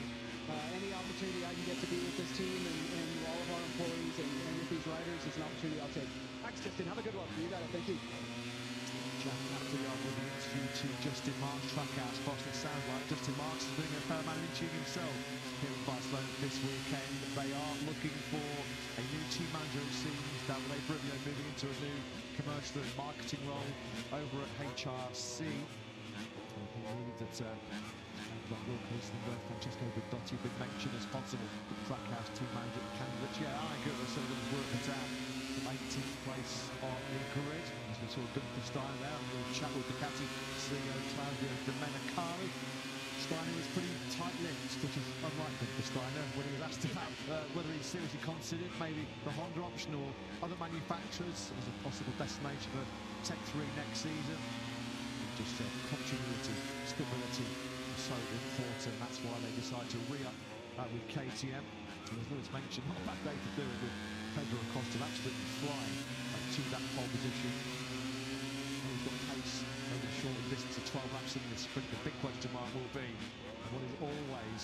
any opportunity I can get to be with this team and all of our employees and with these riders is an opportunity I'll take. Thanks, Justin. Have a good one. You got it. Thank you. Jack Catalunya with the interview to Justin Marks, Trackhouse boss. It sounds like Justin Marks is doing a fair amount of interviewing himself here in Barcelona this weekend. They are looking for a new team manager, it seems. Davide Brivio moving into a new commercial and marketing role over at HRC. And he knew that Will Cleason and Francesco Guidotti have been mentioned as possible Trackhouse team manager candidates. Yeah, I agree with some of them work it out. 18th place on the grid, as we saw Gunther Steiner there, and we'll chat with Ducati CEO Claudio Domenicali. Steiner was pretty tight-lipped, which is unlike Gunther Steiner when he was asked about whether he seriously considered maybe the Honda option or other manufacturers as a possible destination for Tech 3 next season. Just continuity, stability is so important. That's why they decided to re-up with KTM. And as Lewis mentioned, not a bad day to do it with Pedro Acosta absolutely flying to that pole position. We've got pace over the shorter distance of 12 laps in this sprint. The big question mark will be what is always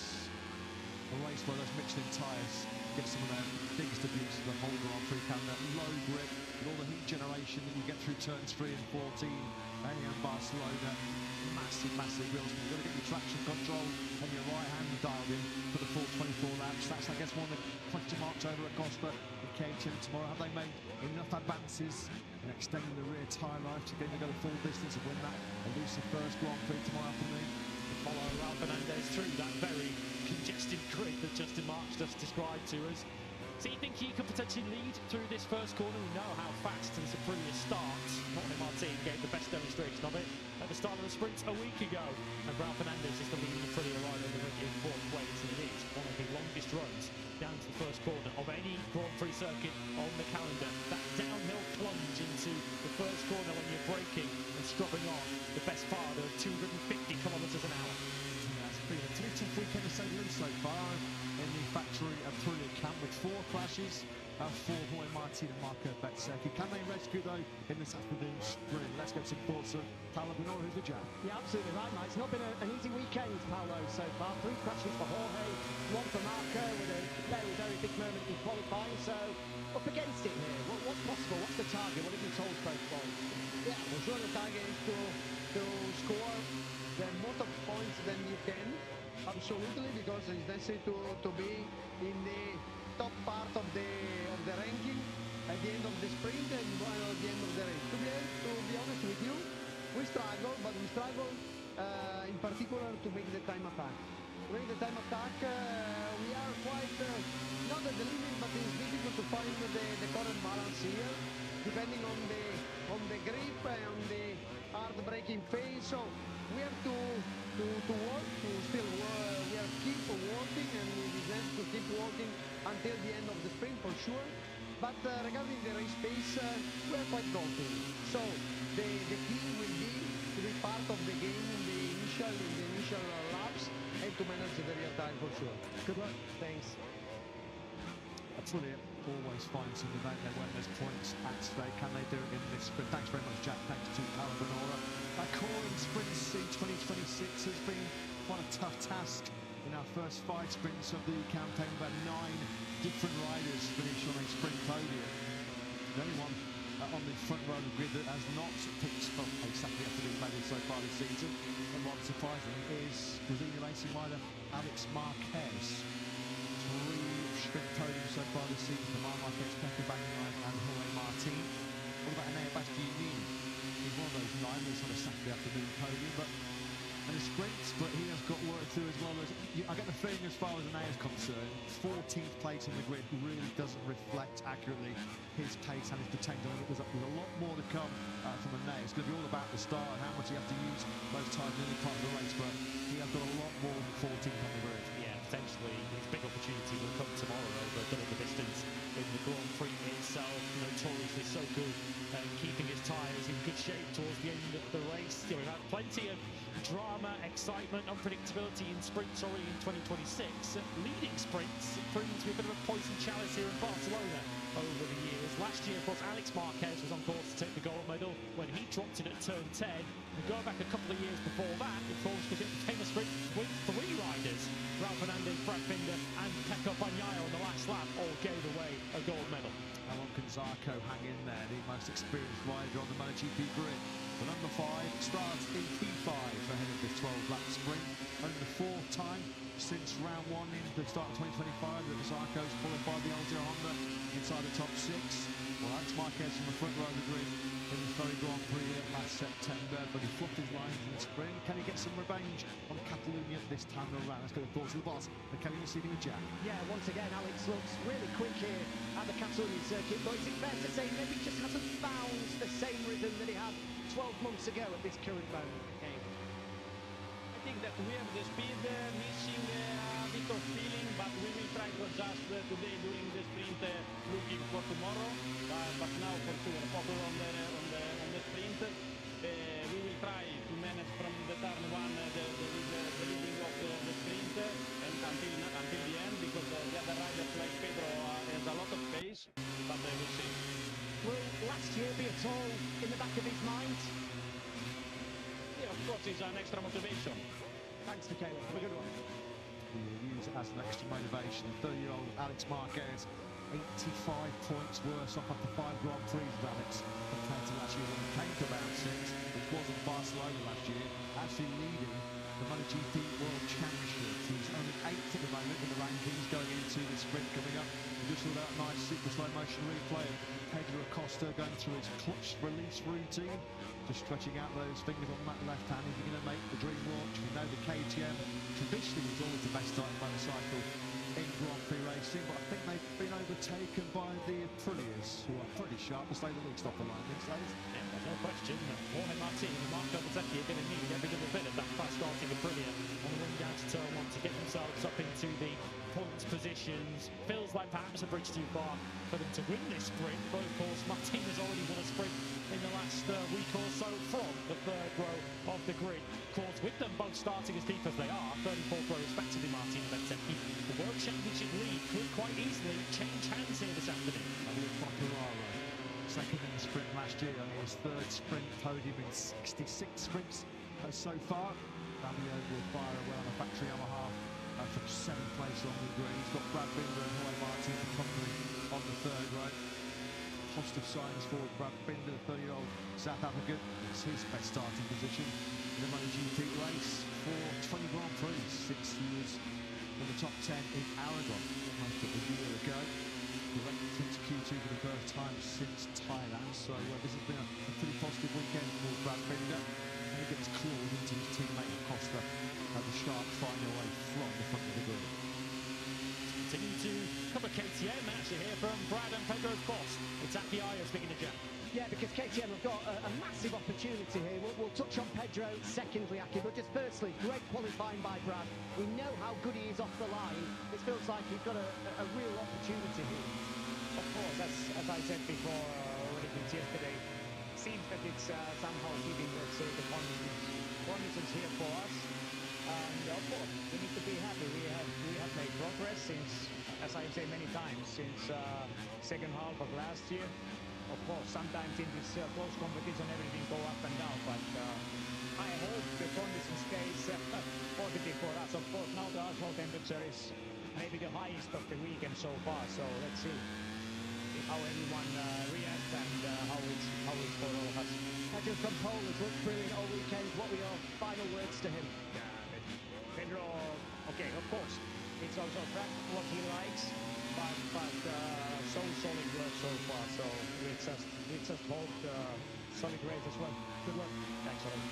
a race where those Michelin tyres get some of their biggest abuse of the whole Grand Prix calendar. Low grip, with all the heat generation that you get through turns 3 and 14, and Barcelona. Massive wheels. You've got to get your traction control and your right hand dialed in for the full 24 laps. That's, I guess, one of the question marks over Acosta and KTM tomorrow. Have they made enough advances in extending the rear tyre life to get to go the full distance and win that elusive first Grand Prix tomorrow afternoon? Follow Ralph Fernandez through that very congested grid that Justin Marks just described to us. So you think he could potentially lead through this first corner? We know how fast and Aprilia starts. Jorge Martin gave the best demonstration of it at the start of the sprint a week ago. And Ralph Fernandez is the leading Aprilia rider in 4th place, and it is one of the longest runs down to the first corner of any Grand Prix circuit on the calendar. That downhill plunge into the first corner when you're braking and scrubbing on the best part of 250 kilometres an hour. Yeah, it's been a tough weekend to say the least so far in the factory Aprilia camp with 4 crashes for Jorge Martin and Marco Bezzecchi. Can they rescue though in this afternoon's sprint? Let's get some thoughts of Paolo Bonora, who's with Jack. Yeah, absolutely right, Mike. It's not been an easy weekend, Paolo, so far. 3 crashes for Jorge, 1 for Marco with a very, very big moment in qualifying. So up against it here. What's possible? What's the target? What have you told both boys? Yeah, for sure the target is to score the most of points that you can. Absolutely, because it's necessary to be in the top part of the ranking at the end of the sprint and at the end of the race. To be honest with you, we struggle, but we struggle in particular to make the time attack. To make the time attack, we are quite, not at the limit, but it's difficult to find the current balance here, depending on the grip and on the hard braking phase. So we have to work, to still work, we have to keep working, and it is necessary to keep working until the end of the sprint for sure. But regarding the race pace, we are quite confident. So the key will be to be part of the game in the initial laps and to manage the real time for sure. Good luck. Thanks. Brilliant. Always find some debate there when there's points at stake. Can they do it in this sprint? Thanks very much, Jack. Thanks to Calabanora. Calling sprints in 2026 has been quite a tough task. In our first 5 sprints of the campaign, we've had 9 different riders finish on a sprint podium. The only one on the front row of the grid that has not picked up a Saturday afternoon medal so far this season, and what surprising is Brazilian racing rider Alex Marquez. 3 sprint podiums so far this season for Marquez, Pecco Bagnaia and Jorge Martin. What about Enea Bastianini? He's one of those 9 that's on a Saturday afternoon podium, but and a sprint, but he has got work through as well. I get the feeling, as far as Enea's concerned, 14th place in the grid really doesn't reflect accurately his pace and his potential. I think there's a lot more to come from Enea. It's going to be all about the start and how much he has to use those times in any part of the race, but he has got a lot more than 14th on the grid. Yeah, potentially his big opportunity will come tomorrow over double the distance in the Grand Prix itself. Notoriously so good, keeping his tyres in good shape towards the end of the race. We've had plenty of drama, excitement, unpredictability in sprints already in 2026. Leading sprints proving to be a bit of a poison chalice here in Barcelona over the years. Last year, of course, Alex Marquez was on course to take the gold medal when he dropped it at turn 10. And going back a couple of years before that, of course, because it became a sprint with 3 riders. Ralph Fernandez, Brad Binder and Pecco Bagnaia on the last lap all gave away a gold medal. How long can Zarco hang in there, the most experienced rider on the MotoGP grid? The number 5 starts in P5 ahead of this 12-lap sprint. Only the 4th time since round 1 in the start of 2025 that Zarco's qualified the Altia Honda inside the top 6. Well, Alex Marquez from the front row of the grid in this very Grand Prix last September, but he fluffed his lines in the spring. Can he get some revenge on Catalunya this time around? Let's go to the thoughts of the boss, the Catalunya City with Jack. Yeah, once again, Alex looks really quick here at the Catalunya circuit, but is it fair to say maybe just hasn't found the same rhythm that he had 12 months ago at this current moment? Okay. I think that we have the speed missing a bit of feeling, but we will try to adjust today during the sprint, looking for tomorrow. But now for sure, focus on the sprint. We will try to manage from the turn 1 the leading of the sprint and until the end, because the other riders like Pedro has a lot of pace, but we'll see. Will last year be at all in the back of his mind? Yeah, of course, it's an extra motivation. Thanks, Michaela. Have a good one. He will use it as an extra motivation. 30-year-old Alex Marquez, 85 points worse off after 5 Grand Prix of Alex compared to last year when he came to round 6, which wasn't Barcelona last year, actually leading the MotoGP World Championship. He's only 8th at the moment in the rankings going into the sprint coming up. We just saw that nice super slow motion replay of Pedro Acosta going through his clutch release routine, just stretching out those fingers on that left hand. Is he going to make the dream launch? We know the KTM traditionally is always the best starting motorcycle in Grand Prix racing, but I think they've been overtaken by the Aprilias, who are pretty sharp to say the least off the line these days. Yeah, there's no question that Jorge Martin and Marco Bezzecchi are going to need every little bit of that fast starting Aprilia on the run down to turn 1 to get themselves up into the points positions. Feels like perhaps a bridge too far for them to win this sprint, but of course Martin has already won a sprint in the last week or so from the 3rd row of the grid. Of course, with them both starting as deep as they are, 3rd and 4th row respectively, Martin and Bezzecchi, the World Championship lead could quite easily change hands here this afternoon. Second in the sprint last year, only his 3rd sprint podium in 66 sprints so far. Fabio will fire away on a factory Yamaha from 7th place on the grid. He's got Brad Binder and Jorge Martin for company on the 3rd row. Positive signs for Brad Binder, the 30-year-old South African. It's his best starting position in the MotoGP race for 20 Grand Prix, 6 years in the top 10 in Aragon, almost a year ago. Directed into Q2 for the first time since Thailand, so this has been a pretty positive weekend for Brad Binder. And to get his claws into his teammate Acosta as the shark finding a way from the front of the grid. Continue to cover KTM. Actually hear from Brad and Pedro's boss. It's Aki Ayo speaking to Jack. Yeah, because KTM have got a massive opportunity here. We'll touch on Pedro secondly, Aki, but just firstly, great qualifying by Brad. We know how good he is off the line. It feels like he's got a real opportunity here. Of course, as I said before, already since yesterday, seems that it's somehow giving, let's say, the conditions here for us. And of course, we need to be happy. We have made progress since, as I've said many times, since second half of last year. Of course, sometimes in this close competition, everything go up and down, but I hope the condition stays positive for us. Of course, now the asphalt temperature is maybe the highest of the weekend so far, so let's see how everyone reacts and how it's for all of us. Pedro from Poland looked brilliant all weekend. What were your final words to him? Yeah, Pedro, okay, of course, it's also what he likes, but so solid work so far, so we just hope solid race as well. Good luck. Thanks a lot.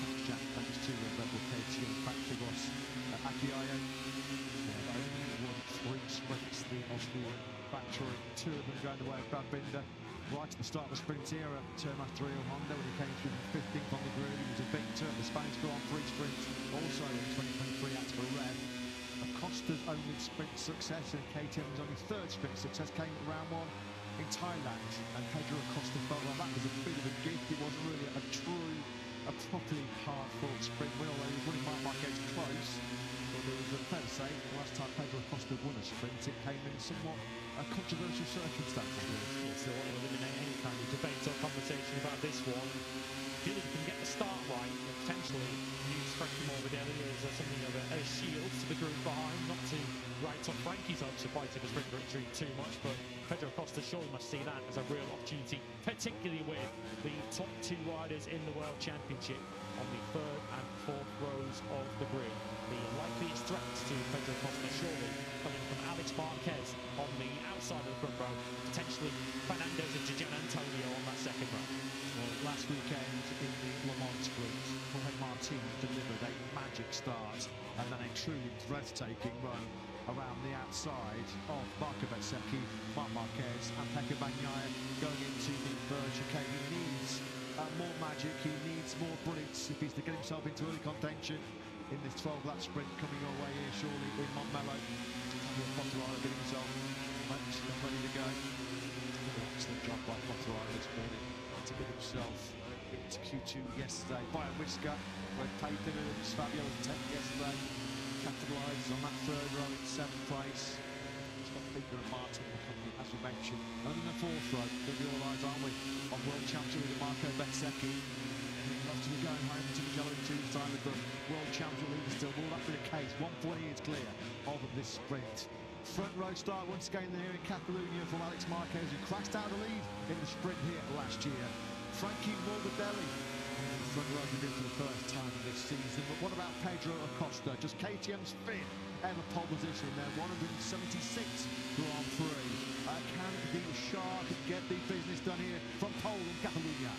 Thanks, Jack. Thanks to Red Bull KTM factory boss Aki Ayo. Only won 3 sprints, the Austrian factory, 2 of them going the way of Brad Binder. Right at the start of the sprint era, turn after Rio Honda when he came through 15th on the grid. He was a victor at the Spanish Grand Prix sprint, also in 2023 at Red. Acosta's only sprint success and KTM's only 3rd sprint success came at round 1 in Thailand, and Pedro Acosta felt like that was a bit of a gift. It wasn't really a properly hard-fought sprint win, although he was winning Marc Marquez close. But it was fair to say, the last time Pedro Acosta won a sprint, it came in somewhat controversial circumstances. Yes, they want to eliminate any kind of debate or conversation about this one. Feel he can get the start right and potentially use Frankie Morbidelli as something of a shield to the group behind, not to write up Frankie's hopes of fighting a sprint victory too much, but Pedro Acosta surely must see that as a real opportunity, particularly with the top 2 riders in the World Championship on the 3rd and 4th rows of the grid. The likeliest threats to Pedro Acosta surely coming from Alex Marquez on the outside of the front row, potentially Fernandez and Gian Antonio on that 2nd row. Well, last weekend in the Le Mans sprint, Jorge Martin delivered a magic start and then a truly breathtaking run around the outside of Marco Bezzecchi, Marc Marquez and Pecco Bagnaia going into the third chicane. He needs more magic, he needs more brilliance if he's to get himself into early contention in this 12-lap sprint coming our way here shortly in Montmello. Moto3 getting himself ready to go. Excellent job by Moto3 this morning to get himself into Q2 yesterday. Bayern Whisker, Red Paper, Fabio was 10th yesterday. Capitalises on that 3rd row in 7th place. He's got Binder and Martin in the company, as we mentioned. And in the 4th row, we'll be all eyes, aren't we, on World Champion leader Marco Bezzecchi. He'd love to be going home to Mugello in 2 weeks' time with the World Champion leader still. Will that be the case? 140 is clear of this sprint. Front row start once again here in Catalunya from Alex Marquez, who crashed out the lead in the sprint here last year. Frankie Morbidelli front row again for the first time this season. But what about Pedro Acosta? Just KTM's 5th ever pole position in their 176th Grand Prix. Can the Shark get the business done here from Poland, Catalunya?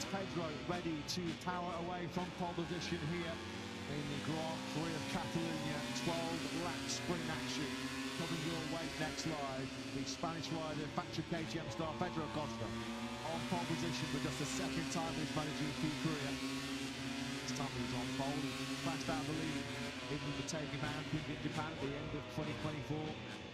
Pedro ready to power away from pole position here in the Grand Prix of Catalunya. 12-lap sprint action coming your way next live. The Spanish rider, factory KTM star Pedro Acosta on pole position for just the second time in his MotoGP career. This time he was on pole, he crashed out of the lead in the Moto3 in Japan at the end of 2024.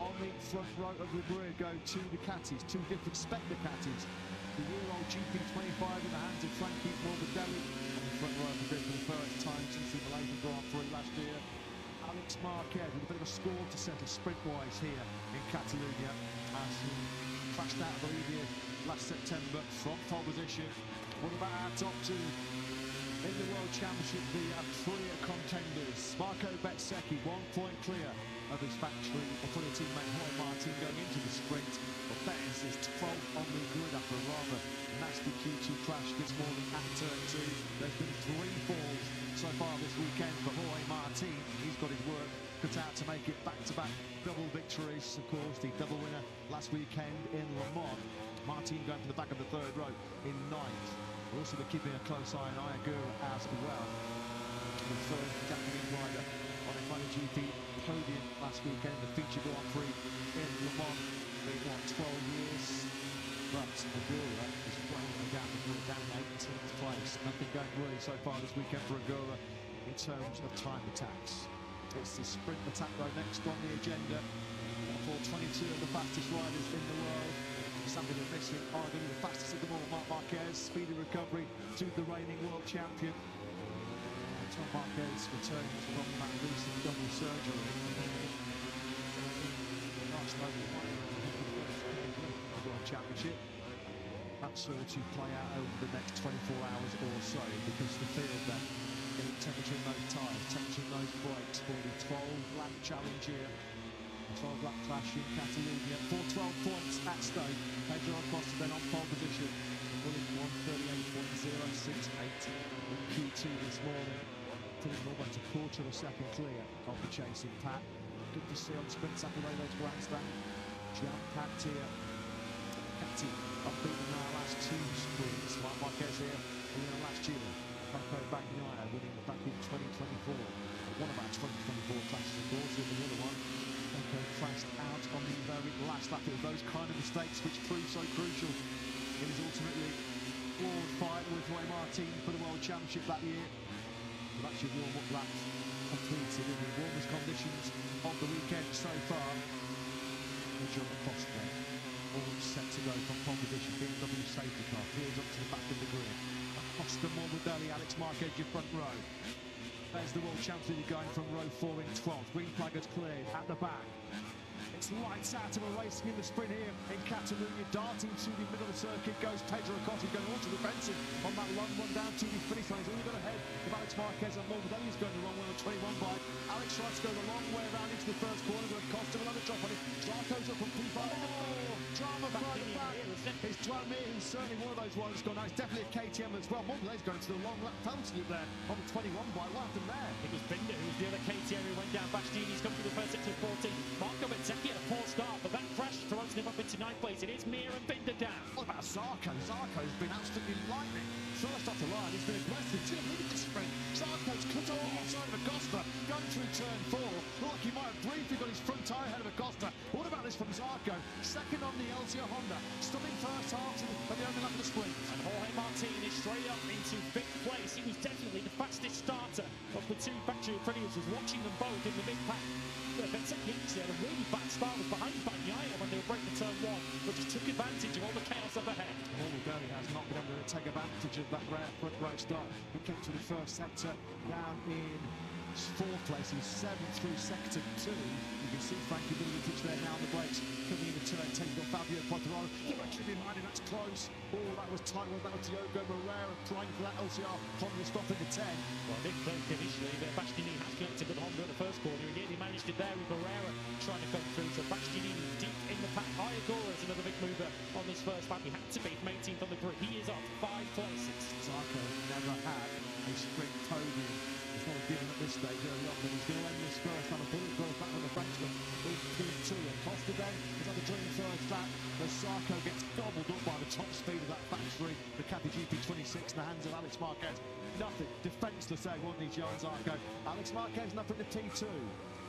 On the front row of the grid go two Ducatis, two different spec Ducatis. The year-old GP25 in the hands of Frankie Morbidelli on the front row of the grid for the first time since the Malaysian Grand Prix last year. Alex Marquez with a bit of a score to settle sprint-wise here in Catalunya as he crashed out of the lead here last September from pole position. What about our top two in the World Championship, the Prix contenders? Marco Bezzecchi, 1 point clear of his factory teammate Jorge Martin going into the sprint. But Betts is 12th on the grid after a rather nasty Q2 crash this morning at turn 2. There's been 3 falls so far this weekend for Jorge Martin. He's got his work cut out to make it back-to-back double victories. Of course, the double winner last weekend in Le Mans. Martin going from the back of the third row in 9th. We'll also be keeping a close eye on Ayagura as well. The third Japanese rider on a MotoGP podium last weekend, the feature Grand Prix in Le Mans. Been 12 years, but Agura is flying down the grid, down in 18th place. Nothing going really so far this weekend for Agura in terms of time attacks. It's the sprint attack though next on the agenda for 22 of the fastest riders in the world. Something they're missing, arguably the fastest of them all, Marc Marquez. Speedy recovery to the reigning world champion. Tom Marquez returns from that recent double surgery. Last night, the World Championship. That's all to play out over the next 24 hours or so, because the field then getting temperature in those tyres, temperature in those brakes for the 12-lap challenge here. 12-lap clash in Catalunya. For 12 points at stake. Pedro Acosta then on pole position, pulling 138.068 in Q2 this morning, putting almost a quarter of a second clear of the chasing pack. Good to see on sprint Saturday those grandstand jam-packed here. Ducati unbeaten in our last 2 sprints. Marc Marquez here winning last year. Franco Bagnaia winning back in 2024. One of our 2024 clashes, of course, and the other one. Franco crashed out on the very last lap. It was those kind of mistakes which proved so crucial in his ultimately flawed fight with Jorge Martin for the World Championship that year. But that's your warm-up lap completed in the warmest conditions of the weekend so far. Pedro Acosta all set to go from pole position. BMW safety car clears up to the back of the grid. Acosta, Morbidelli, Alex Marquez, your front row. There's the World Champions League going from row 4 in 12th. Green flag has cleared at the back. It's lights out of a racing in the sprint here in Catalunya. Darting to the middle of the circuit goes Pedro Acosta, going on to the defensive on that long run down to the finish line. He's only got ahead of Alex Marquez and Morbidelli's going the wrong way on 21 by. Alex tries to go the long way around into the first corner, but Acosta will have a drop on it. Zarco's up from P5. Drama by the back. It's Drama, who's certainly one of those ones gone. Now it's definitely a KTM as well. Morbidelli's going to the long lap penalty there on the 21 by. What happened there? It was Binder who was the other KTM who went down. Bastiani's come through the first sector of 14. Marco Bezzecchi had a poor start, but that crash throws him up into 9th place. It is Mir and Binder down. What about Zarco? Zarco's been absolutely lightning. First off the line, he's been aggressive. Didn't lead the sprint. Zarco's cut on the inside of Acosta, going through turn 4. Looked like he might have briefly got his front tyre ahead of Acosta. What about this from Zarco? Second on the LCR Honda. Stunning first half to the only lap of the sprint. And Jorge Martin is straight up into 5th place. He was definitely the fastest starter of the 2 factory Aprilis. Was watching them both in the mid-pack. Bezzecchi had a really bad start, was behind Bagnaia when they were breaking turn 1, but just took advantage of all the chaos up ahead. Morbidelli has not been able to take advantage of that rare front row start. He came to the first sector down in 4th place. He's 7th through sector 2. You can see Frankie Milovic there now on the brakes. Coming in the turn 10, you've got Fabio Quartararo. You're actually behind him, that's close. Oh, that was tight. That was Diogo Moreira trying for that LCR Honda stop in the 10. Well, Nick Burke initially, but Bastianini has connected with Honda at the first corner. He managed it there with Moreira trying to come through. So Bastianini deep in the pack. Ayagura is another big mover on this first lap. He had to be from 18th on the grid. He is up 5 places. Zarco never had a sprint podium. His it's not a given at this stage early on, but he's going to end this first time and put his first back on the Frenchman in P2. And Costa then is on the dream third track. The Sarko gets gobbled up by the top speed of that factory, the MotoGP 26 in the hands of Alex Marquez. Nothing, defenceless there, wasn't he, Joan Zarco? Alex Marquez nothing to T2.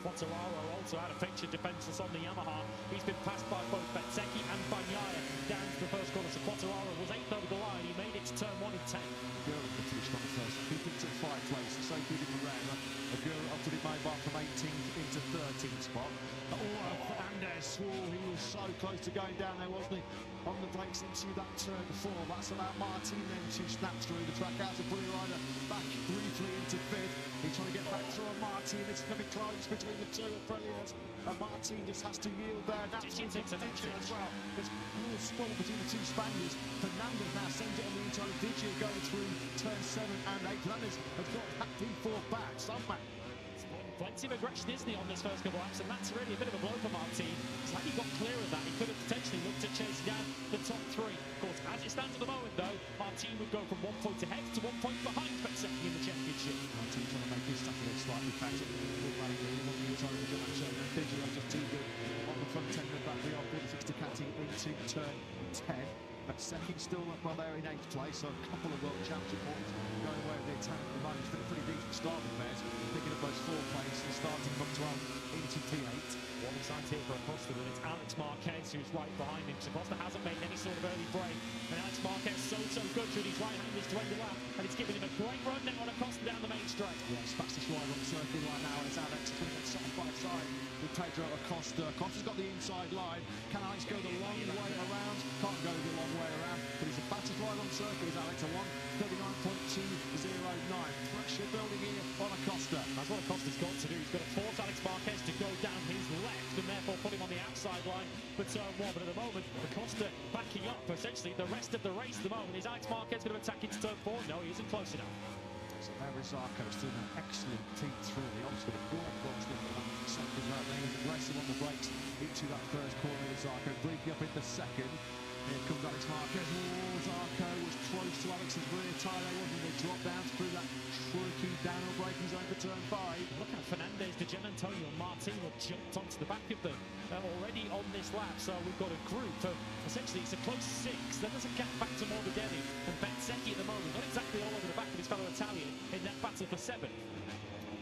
Quartararo also out of picture, defenceless on the Yamaha. He's been passed by both Bezzecchi and Bagnaia down to the first corner. So Quartararo was 8th over the line. He made it to turn 1 in 10. Aguero finished on the first. He picked up 5 places, so good in Herrera. Aguero up to the mobile from 18th into 13th spot. Fernandez swore he was so close to going down there, wasn't he? On the brakes into that turn 4. That's allowed Martin then to snap through the track out of Bully Rider back briefly into 5th. He's trying to get back through on Martin. It's going to be close between the two. Brilliant. And Martin just has to yield there. That's as well. There's a little sprawl between the two Spaniards. Fernandez now sends it on the inside of Digio going through turn 7 and 8. Fernandez has got that P4 back. Somehow. Plenty of aggression, isn't he, on this first couple of laps, and that's really a bit of a blow for Martin. Had he got clear of that, he could have potentially looked at chasing down the top 3. Of course, as it stands at the moment, though, Martin would go from 1 point ahead to 1 point behind Bezzecchi in the championship. Martin trying to make his Saturday slightly better. Digio just too good on the front end of that VR46 Ducati into turn 10. Bezzecchi still up well there in 8th place, so a couple of World Championship points going away with the Italian at the moment. It's been a pretty decent start with Bears, picking up those 4 places, starting from 12 into P8. One side here for Acosta, and it's Alex Marquez who's right behind him. So Acosta hasn't made any sort of early break, and Alex Marquez so good through these right-handers to end the lap, and it's giving him a great run now on Acosta down the main straight. Yeah, it's fastest rider on the circuit right now, and it's Alex putting it side by side with Pedro Acosta. Acosta's got the inside line. Can Alex go the long way around? Can't go the long way around, but he's the fastest rider on the circuit. Is Alex a 1:39.209. Pressure building here on Acosta. That's what Acosta's got to do. He's got to force Alex Marquez to go down his left and therefore put him on the outside line for turn 1. But at the moment, Acosta backing up for essentially the rest of the race at the moment. Is Alex Marquez going to attack into turn 4? No, he isn't close enough. So there is Zarco still an excellent T3. He obviously got a good box in the second right there. He's aggressive on the brakes into that first corner with Zarco. Briefly up in the second. Here comes Alex Marquez. Oh, Zarco was close to Alex's rear tyre. Wasn't they drop down through that tricky downhill braking zone for turn 5. Look at Fernandez, De Antonio, and Martin have jumped onto the back of them already on this lap. So we've got a group of essentially it's a close 6. Then there's a gap back to Morbidelli and Bezzecchi at the moment. Not exactly all over the back of his fellow Italian in that battle for 7th.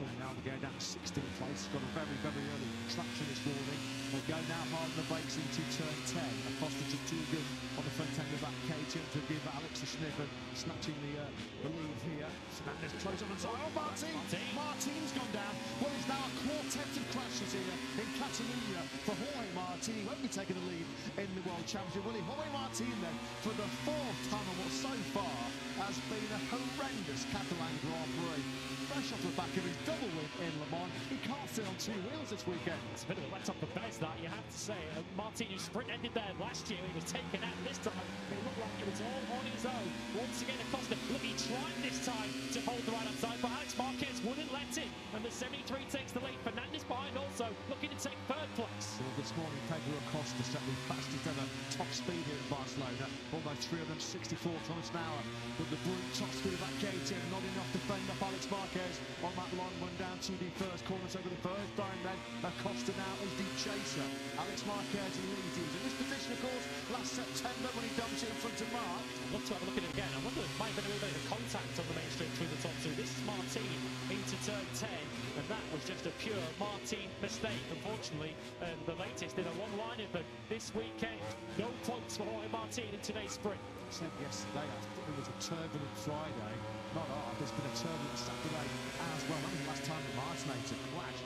Well, now we're going down to 16th place. Got a very early traction this morning. They go now hard on the brakes into turn 10. Acosta just too good on the front end of that KTM to give Alex a sniff and snatching the lead here. Fernandez close on the side. Oh, Martin's gone down. Well, it's now a quartet of crashes here in Catalunya for Jorge Martin. He won't be taking the lead in the World Championship, will he? Jorge Martin then, for the 4th time on what so far has been a horrendous Catalan Grand Prix. Fresh off the back of his double win in Le Mans, he can't sit on 2 wheels this weekend. It's a bit of a let up for Bez, that you have to say. Martin, whose sprint ended there last year, he was taken out this time. It looked like it was all on his own. Once again, Acosta, look, he tried this time to hold the right-hand side, but Alex Marquez wouldn't let him. And the 73 takes the lead. Fernandez behind also, looking to take 3rd place. Well, this morning, Pedro Acosta set the fastest ever top speed here at Barcelona, almost 364 kilometers an hour. But the brute top speed of that KTM, not enough to fend up Alex Marquez on that long run down to the first corner. So for the first time then, Acosta now is the chaser. Alex Marquez leads. He was in this position, of course, last September when he dumped it in front of Mark. I'd love to have a look at it again. I wonder if there might have been a little bit of contact on the main straight through the top 2. This is Martin into turn 10, and that was just a pure Martin mistake. Unfortunately, the latest in a long lineup, but this weekend, no points for Jorge Martin in today's sprint. I said yesterday, I thought it was a turbulent Friday. Not hard, there's been a turbulent Saturday as well. That was the last time that Martin had to clash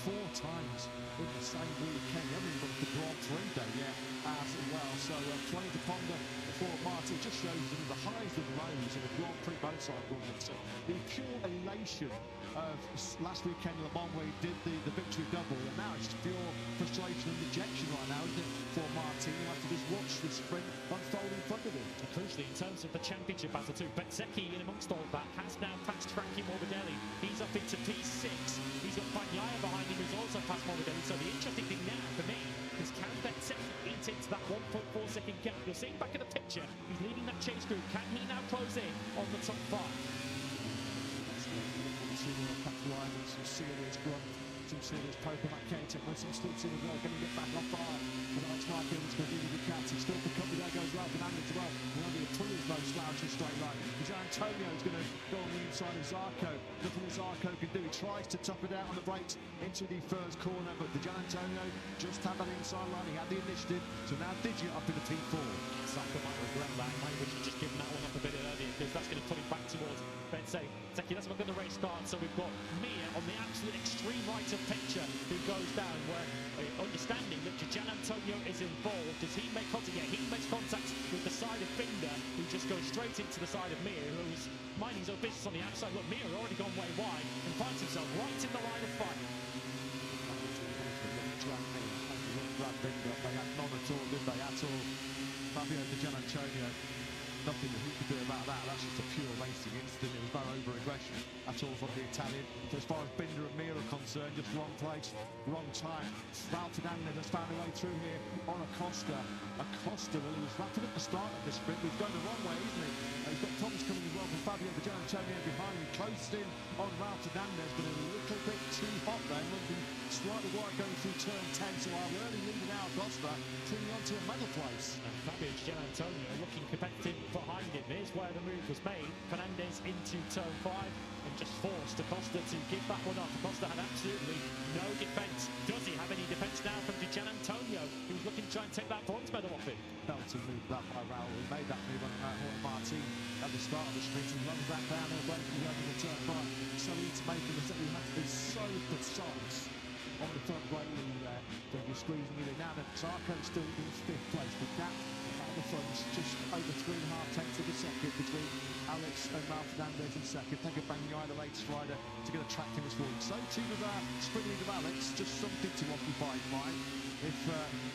4 times in the same weekend. He hasn't even got the Grand Prix day yet as well. So plenty to ponder for Martin. It just shows him the highs and lows in the Grand Prix motorcycle. So the pure elation of last weekend in Le Mans where he did the victory double, and now it's just pure frustration and dejection right now, isn't it, for Martin? You have to just watch the sprint unfold in front of him. And crucially, in terms of the championship battle too, Bezzecchi in amongst all that has now passed Frankie Morbidelli. He's up into P6. He's got Bagnaia behind him, who's also passed Morbidelli. So the interesting thing now for me is can Bezzecchi eat into that 1.4 second gap? You'll see him back in the picture. He's leading that chase group. Can he now close in on the top 5? line and some serious grunt, some serious poke on that K-tech with some slips in as well, going to get back on fire. But Alex Marquez going to do the cats. He's still pick up, there goes Ralph Fernandez as well. Remember, the Prix is no slouch in straight line. Gian Antonio is going to go on the inside of Zarco. Nothing that Zarco can do. He tries to tough it out on the brakes into the first corner, but Gian Antonio just had that inside line. He had the initiative, so now Digit up in the P4. Zarco might regret that. He might wish he'd just given that one up a bit earlier, because that's going to put him back towards Zeki. That's when the race starts. So we've got Mir on the absolute extreme right of picture who goes down, where understanding that Gian Antonio is involved as he makes contact. Yeah, he makes contact with the side of Binder, who just goes straight into the side of Mir, who's minding his own business on the outside. Look, Mir already gone way wide and finds himself right in the line of fire. They had none at all, did they? At all. Fabio Di Gian Antonio, nothing that he could do about that. That's just a pure racing incident. There was no over-aggression at all from the Italian. So as far as Binder and Mir are concerned, just wrong place, wrong time. Ralph Fernandez has found a way through here on Acosta. Acosta, well, he was rapid at the start of this sprint, but he's going the wrong way, isn't he? He's got Thomas coming as well from Fabio Di Gian Antonio behind him, close in on Ralph Fernandez, but a little bit too hot there, looking slightly wide going through turn 10, so our early leader now, Acosta, clinging on to a medal place. And Fabio Di Gian Antonio looking competitive behind him. Here's where the move was made. Fernandez into turn 5 and just forced Acosta to give that one up. Acosta had absolutely no defence. Does he have any defence now from Di Gian Antonio, who's looking to try and take that bronze medal off him? Penalty move that by Raul. He made that move on Jorge Martin at the start of the sprint and runs back down there, breaking over the turn 5. So he's making the mistake. We have to be so precise on the front brake wheel there. So you're squeezing it in. Now that Zarco's still in 5th place, but that at the front is just over 3.5 tenths of a second between Alex and Ralph Fernandez in second. Think of Bagnaia, the latest rider, to get a track him as forward. So too does our sprint lead of Alex, just something to occupy his mind. If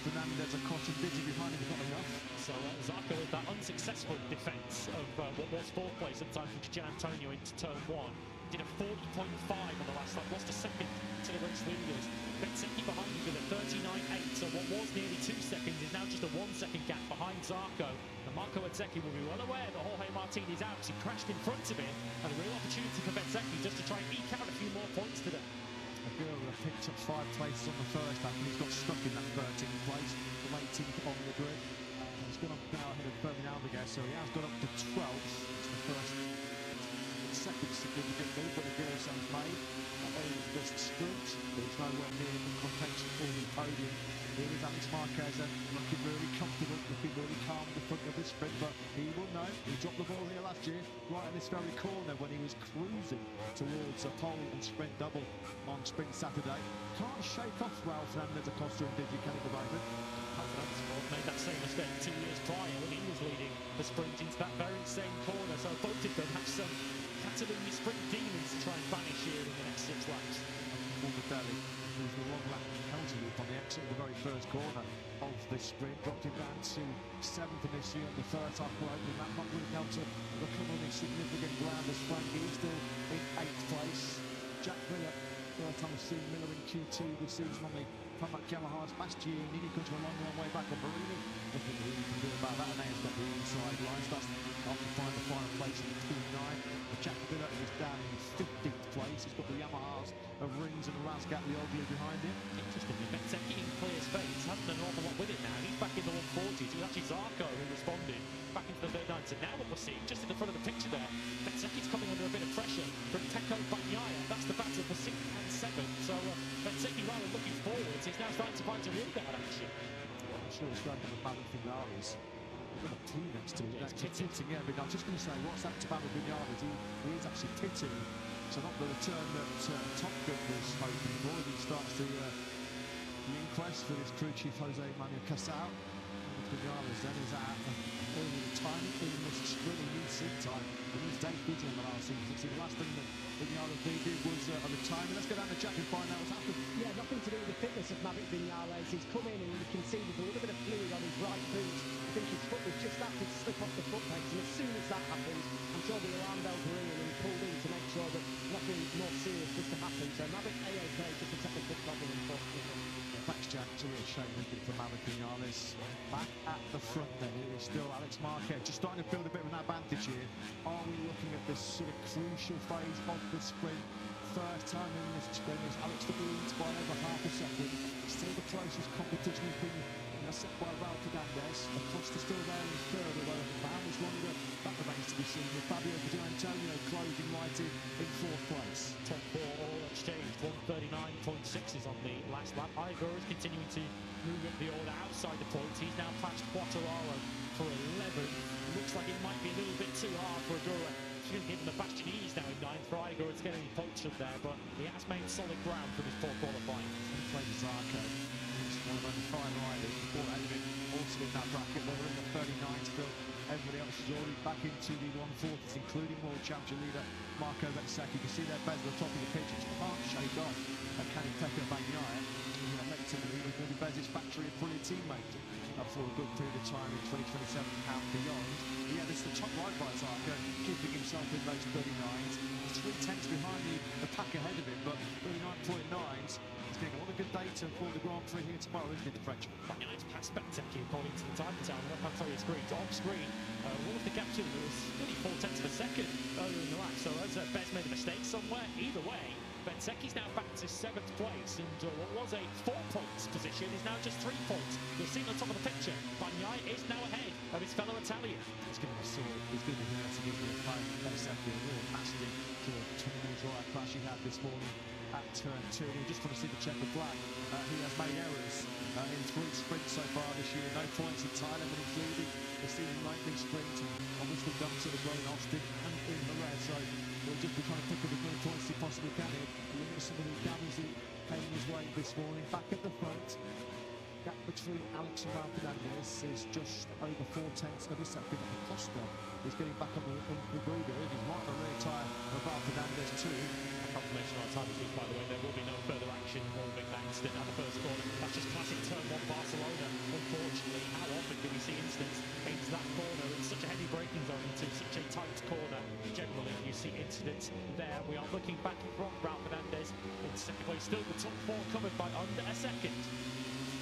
Fernandez, Acosta, and Digi behind him is not enough. So Zarco with that unsuccessful defence of what was 4th place at the time from Gian Antonio into turn 1. Did a 40.5 on the last lap, lost a second to the race leaders. Zeki behind him with a 39.8, so what was nearly 2 seconds is now just a 1 second gap behind Zarco. And Marco Zeki will be well aware that Jorge Martin is out, because he crashed in front of him, and a real opportunity for Zeki just to try and eke out a few more points today. Aguirre picked up 5 places on the first lap, and he's got stuck in that 13th place, the 18th on the grid. He's gone up now ahead of Fermin Alvarez, so he has got up to 12th. It's the second significant move that Aguirre has made. This sprint, there's nowhere near the contention for the podium. Here is Alex Marquez looking really comfortable, looking really calm at the front of this sprint, but he will know. He dropped the ball here last year, right in this very corner when he was cruising towards a pole and sprint double on Sprint Saturday. Can't shake off Ralph Fernandez, Acosta and Digi, can he, the moment? Made that same mistake 2 years prior when he was leading the sprint into that very same corner, so both of them have some Catalunya sprint demons to try and banish here in the next 6 laps. Morbidelli, who's the wrong lap penalty loop on the exit of the very first corner of this sprint, dropped him down to 7th initially on the first half road, and that not really able to recover any significant ground as Frankie is still in 8th place. Jack Miller, first time we've seen Miller in Q2 this season on the Pramac Yamaha's last year, and he comes from a long, long way back on Marini. Nothing that he can do about that, and now he's got the inside lines. That's occupying the final place in Q9. Jack Miller is down in 15th place. He's got the Yamahas of Rings and Razgat Lioglu behind him. Interestingly, Zeki in clear space hasn't done an awful lot with it now. He's back in the 140s. It was actually Zarco who responded back into the 39. So now what we're seeing, just in the front of the picture there, Zeki's coming under a bit of pressure from Pecco Bagnaia. That's the battle for 6th and 7th. So Zeki, rather looking forwards, he's now starting to find some real guard action. Well, I'm sure it's going to the Ballon Finales. We've got a team next to it. Yeah, Titting, yeah, but I'm just going to say, what's that to Ballon Finales? He is actually titting. So not the return that Top Gun was hoping for. He starts the inquest for this crew chief Jose Manuel Casal. Vinales then is out early retirement in this really new seat time. And he's debuted in the last season. So the last thing that Vinales did was a retirement. Let's go down to Jack and find out what's happened. Yeah, nothing to do with the fitness of Maverick Vinales. He's come in and you can see there's a little bit of fluid on his right boot. I think his foot was just starting to slip off the foot pegs, and as soon as that happened, I'm sure the alarm bells were ringing and he pulled in to make sure that nothing more serious was to happen. So Maverick AOK, just a technical problem, unfortunately. Thanks, Jack. It's a real shame, isn't it, for Maverick Vinales. Back at the front then, it is still Alex Marquez, just starting to build a bit of an advantage here. Are we looking at this sort of crucial phase of the sprint first time in this experience. Alex the leads by over half a second. Still the closest competition has been set by Raul Fernandez. Acosta still there in third, although how much longer that remains to be seen, with Fabio Di Antonio closing right in fourth place. Top four all exchanged. 139.6 is on the last lap. Igor is continuing to move up the order outside the points. He's now passed Quartararo for 11. Looks like it might be a little bit too hard for Agura. He's going to give him the Bastianini's now in ninth. For Igor, it's getting points from there, but he has made solid ground from his poor qualifying. He played Zarco. He's one of only 5 riders. Before that, also in that bracket. They were in the 39th still. Everybody else is already back into the 140s, including World Championship leader Marco Bezzecchi. You can see their Bez at the top of the pitch. It's can't shake off. Canning Bagnaia. Effectively, he's going to be Bez's factory and brilliant teammate for a good period of time in 2027 and beyond. Yeah, this is the top right by Zarco, keeping himself in those 39s. 3/10 behind the pack ahead of him, but 39.9s. He's getting a lot of good data for the Grand Prix here tomorrow, isn't it, the French? Bagnaia passed Bezzecchi according to the time town. I'll tell you screen. Off screen, one of the gaps in was nearly 4/10 of a second earlier in the lap. So has Bez made a mistake somewhere? Either way, Bezzecchi's now back to 7th place, and what was a 4 points position is now just 3 points. You'll see on top of the picture, Bagnaia is now ahead of his fellow Italian. It's going to be sore. He's going to be hurting, isn't it? Bezzecchi, a real nasty sort of tumble dry crash he had this morning at turn 2. You just want to see the checkered flag. He has made errors in 3 sprints so far this year. No points in Thailand, but he's leading the season lightning sprint, and obviously done so as well in Austin and in Jerez. So he'll just be trying to pick up as many points as he possibly can here. Look at some of the damage that came his way this morning. Back at the front, gap between Alex and Raul Fernandez is just over 4/10 of a second. Acosta is getting back on the breather. He's right on the rear tyre of Raul Fernandez too. Confirmation on time this week, by the way. There will be no further action involving that incident at the first corner. That's just classic turn 1 Barcelona. Unfortunately, how often do we see incidents into that corner in such a heavy braking zone, into such a tight corner? Generally, you see incidents there. We are looking back from Raul Fernandez in second place. Still the top 4 covered by under a second.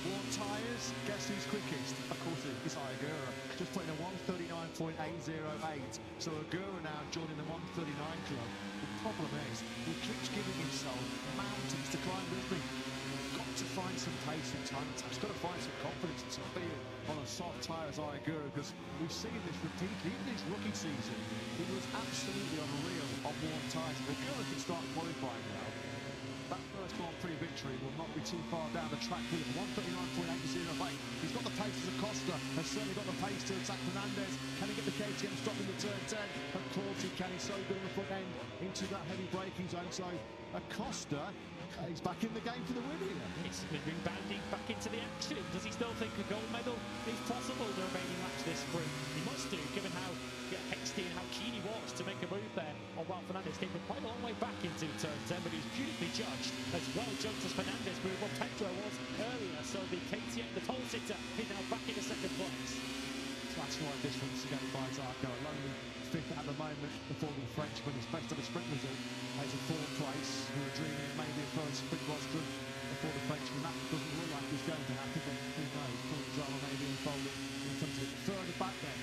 Warm tyres, guess who's quickest? Of course it's Agura, just putting a 139.808. So Agura now joining the 139 club. The problem is, he keeps giving himself mountains to climb, doesn't he? Got to find some pace and time. He's got to find some confidence and some feeling on a soft tyre as Agura, because we've seen this repeatedly. Even his rookie season, he was absolutely unreal on warm tyres. Agura can start qualifying now. That first Grand Prix victory will not be too far down the track with him. 139.808. He's got the pace as Acosta. Has certainly got the pace to attack Fernandez. Can he get the KTM stop in the turn 10? Of course he can. He's so good on the front end into that heavy braking zone. So Acosta, he's back in the game for the win here. It's rebounding back into the action. Does he still think a gold medal is possible the remaining laps this sprint? He must do, given how hasty and how keen he was to make a move there on Raul Fernandez. Came from quite a long way back into turn 10, but he was beautifully judged, as well judged as Fernandez moved what Pedro was earlier. So the KTM, the pole sitter, is now back in the second place. That's right distance again by Zarco. Lonely 5th at the moment before the Frenchman is best of a sprint result. Has a 4th place. We were dreaming maybe a first sprint rostrum before the Frenchman. That doesn't look like it's going to happen, but who knows? Probably drama maybe unfolding in front of it. Further back then,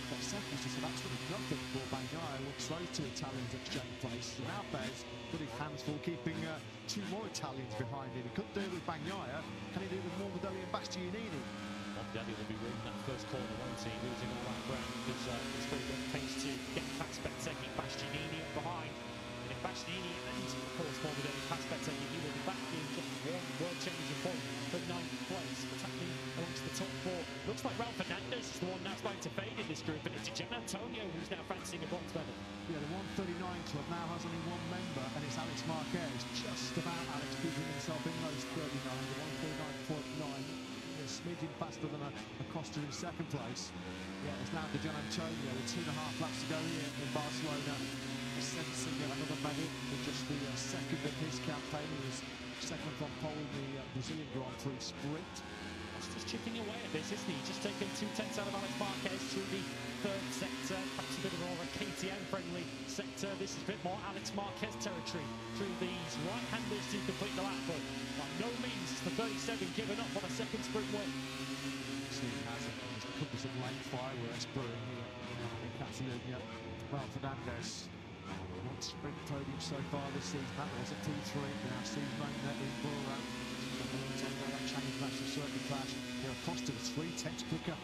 but seconds just absolutely nothing for Bagnaia once those 2 Italians exchange places. And now Bez got his hands full, keeping 2 more Italians behind him. He couldn't do it with Bagnaia. Can he do it with Morbidelli and Bastianini? Morbidelli will be running that first corner, won't he? Losing all that ground because he's probably got pace to get past Bezzecchi. Bastianini up behind. And if Bastianini and, of course, Morbidelli pass Bezzecchi, he will be back in just 1 world championship point for 9th place. What's happening amongst the top 4? Looks like Raul Fernandez is the one now starting to fade in this group, and it's Di Antonio who's now fancying a bronze medal. Yeah, the 139 club now has only 1 member, and it's Alex Marquez. Just about Alex keeping himself in those 39, the 139.9. A smidgen faster than Acosta in second place. Yeah, it's now Di Antonio with 2.5 laps to go here in Barcelona. Sensing another medal with just the second of his campaign. He was second from pole in the Brazilian Grand Prix sprint. Just chipping away at this, isn't he? Just taking 2/10 out of Alex Marquez through the 3rd sector. Perhaps a bit more of a KTM-friendly sector. This is a bit more Alex Marquez territory through these right-handers to complete the lap. But by no means is the 37 given up on a second sprint win. See, he has a couple of lane fireworks brewing here in Catalunya. Well, Fernandez One sprint podium so far this season. That was at P3. Now Steve Mona in Bora. That challenge match, the circuit clash. Here, Costa was 3/10 quicker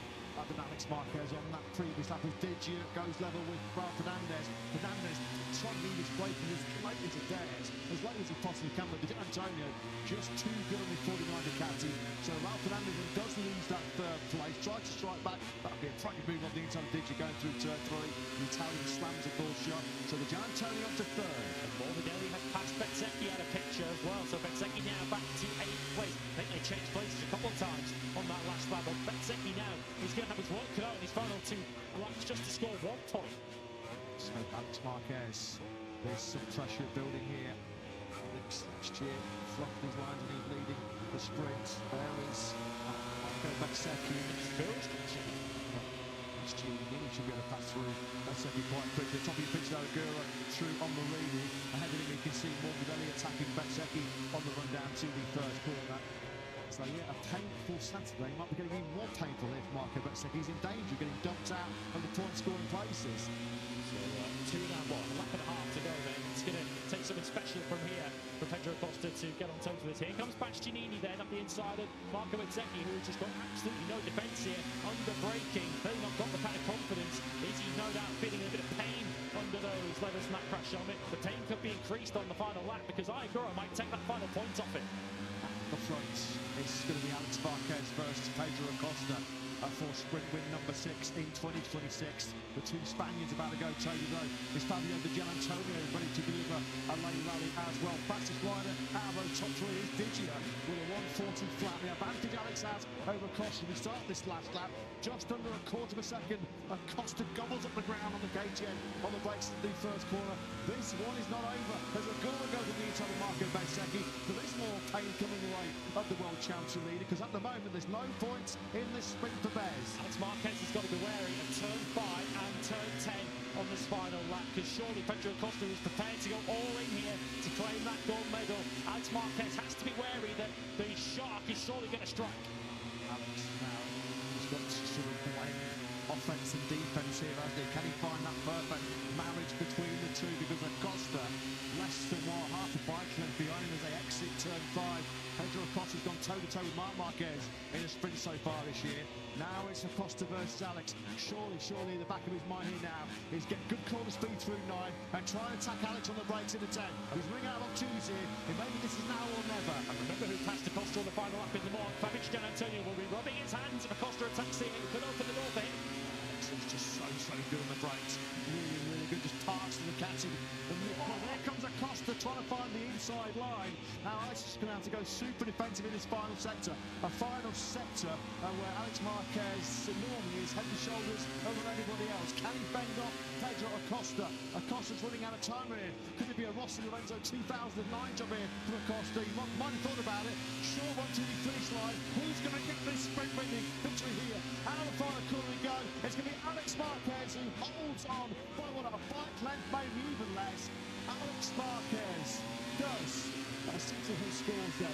than Alex Marquez on that previous lap. As Digia goes level with Raul Fernandez. Fernandez trying to leave his braking as late as he dares, as late as he possibly can. But Di Antonio just too good on the 49 Ducati. So Raul Fernandez does lose that third place. Tries to strike back. That'll be a pretty move on the inside of Digia going through turn 3. The Italian slams a full shot. So the Di Antonio up to third. And Morbidelli has passed Bezzecchi out of picture as well. So Bezzecchi now back to 8th place. I think they changed places a couple of times on that last lap. But Bezzecchi now is going to have his work cut out in his final 2 laps just to score 1 point. So Alex Marquez, there's some pressure building here. Alex last year fluffed his lines and he's leading the sprint. There is Marco Bezzecchi. Last year, he should be able to pass through Bezzecchi quite quickly. Top of your pitch, Aragura through on Marini. Ahead of him, you can see Morbidelli attacking Bezzecchi on the run down to the first corner. So yeah, a painful Saturday. Might be getting even more painful if Marco Bezzecchi's in danger of getting dumped out of the point scoring places. So 2 now, a lap and a half to go then. It's going to take something special from here for Pedro Acosta to get on top of this. Here comes Bastianini then up the inside of Marco Bezzecchi, who's just got absolutely no defence here, under braking. Clearly not got the kind of confidence. Is he no doubt feeling a bit of pain under those levers from that crash helmet? The pain could be increased on the final lap because Aragura might take that final point off it. The front is going to be Alex Marquez versus Pedro Acosta for sprint win number 6 in 2026. The 2 Spaniards about to go toe-to-toe. Is Fabio Di Antonio ready to deliver a late rally as well? Fastest rider out of those top 3 is Digia with a 140 flat. The advantage Alex has over Acosta. We start this last lap just under a quarter of a second. Acosta gobbles up the ground on the KTM on the brakes in the first corner. This one is not over as Agura goes to the inside of Marco Bezzecchi. There is more pain coming away of the world champion leader because at the moment there's no points in this sprint for Bez. Alex Marquez has got to be wary of turn 5 and turn 10 on this final lap because surely Pedro Acosta is prepared to go all in here to claim that gold medal. Alex Marquez has to be wary that the shark is surely going to strike. Alex now has got to sort of blend offence and defence here, hasn't he? Can he find that perfect marriage between the two? Because Acosta less than half a bike length behind him as they exit turn 5. Pedro Acosta's gone toe-to-toe with Marc Marquez in a sprint so far this year. Now it's Acosta versus Alex. Surely the back of his mind here now is get good corner speed through 9 and try and attack Alex on the brakes into 10. He's running out of opportunities here, and maybe this is now or never. And remember who passed Acosta on the final lap in Le Mans. Fabio Di Antonio will be rubbing his hands if Acosta attacks here. It could open the door for him. He's just so good on the brakes. Really good, just parks to the catching. And there comes Acosta trying to find the inside line. Now Alex is going to have to go super defensive in this final sector. A final sector where Alex Marquez normally is head and shoulders over everybody else. Can he bend off Pedro Acosta? Acosta's running out of time here. Could it be a Rossi Lorenzo 2009 job here for Acosta? He might have thought about it. Sure, 1, 2, finish line. Who's going to get this sprint winning victory here? Out of the final corner we go. It's going to be Alex Marquez who holds on by what, a bike length, maybe even less. Alex Marquez does. See to his scores there.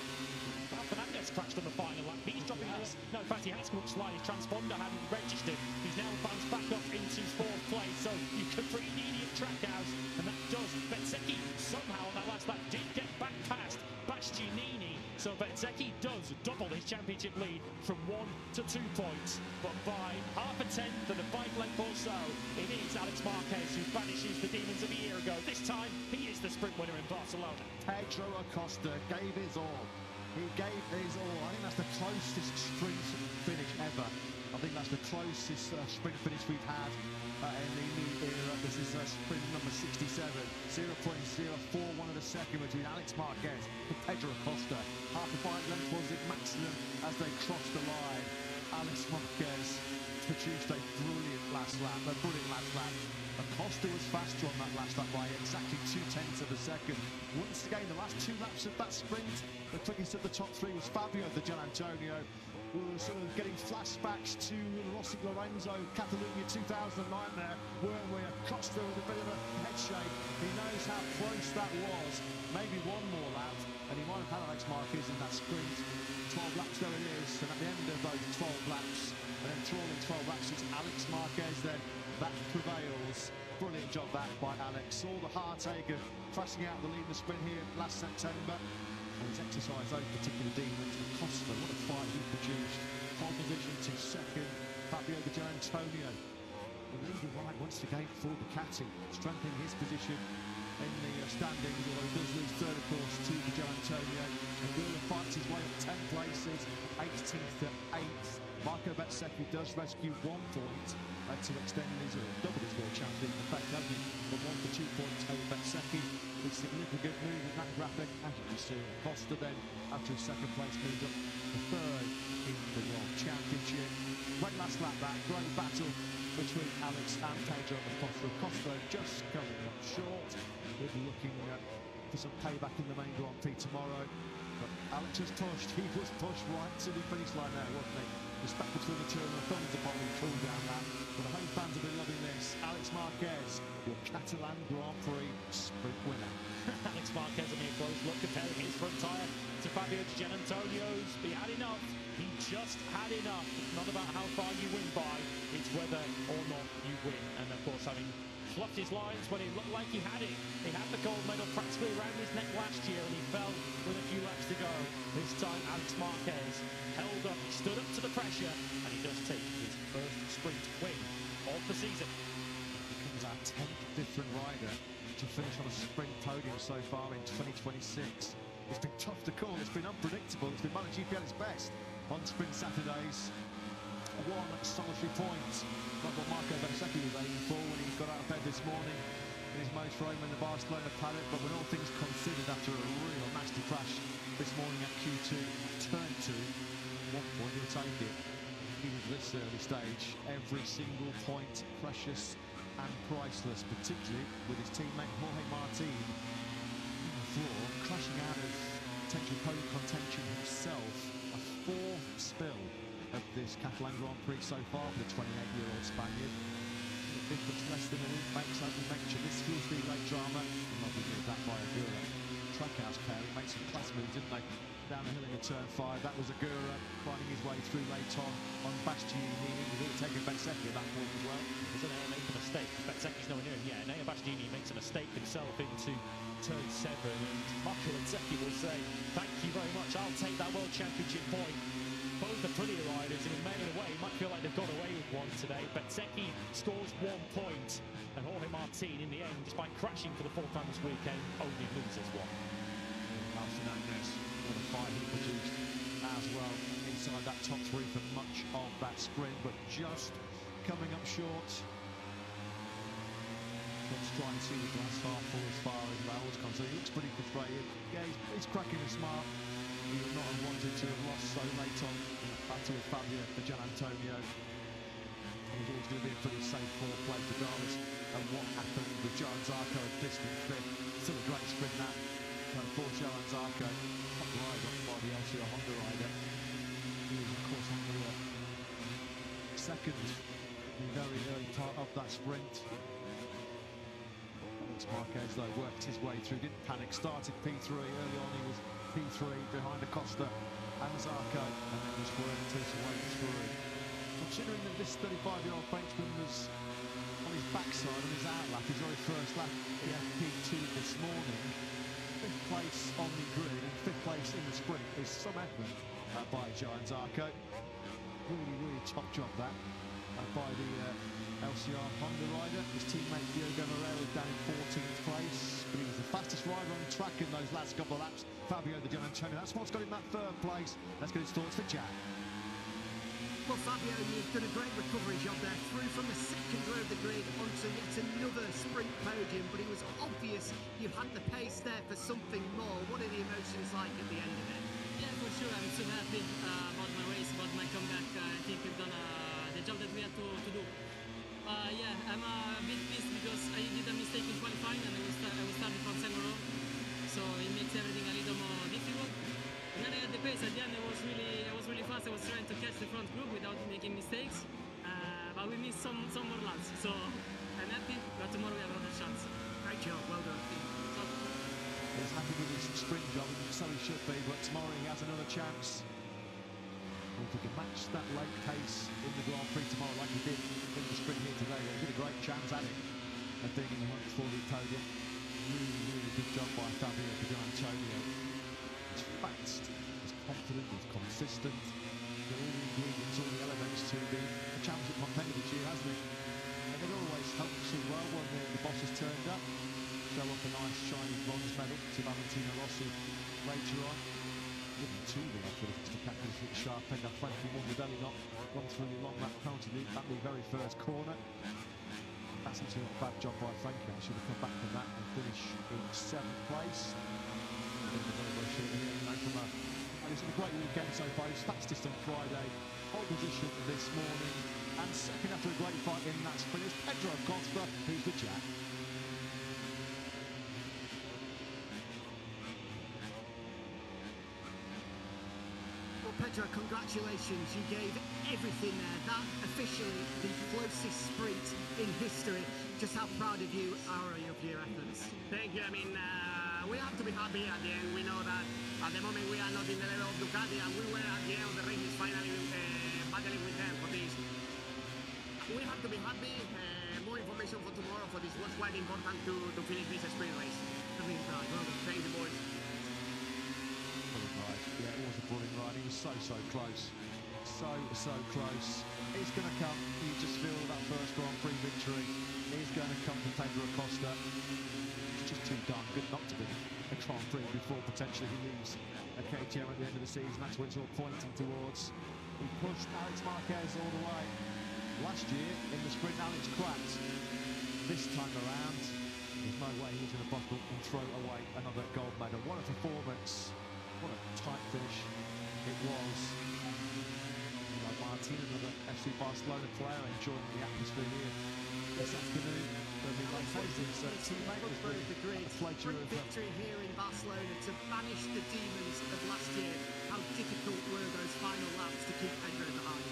Fernandez crashed on the final lap. He's dropping this. No, in fact, he has come up slightly. His transponder hadn't registered. He's now bounced back up into 4th place. So you could pretty needy at Trackhouse, and that does. Bezzecchi somehow on that last lap did get back past Bastianini. So Bezzecchi does double his championship lead from 1 to 2 points. But by half a tenth and a bike length or so, it is Alex Marquez who banishes the demons of a year ago. This time, he is the sprint winner in Barcelona. Pedro Acosta gave his all. He gave his all. I think that's the closest sprint finish ever. I think that's the closest sprint finish we've had in the new era. This is sprint number 67. 0.041 of a second between Alex Marquez and Pedro Acosta. Half the bike length was it maximum as they crossed the line. Alex Marquez produced a brilliant last lap. Acosta was faster on that last lap by exactly 0.2 of a second. Once again, the last 2 laps of that sprint, the quickest of the top 3 was Fabio Di Antonio. We were sort of getting flashbacks to Rossi Lorenzo, Catalunya 2009 there, weren't we? Acosta with a bit of a head shake. He knows how close that was. Maybe one more lap, and he might have had Alex Marquez in that sprint. 12 laps there it is, and at the end of those 12 laps, and then trawling 12 laps, it's Alex Marquez then that prevails. Brilliant job that by Alex. All the heartache of crashing out the lead in the sprint here last September. And he's exercised those particular demons. And Costa, what a fight he produced. Pole position to second. Fabio Di Giannantonio, the leading right once again for Ducati, strengthening his position in the standings, although he does lose third, of course, to Di Giannantonio. And Gula fights his way up 10 places, 18th to 8th. Marco Bezzecchi does rescue 1 point to extend his double his world champion effect, hasn't he? But 1 for 2 points over Bezzecchi. With significant move in that graphic, as you can see. Costa then, after his second place, moved up to third in the World Championship. Great last lap that, great battle between Alex and Pedro Acosta. Costa just coming up short. We'll be looking for some payback in the main Grand Prix tomorrow. But Alex was pushed. He was pushed right to the finish line there, wasn't he? Respect between the two of them, thumbs upon him, cool down that. But the home fans have been loving this. Alex Marquez, your Catalan Grand Prix sprint winner. Alex Marquez having a close look, comparing his front tyre to Fabio Di Giannantonio's. He had enough. He just had enough. It's not about how far you win by, it's whether or not you win. And of course, having fluffed his lines when it looked like he had it. He had the gold medal practically around his neck last year, and he fell with a few laps to go. This time, Alex Marquez held up, he stood up to the pressure, and he does take his first sprint win of the season. He becomes our 10th different rider to finish on a sprint podium so far in 2026. It's been tough to call, it's been unpredictable, it's been MotoGP at its best on sprint Saturdays. 1 solitary point, like what Marco Bezzecchi was aiming for when he got out of bed this morning in his motorhome in the Barcelona paddock. But when all things considered, after a real nasty crash this morning at Q2, turn 2, 1 point, he'll take it. Even at this early stage, every single point precious and priceless, particularly with his teammate Jorge Martin on the floor, crashing out of potential podium contention himself. A 4th spill of this Catalan Grand Prix so far for the 28-year-old Spaniard. The difference less than a week makes, as we mentioned, this feels the late drama. Lovely move that by Agura. Trackhouse pair, he made some class moves, didn't they? Down the hill in turn 5, that was Agura finding his way through late on Bastianini. He was taking Bezzecchi at that point as well. Doesn't Nea make a mistake? Bezzecchi's nowhere near him. Yeah, Nea Bastianini makes a mistake himself into turn 7, and Marco Bezzecchi will say, thank you very much, I'll take that World Championship point. Both the prettier riders, and in many ways, might feel like they've got away with one today. Bezzecchi scores 1 point, and Jorge Martin, in the end, despite crashing for the 4th time this weekend, only loses 1. Fernandez, what a fight he produced as well inside that top 3 for much of that sprint, but just coming up short. Let's try and see the glass half full as far as Raul's concerned. He looks pretty frustrated. Yeah, he's cracking and smart. He would not have wanted to have lost so late on in the battle with Fabio Di Giannantonio. It was always going to be a pretty safe 4th place regardless of what happened with Johan Zarco at distant 5th. Still a great sprint that. For Johan Zarco, top ride up by the LCR Honda rider. He was of course on the second in the very early part of that sprint. Alex Marquez though worked his way through, didn't panic, started P3, early on he was P3 behind Acosta and Zarco, and then just worked his way through. Considering that this 35-year-old Frenchman was on his backside on his outlap, his very first lap in FP2 this morning, 5th place on the grid and 5th place in the sprint is some effort by Johan Zarco. Really top job that by the LCR Honda rider. His teammate Diogo Moreira down in 14th place, but he was the fastest rider on the track in those last couple of laps. Fabio Di Giannantonio, that's what's got him that 3rd place. Let's get his thoughts for Jack. Well, Fabio, you've done a great recovery job there, through from the 2nd row of the grid onto yet another sprint podium, but it was obvious you had the pace there for something more. What are the emotions like at the end of it? Yeah, for sure, I'm so happy about my race, about my comeback. I think we've done the job that we had to do. Yeah, I'm a bit pissed because I did a mistake in qualifying and I was starting from 2nd row, so it makes everything a little more difficult. And then I had the pace at the end. I was really fast. I was trying to catch the front group without making mistakes, but we missed some more laps. So I'm happy, but tomorrow we have another chance. Great job, well done. He's happy with his sprint job, so he should be, but tomorrow he has another chance. We'll if he can match that late pace in the Grand Prix tomorrow like he did in the sprint here today, well, he's got a great chance at it of being in the hunt for the podium. Really good job by Fabio Antonio. He's fast, he's confident, he's consistent. Got all the ingredients, all the elements to be a championship contender this year, hasn't he? And it always helps as well when the boss has turned up. Show off a nice shiny bronze medal to Valentino Rossi later on. Given to the offer to captain hit sharp end up Frankie Morbidelli not gone through the long lap penalty loop at the very first corner. That's actually not a bad job by Frankie. He should have come back from that and finish in 7th place. It's been a great weekend so far. He's fastest on Friday, pole position this morning, and second after a great fight in that sprint is Pedro Costa, who's the jack. Pedro, congratulations. You gave everything there. That officially the closest sprint in history. Just how proud of you are of your efforts? Thank you. I mean, we have to be happy at the end. We know that at the moment we are not in the level of Ducati, and we were at the end of the race finally battling with them for this. We have to be happy. More information for tomorrow for this was quite important to finish this sprint race. Thank you, boys. Yeah, it was a brilliant ride. He was so close. So close. It's going to come. You just feel that first Grand Prix victory is going to come from Pedro Acosta. It's just too darn good not to be a Grand Prix before potentially he leaves a KTM at the end of the season. That's what it's all pointing towards. He pushed Alex Marquez all the way. Last year in the sprint, Alex cracked. This time around, there's no way he's going to buckle and throw away another gold medal. What a performance. What a tight finish it was. Martin, another FC Barcelona player, enjoying the atmosphere here this afternoon. Teammate through the grid. Great victory here in Barcelona to banish the demons of last year. How difficult were those final laps to keep Pedro behind?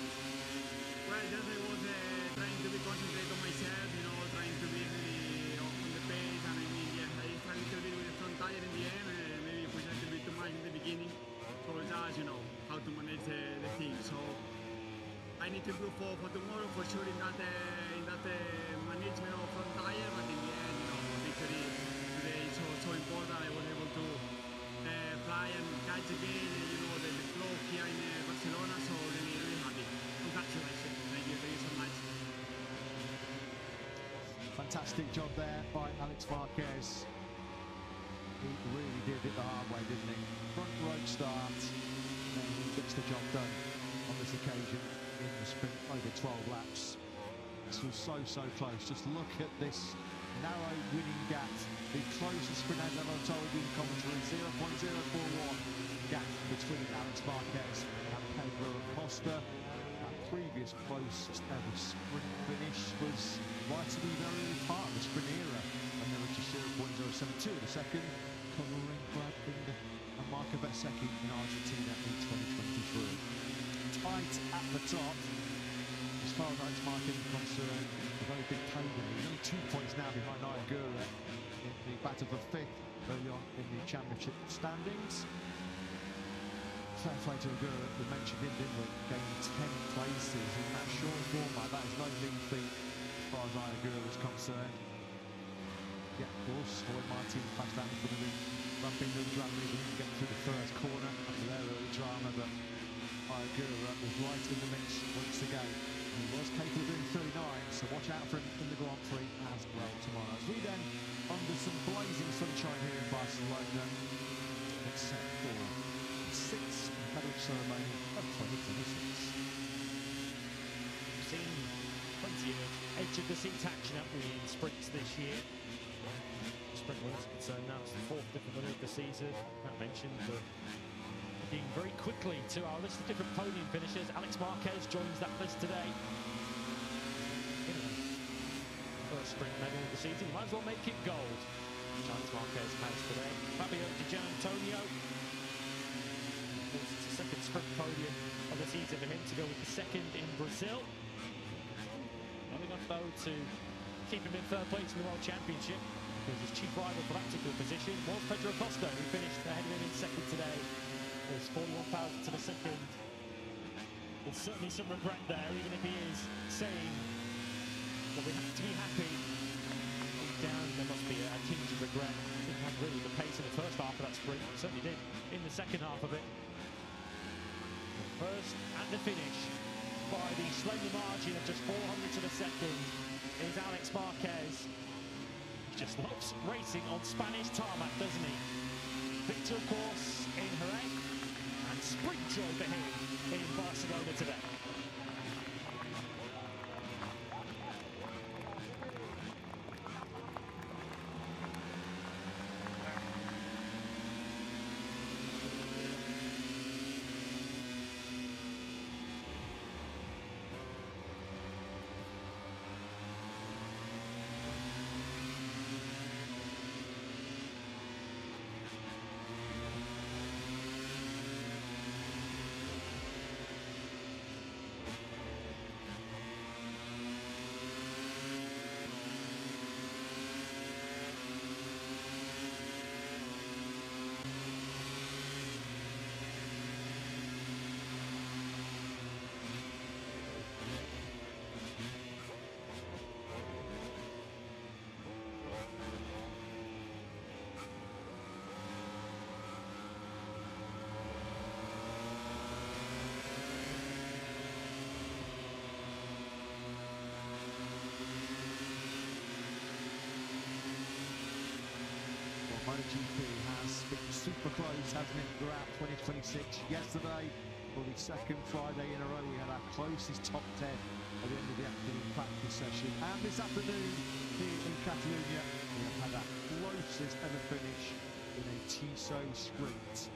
Well, just I was trying to be concentrated on myself, trying to be really on the pace, and I mean, yeah, I struggled a little bit with the front tire in the end, maybe pushed a little bit too much in the beginning. So it's just, how to manage the thing. So I need to improve for tomorrow for sure in that management of front tire, but in the end, victory today is so important. I was able to fly and catch again, the flow here in Barcelona, so really happy. Congratulations. Thank you so much. Fantastic job there by Alex Marquez. He really did it the hard way, didn't he? Front road start, and he gets the job done on this occasion in the sprint over 12 laps. This was so close. Just look at this narrow winning gap. The closest sprint I've ever told you in commentary, 0.041 gap between Alex Marquez and Pedro Acosta. That previous closest ever sprint finish was right to the very early part of the sprint era, and there was just 0.072 in the second, covering Brad Binder and Marco Bezzecchi in Argentina in 2023. Tight at the top. As far as Alex Marquez is concerned, a very big payday. He's only 2 points now behind Ayagura in the battle for 5th early on in the championship standings. Fair play to Agura, we mentioned him, didn't we? Gaining 10 places in that short format. That is no mean feat as far as Ayagura is concerned. Yeah, of course, Jorge Martin flashed down in front of him. Ramping the drama, he didn't get through the first corner after their early drama, but Ayagura was right in the mix once again. He was capable of doing 39, so watch out for him in the Grand Prix as well tomorrow. As we then, under some blazing sunshine here in Barcelona, get set for the 6th medal ceremony of 2026. We've seen plenty of edge of the seat action, haven't we, in sprints this year. Sprint winners are concerned now, it's the 4th different winner of the season. Matt mentioned looking very quickly to our list of different podium finishers. Alex Marquez joins that list today. First sprint medal of the season, might as well make it gold. Alex Marquez has today. Fabio Antonio. Of course, it's the second sprint podium of the season for him to go with the second in Brazil. Not enough though to keep him in third place in the World Championship, because his chief rival for that particular position was Pedro Acosta, who finished ahead of him in second today. There's 41,000 to the second. There's certainly some regret there, even if he is saying that we have to be happy. Down, there must be a tinge of regret. Didn't have really the pace in the first half of that sprint. Certainly did in the second half of it. The first and the finish by the slender margin of just 400 of a second is Alex Marquez. He just loves racing on Spanish tarmac, doesn't he? Victor, of course, in Jerez, and sprint joy for him in Barcelona today. MotoGP has been super close, hasn't it, throughout 2026. Yesterday, for the second Friday in a row, we had our closest top 10 at the end of the afternoon practice session. And this afternoon, here in Catalunya, we have had our closest ever finish in a Tissot sprint.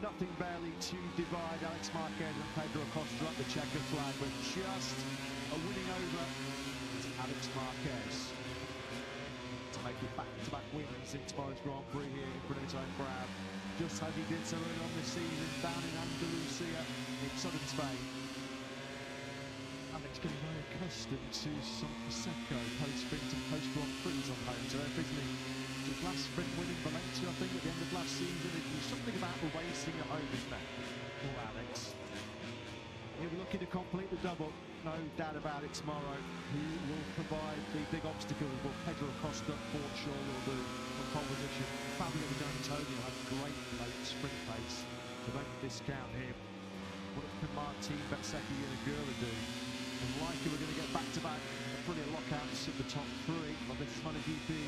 Nothing barely to divide Alex Marquez and Pedro Acosta up the checker flag, but just a winning over to Alex Marquez. Make it back-to-back wins in tomorrow's Grand Prix here in front of his own crowd, just as he did so early on this season down in Andalusia in southern Spain. Alex getting very accustomed to some Prosecco post-sprint and post-Grand Prix on home turf, isn't he? His last sprint win in Valencia, I think, at the end of last season. It was something about the racing at home, isn't it, for Alex? He'll be looking to complete the double, no doubt about it, tomorrow. Who will provide the big obstacles? Well, Pedro Acosta, for sure, will do on pole position. Fabio Di Antonio had great late sprint pace, so don't discount him. What can Martin, Bezzecchi and Aguirre do? And likely we're going to get back-to-back brilliant lockouts at the top three of this MotoGP.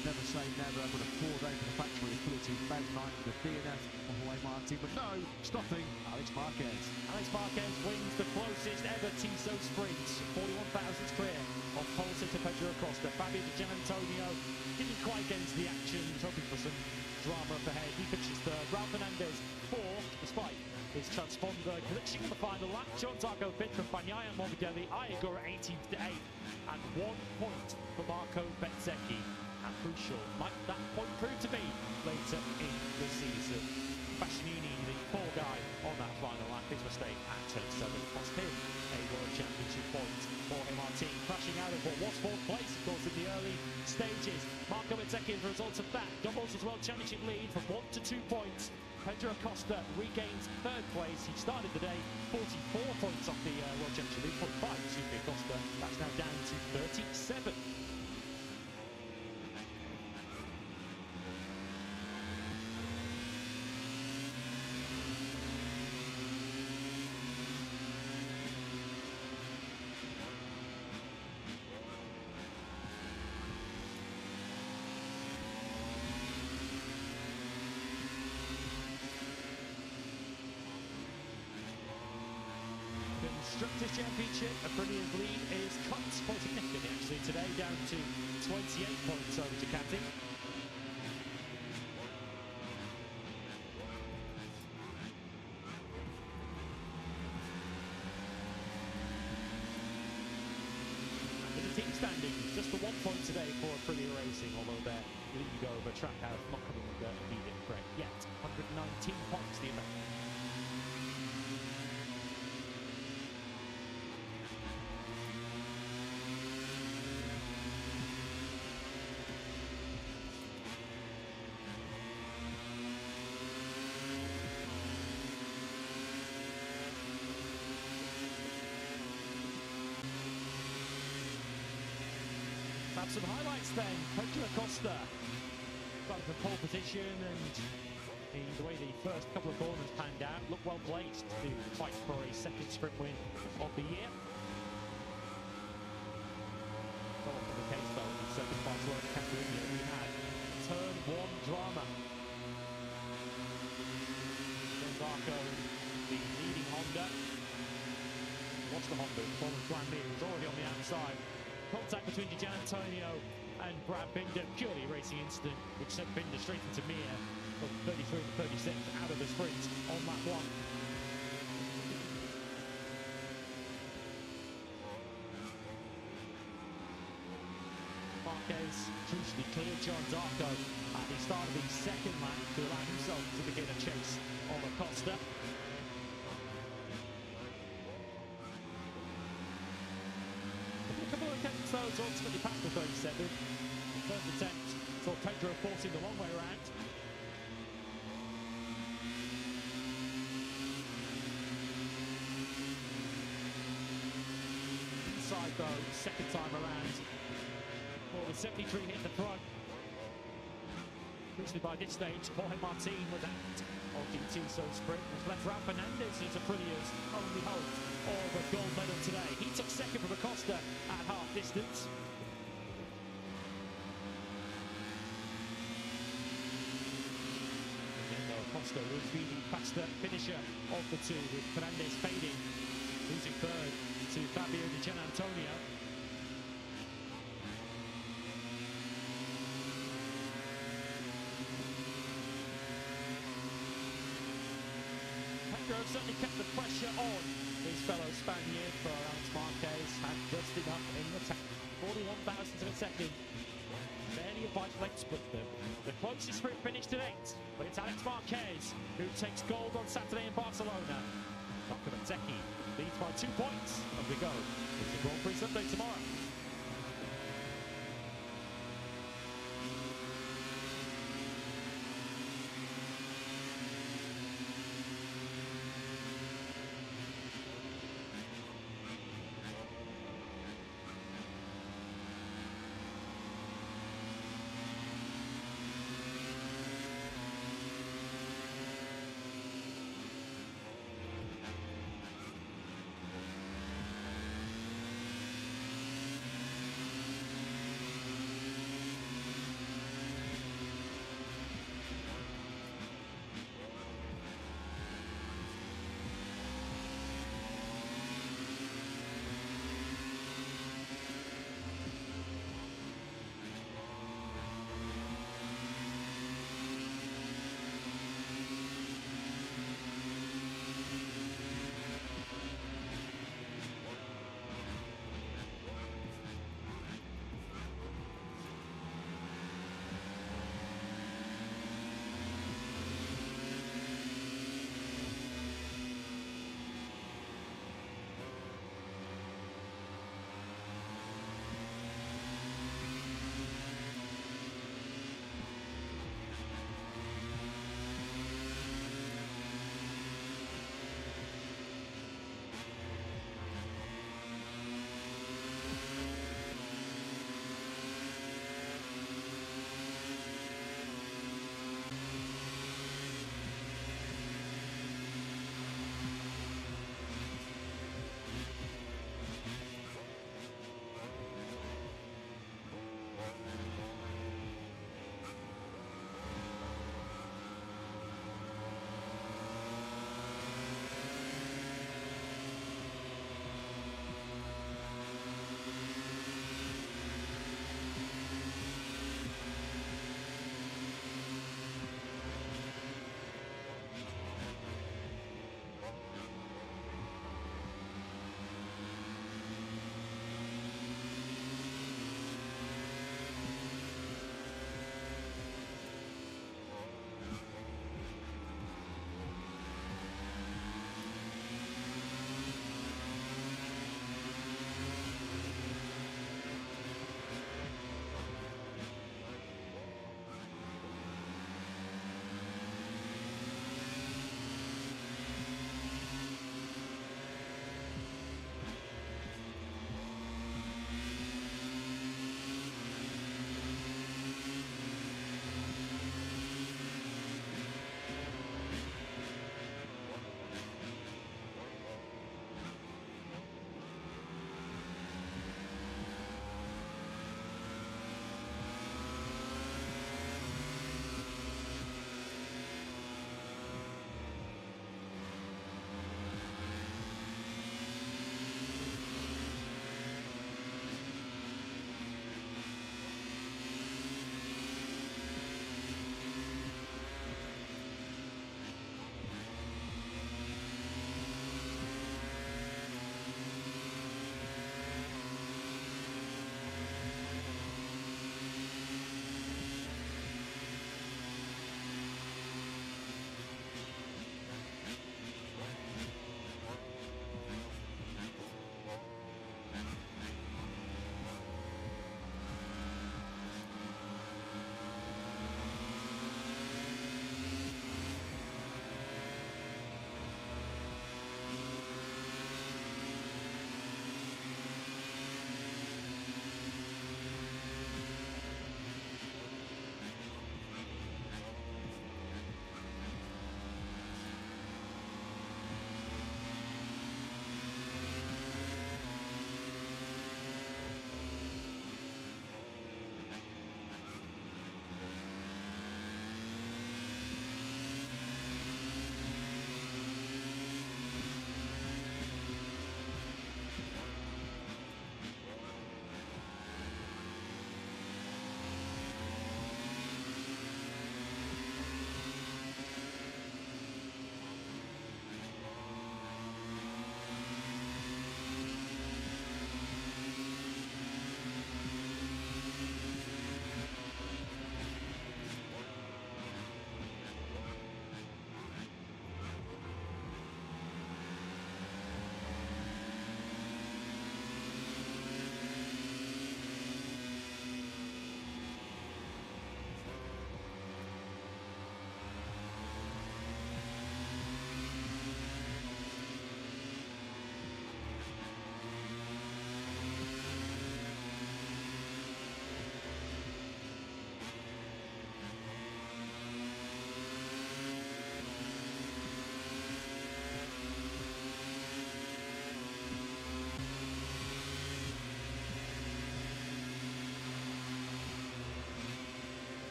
Never say never, but a 4-day for the factory ability. Bez 9 for the DNF on Jorge Martin, but no, stopping Alex Marquez. Alex Marquez wins the closest ever Tissot sprint, 41 thousandths clear of pole sitter Pedro Acosta. Fabio Di Antonio didn't quite get into the action, was hoping for some drama up ahead. He pitches third. Raul Fernandez fourth, despite his transponder glitching in the final lap. John Zarco fifth from Bagnaia and Morbidelli. Aguirre 18th to 8th, and 1 point for Marco Bezzecchi. And crucial might that point prove to be later in the season. Bastianini, the poor guy on that final lap, his mistake at turn 7 cost him a World Championship point. Jorge Martin crashing out of what was 4th place, of course, in the early stages. Marco Bezzecchi, as a result of that, doubles his World Championship lead from 1 to 2 points. Pedro Acosta regains 3rd place. He started the day 44 points off the World Championship lead, 45 to Acosta. That's now down to 37. Constructors' Championship, Aprilia's lead is cut quite significantly actually today, down to 28 points over Ducati. In the team standings, just the 1 point today for Aprilia Racing, although their lead over Trackhouse not coming with the immediate threat yet. 119 points the event. have some highlights then. Pedro Acosta started for pole position, and the way the first couple of corners panned out, looked well placed to fight for a second sprint win of the year. Not often the case though, in the second Barcelona Catalunya, we had turn one drama. Zarco, the leading Honda. Watch the Honda, performance brand new, was already on the outside. Contact between Gian Antonio and Brad Binder, purely a racing incident, which sent Binder straight into Mir from 33 to 36 out of the sprint on lap one. Marquez crucially cleared John Zarco at the start of the second lap to allow himself to begin a chase on Acosta. A couple of attempts though to ultimately pass the 37. The first attempt saw Pedro forcing the long way around. Inside though, second time around. Well, the 73 hit the front. Crucially by this stage, Jorge Martin was out of the Tissot sprint, which left Raul Fernandez into Aprilia's only hope of a gold medal today. He took second from Acosta at half distance. Again though, Acosta was the faster finisher of the two, with Fernandez fading, losing third to Fabio Di Gianantonio. Pedro certainly kept the pressure on his fellow Spaniard, for Alex Marquez had just enough in the tank. 41 thousandths of a second. Barely a vital length split them. The closest sprint finish to date, but it's Alex Marquez who takes gold on Saturday in Barcelona. Dr. Matzecchi leads by 2 points as we go into Grand Prix Sunday tomorrow.